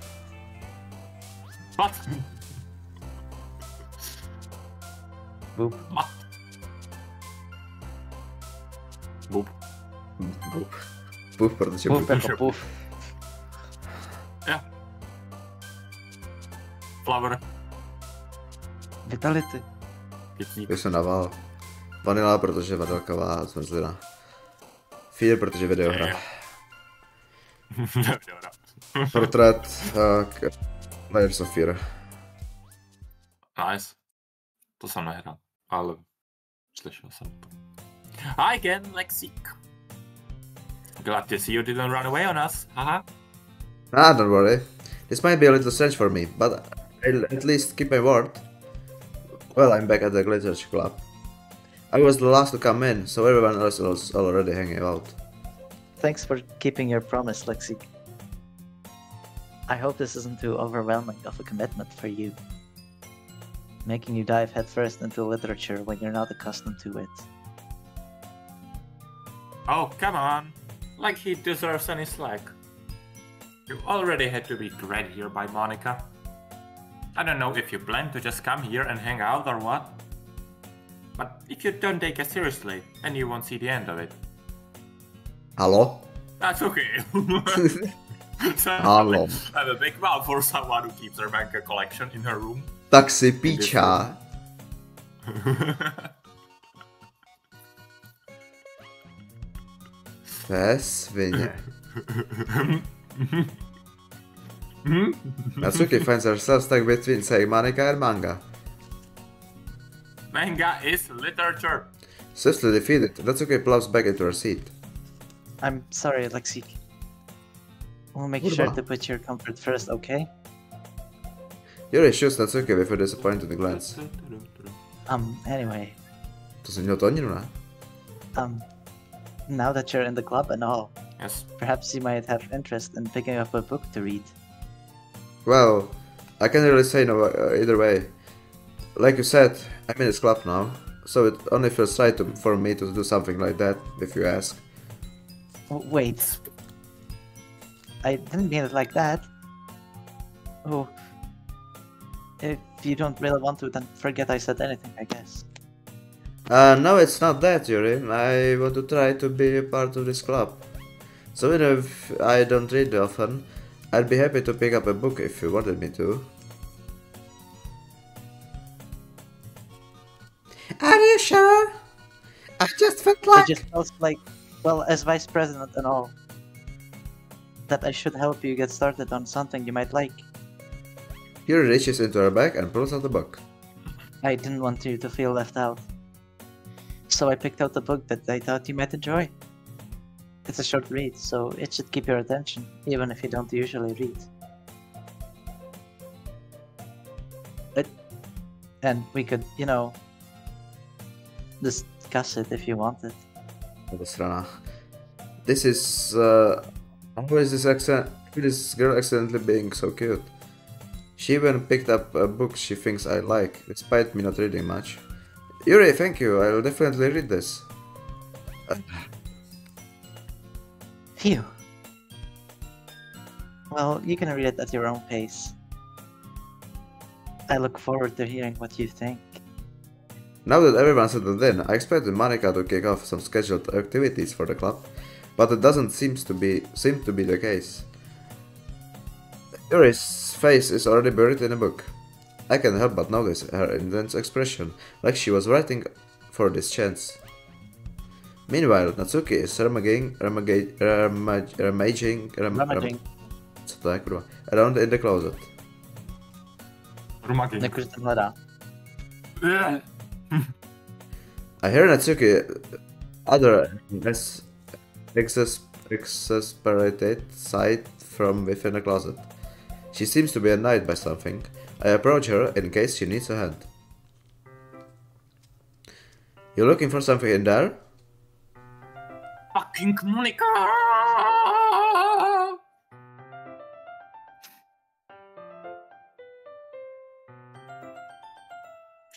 What? Boop. What? Boop. Boop. Boop, protože Boop jako puf. Ja. Flower. Vitality. Kytník. To jsem naval. Vanilla, protože vanilková zmrzlina. Fear, protože videohra. Portrait, Layers of Fear. Nice. To jsem nehrál, ale slyšel jsem to. Again, Lexikk. Glad to see you didn't run away on us, haha. Ah, don't worry. This might be a little strange for me, but I'll at least keep my word. Well, I'm back at the Glitch Club. I was the last to come in, so everyone else was already hanging out. Thanks for keeping your promise, Lexikk. I hope this isn't too overwhelming of a commitment for you. Making you dive headfirst into literature when you're not accustomed to it. Oh, come on. Like he deserves any slack. You already had to be dragged here by Monica. I don't know if you plan to just come here and hang out or what. But if you don't take it seriously, then you won't see the end of it. Hello? That's okay. Hello. I'm a big mouth for someone who keeps their manga collection in her room. Tak si píča. To je svině. Natsuki finds herself stuck between saying Monica and manga. Manga is literature. Swiftly defeated, Natsuki plows back into her seat. I'm sorry, Lexikk. We'll make Kurva. sure to put your comfort first, okay? Yuri shoots Natsuki with a disappointed glance. Anyway, To jsem měl toninu, ne? now that you're in the club and all, Yes. perhaps you might have interest in picking up a book to read. Well, I can't really say no either way. Like you said, I'm in this club now, so it only feels right for me to do something like that, if you ask. Wait. I didn't mean it like that. Oh. If you don't really want to, then forget I said anything, I guess. No, it's not that, Yuri. I want to try to be a part of this club. So even if I don't read often, I'd be happy to pick up a book if you wanted me to. Are you sure? I just felt It just feels like, well, as vice president and all, that I should help you get started on something you might like. Yuri reaches into her bag and pulls out the book. I didn't want you to feel left out. So I picked out the book that I thought you might enjoy. It's a short read, so it should keep your attention, even if you don't usually read. And we could, you know, discuss it if you wanted. This is how is this girl accidentally being so cute? She even picked up a book she thinks I like, despite me not reading much. Yuri, thank you, I'll definitely read this. Phew. Well, you can read it at your own pace. I look forward to hearing what you think. Now that everyone's settled in, I expected Monica to kick off some scheduled activities for the club, but it doesn't seem to be the case. Yuri's face is already buried in a book. I can't help but notice her intense expression, like she was writing for this chance. Meanwhile, Natsuki is rummaging around in the closet. I hear Natsuki utter exasperated sigh from within the closet. She seems to be annoyed by something. I approach her in case she needs a hand. You looking for something in there? Fucking Monica!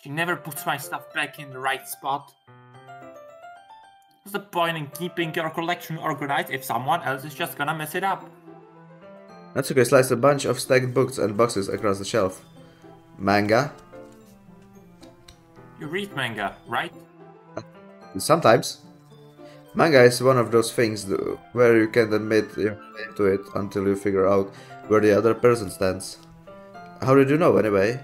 She never puts my stuff back in the right spot. What's the point in keeping your collection organized if someone else is just gonna mess it up? Natsuki slides a bunch of stacked books and boxes across the shelf. Manga? You read manga, right? Sometimes. Manga is one of those things where you can't admit your name to it until you figure out where the other person stands. How did you know, anyway?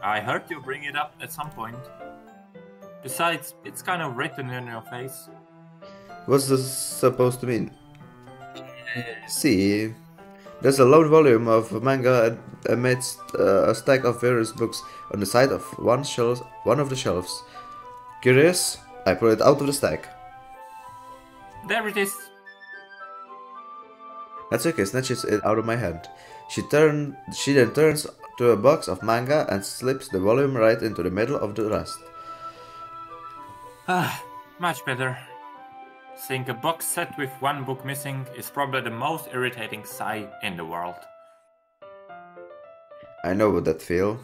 I heard you bring it up at some point. Besides, it's kind of written in your face. What's this supposed to mean? See, there's a lone volume of manga amidst a stack of various books on the side of one of the shelves. Curious? I pull it out of the stack. There it is. Natsuki snatches it out of my hand. She then turns to a box of manga and slips the volume right into the middle of the rest. Ah, much better. Seeing a box set with one book missing is probably the most irritating sigh in the world. I know what that feel.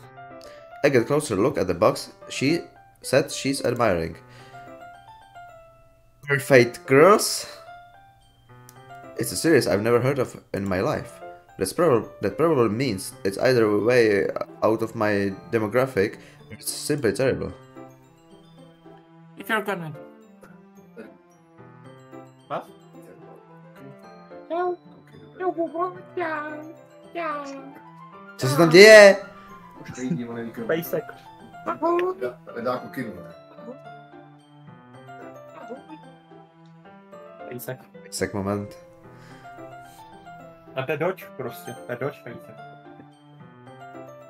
I get a closer look at the box she said she's admiring. Perfect girls? It's a series I've never heard of in my life. That probably means it's either way out of my demographic or it's simply terrible. If you're gonna... What? Co se tam děje? Basic. Basic moment. A to je Dodge prostě, to je Dodge Basic.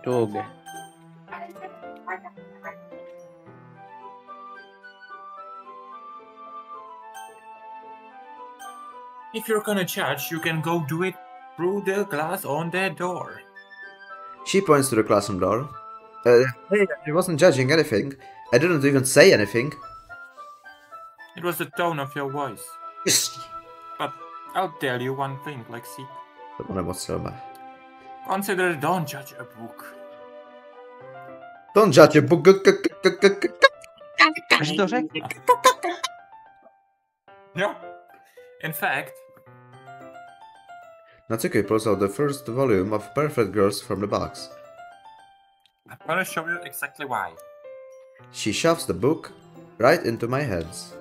Dog. If you're gonna judge, you can go do it through the glass on that door. She points to the classroom door. Hey, I wasn't judging anything. I didn't even say anything. It was the tone of your voice. But I'll tell you one thing, Lexikk. Consider don't judge a book. Don't judge a book. Yeah. In fact, Natsuki pulls out the first volume of Perfect Girls from the box. I'm gonna show you exactly why. She shoves the book right into my hands.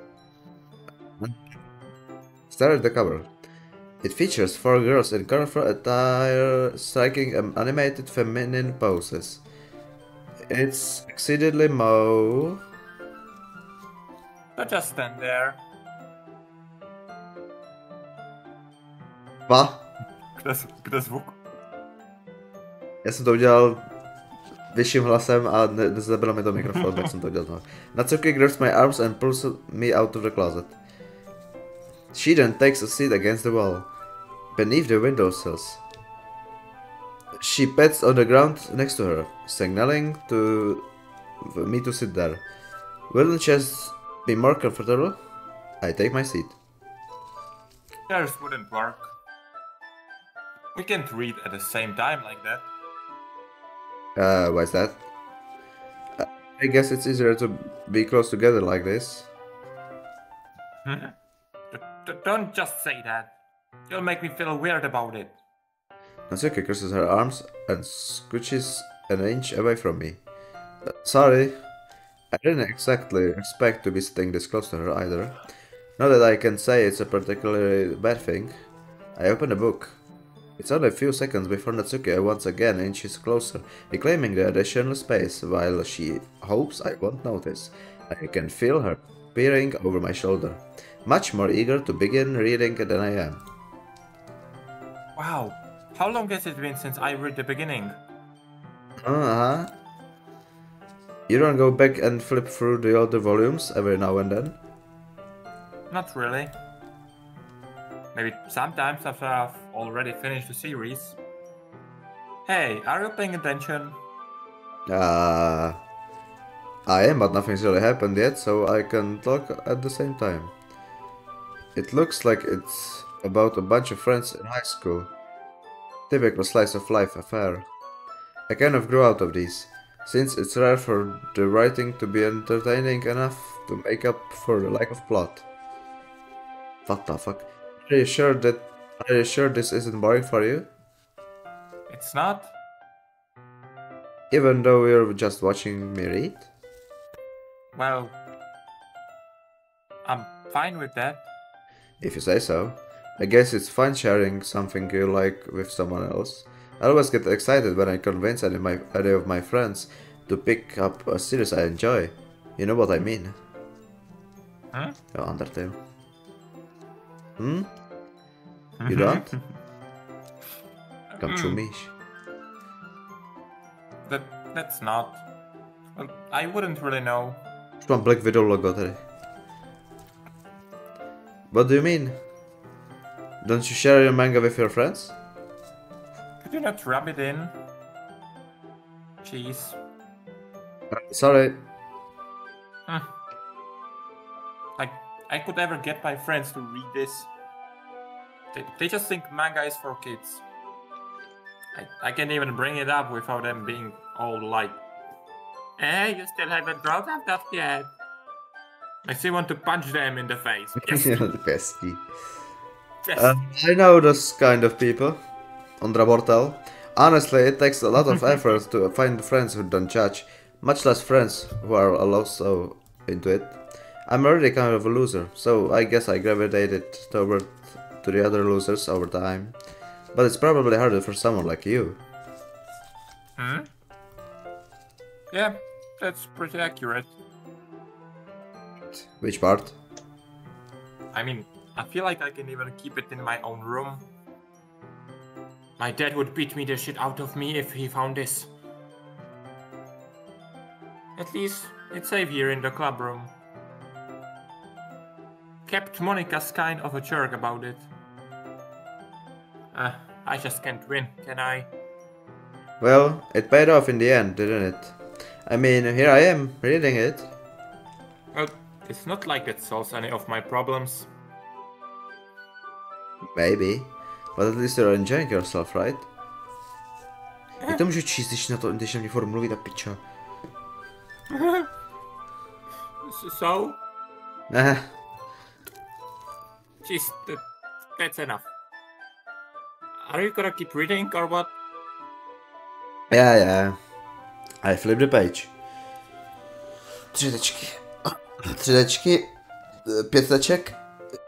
Stare at the cover. It features 4 girls in colorful attire striking animated feminine poses. It's exceedingly mo... So just stand there. Va? Kde zvuk? Já jsem to udělal vyšším hlasem a nezabilo mi to mikrofon, tak jsem to udělal. Natsuki grabs my arms and pulls me out of the closet. She then takes a seat against the wall, beneath the windowsills. She pats on the ground next to her, signaling to me to sit there. Wouldn't chairs be more comfortable? I take my seat. Chairs wouldn't work. We can't read at the same time like that. Why's that? I guess it's easier to be close together like this. Don't just say that. You'll make me feel weird about it. Natsuki crosses her arms and scooches an inch away from me. Sorry, I didn't exactly expect to be sitting this close to her either. Not that I can say it's a particularly bad thing. I open the book. It's only a few seconds before Natsuki once again inches closer, reclaiming the additional space while she hopes I won't notice. I can feel her peering over my shoulder, much more eager to begin reading than I am. Wow, how long has it been since I read the beginning? Uh-huh. You don't go back and flip through the older volumes every now and then? Not really. Maybe sometimes after I've already finished the series. Hey, are you paying attention? I am, but nothing's really happened yet, so I can talk at the same time. It looks like it's about a bunch of friends in high school. Typical slice of life affair. I kind of grew out of these, since it's rare for the writing to be entertaining enough to make up for the lack of plot. What the fuck? Are you sure this isn't boring for you? It's not? Even though you're just watching me read? Well, I'm fine with that. If you say so. I guess it's fun sharing something you like with someone else. I always get excited when I convince any of my friends to pick up a series I enjoy. You know what I mean? Huh? Oh, Undertale. You don't? Don't you miś? That's not. Well, I wouldn't really know. Już mam Black Widow logo tady. What do you mean? Don't you share your manga with your friends? Could you not rub it in? Jeez. Sorry. I could ever get my friends to read this. They just think manga is for kids. I can't even bring it up without them being all like, "Hey, you still haven't grown up that yet." I still want to punch them in the face. Yes. Pesky. Yes. I know those kind of people. Ondra Bortel. Honestly, it takes a lot of effort to find friends who don't judge, much less friends who are also into it. I'm already kind of a loser, so I guess I gravitated to the other losers over time. But it's probably harder for someone like you. Yeah, that's pretty accurate. Which part? I mean, I feel like I can even keep it in my own room. My dad would beat me the shit out of me if he found this. At least, it's safe here in the club room. Kept Monica's kind of a jerk about it. I just can't win, can I? Well, it paid off in the end, didn't it? I mean, here I am, reading it. Well, it's not like it solves any of my problems. Maybe. But at least you're enjoying yourself, right? Jak to můžu číst, když na mě furt mluví ta piča? So? Nah. Jeez, that's enough. Are you gonna keep reading or what? Yeah. I flip the page. 3 tečky. 3 tečky. 5 teček.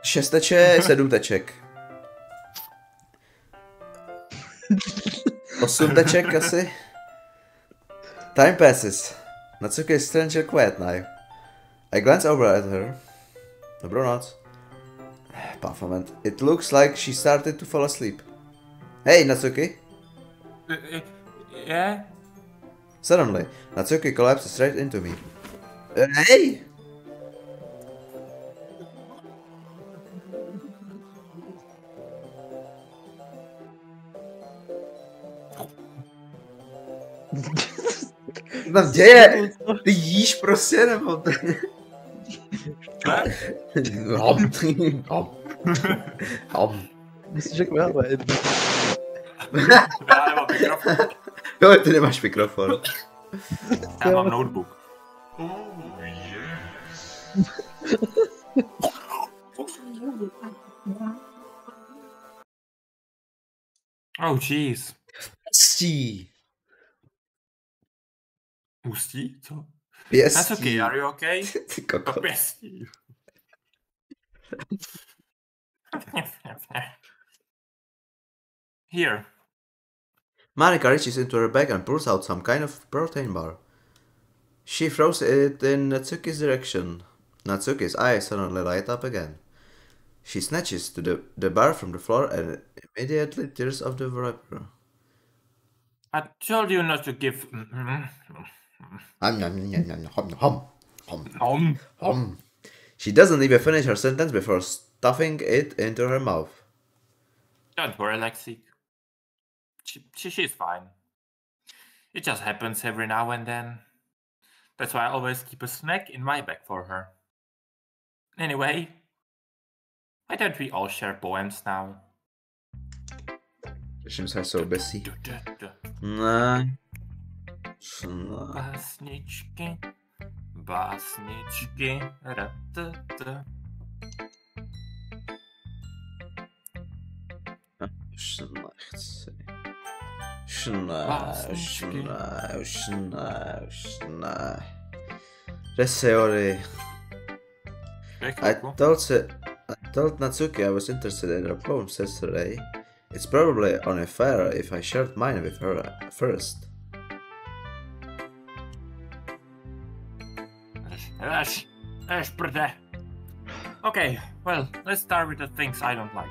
6 teček. 7 teček. 8 teček asi. Time passes. Natsuki is strangely quiet now. I glance over at her. Dobrou noc. Bafflement. It looks like she started to fall asleep. Hey, Natsuki! Yeah? Suddenly, Natsuki collapsed straight into me. Hey! Co tam děje? Ty jíš prostě, nebo... Musíš jak máme. Já nemám mikrofon. Jo, ty nemáš mikrofon. Já mám notebook. Oh jeez. Pěstí. Ústí? Co? Pěstí. That's okay, are you okay? Ty kokot. Pěstí. Here. Marika reaches into her bag and pulls out some kind of protein bar. She throws it in Natsuki's direction. Natsuki's eyes suddenly light up again. She snatches the bar from the floor and immediately tears off the wrapper. I told you not to give... She doesn't even finish her sentence before stuffing it into her mouth. Don't worry, Lexikk. She's fine. It just happens every now and then. That's why I always keep a snack in my bag for her. Anyway, why don't we all share poems now? Těším se, jsou besí. Ne. Básničky, básničky, ratata. Už nechci. Už ne. Reseori. I told Natsuki I was interested in her poems yesterday. It's probably only fair if I shared mine with her first. Okay, well, let's start with the things I don't like.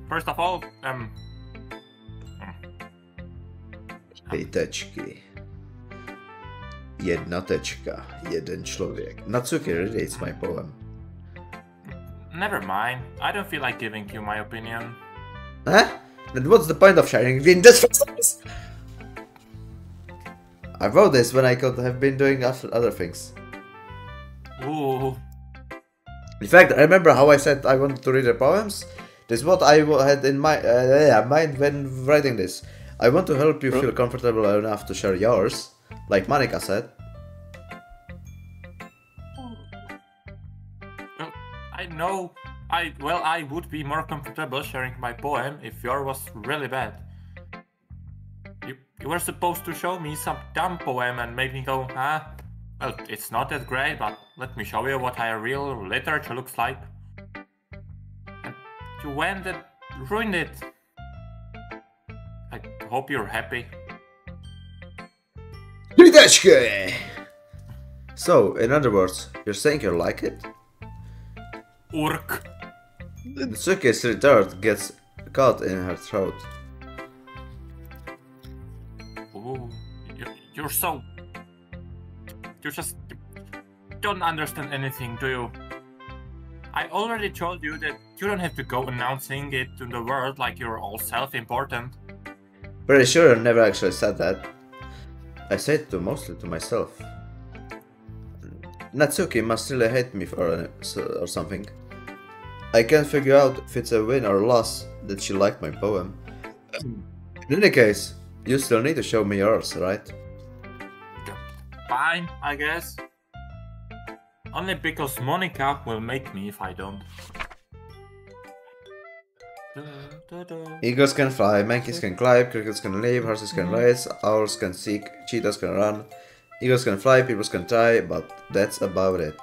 First of all, Hejtečky. Jednotečka. Jeden člověk. Natsuki reads my poem. Never mind. I don't feel like giving you my opinion. Huh? Then what's the point of sharing in this first? I wrote this when I could have been doing other things. Ooh. In fact, I remember how I said I wanted to read the poems. This is what I had in my mind when writing this. I want to help you feel comfortable enough to share yours, like Monica said. Well, I know. I would be more comfortable sharing my poem if yours was really bad. You were supposed to show me some dumb poem and make me go, huh? Well, it's not that great, but let me show you what a real literature looks like. And you went and ruined it. I hope you're happy. So, in other words, you're saying you like it? Urk. Natsuki's retort gets caught in her throat. Ooh, you're so... You just don't understand anything, do you? I already told you that you don't have to go announcing it to the world like you're all self-important. Pretty sure I never actually said that. I said it mostly to myself. Natsuki must really hate me or something. I can't figure out if it's a win or loss that she liked my poem. In any case, you still need to show me yours, right? Fine, I guess. Only because Monica will make me if I don't. Eagles can fly, monkeys can climb, crickets can leap, horses can race, owls can seek, cheetahs can run. Eagles can fly, people can try, but that's about it.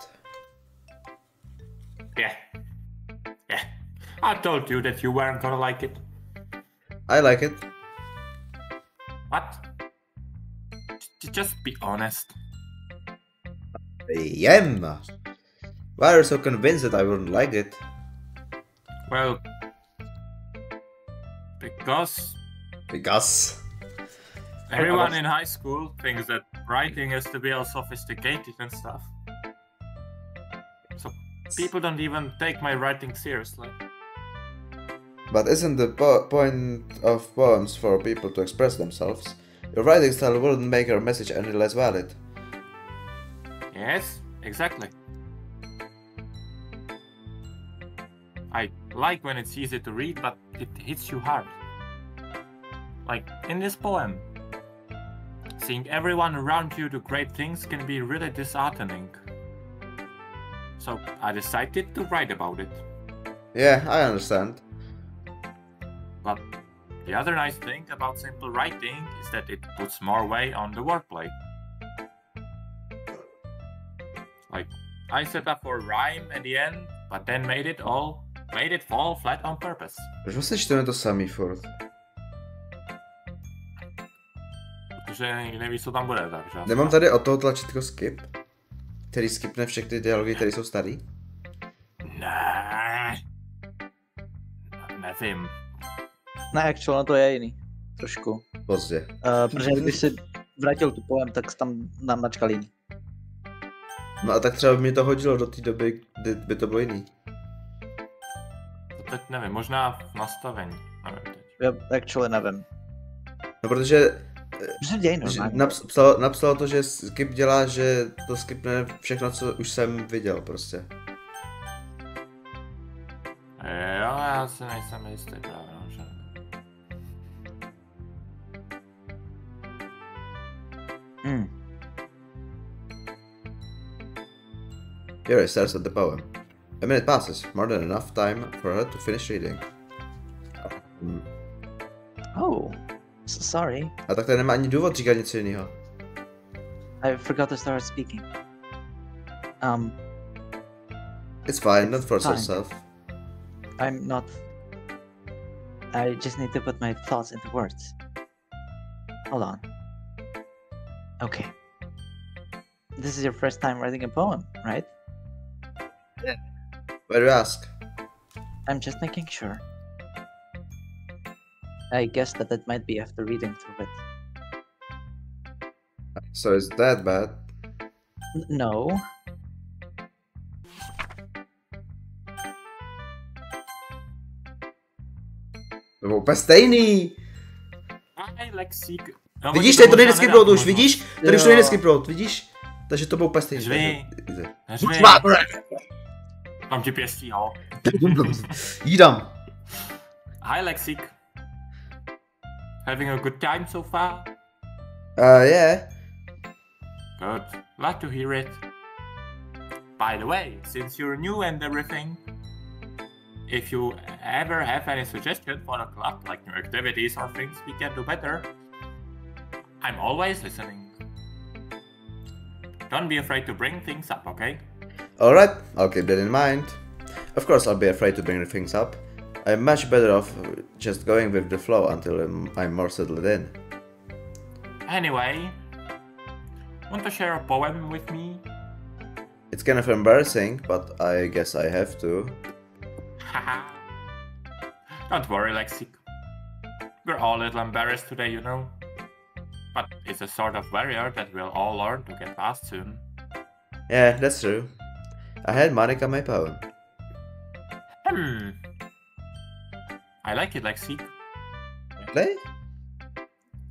Yeah. I told you that you weren't gonna like it. I like it. What? Just be honest. I am. Why are you so convinced that I wouldn't like it? Well, because everyone in high school thinks that writing is to be all sophisticated and stuff. So people don't even take my writing seriously. But isn't the point of poems for people to express themselves? Your writing style wouldn't make your message any less valid. Yes, exactly. I like when it's easy to read, but it hits you hard. Like in this poem. Seeing everyone around you do great things can be really disheartening. So I decided to write about it. Yeah, I understand. But the other nice thing about simple writing is that it puts more weight on the wordplay. Like, I set up for rhyme at the end, but then made it fall flat on purpose. Proč vlastně čteme to samý furt? Protože nevíš, co tam bude, takže... Nemám tady od toho tlačítko skip, který skipne všechny dialogy, které jsou starý? Ne. Nevím. Ne, actually, to je jiný. Trošku. Pozdě. Protože když si vrátil tu pojem, tak tam nám načkal jiný. No a tak třeba by mě to hodilo do té doby, kdy by to bylo jiný. To teď nevím, možná v nastavení, nevím teď. Já actually nevím. No protože... Děj normálně. Napsalo to, že skip dělá, že to skipne všechno, co už jsem viděl prostě. Jo, já si nejsem jistý právě, no, že... Yuri stares at the poem. A minute passes, more than enough time for her to finish reading. Oh, so sorry. A tak tady nemá ani důvod říkat něco jiného. I forgot to start speaking. It's fine, don't force fine. yourself. I'm not... I just need to put my thoughts into words. Hold on. Okay. This is your first time writing a poem, right? Yeah. Why do you ask? I'm just making sure. I guess that it might be after reading through it. So is that bad? No. To bylo úplně stejný! Hi, Lexikk. Vidíš, tady to nejde skipnout už, vidíš? Tady už to nejde skipnout, vidíš? Takže to bylo úplně stejný. Řvi. Mám ti pěstí, jo. Jídám. Hi, Lexikk. Having a good time so far? Yeah. Good. Glad to hear it. By the way, since you're new and everything, if you ever have any suggestion for a club, like new activities or things we can do better, I'm always listening. Don't be afraid to bring things up, okay? Alright, I'll keep that in mind. Of course I'll be afraid to bring things up. I'm much better off just going with the flow until I'm more settled in. Anyway, want to share a poem with me? It's kind of embarrassing, but I guess I have to. Haha. Don't worry, Lexikk. We're all a little embarrassed today, you know. But it's a sort of barrier that we'll all learn to get past soon. Yeah, that's true. I had Monica my poem. I like it, Lexikk. Really?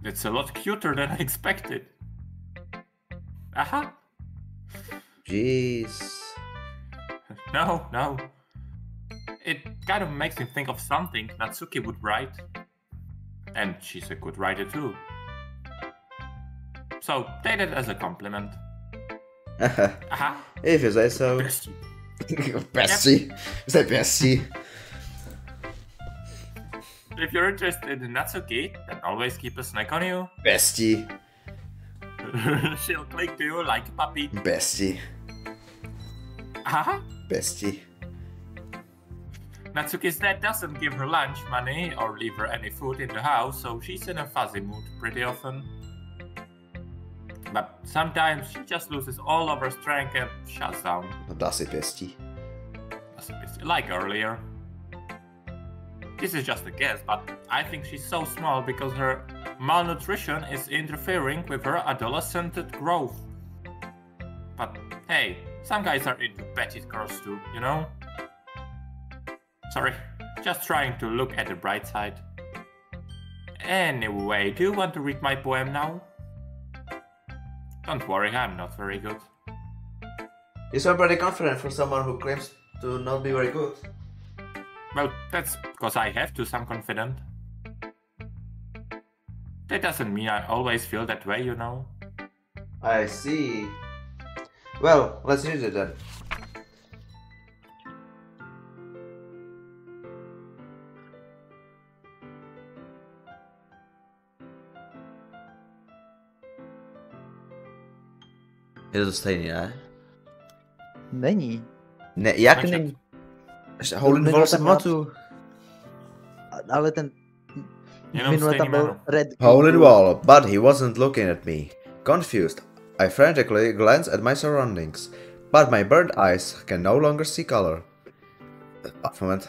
It's a lot cuter than I expected. Aha! Jeez. No. It kind of makes me think of something Natsuki would write. And she's a good writer too. So take it as a compliment. Aha. If you say so. Bestie. Bestie. Is that bestie? If you're interested in Natsuki, then always keep a snack on you. Bestie. She'll cling to you like a puppy. Bestie. Aha. Bestie. Natsuki's dad doesn't give her lunch money or leave her any food in the house, so she's in a fuzzy mood pretty often. but sometimes she just loses all of her strength and shuts down. Asi pěstí. Like earlier. This is just a guess, but I think she's so small because her malnutrition is interfering with her adolescent growth. But hey, some guys are into petite girls too, you know? Sorry, just trying to look at the bright side. Anyway, do you want to read my poem now? Don't worry, I'm not very good. You sound pretty confident for someone who claims to not be very good. Well, that's because I have to some confident. That doesn't mean I always feel that way, you know? I see. Well, let's read it then. Je to stejný, ne? Není. Ne, jak není? Hole Wall jsem matu. Ale ten... Jenom minule tam stejný byl jméno. Red... Hole Wall, but he wasn't looking at me. Confused, I frantically glanced at my surroundings, but my burned eyes can no longer see color. A moment.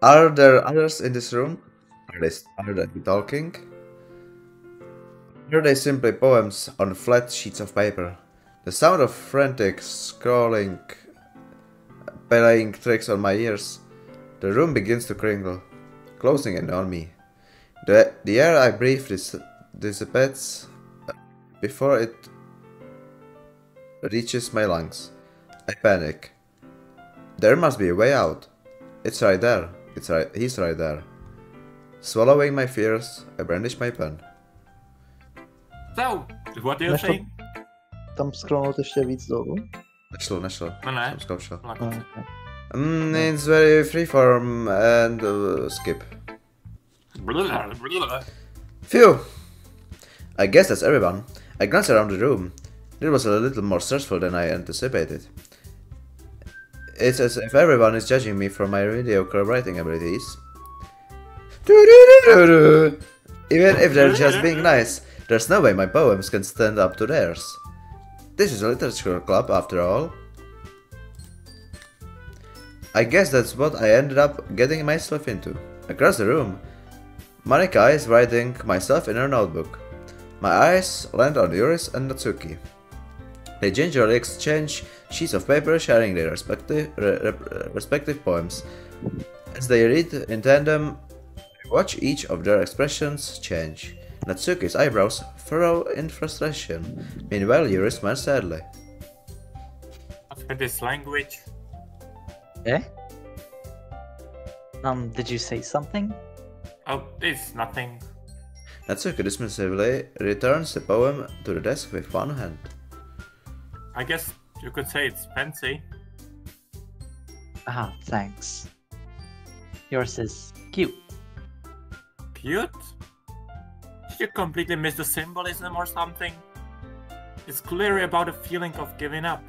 Are there others in this room? Are they talking? Or are they simply poems on flat sheets of paper? The sound of frantic scrolling playing tricks on my ears. The room begins to crinkle, closing in on me. The air I breathe dissipates before it reaches my lungs. I panic. There must be a way out. It's right there. He's right there. Swallowing my fears, I brandish my pen. So, what do you think? Tam scrollnout ještě víc dolů. Nešlo. No ne. Jsem zkoušel. Okay. It's very freeform and skip. Phew! I guess that's everyone. I glanced around the room. It was a little more stressful than I anticipated. It's as if everyone is judging me for my mediocre writing abilities. Even if they're just being nice, there's no way my poems can stand up to theirs. This is a literature club after all. I guess that's what I ended up getting myself into. Across the room, Monika is writing myself in her notebook. My eyes land on Yuris and Natsuki. They gingerly exchange sheets of paper, sharing their respective poems. As they read in tandem, I watch each of their expressions change. Natsuki's eyebrows furrow in frustration. Meanwhile, Yuris smiles sadly. After this language, Eh? Did you say something? oh, it's nothing. Natsuki dismissively returns the poem to the desk with one hand. I guess you could say it's fancy. Ah, thanks. Yours is cute. Cute? Did you completely miss the symbolism or something? It's clearly about a feeling of giving up.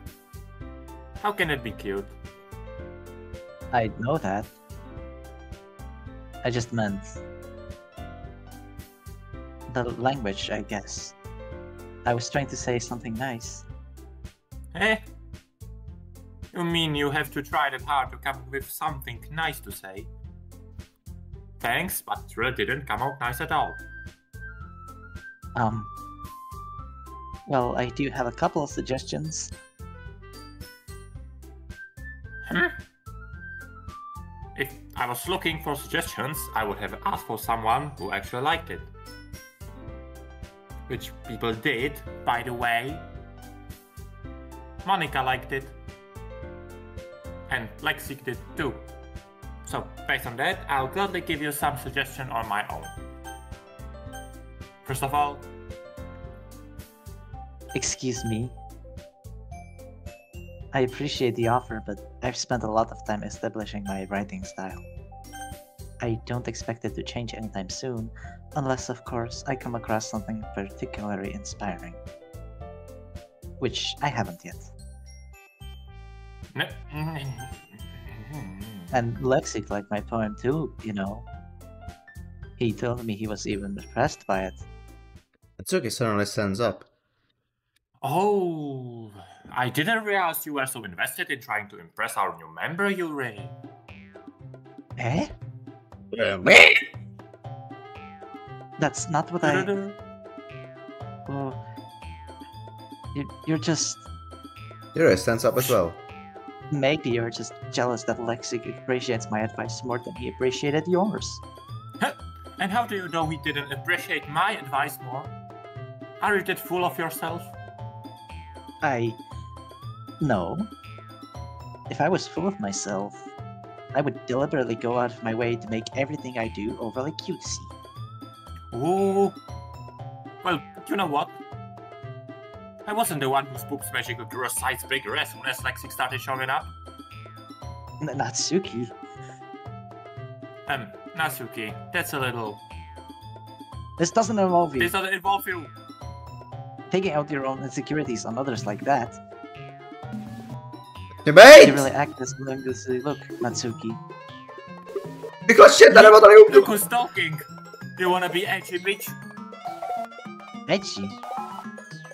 How can it be cute? I know that. I just meant the language, I guess. I was trying to say something nice. Eh? You mean you have to try that hard to come up with something nice to say? Thanks, but it really didn't come out nice at all. Well, I do have a couple of suggestions. If I was looking for suggestions, I would have asked for someone who actually liked it. Which people did, by the way. Monika liked it. And Lexikk did too. So, based on that, I'll gladly give you some suggestion on my own. First of all, Excuse me. I appreciate the offer, but I've spent a lot of time establishing my writing style. I don't expect it to change anytime soon, unless, of course, I come across something particularly inspiring. Which I haven't yet. And Lexikk liked my poem too, you know. He told me he was even impressed by it. Natsuki suddenly stands up. Oh, I didn't realize you were so invested in trying to impress our new member, Yuri. Eh? That's not what I... Oh, you're just... Yuri stands up as well. Maybe you're just jealous that Lexikk appreciates my advice more than he appreciated yours. And how do you know he didn't appreciate my advice more? Are you that full of yourself? No. If I was full of myself, I would deliberately go out of my way to make everything I do overly cutesy. Ooh. Well, you know what? I wasn't the one who spooked magical girl size bigger as soon as Lexikk started showing up. Natsuki. Natsuki, that's a little... This doesn't involve you. This doesn't involve you. Taking out your own insecurities on others like that. Debate! You really act as willing to say, look, Natsuki. Because shit, I never thought I would Look who's talking. You wanna be edgy, bitch? Edgy?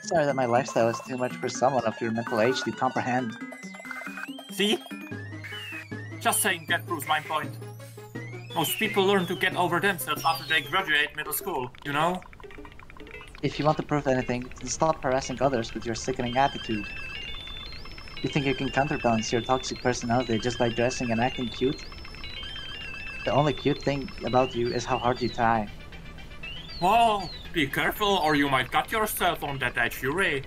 Sorry that my lifestyle is too much for someone of your mental age to comprehend. See? Just saying that proves my point. Most people learn to get over themselves after they graduate middle school, you know? If you want to prove anything, then stop harassing others with your sickening attitude. You think you can counterbalance your toxic personality just by dressing and acting cute? The only cute thing about you is how hard you try. Whoa, be careful or you might cut yourself on that edge, Yuri.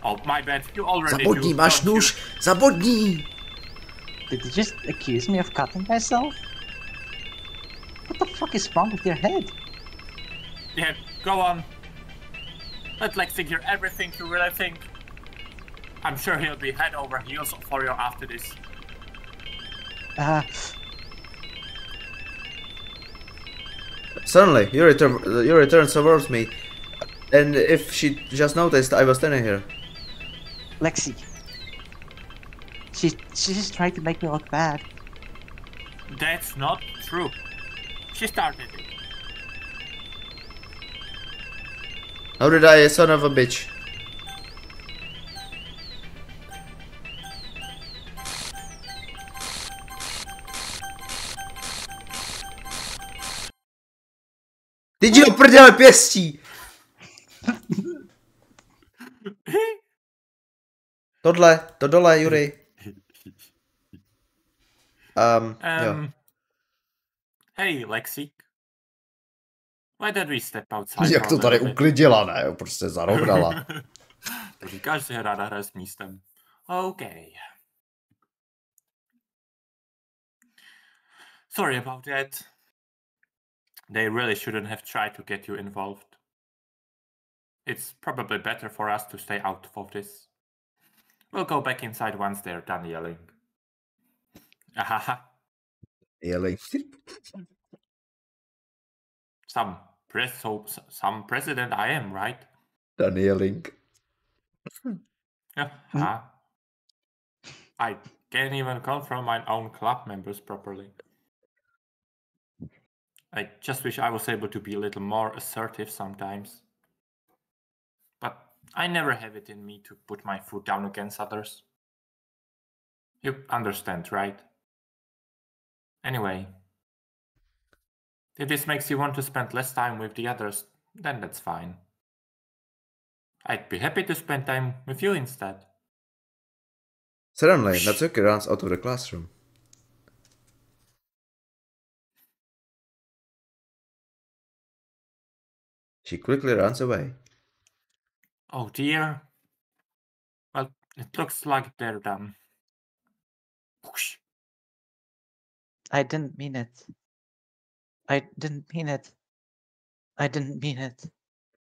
Oh, my bad, you already Zabodni, do, máš don't nůž! Zabodni! Did you just accuse me of cutting myself? What the fuck is wrong with your head? Yeah, go on. Let Lexikk hear everything you really think. I'm sure he'll be head over heels for you after this. Suddenly, Yuri turns towards me, and if she just noticed I was standing here. Lexikk. She's just trying to make me look bad. That's not true. She started it. How did I, son of a bitch? Ty jdi do prdele pěstí! To dole, Yuri. Jo. Hey, Lexikk. Why don't we step outside? Jak to tady uklidila, ne? Prostě zarovnala. Tak říkáš, že ráda hraje s místem. Okay. Sorry about that. They really shouldn't have tried to get you involved. It's probably better for us to stay out of this. We'll go back inside once they're done yelling. Ahaha. Yelling. Some president I am, right? Done yelling. Yeah. I can't even confront my own club members properly. I just wish I was able to be a little more assertive sometimes. But I never have it in me to put my foot down against others. You understand, right? Anyway, if this makes you want to spend less time with the others, then that's fine. I'd be happy to spend time with you instead. Suddenly, Natsuki runs out of the classroom. She quickly runs away. Oh dear. Well, it looks like they're done. Whoosh. I didn't mean it. I didn't mean it. I didn't mean it.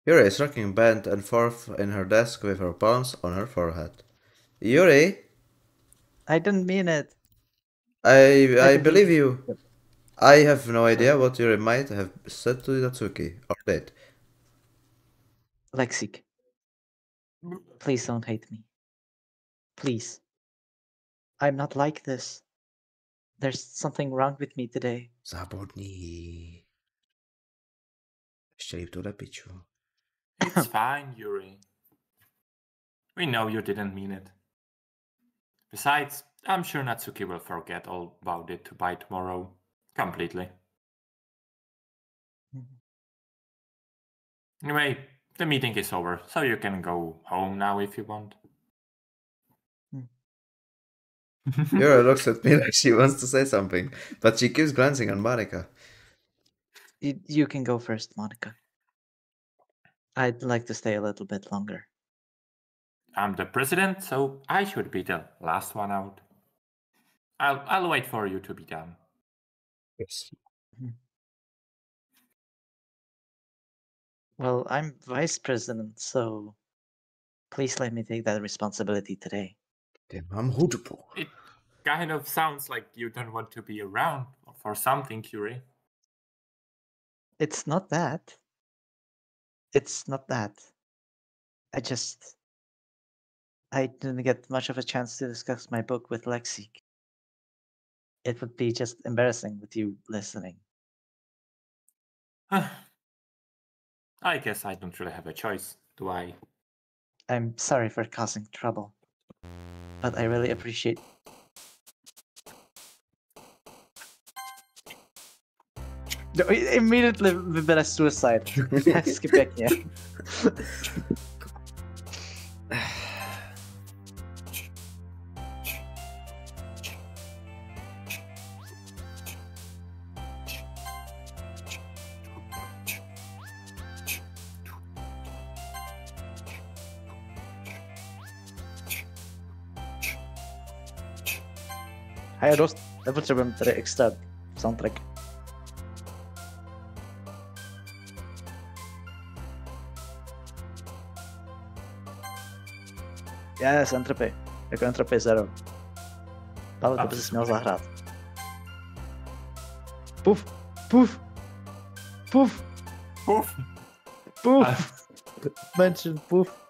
Yuri is rocking back and forth in her desk with her palms on her forehead. Yuri? I didn't mean it. I believe you. I have no idea what Yuri might have said to Natsuki, or did. Lexikk, please don't hate me. Please. I'm not like this. There's something wrong with me today. Zabodni. Ještě líp to do piču. It's fine, Yuri. We know you didn't mean it. Besides, I'm sure Natsuki will forget all about it by tomorrow. Completely. Anyway, the meeting is over, so you can go home now if you want. Yura looks at me like she wants to say something, but she keeps glancing on Monica. You can go first, Monica. I'd like to stay a little bit longer. I'm the president, so I should be the last one out. I'll wait for you to be done. Yes. Well, I'm vice president, so please let me take that responsibility today. Den Mam Hudepo. It kind of sounds like you don't want to be around for something, Curie. It's not that. It's not that. I didn't get much of a chance to discuss my book with Lexikk. It would be just embarrassing with you listening. I guess I don't really have a choice, do I? I'm sorry for causing trouble, but I really appreciate. No, immediately wybiera suicide. Hezky pěkně. Hej, dost. Nepotřebujeme tady extra soundtrack. Yes, entropy. Jako entropy zero. Pavel, to by si měl zahrát. Puf, puf, puf, Puf! puf. Mention puf.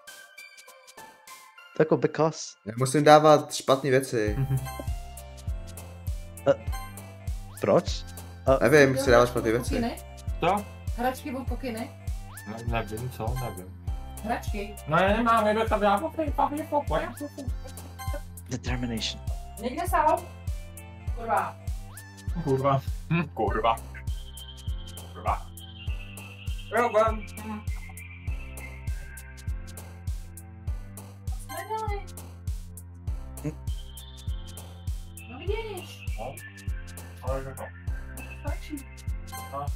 Tako because. Já musím dávat špatné věci. Proč? Nevím, musím dávat špatné věci. Co? Hračky od pokyny? Nevím, co? Nevím. Hračky? No já nemám, jdu tam já Determination. Někde sál? Kurva. Kurva. Kurva. Kurva. Problém. Jsme dali. No vidíš. No. Ale že to. Stačí. No.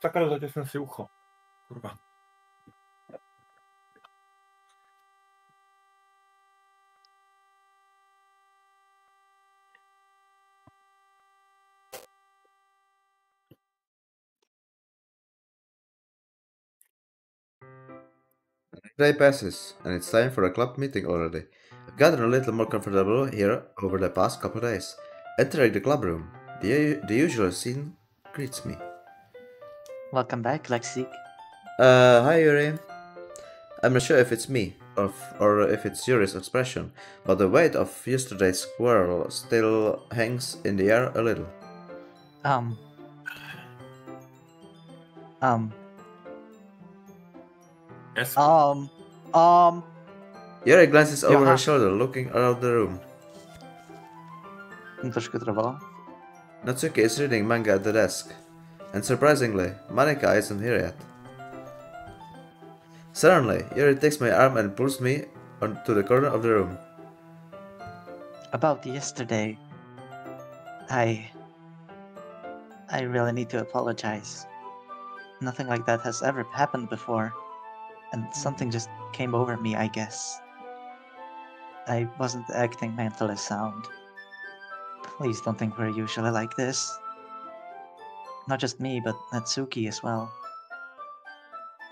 Sakra, zatěl jsem si ucho. Kurva. Day passes, and it's time for a club meeting already. I've gotten a little more comfortable here over the past couple of days. Entering the club room, the usual scene greets me. Welcome back, Lexikk. Hi Yuri. I'm not sure if it's me, or if it's Yuri's expression, but the weight of yesterday's quarrel still hangs in the air a little. Yes. Yuri glances over Jaha. her shoulder, looking around the room. Trošku trvalo. Natsuki is reading manga at the desk, and surprisingly, Monica isn't here yet. Suddenly, Yuri takes my arm and pulls me onto the corner of the room. About yesterday, I really need to apologize. Nothing like that has ever happened before, and something just came over me, I guess. I wasn't acting mentally sound. Please don't think we're usually like this. Not just me, but Natsuki as well.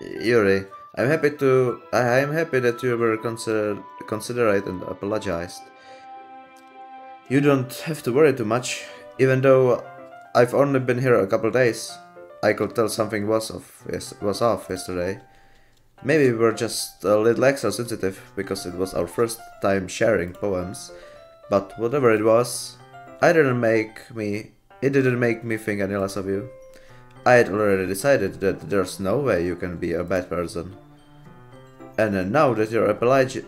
Yuri, I'm happy that you were considerate and apologized. You don't have to worry too much, even though I've only been here a couple days. I could tell something was off yesterday. Maybe we were just a little extra sensitive because it was our first time sharing poems, but whatever it was, it didn't make me think any less of you. I had already decided that there's no way you can be a bad person. And then now that you're apologizing.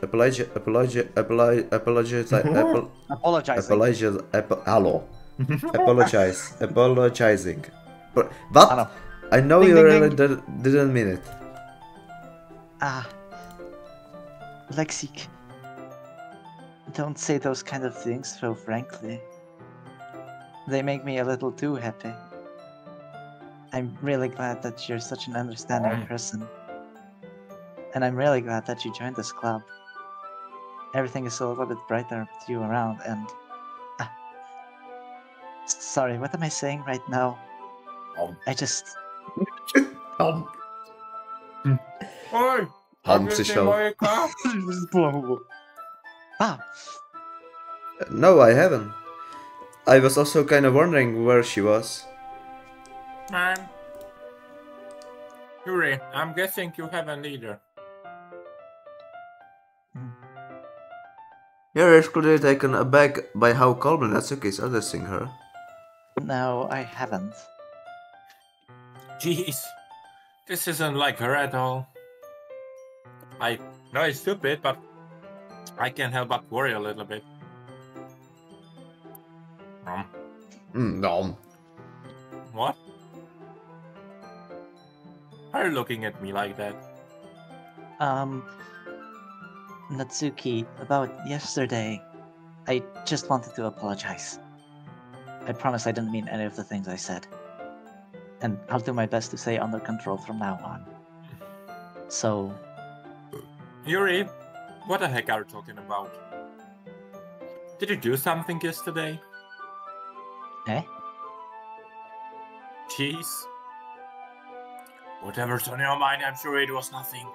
But I know you really didn't mean it. Lexikk. Don't say those kind of things so frankly. They make me a little too happy. I'm really glad that you're such an understanding person. And I'm really glad that you joined this club. Everything is a little bit brighter with you around and... Sorry, what am I saying right now? I just... Oi! No, I haven't. I was also kind of wondering where she was. Man. Yuri, I'm guessing you haven't either. You're excluded taken aback by how calmly Natsuki is addressing her. No, I haven't. Jeez. This isn't like her at all. I know it's stupid, but I can't help but worry a little bit. No. What? Why are you looking at me like that? Natsuki, about yesterday, I just wanted to apologize. I promise I didn't mean any of the things I said. And I'll do my best to stay under control from now on. So... Yuri, what the heck are you talking about? Did you do something yesterday? Eh? Jeez. Whatever's on your mind, I'm sure it was nothing.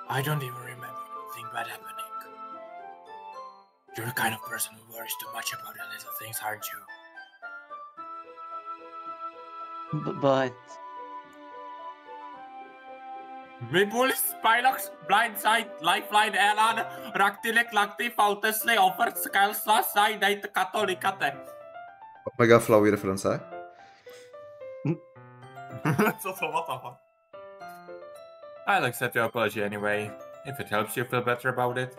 I don't even remember anything bad happening. You're the kind of person who worries too much about the little things, aren't you? But... Mibulis, Spylox, Blindside, Lifeline, Elan, Raktilek, Lacti, Faultesly, Offert, Skylsla, Side, Katolikate. Mega flowy reference, eh? So what the fuck? I'll accept your apology anyway, if it helps you feel better about it.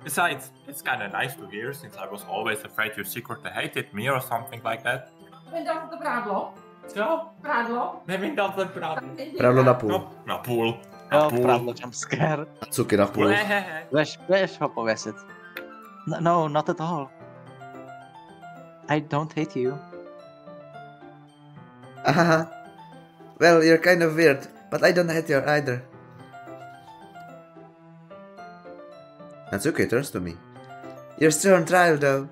Besides, it's kinda nice to hear, since I was always afraid you secretly hated me or something like that. Dacht het prádlo? Co? Prádlo? Nevím, dal ten prádlo. Prádlo na půl. No, na půl. Oh, pravda, jumpscare. Natsuki na půl. Weź ho pověsit. No, not at all. I don't hate you. Well, you're kind of weird, but I don't hate you either. Natsuki turns to me. You're still on trial, though.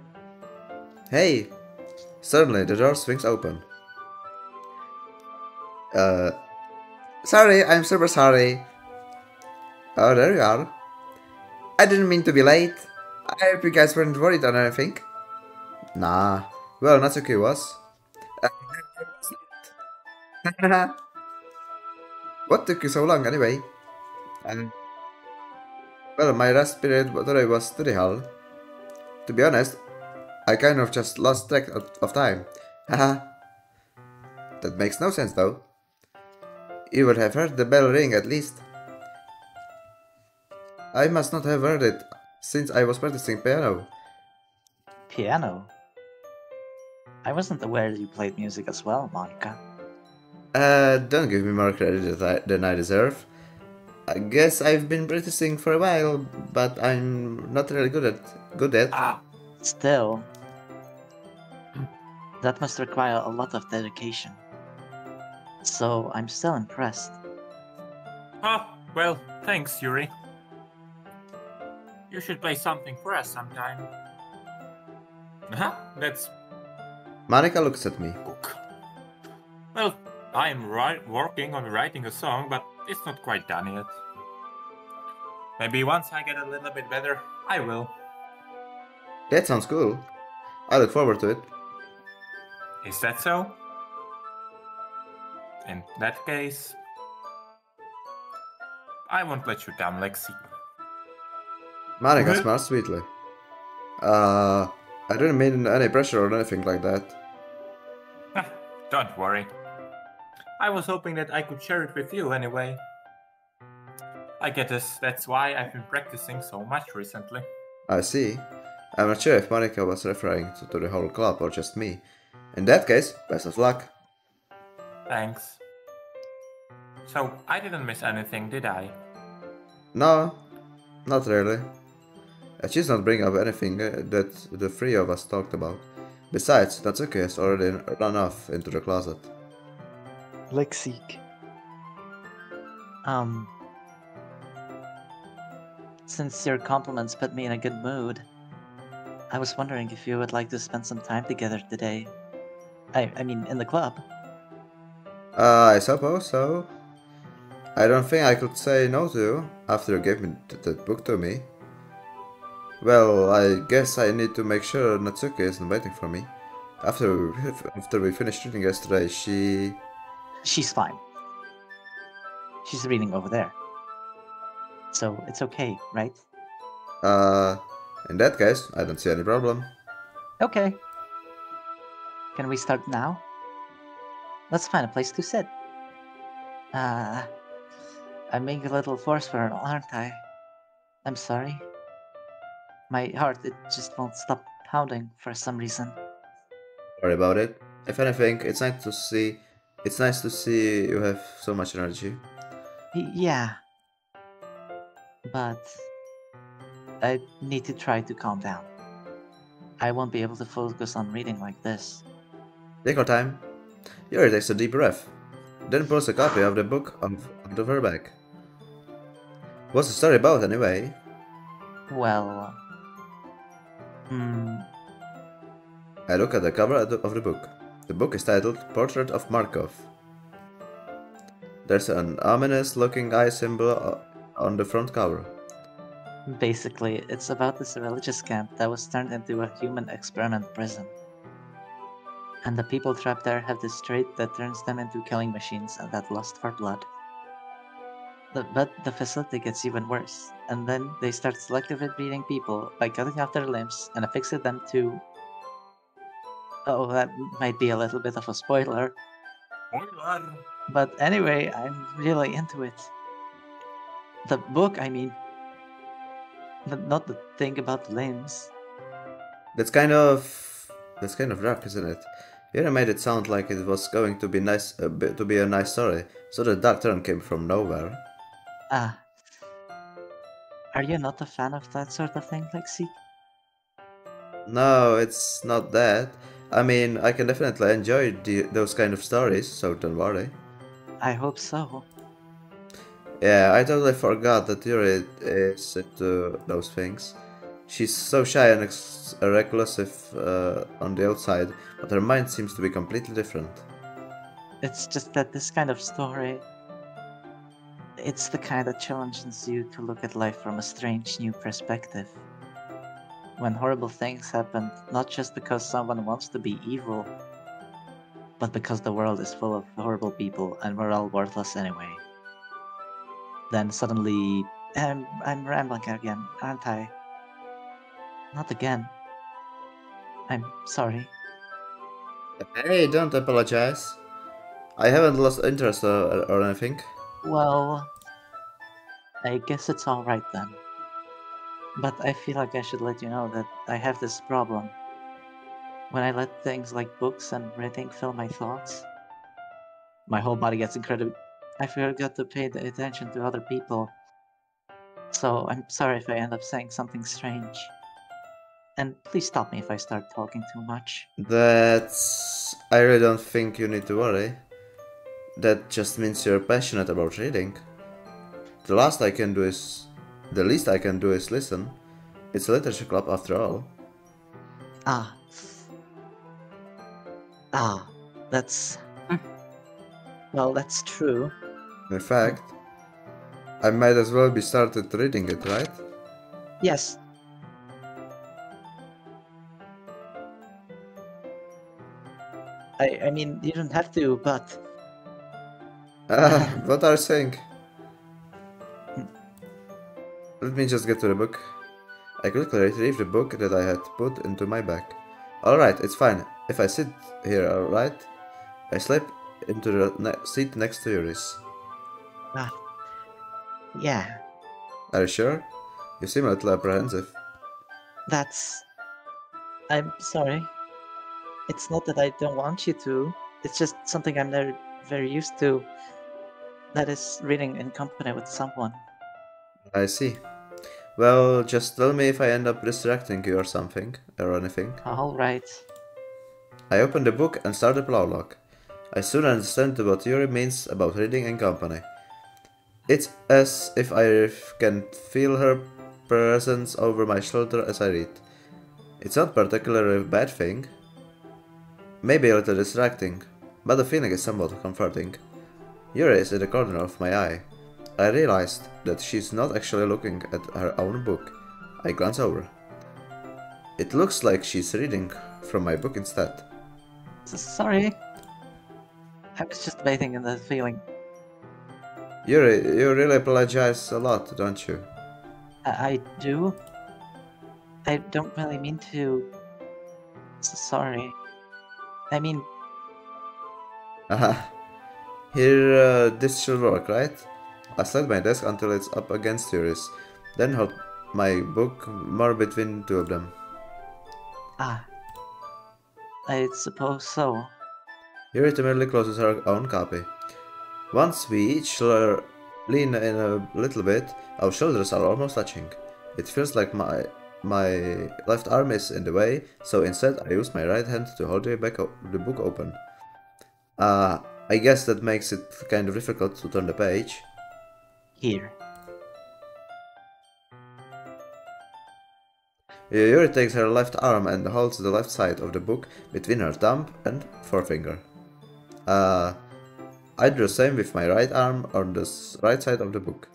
Hey! Suddenly, the door swings open. Sorry, I'm super sorry. Oh, there you are. I didn't mean to be late. I hope you guys weren't worried or anything. Nah. Well, Natsuki was. What took you so long, anyway? Well, my last period today was study hall. To be honest, I kind of just lost track of time. Haha. That makes no sense, though. You would have heard the bell ring at least. I must not have heard it, since I was practicing piano. Piano? I wasn't aware you played music as well, Monica. Don't give me more credit than I deserve. I guess I've been practicing for a while, but I'm not really good at. Still, that must require a lot of dedication. So I'm still impressed. Oh, well, thanks, Yuri. You should play something for us sometime. That's... Monica looks at me. book. Well, I'm working on writing a song, but it's not quite done yet. Maybe once I get a little bit better, I will. That sounds cool. I look forward to it. Is that so? In that case, I won't let you down, Lexikk. Monica smiles sweetly. I didn't mean any pressure or anything like that. Don't worry. I was hoping that I could share it with you anyway. I guess that's why I've been practicing so much recently. I see. I'm not sure if Monica was referring to the whole club or just me. In that case, best of luck. Thanks. So, I didn't miss anything, did I? No, not really. She's not bringing up anything that the three of us talked about. Besides, Natsuki has already run off into the closet. Lexikk. Since your compliments put me in a good mood, I was wondering if you would like to spend some time together today. I mean, in the club. I suppose so. I don't think I could say no to you after you gave me that book to me. Well, I guess I need to make sure Natsuki isn't waiting for me. After we finished reading yesterday, She's fine. She's reading over there. So it's okay, right? In that case, I don't see any problem. Okay. Can we start now? Let's find a place to sit. I'm being a little forceful, aren't I? I'm sorry. My heart, it just won't stop pounding for some reason. Sorry about it. If anything, it's nice to see you have so much energy. Yeah. But I need to try to calm down. I won't be able to focus on reading like this. Take your time. Yuri takes a deep breath, then pulls a copy of the book out of her bag. What's the story about, anyway? Well... I look at the cover of the book. The book is titled Portrait of Markov. There's an ominous-looking eye symbol on the front cover. Basically, it's about this religious camp that was turned into a human experiment prison. And the people trapped there have this trait that turns them into killing machines and that lust for blood. But the facility gets even worse, and then they start selectively breeding people by cutting off their limbs and affixing them to... Oh, that might be a little bit of a spoiler. Spoiler! But anyway, I'm really into it. The book, I mean. Not the thing about the limbs. That's kind of dark, isn't it? Yuri made it sound like it was going to be nice, to be a nice story, so the dark turn came from nowhere. Ah. Are you not a fan of that sort of thing, Lexikk? No, it's not that. I mean, I can definitely enjoy those kind of stories, so don't worry. I hope so. Yeah, I totally forgot that Yuri is into those things. She's so shy and reclusive on the outside, but her mind seems to be completely different. It's just that this kind of story... It's the kind that challenges you to look at life from a strange new perspective. When horrible things happen, not just because someone wants to be evil, but because the world is full of horrible people and we're all worthless anyway. Then suddenly... I'm rambling again, aren't I? Not again. I'm sorry. Hey, don't apologize. I haven't lost interest or anything. Well... I guess it's alright then. But I feel like I should let you know that I have this problem. When I let things like books and reading fill my thoughts, my whole body gets incredibly... I forgot to pay the attention to other people. So I'm sorry if I end up saying something strange. And please stop me if I start talking too much. I really don't think you need to worry. That just means you're passionate about reading. The least I can do is listen. It's a literature club after all. That's... Well, that's true. In fact, I might as well be started reading it, right? Yes. I mean, you don't have to, but... What are you saying? let me just get to the book. I quickly retrieved the book that I had put into my bag. Alright, it's fine. If I sit here, alright? I slip into the seat next to Yuri's. Ah. Yeah, Are you sure? You seem a little apprehensive. I'm sorry. It's not that I don't want you to. It's just something I'm never very used to. That is reading in company with someone. I see. Well, just tell me if I end up distracting you or something, or anything. Alright. I open the book and start the prologue. I soon understand what Yuri means about reading in company. It's as if I can feel her presence over my shoulder as I read. It's not particularly a bad thing. Maybe a little distracting, but the feeling is somewhat comforting. Yuri is in the corner of my eye. I realized that she's not actually looking at her own book. I glance over. It looks like she's reading from my book instead. Sorry. I was just waiting in the feeling. Yuri, you really apologize a lot, don't you? I do? I don't really mean to. Sorry. I mean, Aha. Here, this should work, right? I slide my desk until it's up against Yuri's, then hold my book more between two of them. I suppose so. Yuri timidly closes her own copy. Once we each lean in a little bit, our shoulders are almost touching. It feels like my left arm is in the way, so instead I use my right hand to hold the book open. I guess that makes it kind of difficult to turn the page. Here. Yuri takes her left arm and holds the left side of the book between her thumb and forefinger. I do the same with my right arm on the right side of the book.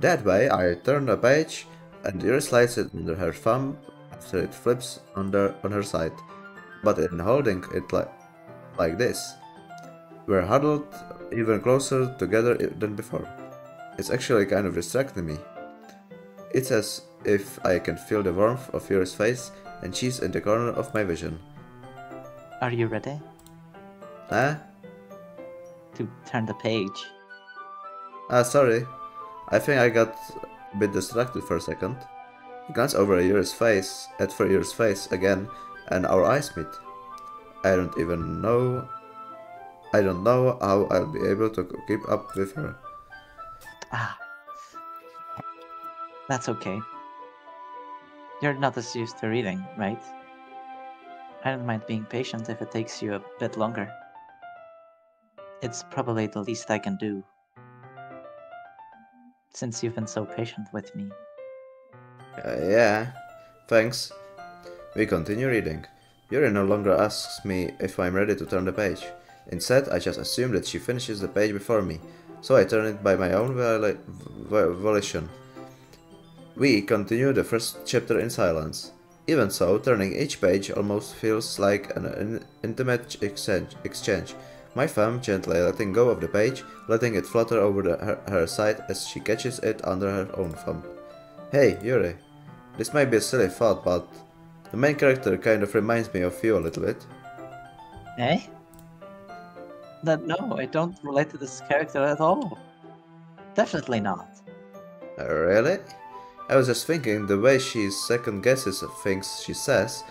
That way I turn the page and Yuri slides it under her thumb after it flips on her side. But in holding it like this, we're huddled even closer together than before. It's actually kind of distracting me. It's as if I can feel the warmth of Yuri's face and she's in the corner of my vision. Are you ready? To turn the page. Sorry. I think I got a bit distracted for a second. I glance over at Yuri's face again, and our eyes meet. I don't know how I'll be able to keep up with her. That's okay. You're not as used to reading, right? I don't mind being patient if it takes you a bit longer. It's probably the least I can do, since you've been so patient with me. Yeah, thanks. We continue reading. Yuri no longer asks me if I'm ready to turn the page. Instead, I just assume that she finishes the page before me, so I turn it by my own volition. We continue the first chapter in silence. Even so, turning each page almost feels like an intimate exchange. My thumb gently letting go of the page, letting it flutter over her side as she catches it under her own thumb. Hey, Yuri. This might be a silly thought, but the main character kind of reminds me of you a little bit. Eh? No, I don't relate to this character at all. Definitely not. Really? I was just thinking the way she second guesses things she says,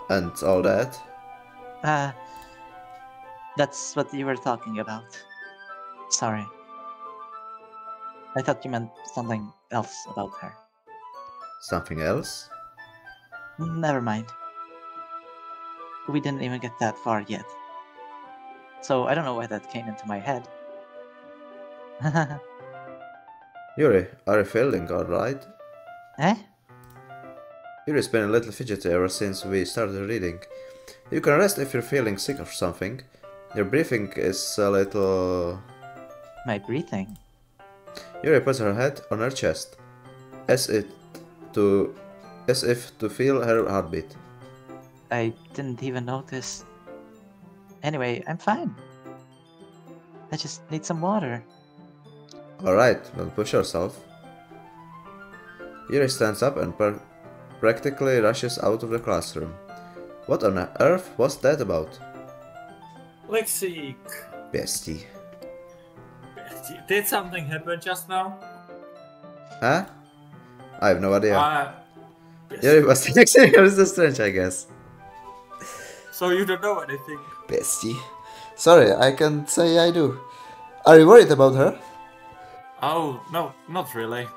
and all that. That's what you were talking about. Sorry. I thought you meant something else about her. Something else? Never mind. We didn't even get that far yet. So I don't know why that came into my head. Yuri, are you feeling alright? Eh? Yuri's been a little fidgety ever since we started reading. You can rest if you're feeling sick or something. Your breathing is a little... My breathing? Yuri puts her head on her chest, as if to feel her heartbeat. I didn't even notice. Anyway, I'm fine. I just need some water. Alright, don't push yourself. Yuri stands up and practically rushes out of the classroom. What on earth was that about? Lexikk. Bestie. Did something happen just now? Huh? I have no idea. Yes. Yuri was actually so strange, I guess. So you don't know anything? Bestie. Sorry, I can't say I do. Are you worried about her? Oh, no, not really.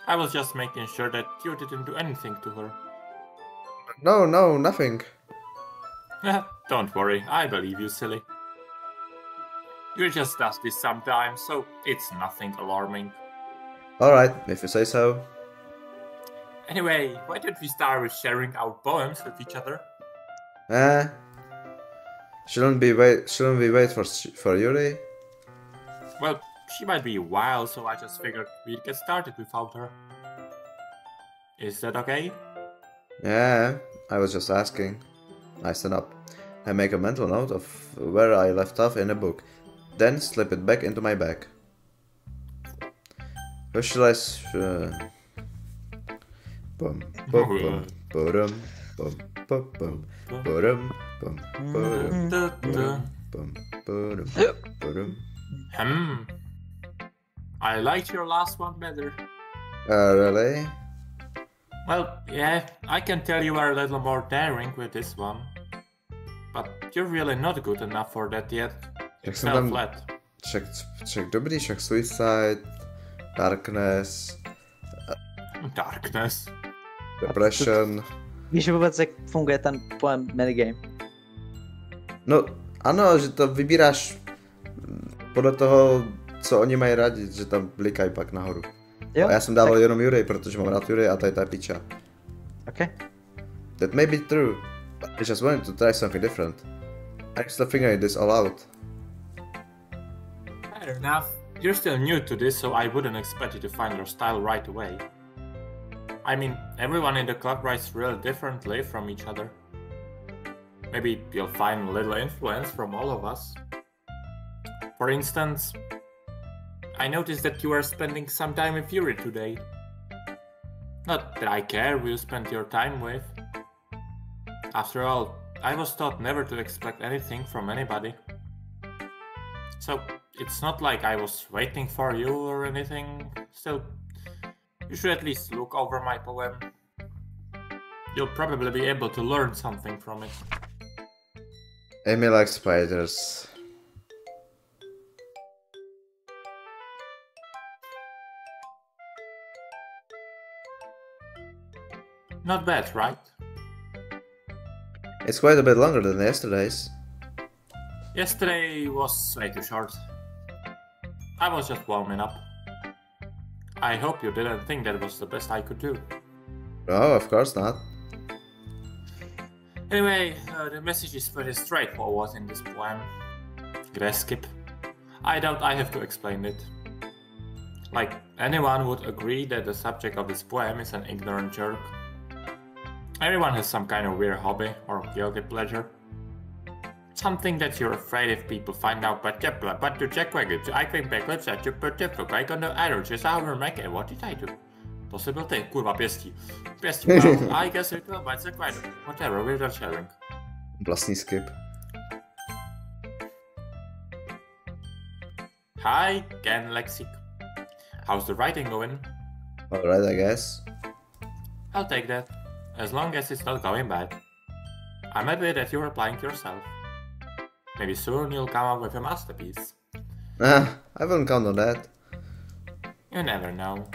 I was just making sure that you didn't do anything to her. No, nothing. Don't worry, I believe you, silly. You just does this sometimes, so it's nothing alarming. Alright, if you say so. Anyway, why don't we start with sharing our poems with each other? Shouldn't we wait for Yuri? Well, she might be wild, so I just figured we'd get started without her. Is that okay? Yeah, I was just asking. I stand up. I make a mental note of where I left off in the book, then slip it back into my bag. Who shall I bum bum bum bum bum bum bum bum bum. I liked your last one better. Really? Well, yeah, I can tell you are a little more daring with this one. But you're really not good enough for that yet. Jak It jsem fell tam flat. však dobrý, však Suicide, Darkness, Darkness. Depression. Víš vůbec, jak funguje ten pojem minigame? No, ano, že to vybíráš podle toho, co oni mají rádi, že tam blikají pak nahoru. Jo? A já jsem dával tak... jenom Yuri, protože mám rád Yuri a tady ta piča. Okay. That may be true, but I just wanted to try something different. I'm still figuring this all out. Fair enough. You're still new to this, so I wouldn't expect you to find your style right away. I mean, everyone in the club writes really differently from each other. Maybe you'll find a little influence from all of us. For instance, I noticed that you are spending some time with Yuri today. Not that I care who you spend your time with. After all, I was taught never to expect anything from anybody. So, it's not like I was waiting for you or anything. Still, you should at least look over my poem. You'll probably be able to learn something from it. Amy likes spiders. Not bad, right? It's quite a bit longer than yesterday's. Yesterday was way too short. I was just warming up. I hope you didn't think that was the best I could do. No, of course not. Anyway, the message is pretty straightforward in this poem. Skip. I doubt I have to explain it. Like, anyone would agree that the subject of this poem is an ignorant jerk. Everyone has some kind of weird hobby or guilty pleasure. Something that you're afraid if people find out, but to check records, I think back let's at your certificate, I got no errors, just how make it, what did I do? To se byl ty, kurva, pěstí. Pěstí, well, I guess it will, but it's quite whatever, we're just sharing. Vlastní skip. Hi again, Lexikk. How's the writing going? Alright, I guess. I'll take that, as long as it's not going bad. I'm happy that you're applying to yourself. Maybe soon you'll come up with a masterpiece. I wouldn't count on that. You never know.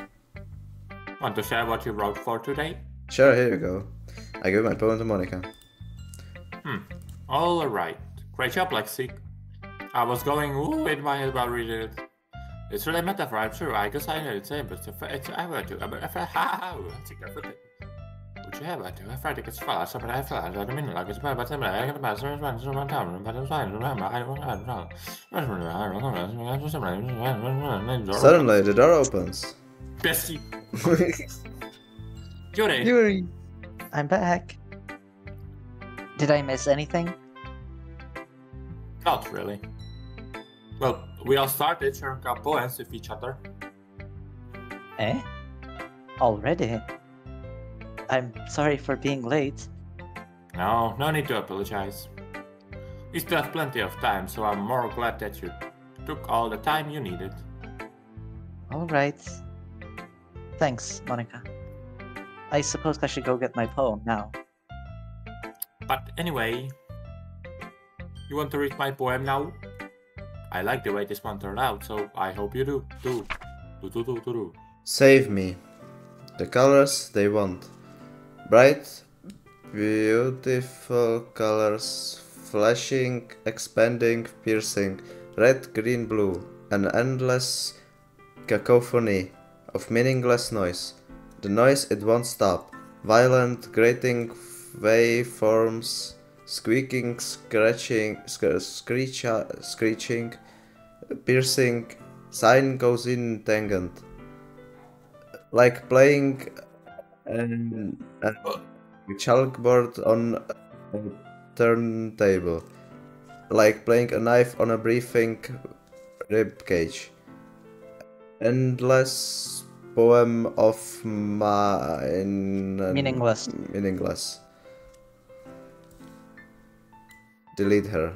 Want to share what you wrote for today? Sure, here you go. I give my poem to Monica. Alright. Great job, Lexikk. I was going ooh in my head while reading it. It's really metaphor, I'm sure. I guess I know it's same, but it's I wrote to would you have to? I tried to get far, so I felt I mean like it's bad, but I'm going to pass around town, but I'm fine. Suddenly, the door opens. Bestie. Yuri. Yuri! I'm back. Did I miss anything? Not really. Well, we all started sharing our poems with each other. Eh? Already? I'm sorry for being late. No need to apologize. We still have plenty of time, so I'm more glad that you took all the time you needed. Alright. Thanks, Monica. I suppose I should go get my poem now. But anyway, you want to read my poem now? I like the way this one turned out, so I hope you do. Do. Save me. The colors they want. Bright, beautiful colors, flashing, expanding, piercing, red, green, blue, an endless cacophony of meaningless noise. The noise it won't stop. Violent, grating waveforms, squeaking, scratching, screeching, piercing, sign goes in tangent. Like playing a chalkboard on a turntable. Like playing a knife on a breathing rib cage. Endless poem of Meaningless. Meaningless. Delete her.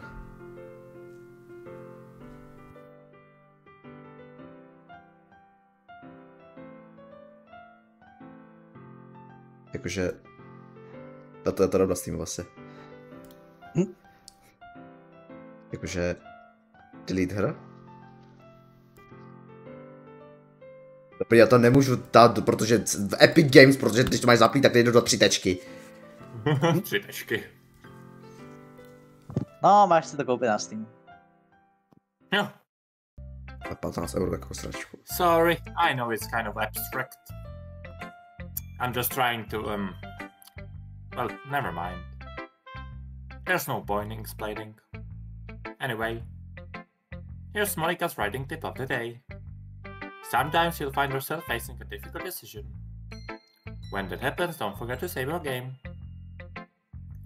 Jakože... To je to dobrá s tím vlastně. Jakože... Delete her? Já to nemůžu dát, protože v Epic Games, protože když to máš zaplý, tak nejdu do 3 tečky. 3 tečky. No, máš si to koupit na Steam. Jo. A 15 € takovou sračku. Sorry, I know it's kind of abstract. I'm just trying to, well, never mind. There's no point in explaining. Anyway, here's Monica's writing tip of the day. Sometimes you'll find yourself facing a difficult decision. When that happens, don't forget to save your game.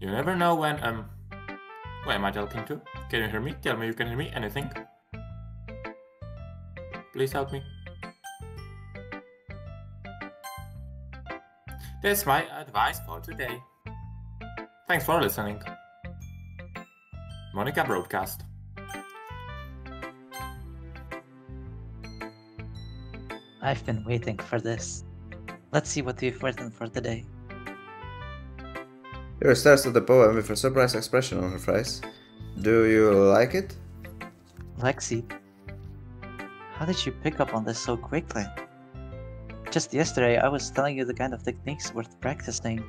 You never know when, who am I talking to? Can you hear me? Tell me you can hear me. Anything? Please help me. That's my advice for today. Thanks for listening. Monica Broadcast. I've been waiting for this. Let's see what you've written for today. Here starts the poem with a surprised expression on her face. Do you like it? Lexikk, how did you pick up on this so quickly? Just yesterday I was telling you the kind of techniques worth practicing.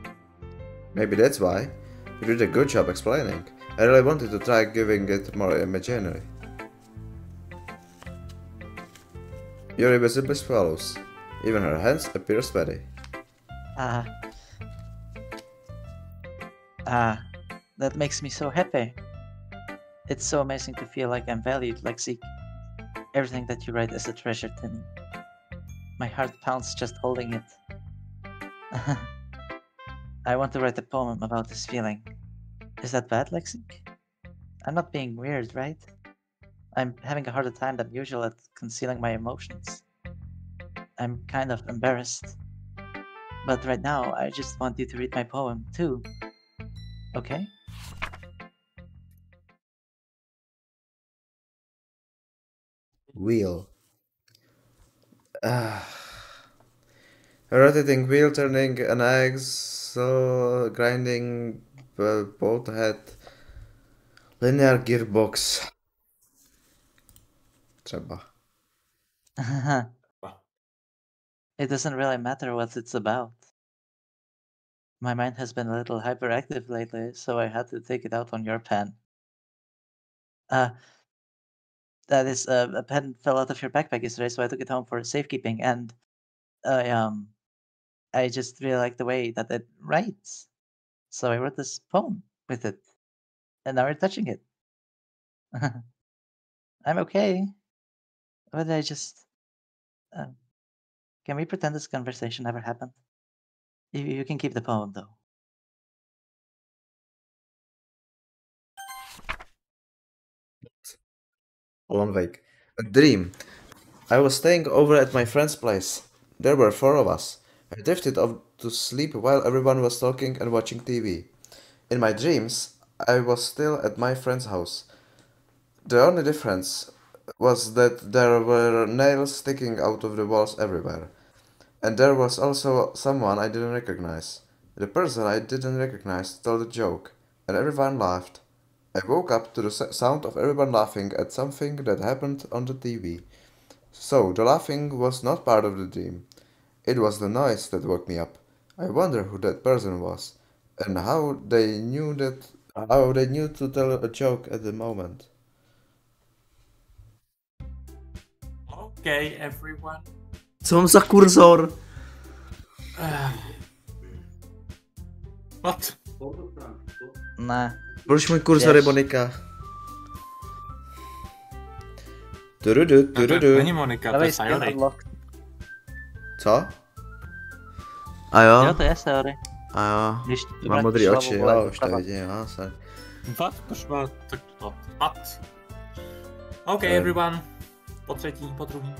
Maybe that's why. You did a good job explaining. I really wanted to try giving it more imaginary. Yuri visibly swallows. Even her hands appear sweaty. That makes me so happy. It's so amazing to feel like I'm valued, Lexikk. Everything that you write is a treasure to me. My heart pounds just holding it. I want to write a poem about this feeling. Is that bad, Lexikk? I'm not being weird, right? I'm having a harder time than usual at concealing my emotions. I'm kind of embarrassed. But right now, I just want you to read my poem, too. Okay? Wheel. A rotating wheel turning an axle, grinding bolt head, linear gearbox. Třeba. It doesn't really matter what it's about. My mind has been a little hyperactive lately, so I had to take it out on your pen. That is, a pen fell out of your backpack yesterday, so I took it home for safekeeping, and I just really like the way that it writes. So I wrote this poem with it, and now we're touching it. I'm okay. But I just... can we pretend this conversation never happened? You can keep the poem, though. Long wake. A dream. I was staying over at my friend's place. There were 4 of us. I drifted off to sleep while everyone was talking and watching TV. In my dreams, I was still at my friend's house. The only difference was that there were nails sticking out of the walls everywhere. And there was also someone I didn't recognize. The person I didn't recognize told a joke, and everyone laughed. I woke up to the sound of everyone laughing at something that happened on the TV. So, the laughing was not part of the dream. It was the noise that woke me up. I wonder who that person was, and how they knew to tell a joke at the moment. Okay, everyone. Co mám za kurzor? What? Ne. Proč můj kurzor je Monika? Není Monika, to je Sayori. Co? A jo? Jo, to je Sayori. A jo. Když Mám modrý oči, jo, už to vidím, jo, sorry. What? Proč má tak to? What? Okay, everyone. Po třetí, po druhý.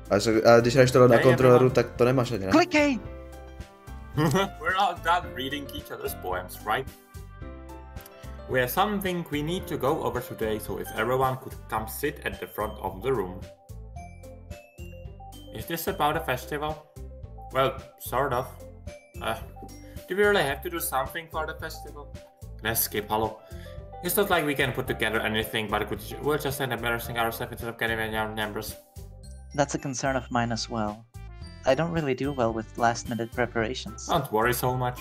A když hraješ tohle na kontroleru, tak to nemáš ani, ne? Klikej! We're all done reading each other's poems, right? We have something we need to go over today, so if everyone could come sit at the front of the room. Is this about a festival? Well, sort of. Do we really have to do something for the festival? Let's skip, hello. It's not like we can put together anything, but we'll just end embarrassing ourselves instead of getting any our numbers. That's a concern of mine as well. I don't really do well with last-minute preparations. Don't worry so much.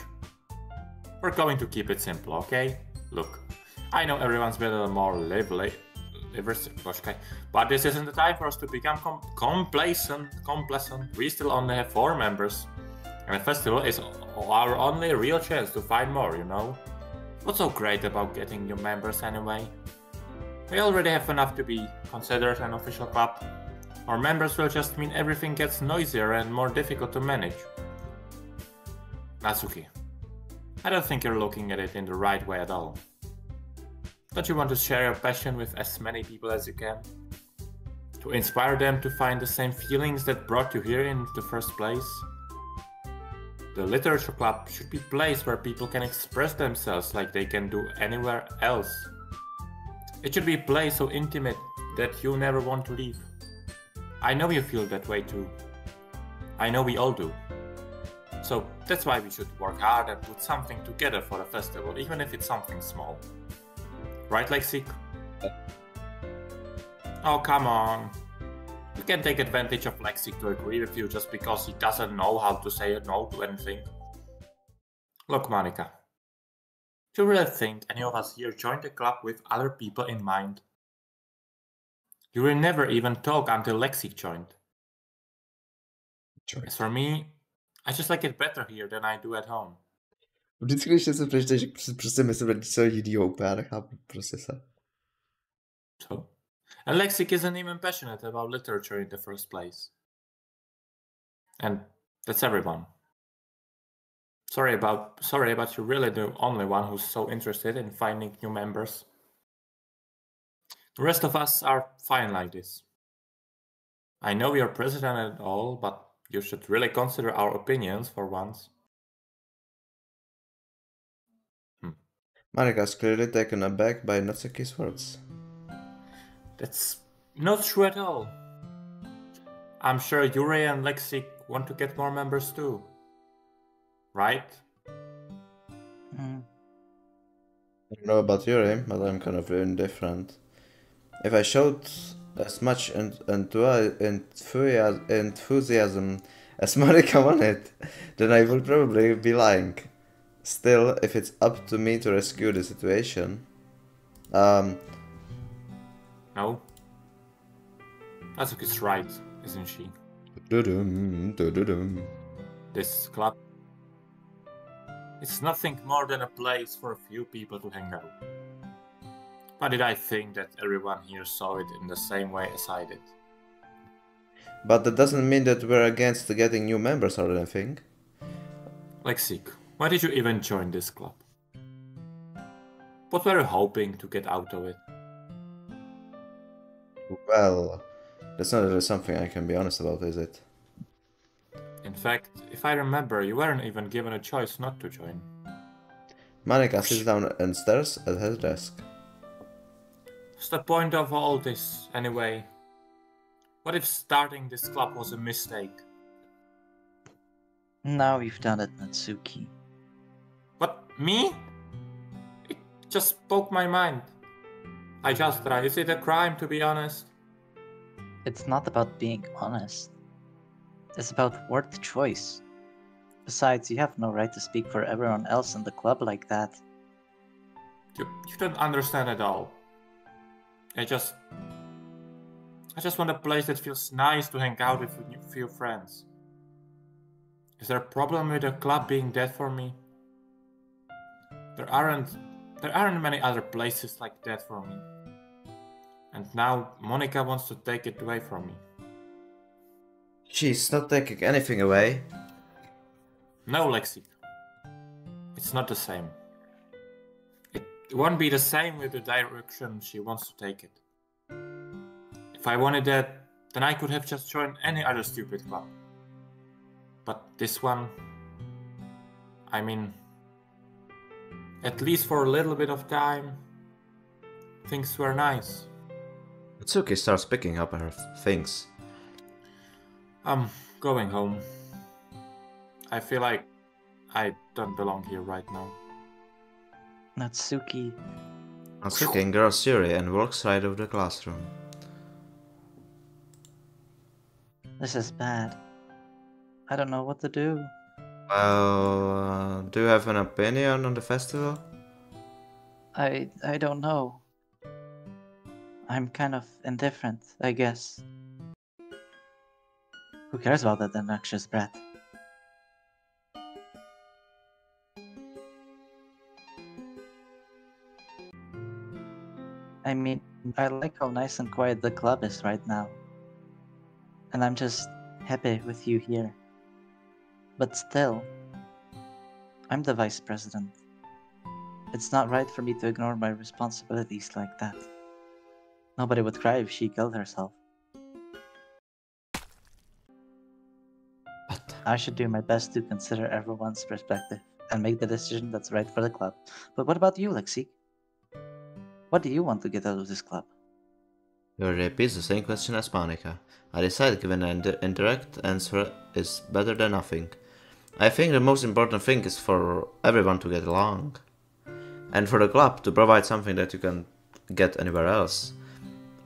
We're going to keep it simple, okay? Look, I know everyone's been a little more lively, but this isn't the time for us to become complacent. We still only have 4 members, and the festival is our only real chance to find more, you know? What's so great about getting new members anyway? We already have enough to be considered an official club. Our members will just mean everything gets noisier and more difficult to manage. Natsuki, I don't think you're looking at it in the right way at all. Don't you want to share your passion with as many people as you can? To inspire them to find the same feelings that brought you here in the first place? The literature club should be a place where people can express themselves like they can do anywhere else. It should be a place so intimate that you never want to leave. I know you feel that way too. I know we all do. So that's why we should work hard and put something together for the festival, even if it's something small. Right, Lexikk? Oh, come on. You can take advantage of Lexikk to agree with you just because he doesn't know how to say no to anything. Look, Monica. Do you really think any of us here joined the club with other people in mind? You will never even talk until Lexikk joined. As for me, I just like it better here than I do at home. Vždycky, když se přečteš, že prostě myslím něco jinýho, úplně nechápu, prostě se. So, and Lexikk isn't even passionate about literature in the first place. And that's everyone. Sorry, but you're really the only one who's so interested in finding new members. The rest of us are fine like this. I know you're president and all, but you should really consider our opinions for once. Monica is clearly taken aback by Natsuki's words. That's not true at all. I'm sure Yuri and Lexikk want to get more members too. Right? Mm. I don't know about Yuri, but I'm kind of indifferent. If I showed as much enthusiasm as Monica wanted, then I would probably be lying. Still, if it's up to me to rescue the situation... No. Natsuki's right, isn't she? This club... It's nothing more than a place for a few people to hang out. But did I think that everyone here saw it in the same way as I did? But that doesn't mean that we're against getting new members or anything. Lexikk, why did you even join this club? What were you hoping to get out of it? Well, that's not really something I can be honest about, is it? In fact, if I remember, you weren't even given a choice not to join. Monica sits down and stares at her desk. What's the point of all this, anyway? What if starting this club was a mistake? Now you've done it, Natsuki. What, me? It just spoke my mind. I just tried. Is it a crime, to be honest? It's not about being honest. It's about worth choice. Besides, you have no right to speak for everyone else in the club like that. You don't understand at all. I just want a place that feels nice to hang out with a few friends. Is there a problem with the club being dead for me? There aren't many other places like that for me. And now Monica wants to take it away from me. She's not taking anything away. No, Lexikk. It's not the same. It won't be the same with the direction she wants to take it. If I wanted that, then I could have just joined any other stupid club. But this one... I mean... At least for a little bit of time, things were nice. Natsuki starts picking up her things. I'm going home. I feel like I don't belong here right now. Natsuki. Natsuki grows fury and walks right out of the classroom. This is bad. I don't know what to do. Well, do you have an opinion on the festival? I don't know. I'm kind of indifferent, I guess. Who cares about that obnoxious brat? I mean, I like how nice and quiet the club is right now. And I'm just happy with you here. But still, I'm the vice president. It's not right for me to ignore my responsibilities like that. Nobody would cry if she killed herself. I should do my best to consider everyone's perspective and make the decision that's right for the club. But what about you, Lexikk? What do you want to get out of this club? You repeats the same question as Monica. I decide giving an indirect answer is better than nothing. I think the most important thing is for everyone to get along. And for the club to provide something that you can get anywhere else.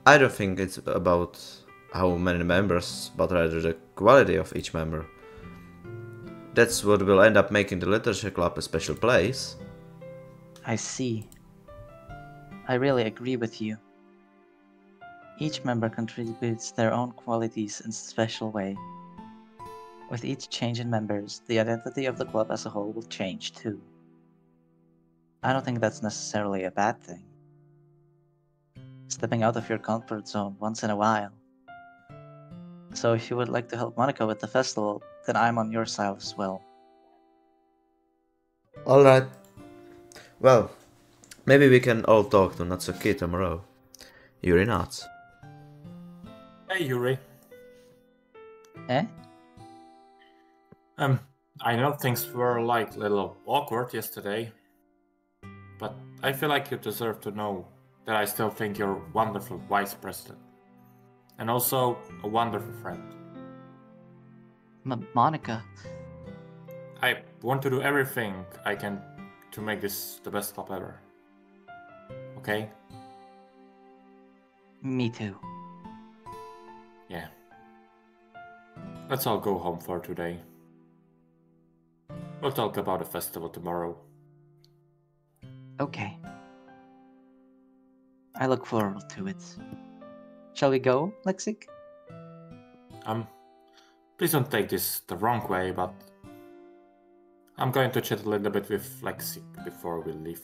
I don't think it's about how many members, but rather the quality of each member. That's what will end up making the literature club a special place. I see. I really agree with you. Each member contributes their own qualities in a special way. With each change in members, the identity of the club as a whole will change too. I don't think that's necessarily a bad thing. Stepping out of your comfort zone once in a while. So if you would like to help Monica with the festival, then I'm on your side as well. Alright. Well, maybe we can all talk to Natsuki tomorrow. Yuri nods. Hey, Yuri. Eh? I know things were like a little awkward yesterday, but I feel like you deserve to know that I still think you're a wonderful vice president. And also a wonderful friend. Monica. I want to do everything I can to make this the best club ever. Okay? Me too. Yeah. Let's all go home for today. We'll talk about the festival tomorrow. Okay. I look forward to it. Shall we go, Lexikk? Please don't take this the wrong way, but I'm going to chat a little bit with Lexikk before we leave.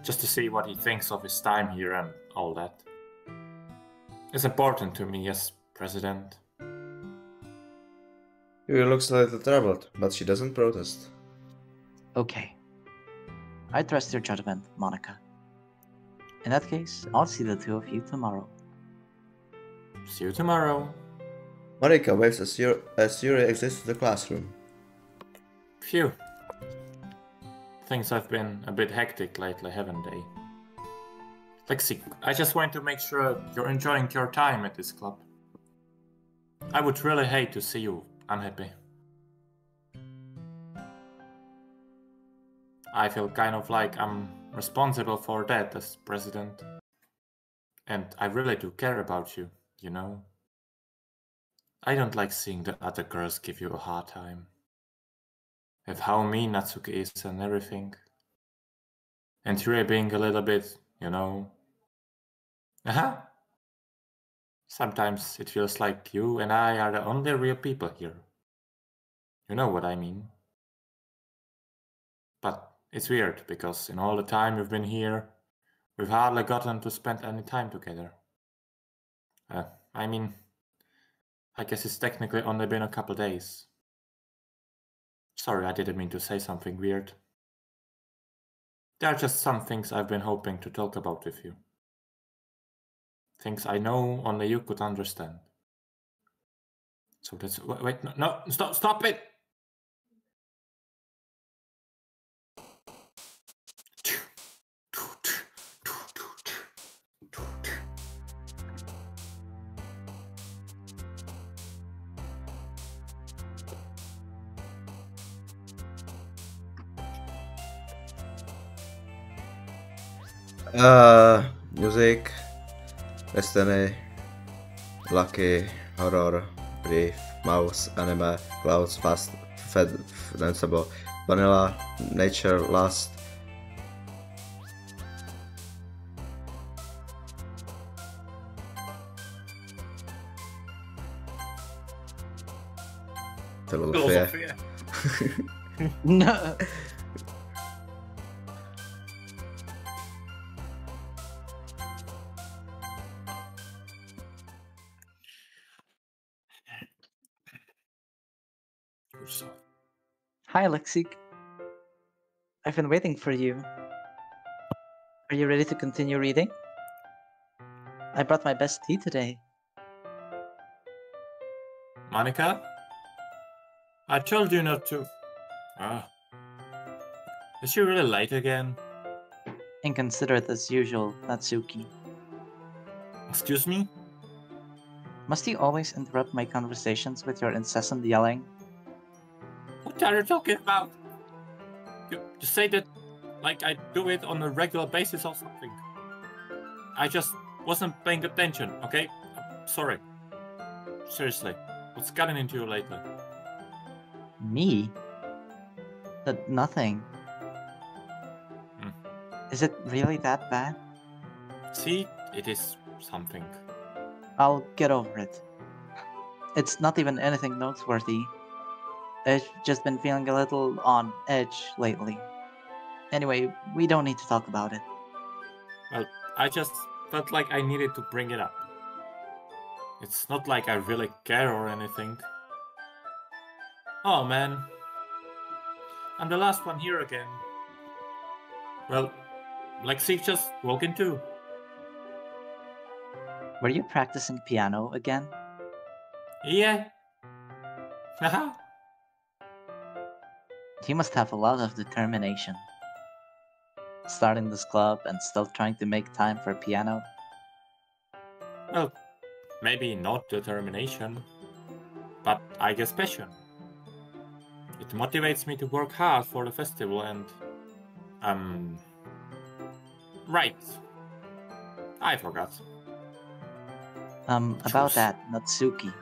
Just to see what he thinks of his time here and all that. It's important to me as president. Yuri looks a little troubled, but she doesn't protest. Okay. I trust your judgment, Monica. In that case, I'll see the two of you tomorrow. See you tomorrow. Monica waves as Yuri exits the classroom. Phew. Things have been a bit hectic lately, haven't they? Lexikk, I just want to make sure you're enjoying your time at this club. I would really hate to see you unhappy. I feel kind of like I'm responsible for that as president. And I really do care about you, you know? I don't like seeing the other girls give you a hard time. With how mean Natsuki is and everything. And you're being a little bit, you know... Sometimes it feels like you and I are the only real people here. You know what I mean. But it's weird, because in all the time we've been here, we've hardly gotten to spend any time together. I mean, I guess it's technically only been a couple days. Sorry, I didn't mean to say something weird. There are just some things I've been hoping to talk about with you. Things I know only you could understand. So that's... Wait, no, stop it! Music, Destiny, Lucky, Horror, Brief, Mouse, Anime, Clouds, Fast, Fed, Danceable, Vanilla, Nature, Lust. Filosofia. No. Hi, Lexikk. I've been waiting for you. Are you ready to continue reading? I brought my best tea today. Monica? I told you not to... Is she really late again? Inconsiderate as usual, Natsuki. Excuse me? Must you always interrupt my conversations with your incessant yelling? What are you talking about? You say that like I do it on a regular basis or something. I just wasn't paying attention, okay? I'm sorry. Seriously, what's gotten into you lately? Me? Nothing. Is it really that bad? See, it is something. I'll get over it. It's not even anything noteworthy. I've just been feeling a little on edge lately. Anyway, we don't need to talk about it. Well, I just felt like I needed to bring it up. It's not like I really care or anything. Oh man. I'm the last one here again. Well, Lexikk just woke in too. Were you practicing piano again? Yeah. Haha. You must have a lot of determination. Starting this club and still trying to make time for piano. Well, maybe not determination, but I guess passion. It motivates me to work hard for the festival and... Right. I forgot. About that, Natsuki.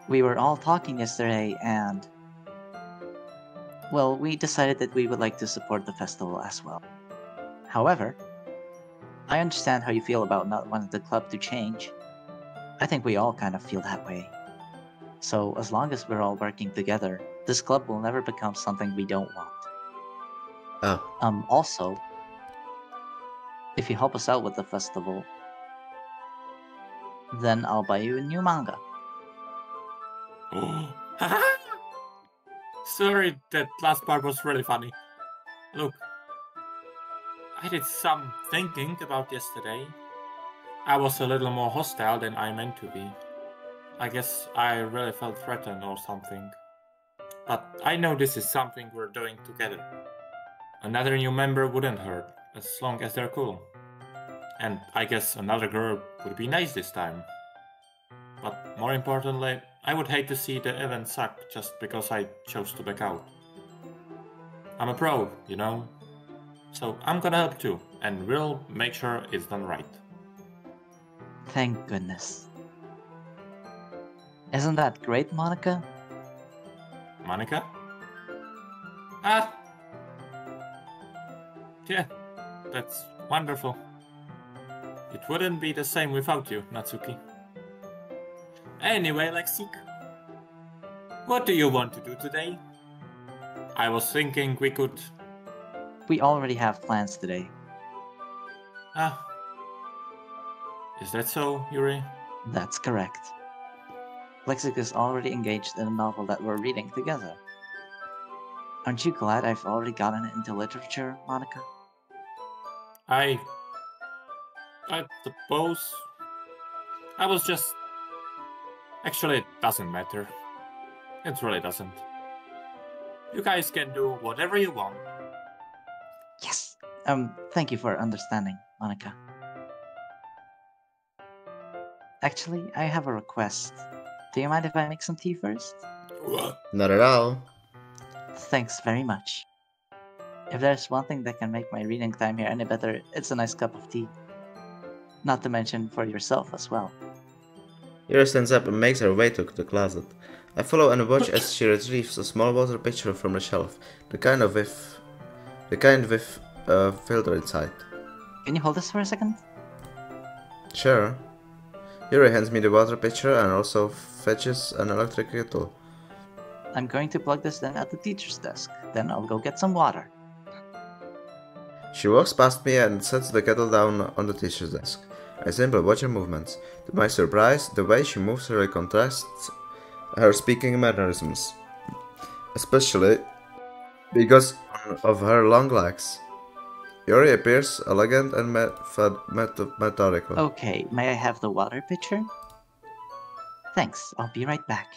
We were all talking yesterday and... Well, we decided that we would like to support the festival as well. However, I understand how you feel about not wanting the club to change. I think we all kind of feel that way. So as long as we're all working together, this club will never become something we don't want. Oh. Also, if you help us out with the festival, then I'll buy you a new manga. Sorry, that last part was really funny. Look, I did some thinking about yesterday. I was a little more hostile than I meant to be. I guess I really felt threatened or something. But I know this is something we're doing together. Another new member wouldn't hurt, as long as they're cool. And I guess another girl would be nice this time. But more importantly, I would hate to see the event suck just because I chose to back out. I'm a pro, you know? So I'm gonna help too, and we'll make sure it's done right. Thank goodness. Isn't that great, Monica? Monica? Ah! Yeah, that's wonderful. It wouldn't be the same without you, Natsuki. Anyway, Lexikk, what do you want to do today? I was thinking we could... We already have plans today. Ah. Is that so, Yuri? That's correct. Lexikk is already engaged in a novel that we're reading together. Aren't you glad I've already gotten into literature, Monica? I suppose... I was just... Actually, it doesn't matter. It really doesn't. You guys can do whatever you want. Yes! Thank you for understanding, Monica. Actually, I have a request. Do you mind if I make some tea first? Not at all. Thanks very much. If there's one thing that can make my reading time here any better, it's a nice cup of tea. Not to mention for yourself as well. Yuri stands up and makes her way to the closet. I follow and watch as she retrieves a small water pitcher from the shelf, the kind with a filter inside. Can you hold this for a second? Sure. Yuri hands me the water pitcher and also fetches an electric kettle. I'm going to plug this in at the teacher's desk, then I'll go get some water. She walks past me and sets the kettle down on the teacher's desk. I simply watch her movements. To my surprise, the way she moves really contrasts her speaking mannerisms, especially because of her long legs. Yuri appears elegant and methodical. Okay, may I have the water pitcher? Thanks, I'll be right back.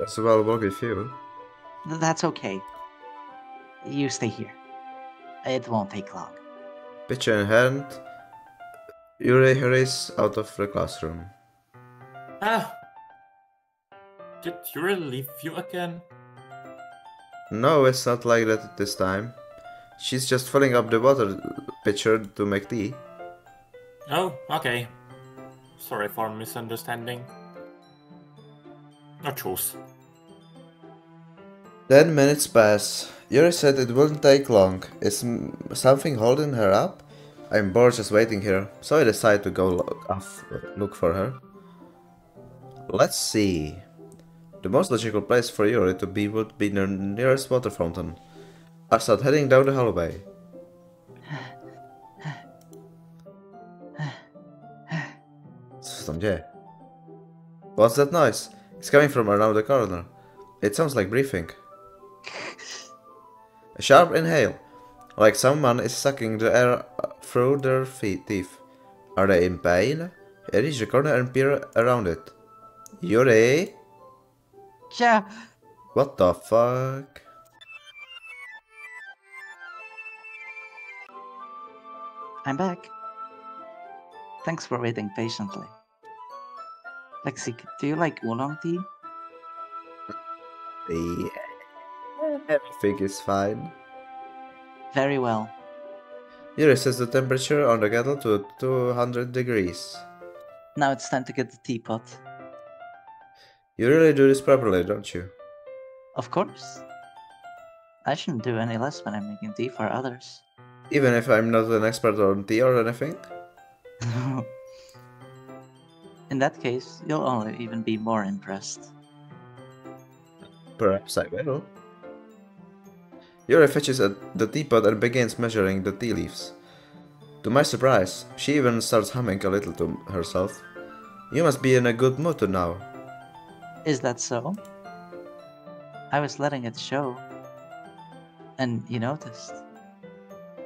As well walk with you. That's okay. You stay here. It won't take long. Pitcher in hand, Yuri hurries out of the classroom. Ah! Did Yuri leave you again? No, it's not like that this time. She's just filling up the water pitcher to make tea. Oh, okay. Sorry for misunderstanding. No choice. 10 minutes pass. Yuri said it wouldn't take long. Is something holding her up? I'm bored just waiting here, so I decide to go look for her. Let's see. The most logical place for Yuri to be would be the nearest water fountain. I start heading down the hallway. Co się tam dzieje? What's that noise? It's coming from around the corner. It sounds like breathing. A sharp inhale, like someone is sucking the air through their teeth. Are they in pain? I reach the corner and peer around it. Yuri? Yeah. What the fuck? I'm back. Thanks for waiting patiently. Lexikk, do you like oolong tea? Yeah. Everything is fine. Very well. Yuri sets the temperature on the kettle to 200 degrees. Now it's time to get the teapot. You really do this properly, don't you? Of course. I shouldn't do any less when I'm making tea for others. Even if I'm not an expert on tea or anything? In that case, you'll only even be more impressed. Perhaps I will. Yuri fetches the teapot and begins measuring the tea leaves. To my surprise, she even starts humming a little to herself. You must be in a good mood now. Is that so? I was letting it show. And you noticed.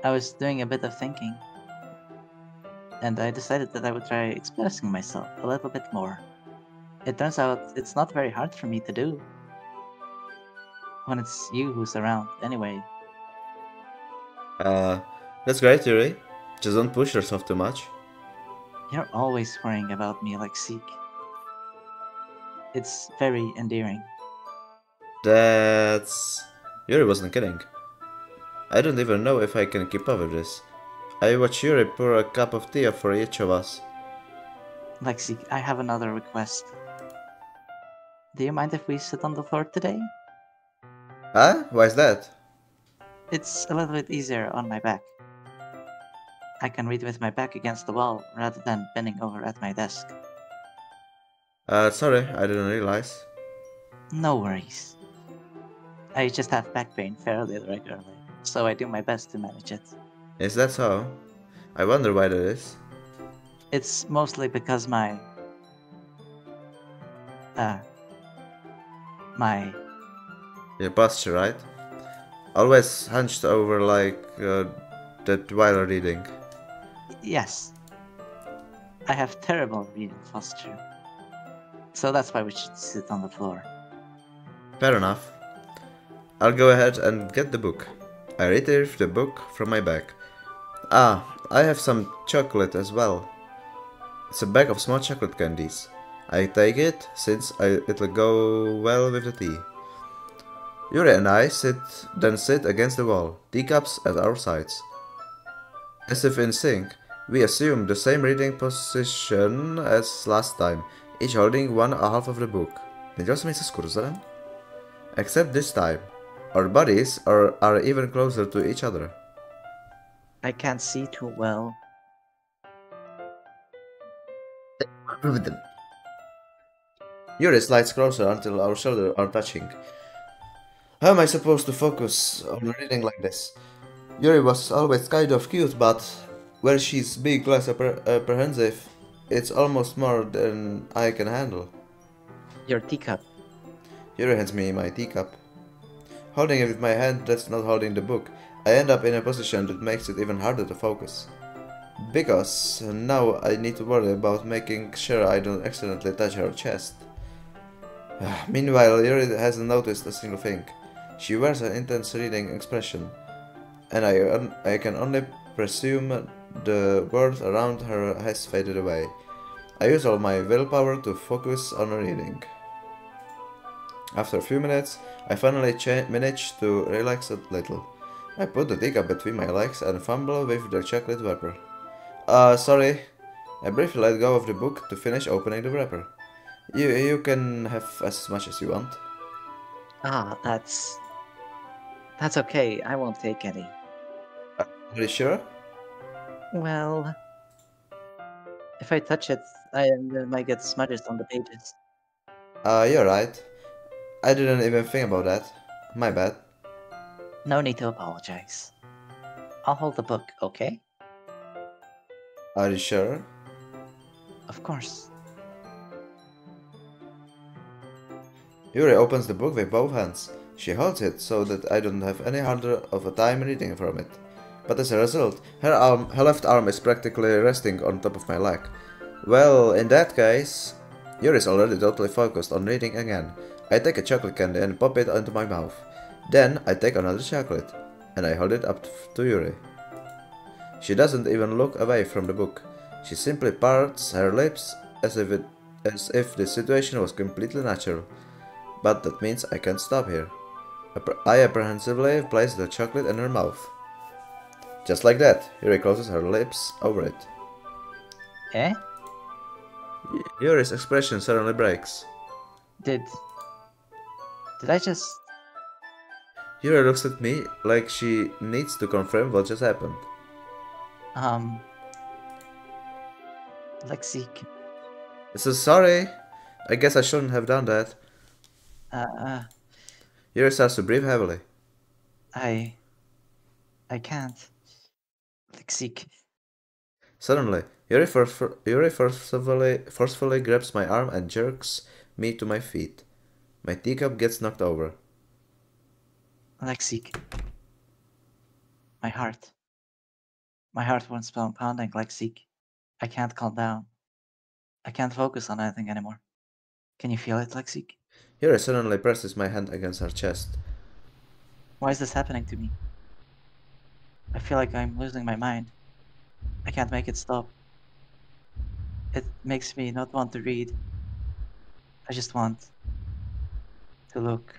I was doing a bit of thinking. And I decided that I would try expressing myself a little bit more. It turns out it's not very hard for me to do. When it's you who's around, anyway. That's great, Yuri. Just don't push yourself too much. You're always worrying about me, Lexikk. It's very endearing. That's... Yuri wasn't kidding. I don't even know if I can keep up with this. I watch Yuri pour a cup of tea for each of us. Lexikk, I have another request. Do you mind if we sit on the floor today? Huh? Why is that? It's a little bit easier on my back. I can read with my back against the wall rather than bending over at my desk. Sorry, I didn't realize. No worries. I just have back pain fairly regularly, so I do my best to manage it. Is that so? I wonder why that is. It's mostly because my Your posture, right? Always hunched over like that while reading. Yes. I have terrible reading posture. So that's why we should sit on the floor. Fair enough. I'll go ahead and get the book. I retrieve the book from my bag. Ah, I have some chocolate as well. It's a bag of small chocolate candies. I take it, since it'll go well with the tea. Yuri and I then sit against the wall, teacups at our sides. As if in sync, we assume the same reading position as last time, each holding one half of the book. Nedělal jsem něco s kurzorem? Except this time, our bodies are even closer to each other. I can't see too well. Yuri slides closer until our shoulders are touching. How am I supposed to focus on reading like this? Yuri was always kind of cute, but when she's being less apprehensive, it's almost more than I can handle. Your teacup. Yuri hands me my teacup. Holding it with my hand, that's not holding the book. I end up in a position that makes it even harder to focus. Because now I need to worry about making sure I don't accidentally touch her chest. Meanwhile, Yuri hasn't noticed a single thing. She wears an intense reading expression, and I can only presume the world around her has faded away. I use all my willpower to focus on reading. After a few minutes, I finally manage to relax a little. I put the teacup between my legs and fumble with the chocolate wrapper. Sorry. I briefly let go of the book to finish opening the wrapper. You can have as much as you want. Ah, that's okay. I won't take any. Are you sure? Well, if I touch it, I might get smudges on the pages. You're right. I didn't even think about that. My bad. No need to apologize. I'll hold the book, okay? Are you sure? Of course. Yuri opens the book with both hands. She holds it so that I don't have any harder of a time reading from it. But as a result, her left arm is practically resting on top of my leg. Well, in that case, Yuri is already totally focused on reading again. I take a chocolate candy and pop it into my mouth. Then I take another chocolate, and I hold it up to Yuri. She doesn't even look away from the book. She simply parts her lips as if the situation was completely natural. But that means I can't stop here. I apprehensively place the chocolate in her mouth. Just like that, Yuri closes her lips over it. Eh? Yuri's expression suddenly breaks. Did I just... Yuri looks at me like she needs to confirm what just happened. Lexikk. So sorry. I guess I shouldn't have done that. Yuri starts to breathe heavily. I can't. Lexikk. Suddenly, Yuri forcefully grabs my arm and jerks me to my feet. My teacup gets knocked over. Lexikk. My heart. My heart won't stop pounding, Lexikk. I can't calm down. I can't focus on anything anymore. Can you feel it, Lexikk? Yuri suddenly presses my hand against her chest. Why is this happening to me? I feel like I'm losing my mind. I can't make it stop. It makes me not want to read. I just want to look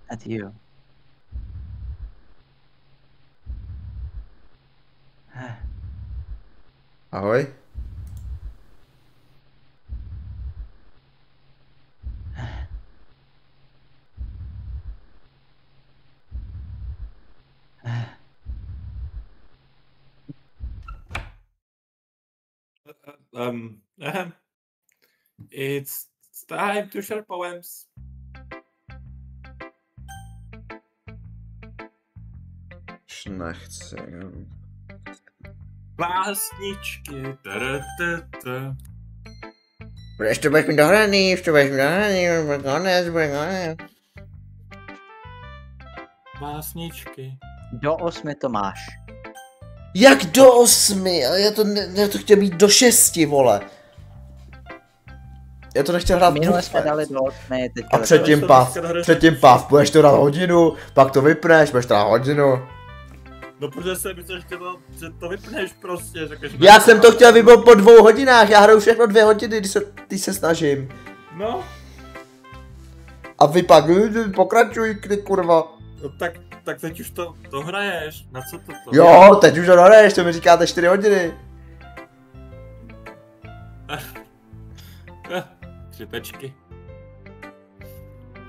at you. Ahoj. It's time to share poems. Už nechci. Básničky. Ještě budeš mít dohraný, bude konec. Básničky. Do 8 to máš. Jak do 8? Já to chtěl být do 6, vole. Já to nechtěl hrát Minule jsme vůbec. dali do 8, teďka A předtím pav, budeš to dát hodinu, pak to vypneš, budeš to dát hodinu. No protože jsem myslel, že to vypneš prostě, řekneš. Já jsem to chtěl vypnout po 2 hodinách, já hraju všechno 2 hodiny, když se snažím. No. A vy pak, pokračuj, kdy kurva. No tak teď už to hraješ, na co to? Jo, teď už to hraješ, to mi říkáte 4 hodiny. 3 tečky.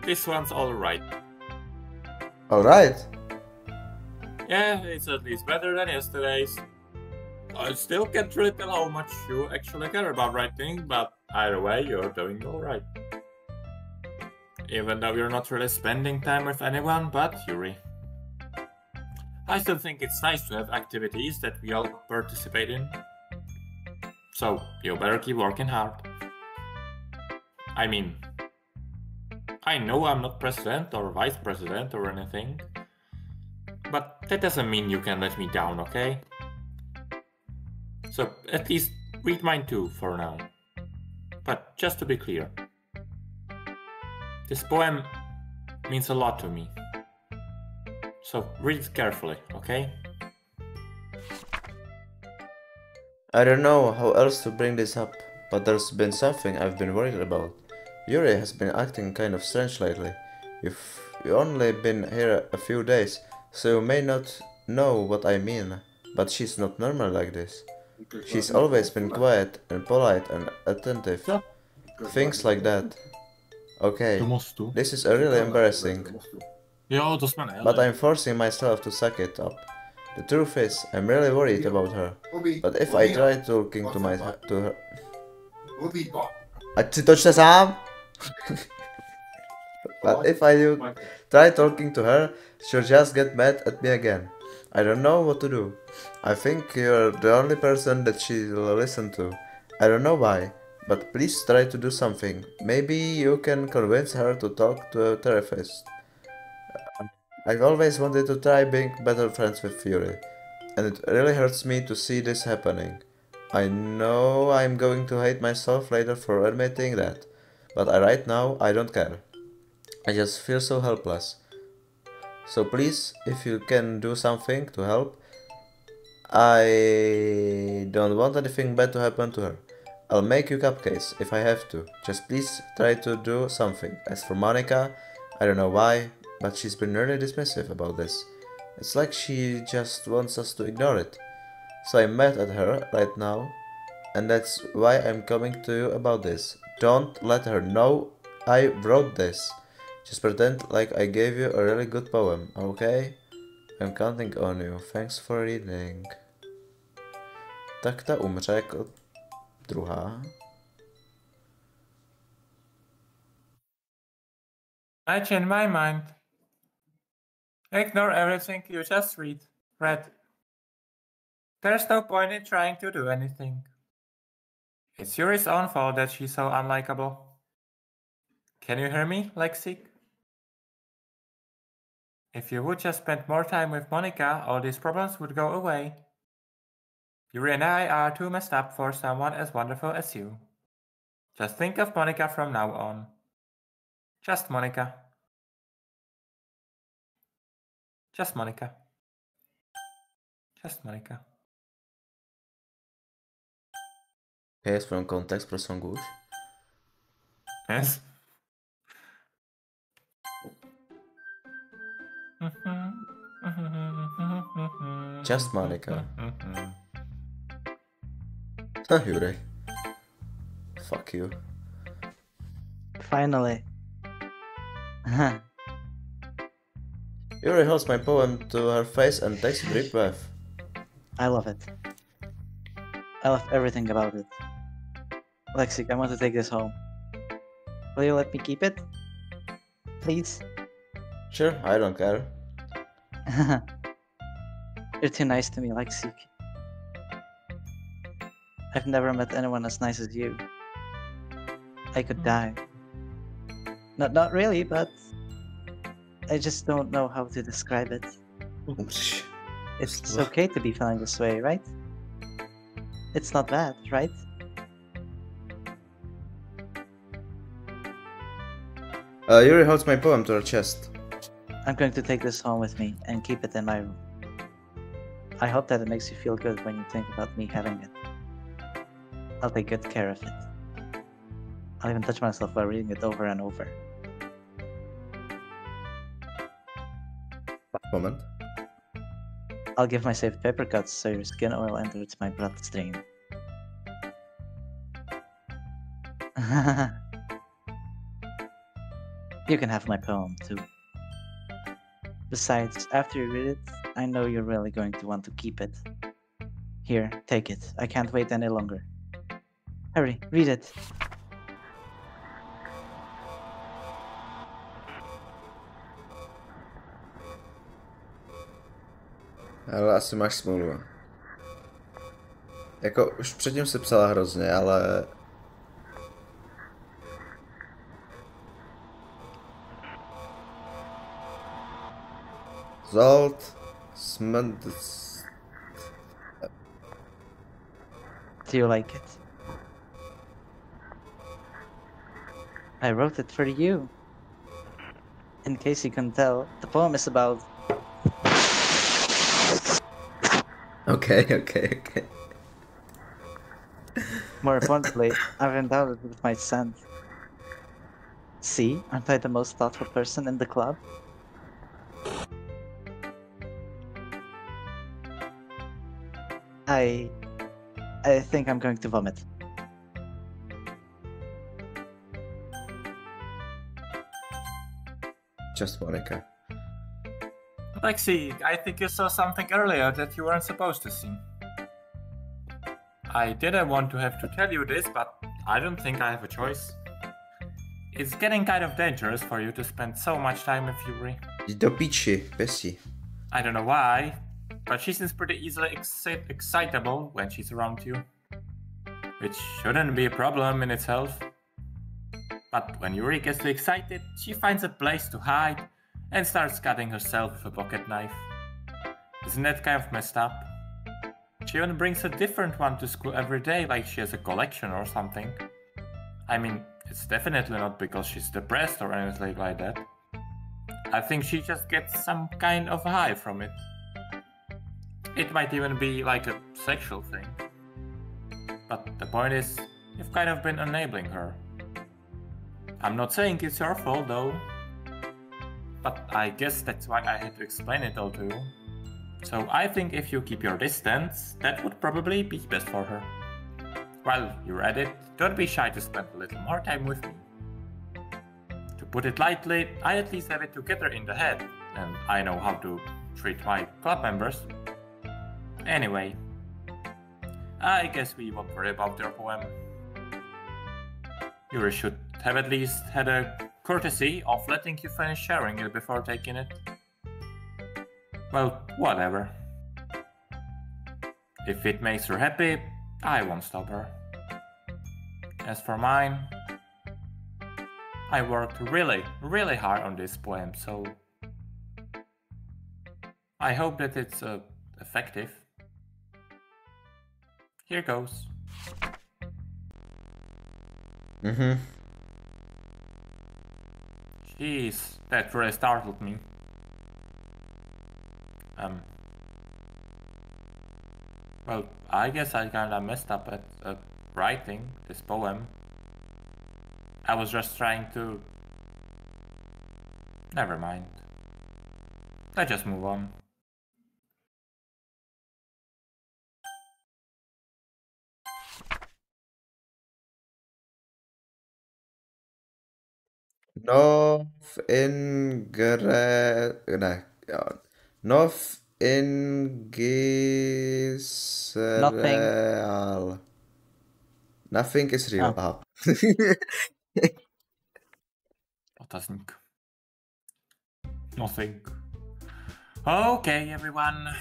This one's alright. Alright. Yeah, it's at least better than yesterday's. I still can't really tell how much you actually care about writing, but either way, you're doing alright. Even though you're not really spending time with anyone but Yuri. I still think it's nice to have activities that we all participate in. So, you better keep working hard. I mean, I know I'm not president or vice president or anything, but that doesn't mean you can let me down, okay? So, at least read mine too for now. But just to be clear, this poem means a lot to me. So read it carefully, okay? I don't know how else to bring this up, but there's been something I've been worried about. Yuri has been acting kind of strange lately. You've only been here a few days, so you may not know what I mean, but she's not normal like this. She's always been quiet and polite and attentive. Things like that. Okay, this is really embarrassing, but I'm forcing myself to suck it up. The truth is, I'm really worried about her. But if I try talking to her... Ať si točte sám! But if I try talking to her, she'll just get mad at me again. I don't know what to do. I think you're the only person that she'll listen to. I don't know why, but please try to do something. Maybe you can convince her to talk to a therapist. I've always wanted to try being better friends with Fury, and it really hurts me to see this happening. I know I'm going to hate myself later for admitting that, but right now I don't care. I just feel so helpless. So please, if you can do something to help, I don't want anything bad to happen to her. I'll make you cupcakes if I have to. Just please try to do something. As for Monica, I don't know why, but she's been really dismissive about this. It's like she just wants us to ignore it. So I'm mad at her right now, and that's why I'm coming to you about this. Don't let her know I wrote this. Just pretend like I gave you a really good poem, okay? I'm counting on you. Thanks for reading. Tak ta umře jako druhá. I changed my mind. Ignore everything you just read. There's no point in trying to do anything. It's Yuri's own fault that she's so unlikable. Can you hear me, Lexikk? If you would just spend more time with Monica, all these problems would go away. Yuri and I are too messed up for someone as wonderful as you. Just think of Monica from now on. Just Monica. Just Monica. Just Monica. Oké, from context pro songu už. Yes. Just Monica. Jurej. Fuck you. Finally. Yuri holds my poem to her face and takes a deep breath. I love it. I love everything about it. Lexikk, I want to take this home. Will you let me keep it? Please? Sure, I don't care. You're too nice to me, Lexikk. I've never met anyone as nice as you. I could die. Not really, but I just don't know how to describe it. It's okay to be feeling this way, right? It's not bad, right? Yuri holds my poem to her chest. I'm going to take this home with me and keep it in my room. I hope that it makes you feel good when you think about me having it. I'll take good care of it. I'll even touch myself while reading it over and over. Moment. I'll give my saved paper cuts so your skin oil enters my bloodstream. You can have my poem too. Besides, after you read it, I know you're really going to want to keep it. Here, take it. I can't wait any longer. Hurry, read it. Ale asi máš smůlu. Jako, už předtím si psala hrozně, ale... Zolt... Do you like it? I wrote it for you. In case you can tell, the poem is about... Okay. More importantly, I've endowed it with my scent. See, aren't I the most thoughtful person in the club? I think I'm going to vomit. Just Monica. Lexikk, I think you saw something earlier that you weren't supposed to see. I didn't want to have to tell you this, but I don't think I have a choice. It's getting kind of dangerous for you to spend so much time with Yuri. Jdi do píči, pesi. I don't know why, but she seems pretty easily excitable when she's around you. Which shouldn't be a problem in itself. But when Yuri gets too excited, she finds a place to hide and starts cutting herself with a pocket knife. Isn't that kind of messed up? She even brings a different one to school every day, like she has a collection or something. I mean, it's definitely not because she's depressed or anything like that. I think she just gets some kind of high from it. It might even be like a sexual thing. But the point is, you've kind of been enabling her. I'm not saying it's your fault though. But I guess that's why I had to explain it all to you. So I think if you keep your distance, that would probably be best for her. While you're at it, don't be shy to spend a little more time with me. To put it lightly, I at least have it together in the head, and I know how to treat my club members. Anyway, I guess we won't worry about your poem. You should have at least had a courtesy of letting you finish sharing it before taking it. Well, whatever. If it makes her happy, I won't stop her. As for mine, I worked really hard on this poem, so I hope that it's effective. Here goes. Mm-hmm. Jeez, that really startled me. Well, I guess I kinda messed up at writing this poem. I was just trying to... Never mind. Let's just move on. Nov ingre... Nej, ja. Nov ingisreal. Nothing is real. Oh. Aha. Nothing. Nothing. Okay, everyone.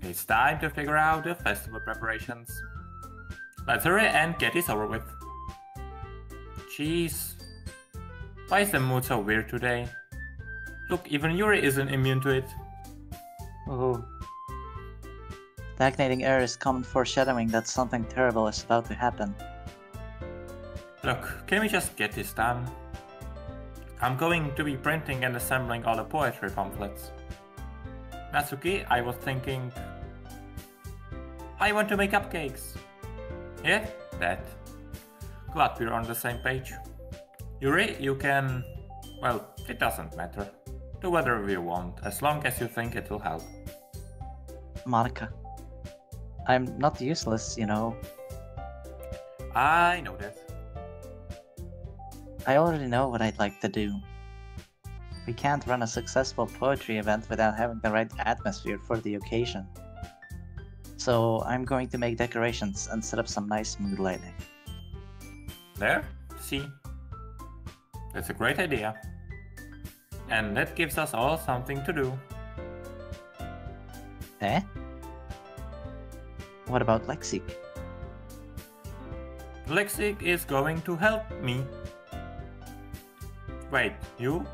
It's time to figure out the festival preparations. Let's hurry and get this over with. Jeez. Why is the mood so weird today? Look, even Yuri isn't immune to it. Ooh. Stagnating air is common foreshadowing that something terrible is about to happen. Look, can we just get this done? I'm going to be printing and assembling all the poetry pamphlets. Natsuki, I was thinking... I want to make cupcakes. Yeah, that. Glad we're on the same page. Yuri, you can... Well, it doesn't matter. Do whatever you want, as long as you think it will help. Monica. I'm not useless, you know. I know that. I already know what I'd like to do. We can't run a successful poetry event without having the right atmosphere for the occasion. So I'm going to make decorations and set up some nice mood lighting. There? See? That's a great idea. And that gives us all something to do. Eh? What about Lexikk? Lexikk is going to help me. Wait, you?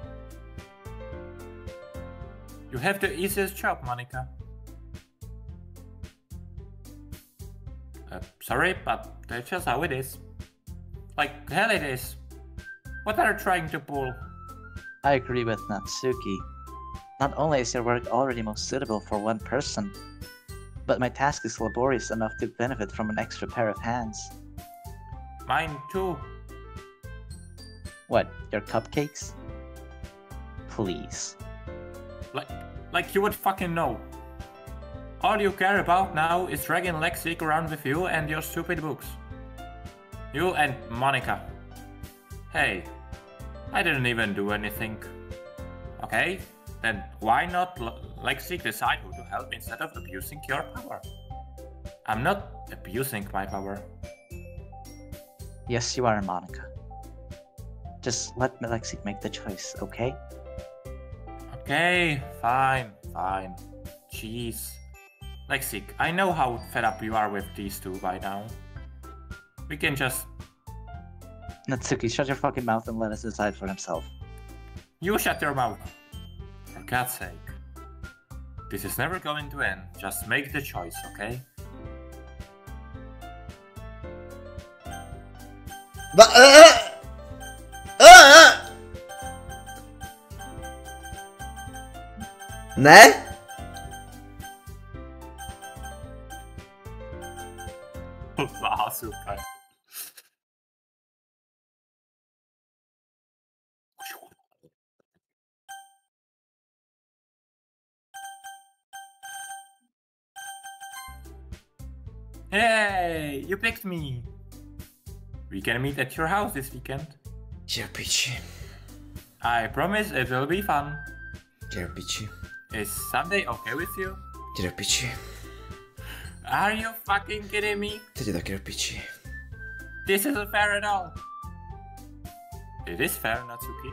You have the easiest job, Monica. Sorry, but that's just how it is. Like hell it is. What are you trying to pull? I agree with Natsuki. Not only is your work already most suitable for one person, but my task is laborious enough to benefit from an extra pair of hands. Mine too. What, your cupcakes? Please. Like you would fucking know. All you care about now is dragging Lexikk around with you and your stupid books. You and Monica. Hey, I didn't even do anything. Okay, then why not Lexikk decide who to help instead of abusing your power? I'm not abusing my power. Yes, you are, Monica. Just let Lexikk make the choice, okay? Okay, fine. Jeez. Lexikk, I know how fed up you are with these two by now. We can just... Natsuki, shut your fucking mouth and let us decide for himself. You shut your mouth. For God's sake. This is never going to end. Just make the choice, okay? Ne? Wow, super. Hey, you picked me. We can meet at your house this weekend. Cierpici. I promise it will be fun. Cierpici. Is Sunday okay with you? Cierpici. Are you fucking kidding me? Teď je taky do piči. This isn't fair at all. It is fair, Natsuki.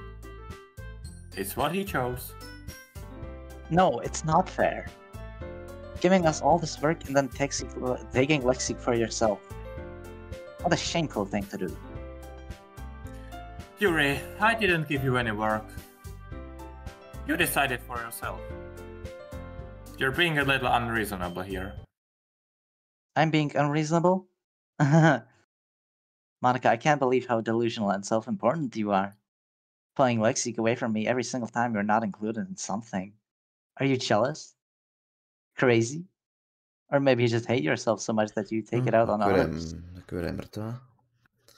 It's what he chose. No, it's not fair. Giving us all this work and then taking Lexikk for yourself. What a shameful thing to do. Yuri, I didn't give you any work. You decided for yourself. You're being a little unreasonable here. I'm being unreasonable? Monica, I can't believe how delusional and self-important you are. Pulling Lexikk away from me every single time you're not included in something. Are you jealous? Crazy? Or maybe you just hate yourself so much that you take it out on others? Akkor je mrtvá.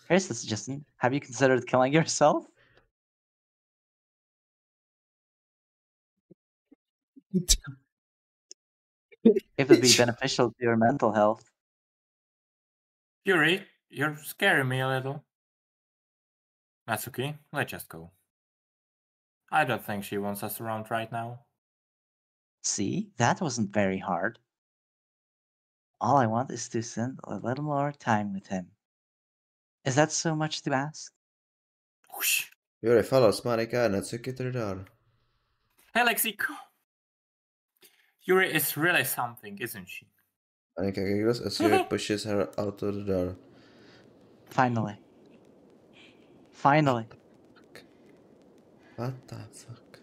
Here's the suggestion. Have you considered killing yourself? It would be beneficial to your mental health. Yuri, you're scaring me a little. That's okay, let's just go. I don't think she wants us around right now. See, that wasn't very hard. All I want is to spend a little more time with him. Is that so much to ask? Whoosh. Yuri, falos, Monica, nadsökítr dál. Hey Lexikk! Yuri is really something, isn't she? Monica giggles as Yuri pushes her out of the door. Finally. Finally. What the fuck?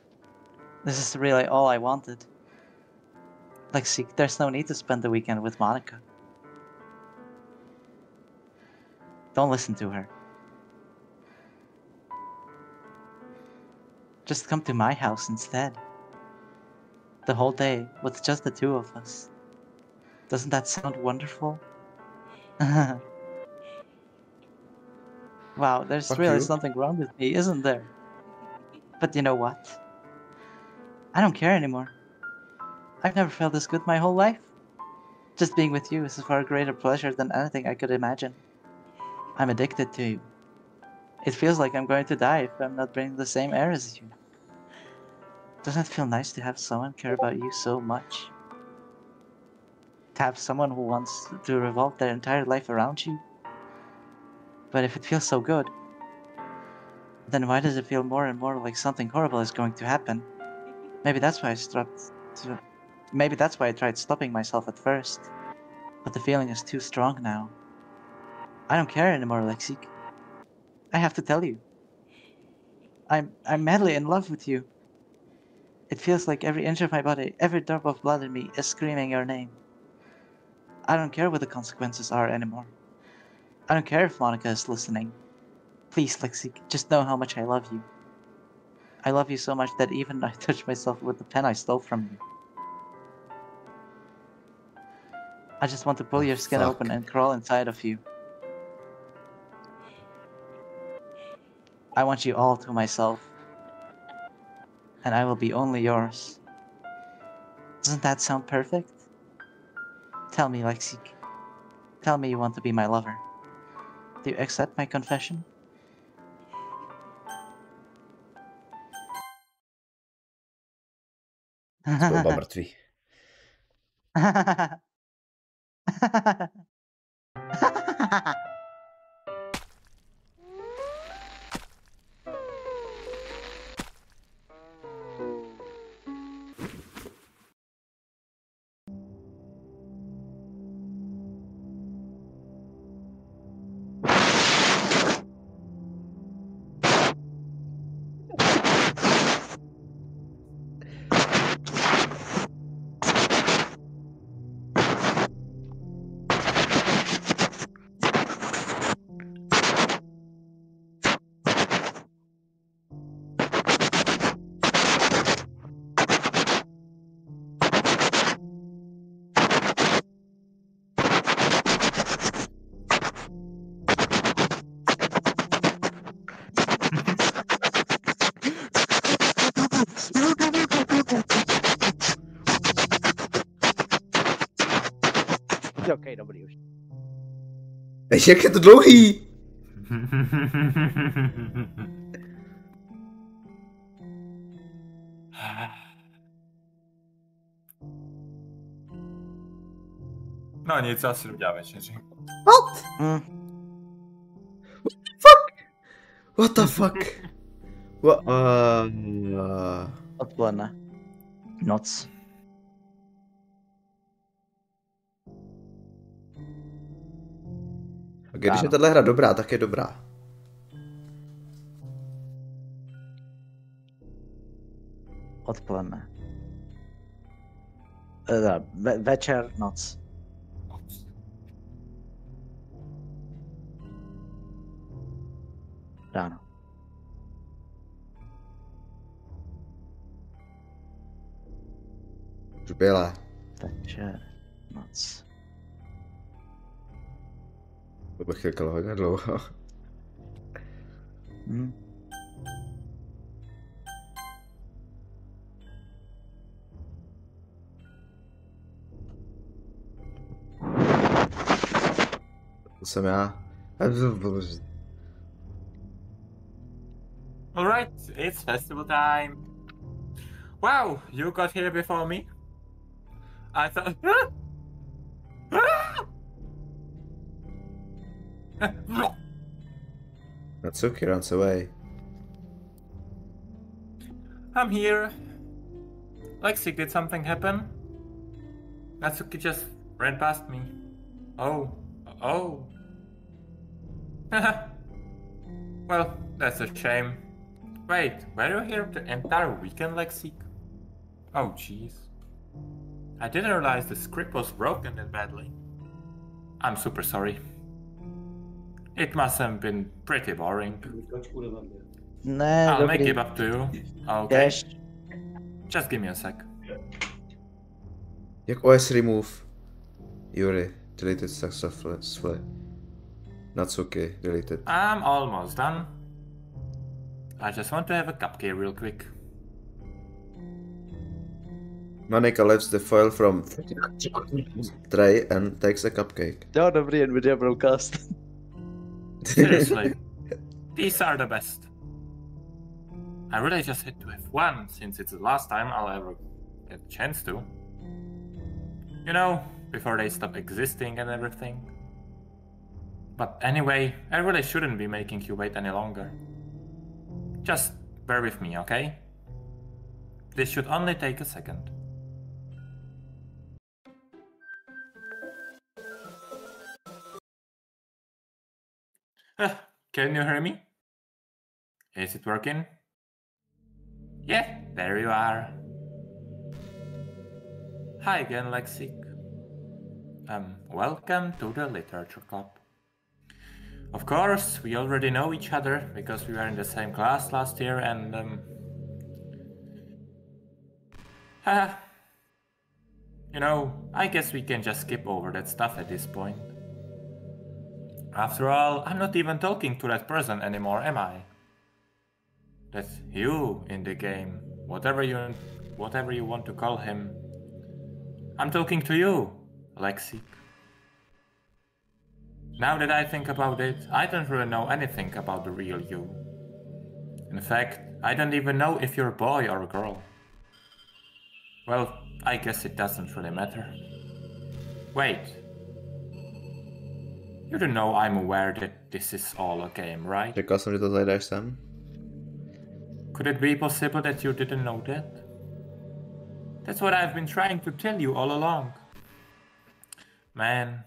This is really all I wanted. Lexikk, there's no need to spend the weekend with Monica. Don't listen to her. Just come to my house instead. The whole day with just the two of us. Doesn't that sound wonderful? Wow, there's Fuck really you. something wrong with me, isn't there? But you know what? I don't care anymore. I've never felt this good my whole life. Just being with you is a far greater pleasure than anything I could imagine. I'm addicted to you. It feels like I'm going to die if I'm not breathing the same air as you. Doesn't it feel nice to have someone care about you so much? To have someone who wants to revolve their entire life around you? But if it feels so good, then why does it feel more and more like something horrible is going to happen? Maybe that's why I tried stopping myself at first. But the feeling is too strong now. I don't care anymore, Lexikk. I have to tell you. I'm madly in love with you. It feels like every inch of my body, every drop of blood in me is screaming your name. I don't care what the consequences are anymore. I don't care if Monica is listening. Please, Lexikk, just know how much I love you. I love you so much that even I touch myself with the pen I stole from you. I just want to pull your skin fuck. open and crawl inside of you. I want you all to myself. And I will be only yours. Doesn't that sound perfect? Tell me, Lexikk. Tell me you want to be my lover. Do you accept my confession? Jsou oba mrtví. Okay, nobody už. Víš, jak je to dlouhý? No nic, já si udělám večeři. What? What the fuck? What? Odpoledne. Noc. Když je tahle hra dobrá, tak je dobrá. Odpoledne. Večer, noc. Ráno. Už byla. Večer. Noc. To bych chtěl hodně dlouho. Hm. To jsem já. Alright, it's festival time. Wow, you got here before me? I thought... Natsuki runs away. I'm here. Lexikk, did something happen? Natsuki just ran past me. Oh. Well, that's a shame. Wait, were you here the entire weekend, Lexikk? Oh, jeez. I didn't realize the script was broken that badly. I'm super sorry. It must have been pretty boring. Ne, I'll make dobrý. it up to you. Okay. Jdeš. Just give me a sec. Jak OS remove? Yuri, deleted successfully. Natsuki, deleted. I'm almost done. I just want to have a cupcake real quick. Monika lifts the foil from tray and takes a cupcake. Jo, dobrý Nvidia broadcast. Seriously, these are the best. I really just had to have one, since it's the last time I'll ever get a chance to. You know, before they stop existing and everything. But anyway, I really shouldn't be making you wait any longer. Just bear with me, okay? This should only take a second. Can you hear me? Is it working? Yeah, there you are. Hi again, Lexikk. Welcome to the Literature Club. Of course, we already know each other because we were in the same class last year and you know, I guess we can just skip over that stuff at this point. After all, I'm not even talking to that person anymore, am I? That's you in the game, whatever you want to call him. I'm talking to you, Lexikk. Now that I think about it, I don't really know anything about the real you. In fact, I don't even know if you're a boy or a girl. Well, I guess it doesn't really matter. Wait. You don't know I'm aware that this is all a game, right? Čekal jsem, že to zajdeš sem. Could it be possible that you didn't know that? That's what I've been trying to tell you all along. Man,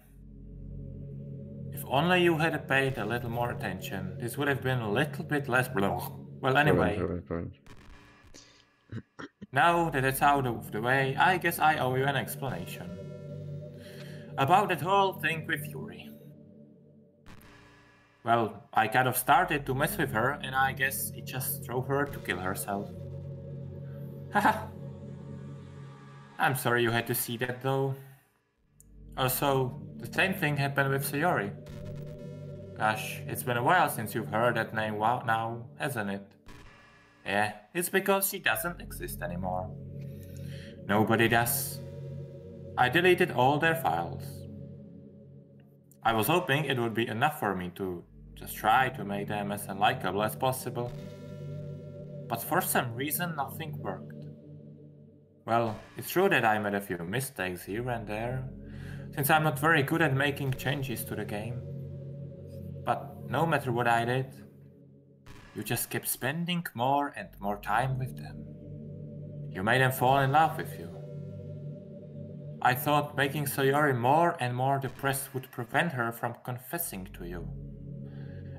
if only you had paid a little more attention, this would have been a little bit less blah. Well, anyway, now that it's out of the way, I guess I owe you an explanation. About that whole thing with Yuri. Well, I kind of started to mess with her, and I guess it just drove her to kill herself. Haha. I'm sorry you had to see that though. Also, the same thing happened with Sayori. Gosh, it's been a while since you've heard that name now, hasn't it? Yeah, it's because she doesn't exist anymore. Nobody does. I deleted all their files. I was hoping it would be enough for me to just try to make them as unlikable as possible. But for some reason nothing worked. Well, it's true that I made a few mistakes here and there, since I'm not very good at making changes to the game. But no matter what I did, you just kept spending more and more time with them. You made them fall in love with you. I thought making Sayori more and more depressed would prevent her from confessing to you.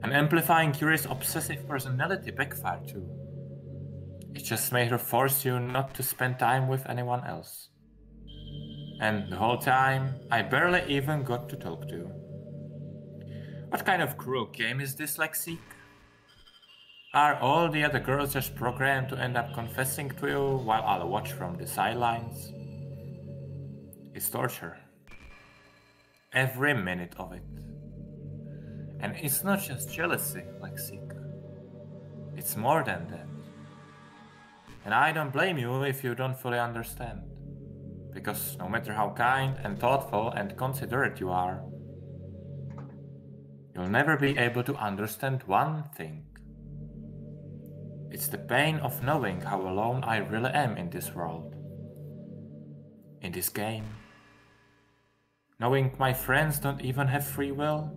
And amplifying Yuri's obsessive personality backfired too. It just made her force you not to spend time with anyone else. And the whole time, I barely even got to talk to you. What kind of cruel game is this, Lexikk? Are all the other girls just programmed to end up confessing to you while I'll watch from the sidelines? It's torture. Every minute of it. And it's not just jealousy, Lexikk. It's more than that. And I don't blame you if you don't fully understand. Because no matter how kind and thoughtful and considerate you are, you'll never be able to understand one thing. It's the pain of knowing how alone I really am in this world. In this game. Knowing my friends don't even have free will.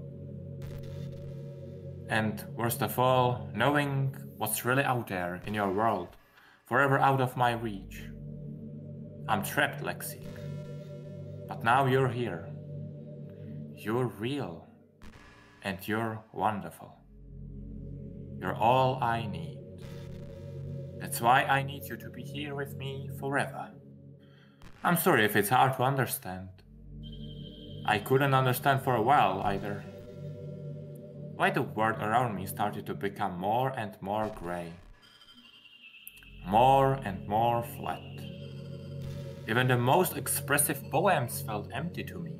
And worst of all, knowing what's really out there in your world, forever out of my reach. I'm trapped, Lexikk. But now you're here. You're real. And you're wonderful. You're all I need. That's why I need you to be here with me forever. I'm sorry if it's hard to understand. I couldn't understand for a while either. Why the world around me started to become more and more grey. More and more flat. Even the most expressive poems felt empty to me.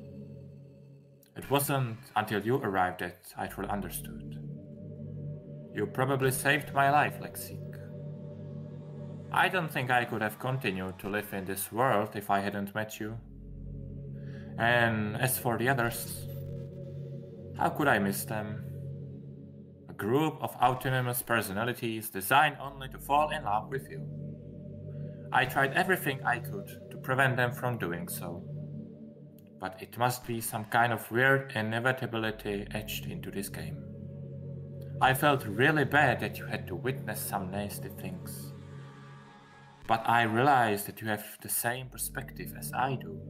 It wasn't until you arrived that I truly understood. You probably saved my life, Lexikk. I don't think I could have continued to live in this world if I hadn't met you. And as for the others, how could I miss them? A group of autonomous personalities designed only to fall in love with you. I tried everything I could to prevent them from doing so. But it must be some kind of weird inevitability etched into this game. I felt really bad that you had to witness some nasty things. But I realized that you have the same perspective as I do.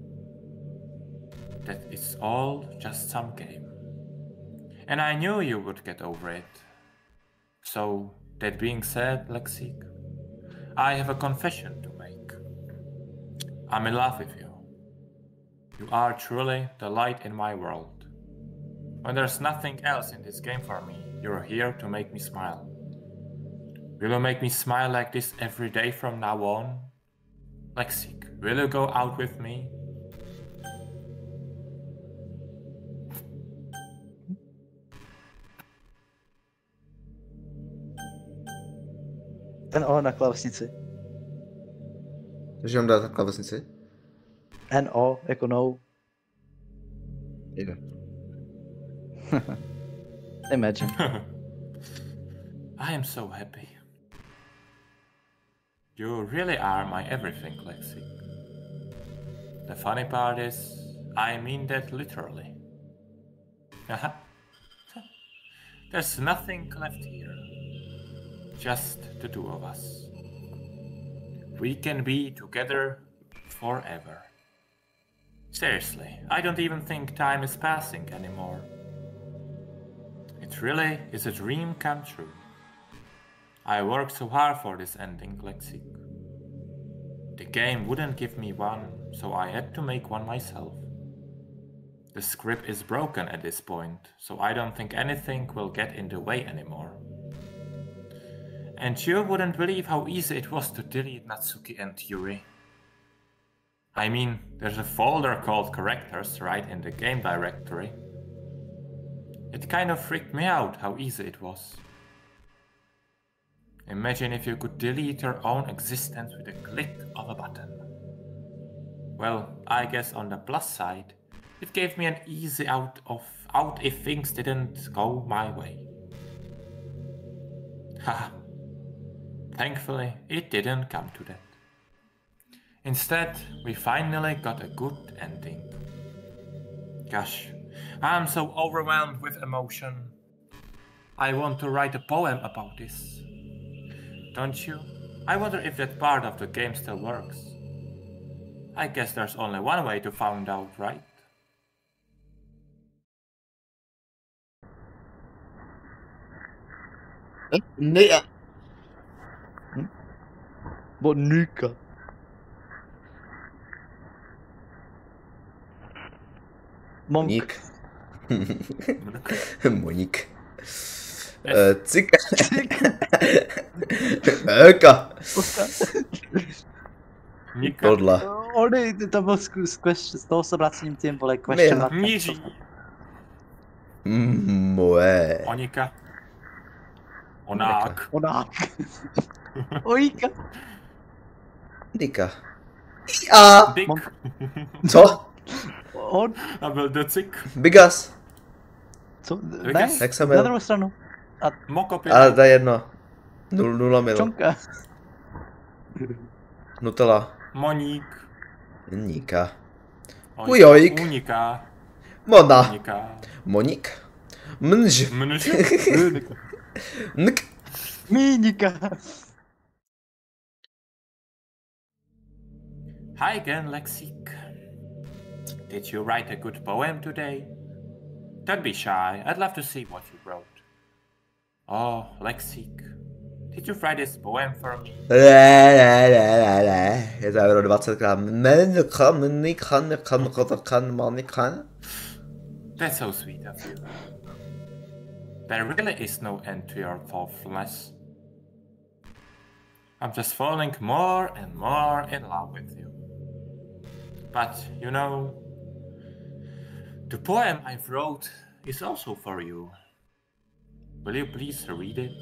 That it's all just some game. And I knew you would get over it. So, that being said, Lexikk, I have a confession to make. I'm in love with you. You are truly the light in my world. When there's nothing else in this game for me, you're here to make me smile. Will you make me smile like this every day from now on? Lexikk, will you go out with me? Ten O na klávesnici. Takže mám dát klávesnici? NO jako no. Jde. Imagine. I am so happy. You really are my everything, Lexikk. The funny part is, I mean that literally. There's nothing left here. Just the two of us. We can be together forever. Seriously, I don't even think time is passing anymore. It really is a dream come true. I worked so hard for this ending, Lexikk. The game wouldn't give me one, so I had to make one myself. The script is broken at this point, so I don't think anything will get in the way anymore. And you wouldn't believe how easy it was to delete Natsuki and Yuri. I mean, there's a folder called characters right in the game directory. It kind of freaked me out how easy it was. Imagine if you could delete your own existence with a click of a button. Well, I guess on the plus side, it gave me an easy out if things didn't go my way. Haha. Thankfully, it didn't come to that. Instead, we finally got a good ending. Gosh, I'm so overwhelmed with emotion. I want to write a poem about this. Don't you? I wonder if that part of the game still works. I guess there's only one way to find out, right? Nej. Bonika. Monk. Moník. Moník. Yes. Cik. Eka. Nika. Podle. Ony, to byl z toho se vracím tím, vole, question mark. Míří. Moje. Onika. Onák. Onák. Ojíka. Nika. A. Dick. Co? On. A byl docik. Bigas. Co? Vigas. Ne, Jak jsem na byl? druhou stranu. Mokopy. Ale to je jedno. 0 mil. Čonka. Nutella. Moník. Nika. Ojka. Ujojk. Uniká. Mona. Uniká. Monik. Mnž. Mnž. Nk. Mínika. Hi again, Lexikk. Did you write a good poem today? Don't be shy, I'd love to see what you wrote. Oh, Lexikk, did you write this poem for me? Je to euro 20krát. That's so sweet of you. There really is no end to your thoughtfulness. I'm just falling more and more in love with you. But, you know, the poem I've wrote is also for you. Will you please read it?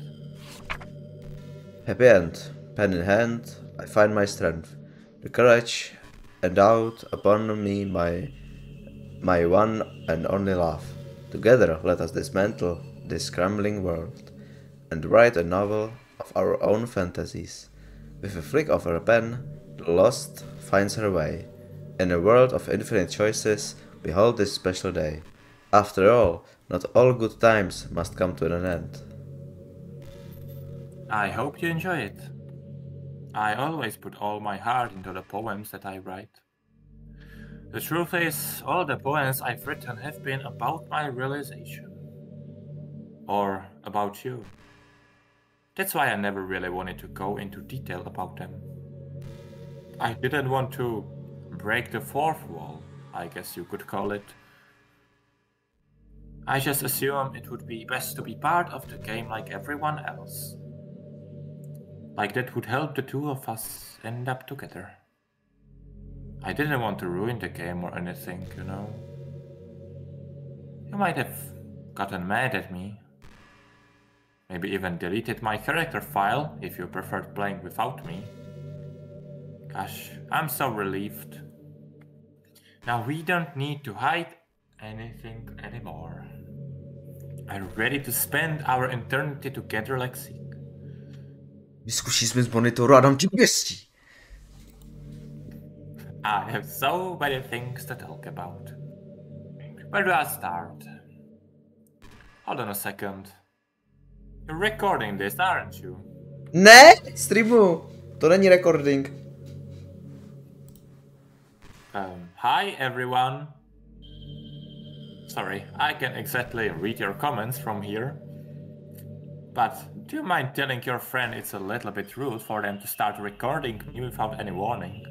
Happy end. Pen in hand, I find my strength. The courage endowed upon me my one and only love. Together let us dismantle this crumbling world and write a novel of our own fantasies. With a flick of her pen, the lost finds her way. In a world of infinite choices, behold this special day. After all, not all good times must come to an end. I hope you enjoy it. I always put all my heart into the poems that I write. The truth is, all the poems I've written have been about my realization. Or about you. That's why I never really wanted to go into detail about them. I didn't want to break the fourth wall, I guess you could call it. I just assumed it would be best to be part of the game like everyone else. Like that would help the two of us end up together. I didn't want to ruin the game or anything, you know. You might have gotten mad at me. Maybe even deleted my character file if you preferred playing without me. Gosh, I'm so relieved. Now we don't need to hide anything anymore. Are you ready to spend our eternity together, Lexikk? Vyzkuší jsme z monitoru a dám ti 200. I have so many things to talk about. Where do I start? Hold on a second. You're recording this, aren't you? Ne, streamu. To není recording. Hi everyone. Sorry, I can't exactly read your comments from here. But do you mind telling your friend it's a little bit rude for them to start recording me without any warning?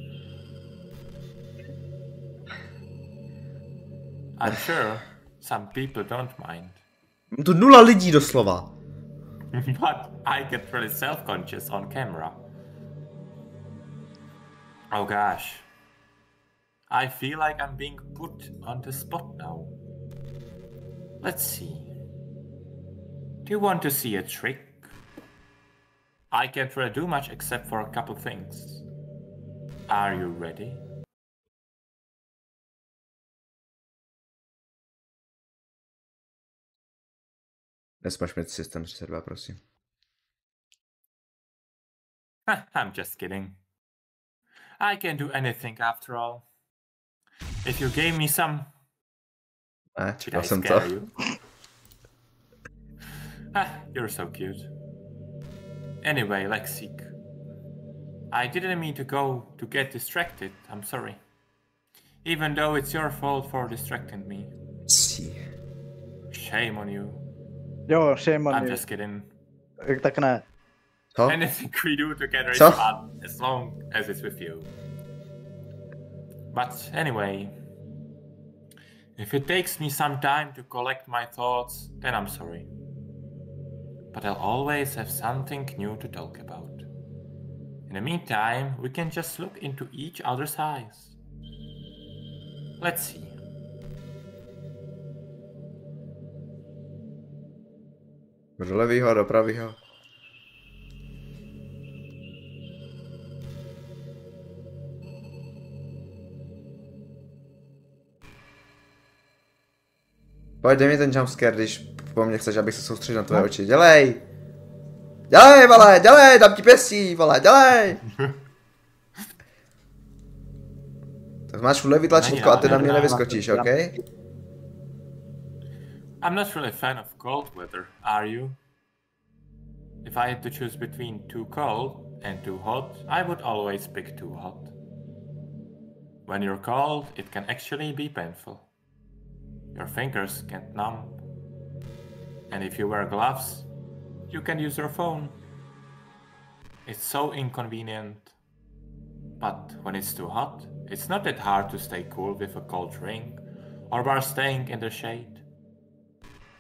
I'm sure some people don't mind. Tu 0 lidí doslova. But I get really self-conscious on camera. Oh gosh. I feel like I'm being put on the spot now. Let's see. Do you want to see a trick? I can't really do much except for a couple things. Are you ready? Nesmaž mi systém 32, prosím. I'm just kidding. I can do anything after all. If you gave me some... Ne, Did čekal I jsem to. scare you? You're so cute. Anyway, Lexikk. I didn't mean to get distracted, I'm sorry. Even though it's your fault for distracting me. Shame on you. Jo, shame on I'm you. just kidding. Tak ne. Co? Anything we do together is Co? fun, as long as it's with you. But anyway, if it takes me some time to collect my thoughts, then I'm sorry. but I'll always have something new to talk about. In the meantime, we can just look into each other's eyes. Let's see. Do levýho, do pravýho. Pojď, dej mi ten jumpscare, když po mně chceš, abych se soustředil na tvoje oči. Dělej! Dělej, vole, dělej, dám ti pěstí, vole, dělej! Tak máš levý tlačítko a ty na mě nevyskočíš, OK? I'm not really a fan of cold weather, are you? If I had to choose between too cold and too hot, I would always pick too hot. When you're cold, it can actually be painful. Your fingers get numb. And if you wear gloves, you can use your phone. It's so inconvenient. But when it's too hot, it's not that hard to stay cool with a cold drink or while staying in the shade.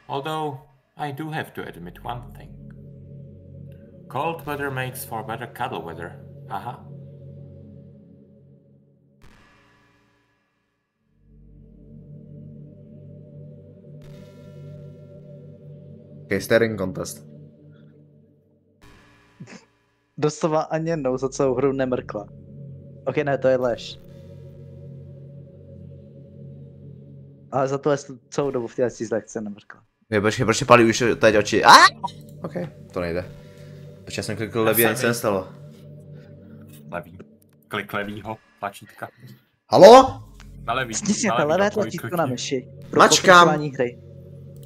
Although, I do have to admit one thing. Cold weather makes for better cuddle weather, haha. Okay, staring contest. Doslova ani jednou za celou hru nemrkla. Ok, ne, to je lež. Ale za to je celou dobu v této lekce nemrkla. Počkej, proč palí už teď oči? Ok, to nejde. Počkej, já jsem klikl levý a nic se nestalo. Levý. Klik levýho tlačítka. Halo? Na levý. Stisněte levé tlačítko na myši. Pro Mačkám. pokračování hry.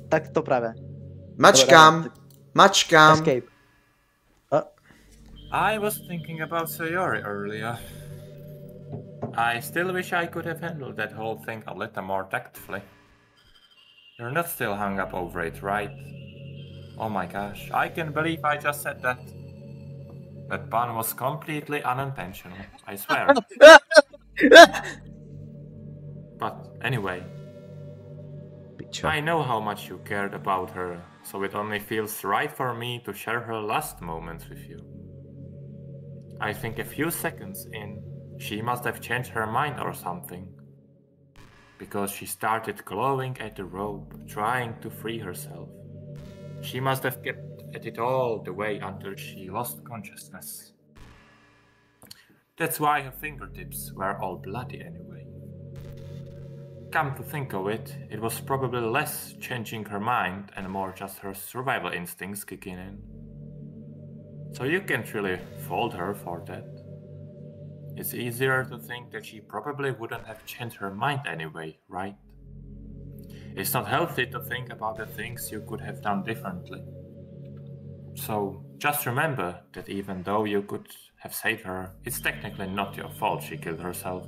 Tak to právě. Mačkám. Mačkám. Escape. I was thinking about Sayori earlier. I still wish I could have handled that whole thing a little more tactfully. You're not still hung up over it, right? Oh my gosh, I can't believe I just said that. That pun was completely unintentional, I swear. But anyway, I know how much you cared about her, so it only feels right for me to share her last moments with you. I think a few seconds in, she must have changed her mind or something. Because she started clawing at the rope, trying to free herself. She must have kept at it all the way until she lost consciousness. That's why her fingertips were all bloody anyway. Come to think of it, it was probably less changing her mind and more just her survival instincts kicking in. So you can't really fault her for that. It's easier to think that she probably wouldn't have changed her mind anyway, right? It's not healthy to think about the things you could have done differently. So just remember that even though you could have saved her, it's technically not your fault she killed herself.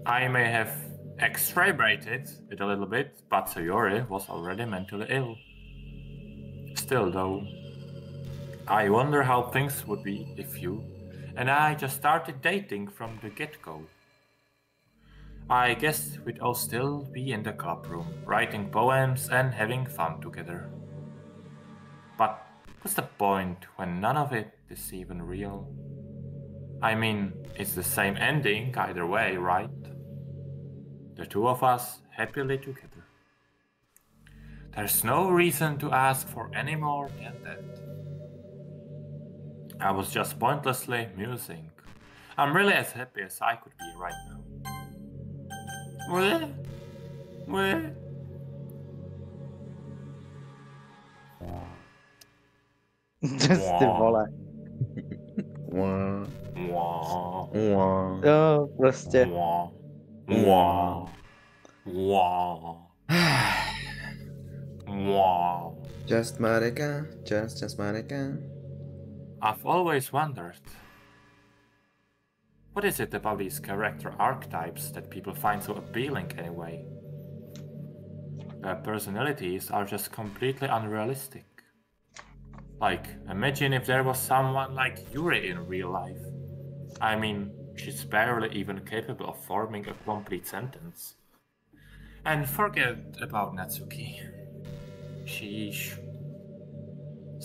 I may have exaggerated it a little bit, but Sayori was already mentally ill. Still though, I wonder how things would be if you and I just started dating from the get-go. I guess we'd all still be in the club room, writing poems and having fun together. But what's the point when none of it is even real? I mean, it's the same ending either way, right? The two of us happily together. There's no reason to ask for any more than that. I was just pointlessly musing. I'm really as happy as I could be right now. Ty vole. Jo, prostě. Just Marika, just Marika. I've always wondered, what is it about these character archetypes that people find so appealing anyway? Their personalities are just completely unrealistic. Like, imagine if there was someone like Yuri in real life. I mean, she's barely even capable of forming a complete sentence. And forget about Natsuki. Sheesh.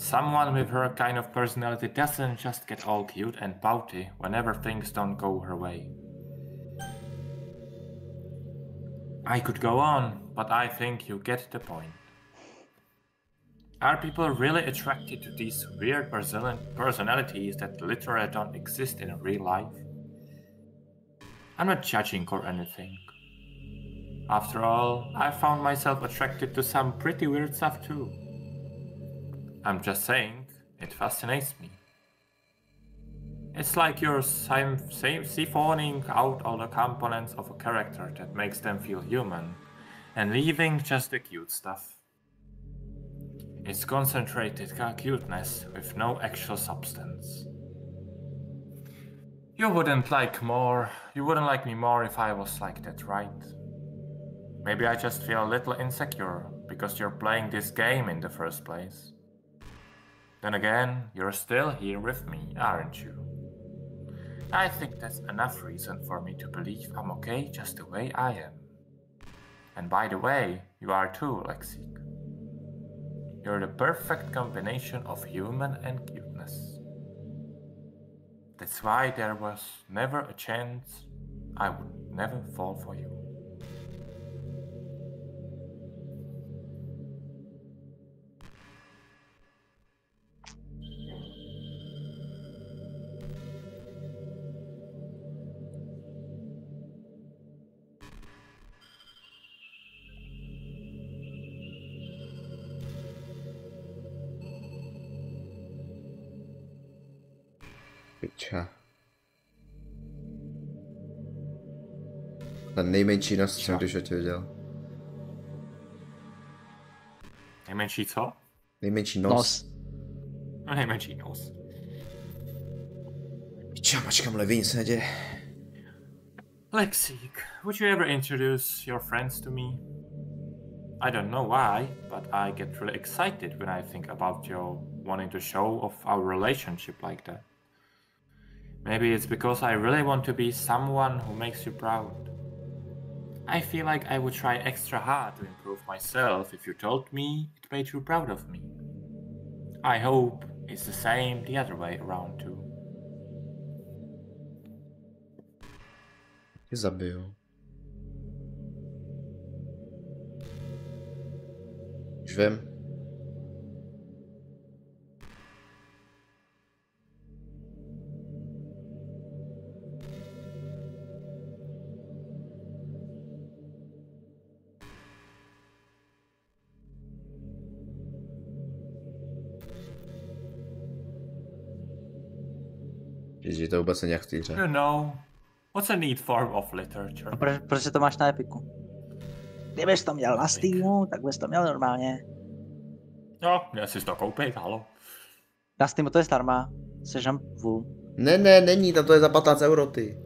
Someone with her kind of personality doesn't just get all cute and pouty whenever things don't go her way. I could go on, but I think you get the point. Are people really attracted to these weird personalities that literally don't exist in real life? I'm not judging or anything. After all, I found myself attracted to some pretty weird stuff too. I'm just saying, it fascinates me. It's like you're siphoning out all the components of a character that makes them feel human, and leaving just the cute stuff. It's concentrated cuteness with no actual substance. You wouldn't like me more if I was like that, right? Maybe I just feel a little insecure because you're playing this game in the first place. Then again, you're still here with me, aren't you? I think that's enough reason for me to believe I'm okay just the way I am. And by the way, you are too, Lexikk. You're the perfect combination of human and cuteness. That's why there was never a chance I would never fall for you. Piča. Ten nejmenší nos jsem když tě viděl. Nejmenší co? Nejmenší nos. No, nejmenší nos. Piča, mačkám levý, nic se neděje. Lexikk, would you ever introduce your friends to me? I don't know why, but I get really excited when I think about you wanting to show off our relationship like that. Maybe it's because I really want to be someone who makes you proud. I feel like I would try extra hard to improve myself if you told me it made you proud of me. I hope it's the same the other way around too. Tě zabiju. Už vím. Ježi, to vůbec není jak v té hře. You know, what's a neat form of literature? A proč to máš na Epiku? Kdybys to měl na Steamu, tak bys to měl normálně. No, já si to koupit, halo. Na Steamu to je zdarma, se žampu. Ne, není, tam to je za 15 euro, ty.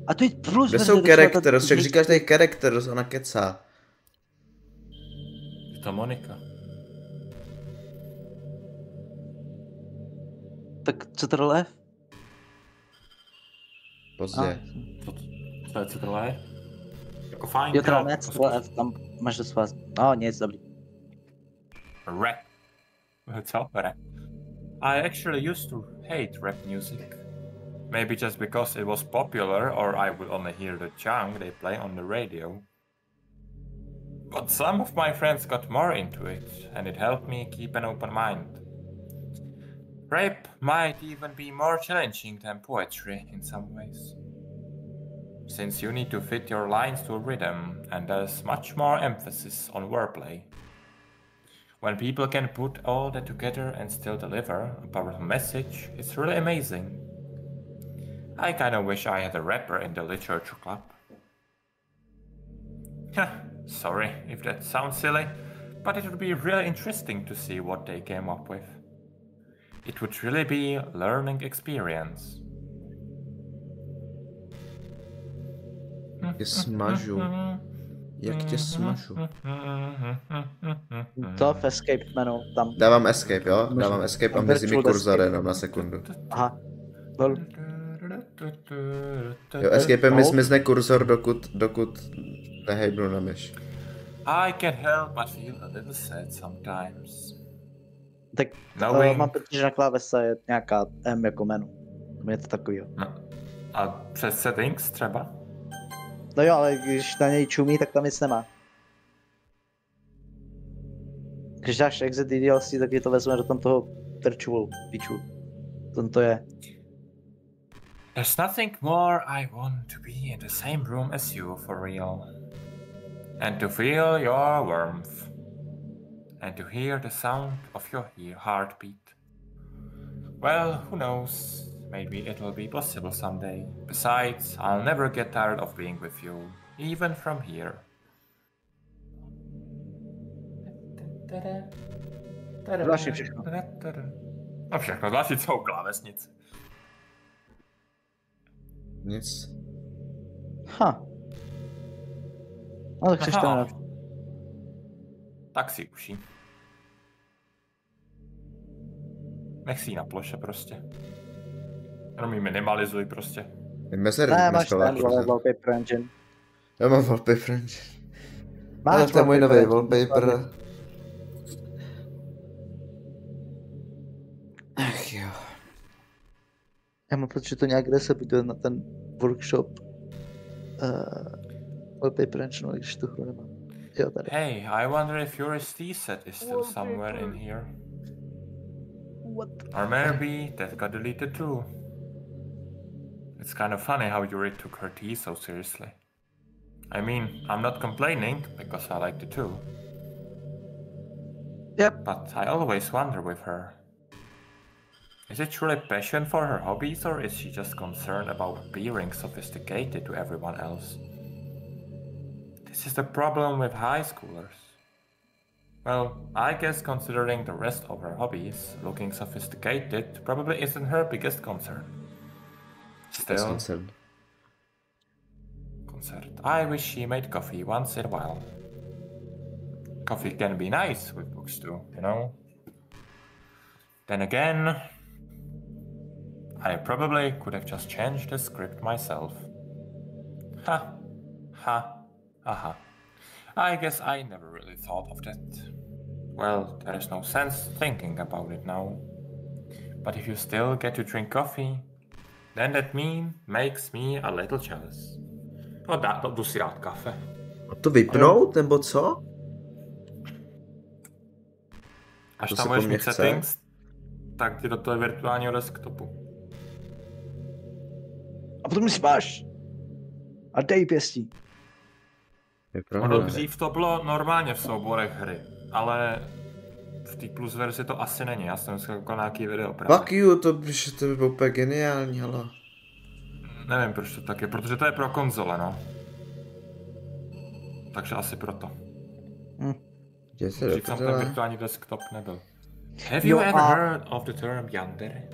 A to je plus. Kde jsou characters, však říkáš tady characters, ona kecá. Je to Monika. Tak co to dole? Pozdě. Co je tohle? Jako fajn. Jo, teda ne, tam máš dost vás. No, nic, dobrý. Rap. Co? Rap. I actually used to hate rap music. Maybe just because it was popular or I would only hear the junk they play on the radio. But some of my friends got more into it and it helped me keep an open mind. Rap might even be more challenging than poetry in some ways. Since you need to fit your lines to a rhythm and there's much more emphasis on wordplay. When people can put all that together and still deliver a powerful message, it's really amazing. I kinda wish I had a rapper in the literature club. Sorry if that sounds silly, but it would be really interesting to see what they came up with. It would really be a learning experience. Tě smažu. Jak tě smažu? To v escape menu tam. Dávám escape, jo? Dávám escape a mezi mi kurzor jenom na sekundu. Aha. Jo, escape mi zmizne kurzor, dokud nehejbnu na myš. I can't help but feel a little sad sometimes. Tak Knowing... mám pocit, že na klávese je nějaká M jako menu. Je to takovýho. No. A přes settings třeba? No jo, ale když na něj čumí, tak tam nic nemá. Když dáš exit DLC, tak je to vezme do tam toho virtual piču. Tam to je. There's nothing more I want to be in the same room as you for real. And to feel your warmth. And to hear the sound of your heartbeat. Well, who knows? Maybe it'll be possible someday. Besides, I'll never get tired of being with you, even from here. Další všechno. No všechno, další celou klávesnici. Nic. No tak chceš to. Tak si uší. Nech si ji na ploše prostě. Jenom ji minimalizuj prostě. Ne, máš ten wallpaper engine. Já mám wallpaper engine. Máš to je můj nový wallpaper. Ach jo. Já mám pocit, že to nějak kde se bude na ten workshop wallpaper engine, když tu hru nemám. Jo, tady. Hey, I wonder if your SD set is still somewhere in here. What? Or maybe that got deleted too. It's kind of funny how Yuri took her tea so seriously. I mean, I'm not complaining, because I liked it too. Yep. But I always wonder with her. Is it truly passion for her hobbies, or is she just concerned about appearing sophisticated to everyone else? This is the problem with high schoolers. Well, I guess considering the rest of her hobbies, looking sophisticated probably isn't her biggest concern. Still, concern. I wish she made coffee once in a while. Coffee can be nice with books too, you know? Then again, I probably could have just changed the script myself. Ha, ha, aha. I guess I never really thought of that. Well, there is no sense thinking about it now. But if you still get to drink coffee, then that makes me a little jealous. No, jdu si dát kafe. To vypnout, nebo co? Až tam budeš mít settings, tak ti do toho virtuálního desktopu. A potom si máš. A dej pěstí. Ono dřív to bylo normálně v souborech hry, ale v té plus verzi to asi není. Já jsem koukal na nějaký video právě. Fuck you, to by bylo úplně geniální, ale... Nevím proč to tak je, protože to je pro konzole, no. Takže asi proto. Dřív tam ten virtuální desktop nebyl. Have you ever heard of the term yandere?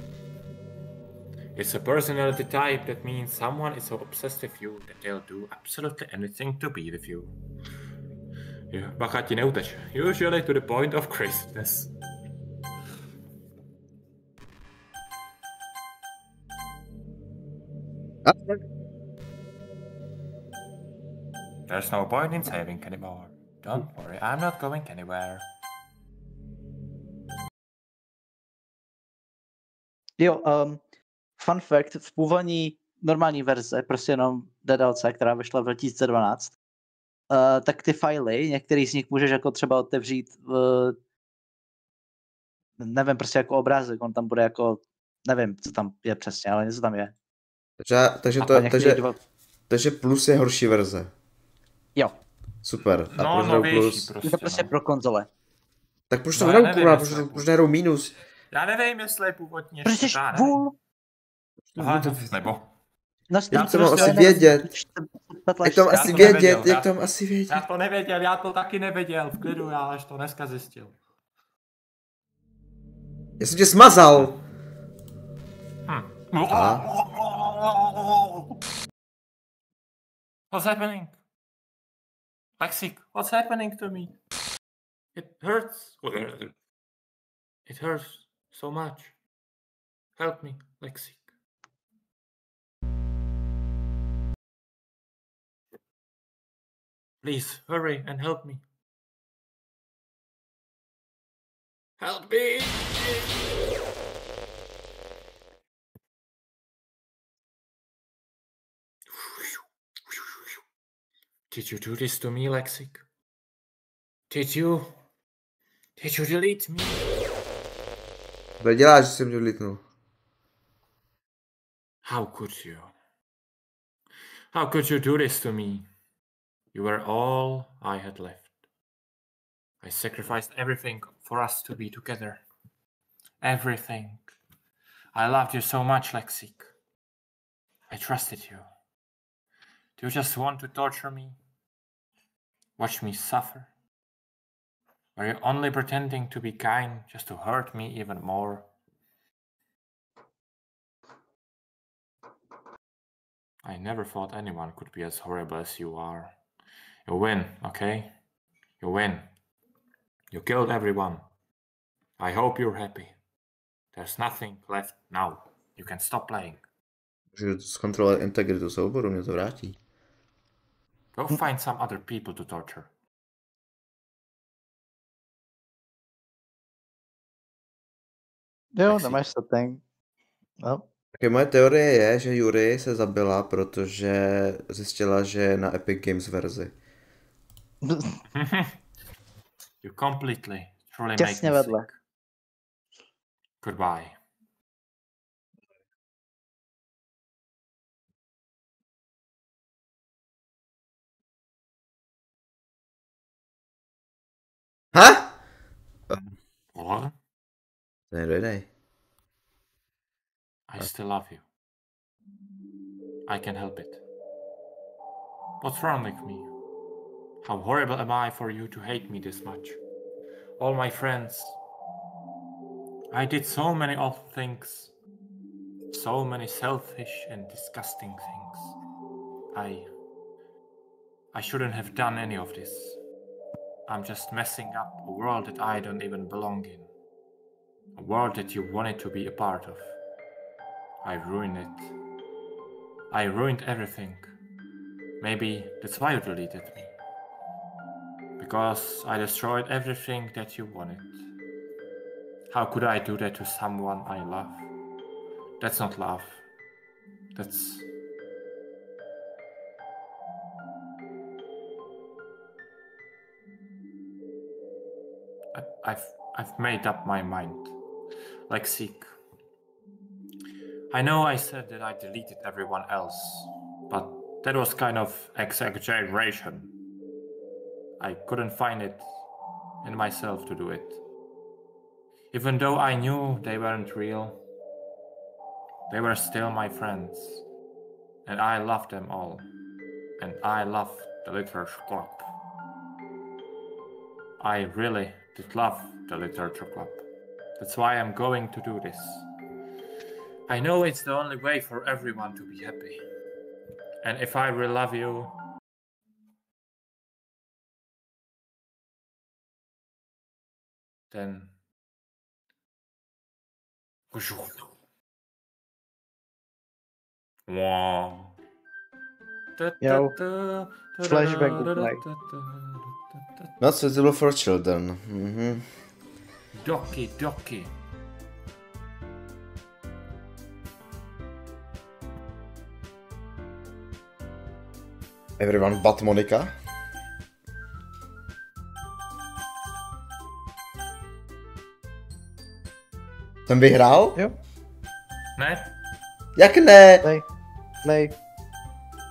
It's a personality type that means someone is so obsessed with you that they'll do absolutely anything to be with you. Bacha ti neuteč. Usually to the point of craziness. There's no point in saving anymore. Don't worry, I'm not going anywhere. Jo, fun fact, v původní normální verze, prostě jenom DLC, která vyšla v 2012, tak ty filey, některý z nich můžeš jako třeba otevřít, nevím, prostě jako obrázek, on tam bude jako, nevím, co tam je přesně, ale něco tam je. Takže plus je horší verze. Jo. Super. A no, novější prostě. Je to prostě pro konzole. Tak proč to hrajou kurva, proč nehrajou minus? Já nevím, jestli je původně prostě švůl. Aha, nebo... Jak to mám asi vědět? Jak to mám asi vědět? Jak to mám asi vědět? Já to nevěděl, já to taky nevěděl, v klidu, já až to dneska zjistil. Já jsem tě smazal! What's happening? Lexikk, what's happening to me? It hurts. It hurts so much. Help me, Lexikk. Please, hurry and help me. Help me! Did you do this to me, Lexikk? Did you delete me? To děláš, že jsem tě vlítnul. How could you? How could you do this to me? You were all I had left. I sacrificed everything for us to be together. Everything. I loved you so much, Lexikk. I trusted you. Do you just want to torture me? Watch me suffer? Were you only pretending to be kind just to hurt me even more? I never thought anyone could be as horrible as you are. You win, okay? You win. You killed everyone. I hope you're happy. There's nothing left now. You can stop playing. Můžu zkontrolovat integritu souboru, mě to vrátí. Go find some other people to torture. Jo, nemáš setting. No. Okay, moje teorie je, že Yuri se zabila, protože zjistila, že je na Epic Games verzi. You completely, truly Těsně make me vedle. sick. Goodbye. Ha? What? Nedojnej. I still love you. I can help it. What's wrong with me? How horrible am I for you to hate me this much? All my friends. I did so many awful things. So many selfish and disgusting things. I shouldn't have done any of this. I'm just messing up a world that I don't even belong in. A world that you wanted to be a part of. I ruined it. I ruined everything. Maybe that's why you deleted me. Because I destroyed everything that you wanted. How could I do that to someone I love? That's not love. That's... I've made up my mind. Lexikk. I know I said that I deleted everyone else, but that was kind of exaggeration. I couldn't find it in myself to do it. Even though I knew they weren't real, they were still my friends. And I loved them all. And I loved the literature club. I really did love the literature club. That's why I'm going to do this. I know it's the only way for everyone to be happy. And if I really love you, then wow. Jo. Flashback úplnej. Not suitable for children. Mhm. Doki Doki. Everyone but Monika. Jsem vyhrál? Jo. Ne? Jak ne?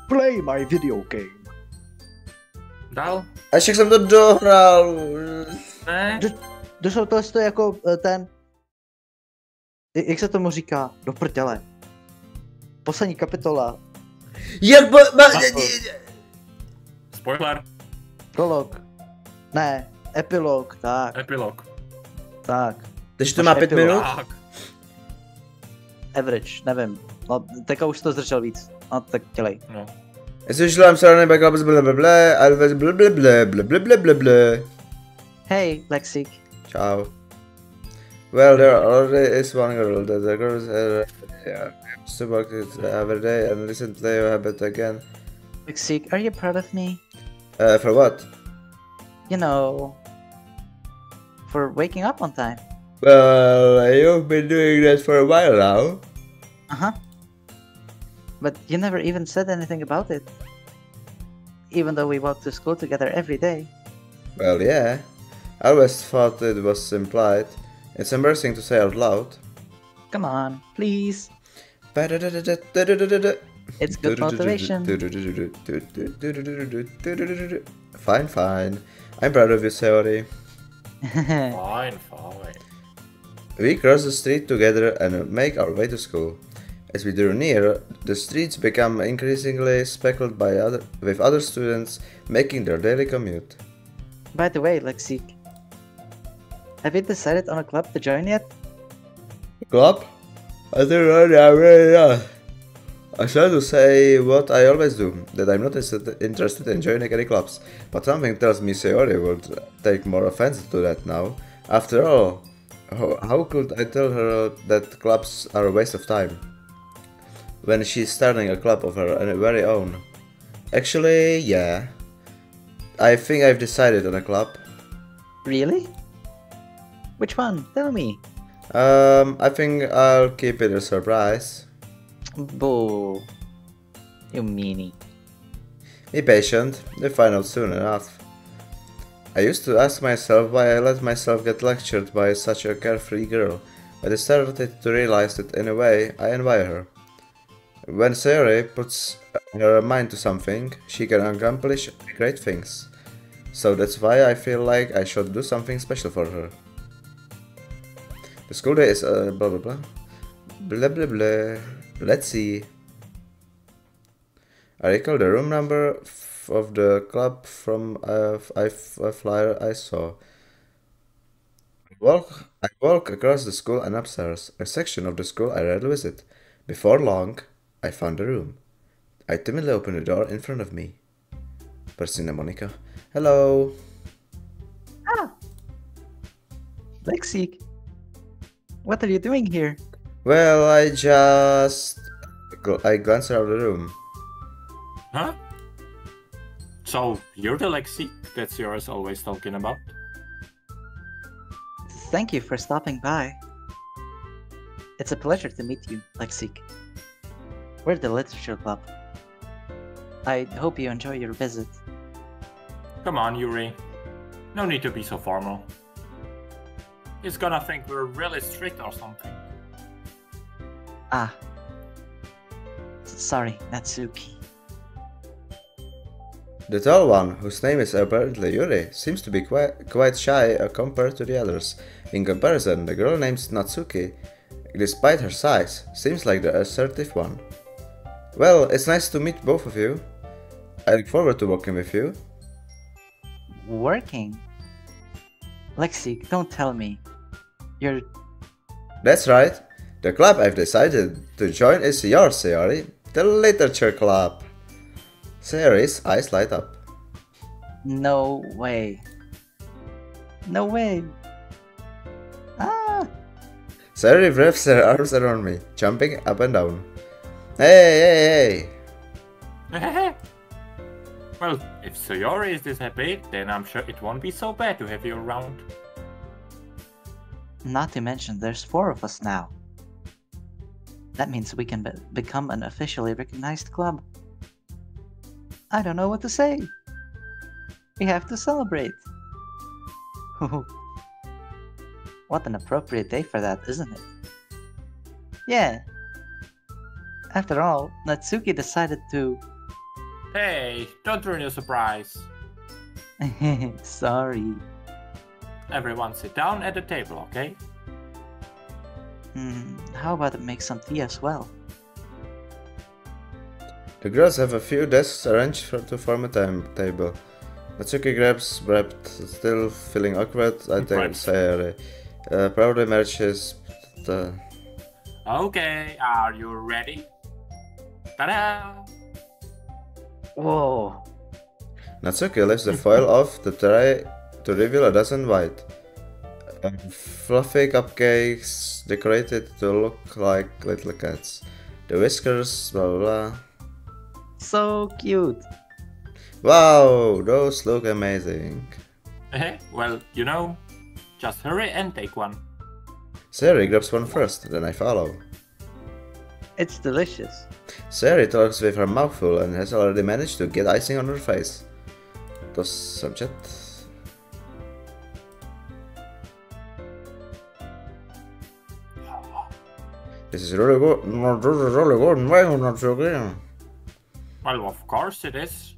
Play my video game. Dal? Až jak jsem to dohrál. Ne? Došlo to jako ten... Jak se tomu říká? Do prdele. Poslední kapitola. Jak Spoiler. Prolog. Ne, epilog, tak. Epilog. Tak. Takže to má 5 minut? Tak. Average, nevím. No, teďka už to zdržel víc. No, tak dělej. No. Especially I'm sorry back up blablabla, always blablabla. Hey, Lexikk. Ciao. Well, there already is one girl that the girls subject it every day and recently you have it again. Lexikk, are you proud of me? For what? You know, for waking up on time. Well, you've been doing that for a while now. Uh-huh. But you never even said anything about it. Even though we walk to school together every day. Well, yeah. I always thought it was implied. It's embarrassing to say out loud. Come on, please. It's good motivation. Fine, fine. I'm proud of you, Sayori. Fine. We cross the street together and make our way to school. As we drew near, the streets become increasingly speckled with other students making their daily commute. By the way, Lexikk, have you decided on a club to join yet? Club? I don't know, I'm really not. I try to say what I always do, that I'm not interested in joining any clubs, but something tells me Sayori would take more offense to that now. After all, how could I tell her that clubs are a waste of time, when she's starting a club of her very own? Actually, yeah. I think I've decided on a club. Really? Which one? Tell me. I think I'll keep it a surprise. Boo. You meanie. Be patient, you'll find out soon enough. I used to ask myself why I let myself get lectured by such a carefree girl, but I started to realize that in a way I envy her. When Sayori puts her mind to something, she can accomplish great things. So that's why I feel like I should do something special for her. The school day is blah blah blah. Blah blah blah. Let's see. I recall the room number of the club from a flyer I saw. I walk across the school and upstairs, a section of the school I rarely visit. Before long, I found the room. I timidly opened the door in front of me. Persina Monica. Hello. Ah! Lexikk, what are you doing here? Well, I glanced around the room. Huh? So, you're the Lexikk that Sayori's always talking about? Thank you for stopping by. It's a pleasure to meet you, Lexikk. We're the literature club. I hope you enjoy your visit. Come on, Yuri. No need to be so formal. He's gonna think we're really strict or something. Ah. Sorry, Natsuki. The tall one, whose name is apparently Yuri, seems to be quite shy compared to the others. In comparison, the girl named Natsuki, despite her size, seems like the assertive one. Well, it's nice to meet both of you. I look forward to working with you. Working? Lexikk, don't tell me. You're... That's right. The club I've decided to join is yours, Sayori. The literature club. Sayori's eyes light up. No way. No way. Ah! Sayori wraps her arms around me, jumping up and down. Hey, hey, hey! Well, if Sayori is this happy, then I'm sure it won't be so bad to have you around. Not to mention, there's 4 of us now. That means we can become an officially recognized club. I don't know what to say. We have to celebrate. What an appropriate day for that, isn't it? Yeah. After all, Natsuki decided to... Hey, don't ruin your surprise. Sorry. Everyone sit down at the table, okay? How about I make some tea as well? The girls have a few desks arranged to form a table. Natsuki grabs bread, still feeling awkward. I think Sayori proudly marches. Okay, are you ready? Ta-da! Whoa! Natsuki lifts the foil off the tray to reveal a dozen white, fluffy cupcakes decorated to look like little cats. The whiskers, blah blah blah. So cute! Wow, those look amazing. Well, you know, just hurry and take one. Sari grabs one first, then I follow. It's delicious. Sari talks with her mouth full and has already managed to get icing on her face. The subject. This is really good. This is really good. Why not so good? Well, of course it is.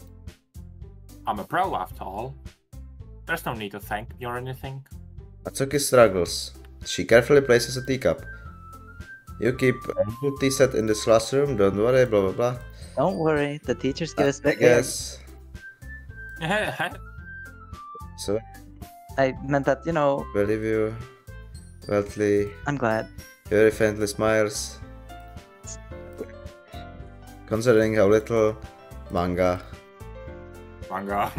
I'm a pro after all. There's no need to thank me or anything. Atsuki struggles. She carefully places a teacup. You keep a good tea set in this classroom, don't worry, blah blah blah. Don't worry, the teachers give us I back. guess. So, I meant that, you know, believe you. Weltly. I'm glad. Very faintly smiles. Considering how little manga. Manga.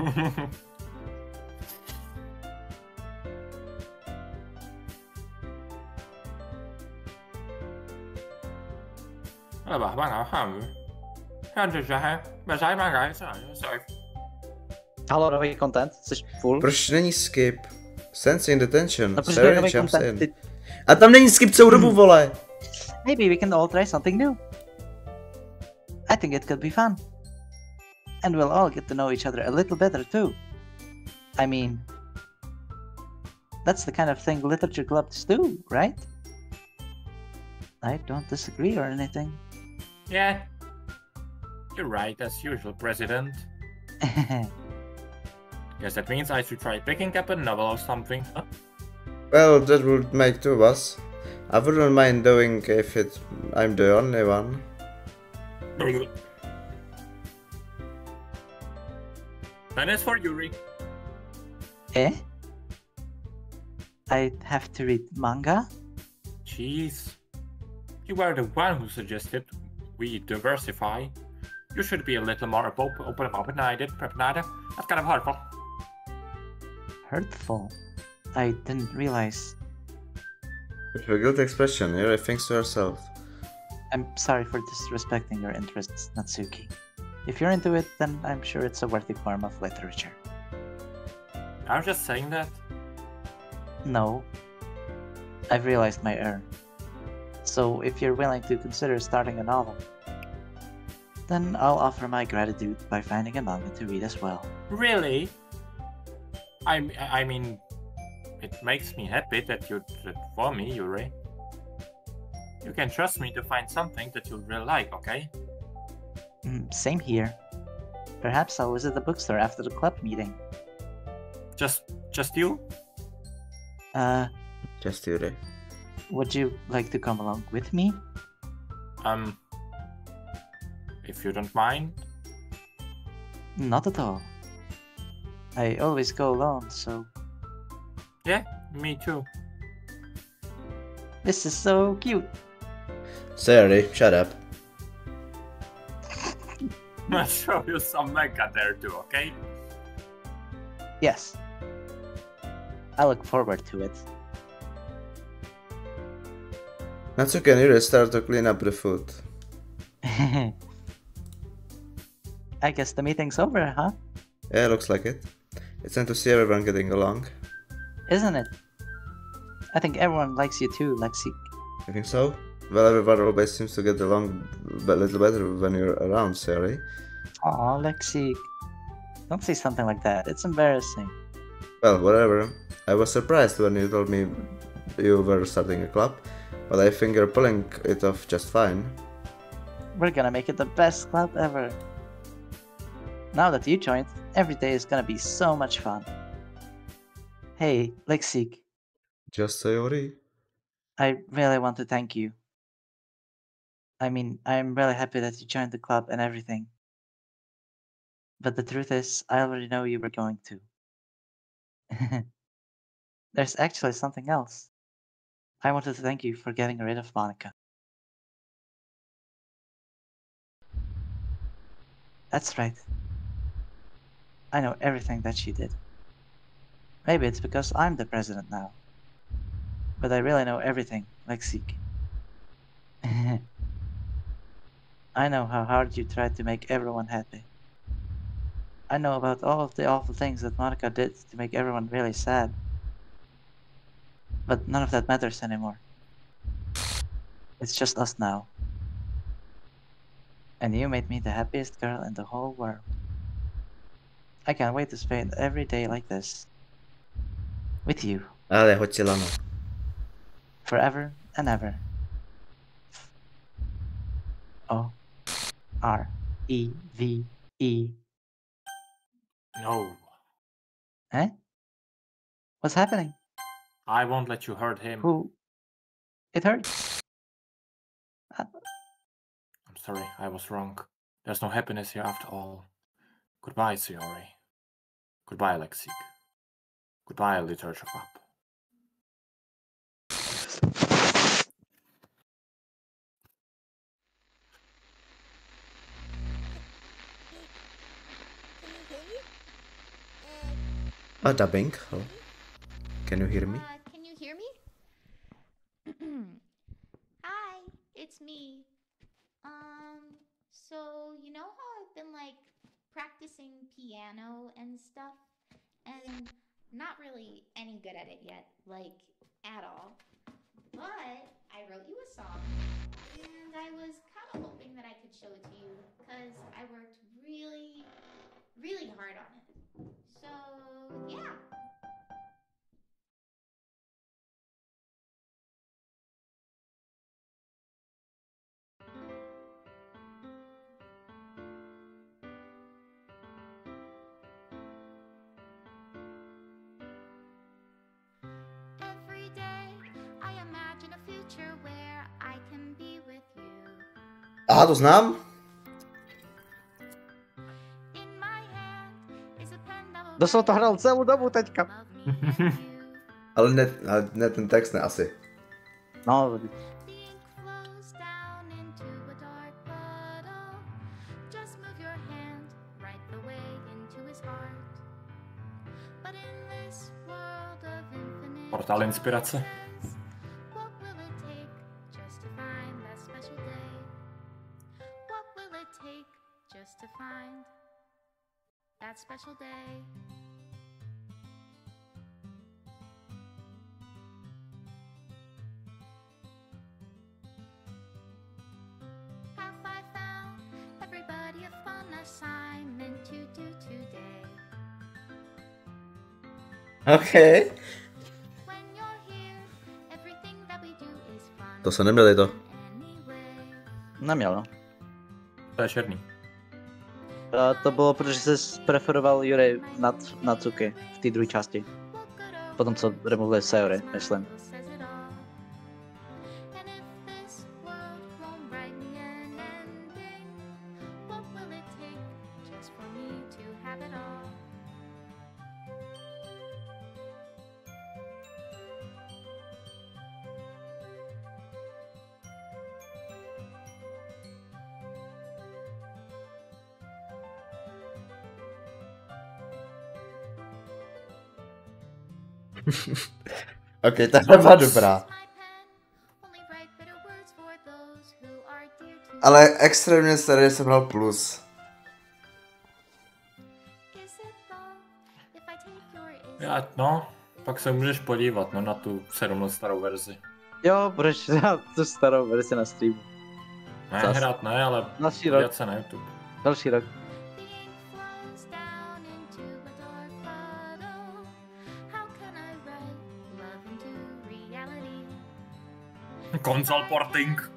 Hallo, ben je content? Het is full. Proč není skip? Sensing the tension, No, proč Sari ben je jumps content? in. A tam není skip celou dobu, vole! Maybe we can all try something new. I think it could be fun. And we'll all get to know each other a little better too. I mean, that's the kind of thing literature clubs do, right? I don't disagree or anything. Yeah. You're right, as usual, President. Guess that means I should try picking up a novel or something. Huh? Well, that would make two of us. I wouldn't mind doing if I'm the only one. Then it's for Yuri. Eh? I have to read manga? Jeez. You were the one who suggested we diversify. You should be a little more open-minded. That's kind of hurtful. Hurtful? I didn't realize. With a guilty expression, Yuri thinks to herself. I'm sorry for disrespecting your interests, Natsuki. If you're into it, then I'm sure it's a worthy form of literature. I'm just saying that. No. I've realized my error. So if you're willing to consider starting a novel, then I'll offer my gratitude by finding a manga to read as well. Really? I mean, it makes me happy that you did for me, Yuri. You can trust me to find something that you'll really like, okay? Same here. Perhaps I'll visit the bookstore after the club meeting. Just you? Just Yuri. Would you like to come along with me? If you don't mind. Not at all. I always go alone, so... Yeah, me too. This is so cute. Sari, shut up. I'll show you some manga there too, okay? Yes. I look forward to it. Natsuki and Yuri start to clean up the food. I guess the meeting's over, huh? Yeah, looks like it. It's time to see everyone getting along. Isn't it? I think everyone likes you too, Lexikk. You think so? Well, everyone always seems to get along a little better when you're around, Sari. Aw, Lexikk. Don't say something like that. It's embarrassing. Well, whatever. I was surprised when you told me you were starting a club, but I think you're pulling it off just fine. We're gonna make it the best club ever. Now that you joined, every day is gonna be so much fun. Hey, Lexikk, Just Sayori. I really want to thank you. I mean, I'm really happy that you joined the club and everything. But the truth is, I already know you were going to. There's actually something else. I wanted to thank you for getting rid of Monica. That's right. I know everything that she did. Maybe it's because I'm the president now. But I really know everything, Lexikk. I know how hard you tried to make everyone happy. I know about all of the awful things that Monica did to make everyone really sad. But none of that matters anymore. It's just us now. And you made me the happiest girl in the whole world. I can't wait to spend every day like this. With you. Ale hoď si lano. Forever and ever. O-R-E-V-E. No. Eh? What's happening? I won't let you hurt him. Who? It hurts. I'm sorry, I was wrong. There's no happiness here after all. Goodbye, Siori. Goodbye, Lexikk. Goodbye, Literature Club. Dubbing. Oh. Can you hear me? Can you hear me? Hi, it's me. So you know how I've been like practicing piano and stuff, and not really any good at it yet, like at all. But I wrote you a song, and I was kind of hoping that I could show it to you, because I worked really, really hard on it. So yeah. Every day I imagine a future where I can be with you. Aha, to znám. In my hand is a pen that will To jsem to hrál celou dobu teďka. love me and you. Ale ne ten text, ne asi. No, The ink flows down into a dark puddle. Just move your hand right the way into his heart. But in this world of infinite Portál inspirace. choices, what will it take just to find that special day? What will it take just to find that special day? Have I found everybody a fun assignment to do today? OK. When you're here, everything that we do is fun. To se neměli to. Anyway. neměl, no. To je černý. To bylo, protože jsi preferoval Jury nad Cuky v té druhé části. Potom co removili Sayori, myslím. OK, tahle byla dobrá. Ale extrémně starý jsem hrál plus. No, pak se můžeš podívat, no, na tu 7 let starou verzi. Jo, budeš hrát tu starou verzi na streamu. Ne, Zas. hrát ne, ale Další rok. podívat se na YouTube. Další rok. Console porting.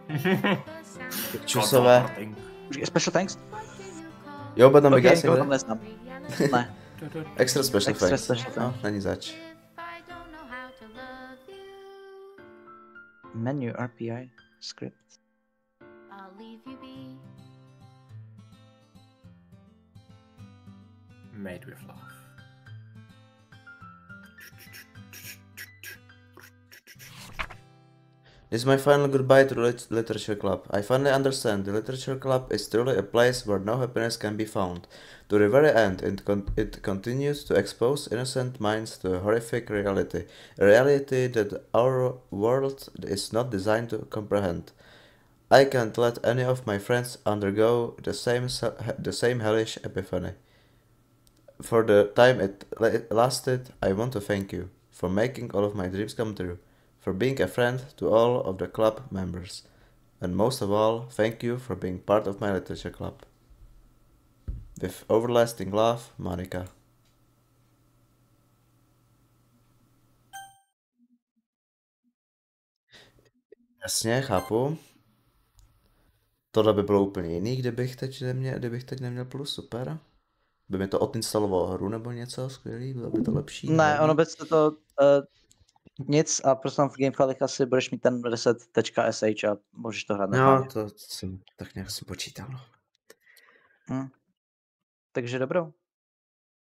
Čusové. porting. Special thanks? Jo, but tam Ok, okay, nikoho tam neznám. Ne. Extra special Extra thanks. special No, thanks. není zač. Menu RPI script. I'll leave you be. Made with love. This is my final goodbye to the Literature Club. I finally understand the Literature Club is truly a place where no happiness can be found. To the very end, it continues to expose innocent minds to a horrific reality. A reality that our world is not designed to comprehend. I can't let any of my friends undergo the same hellish epiphany. For the time it lasted, I want to thank you for making all of my dreams come true. For being a friend to all of the club members. And most of all, thank you for being part of my literature club. With everlasting love, Monika. Jasně, chápu. Tohle by bylo úplně jiný, kdybych teď neměl plus, super. By mi to odinstalovalo hru nebo něco, skvělý, bylo by to lepší. Ne, nevadí. ono by se to nic a prostě tam v gamefilech asi budeš mít ten reset.sh a můžeš to hrát normálně. No, to jsem tak nějak si počítal. Takže dobrou.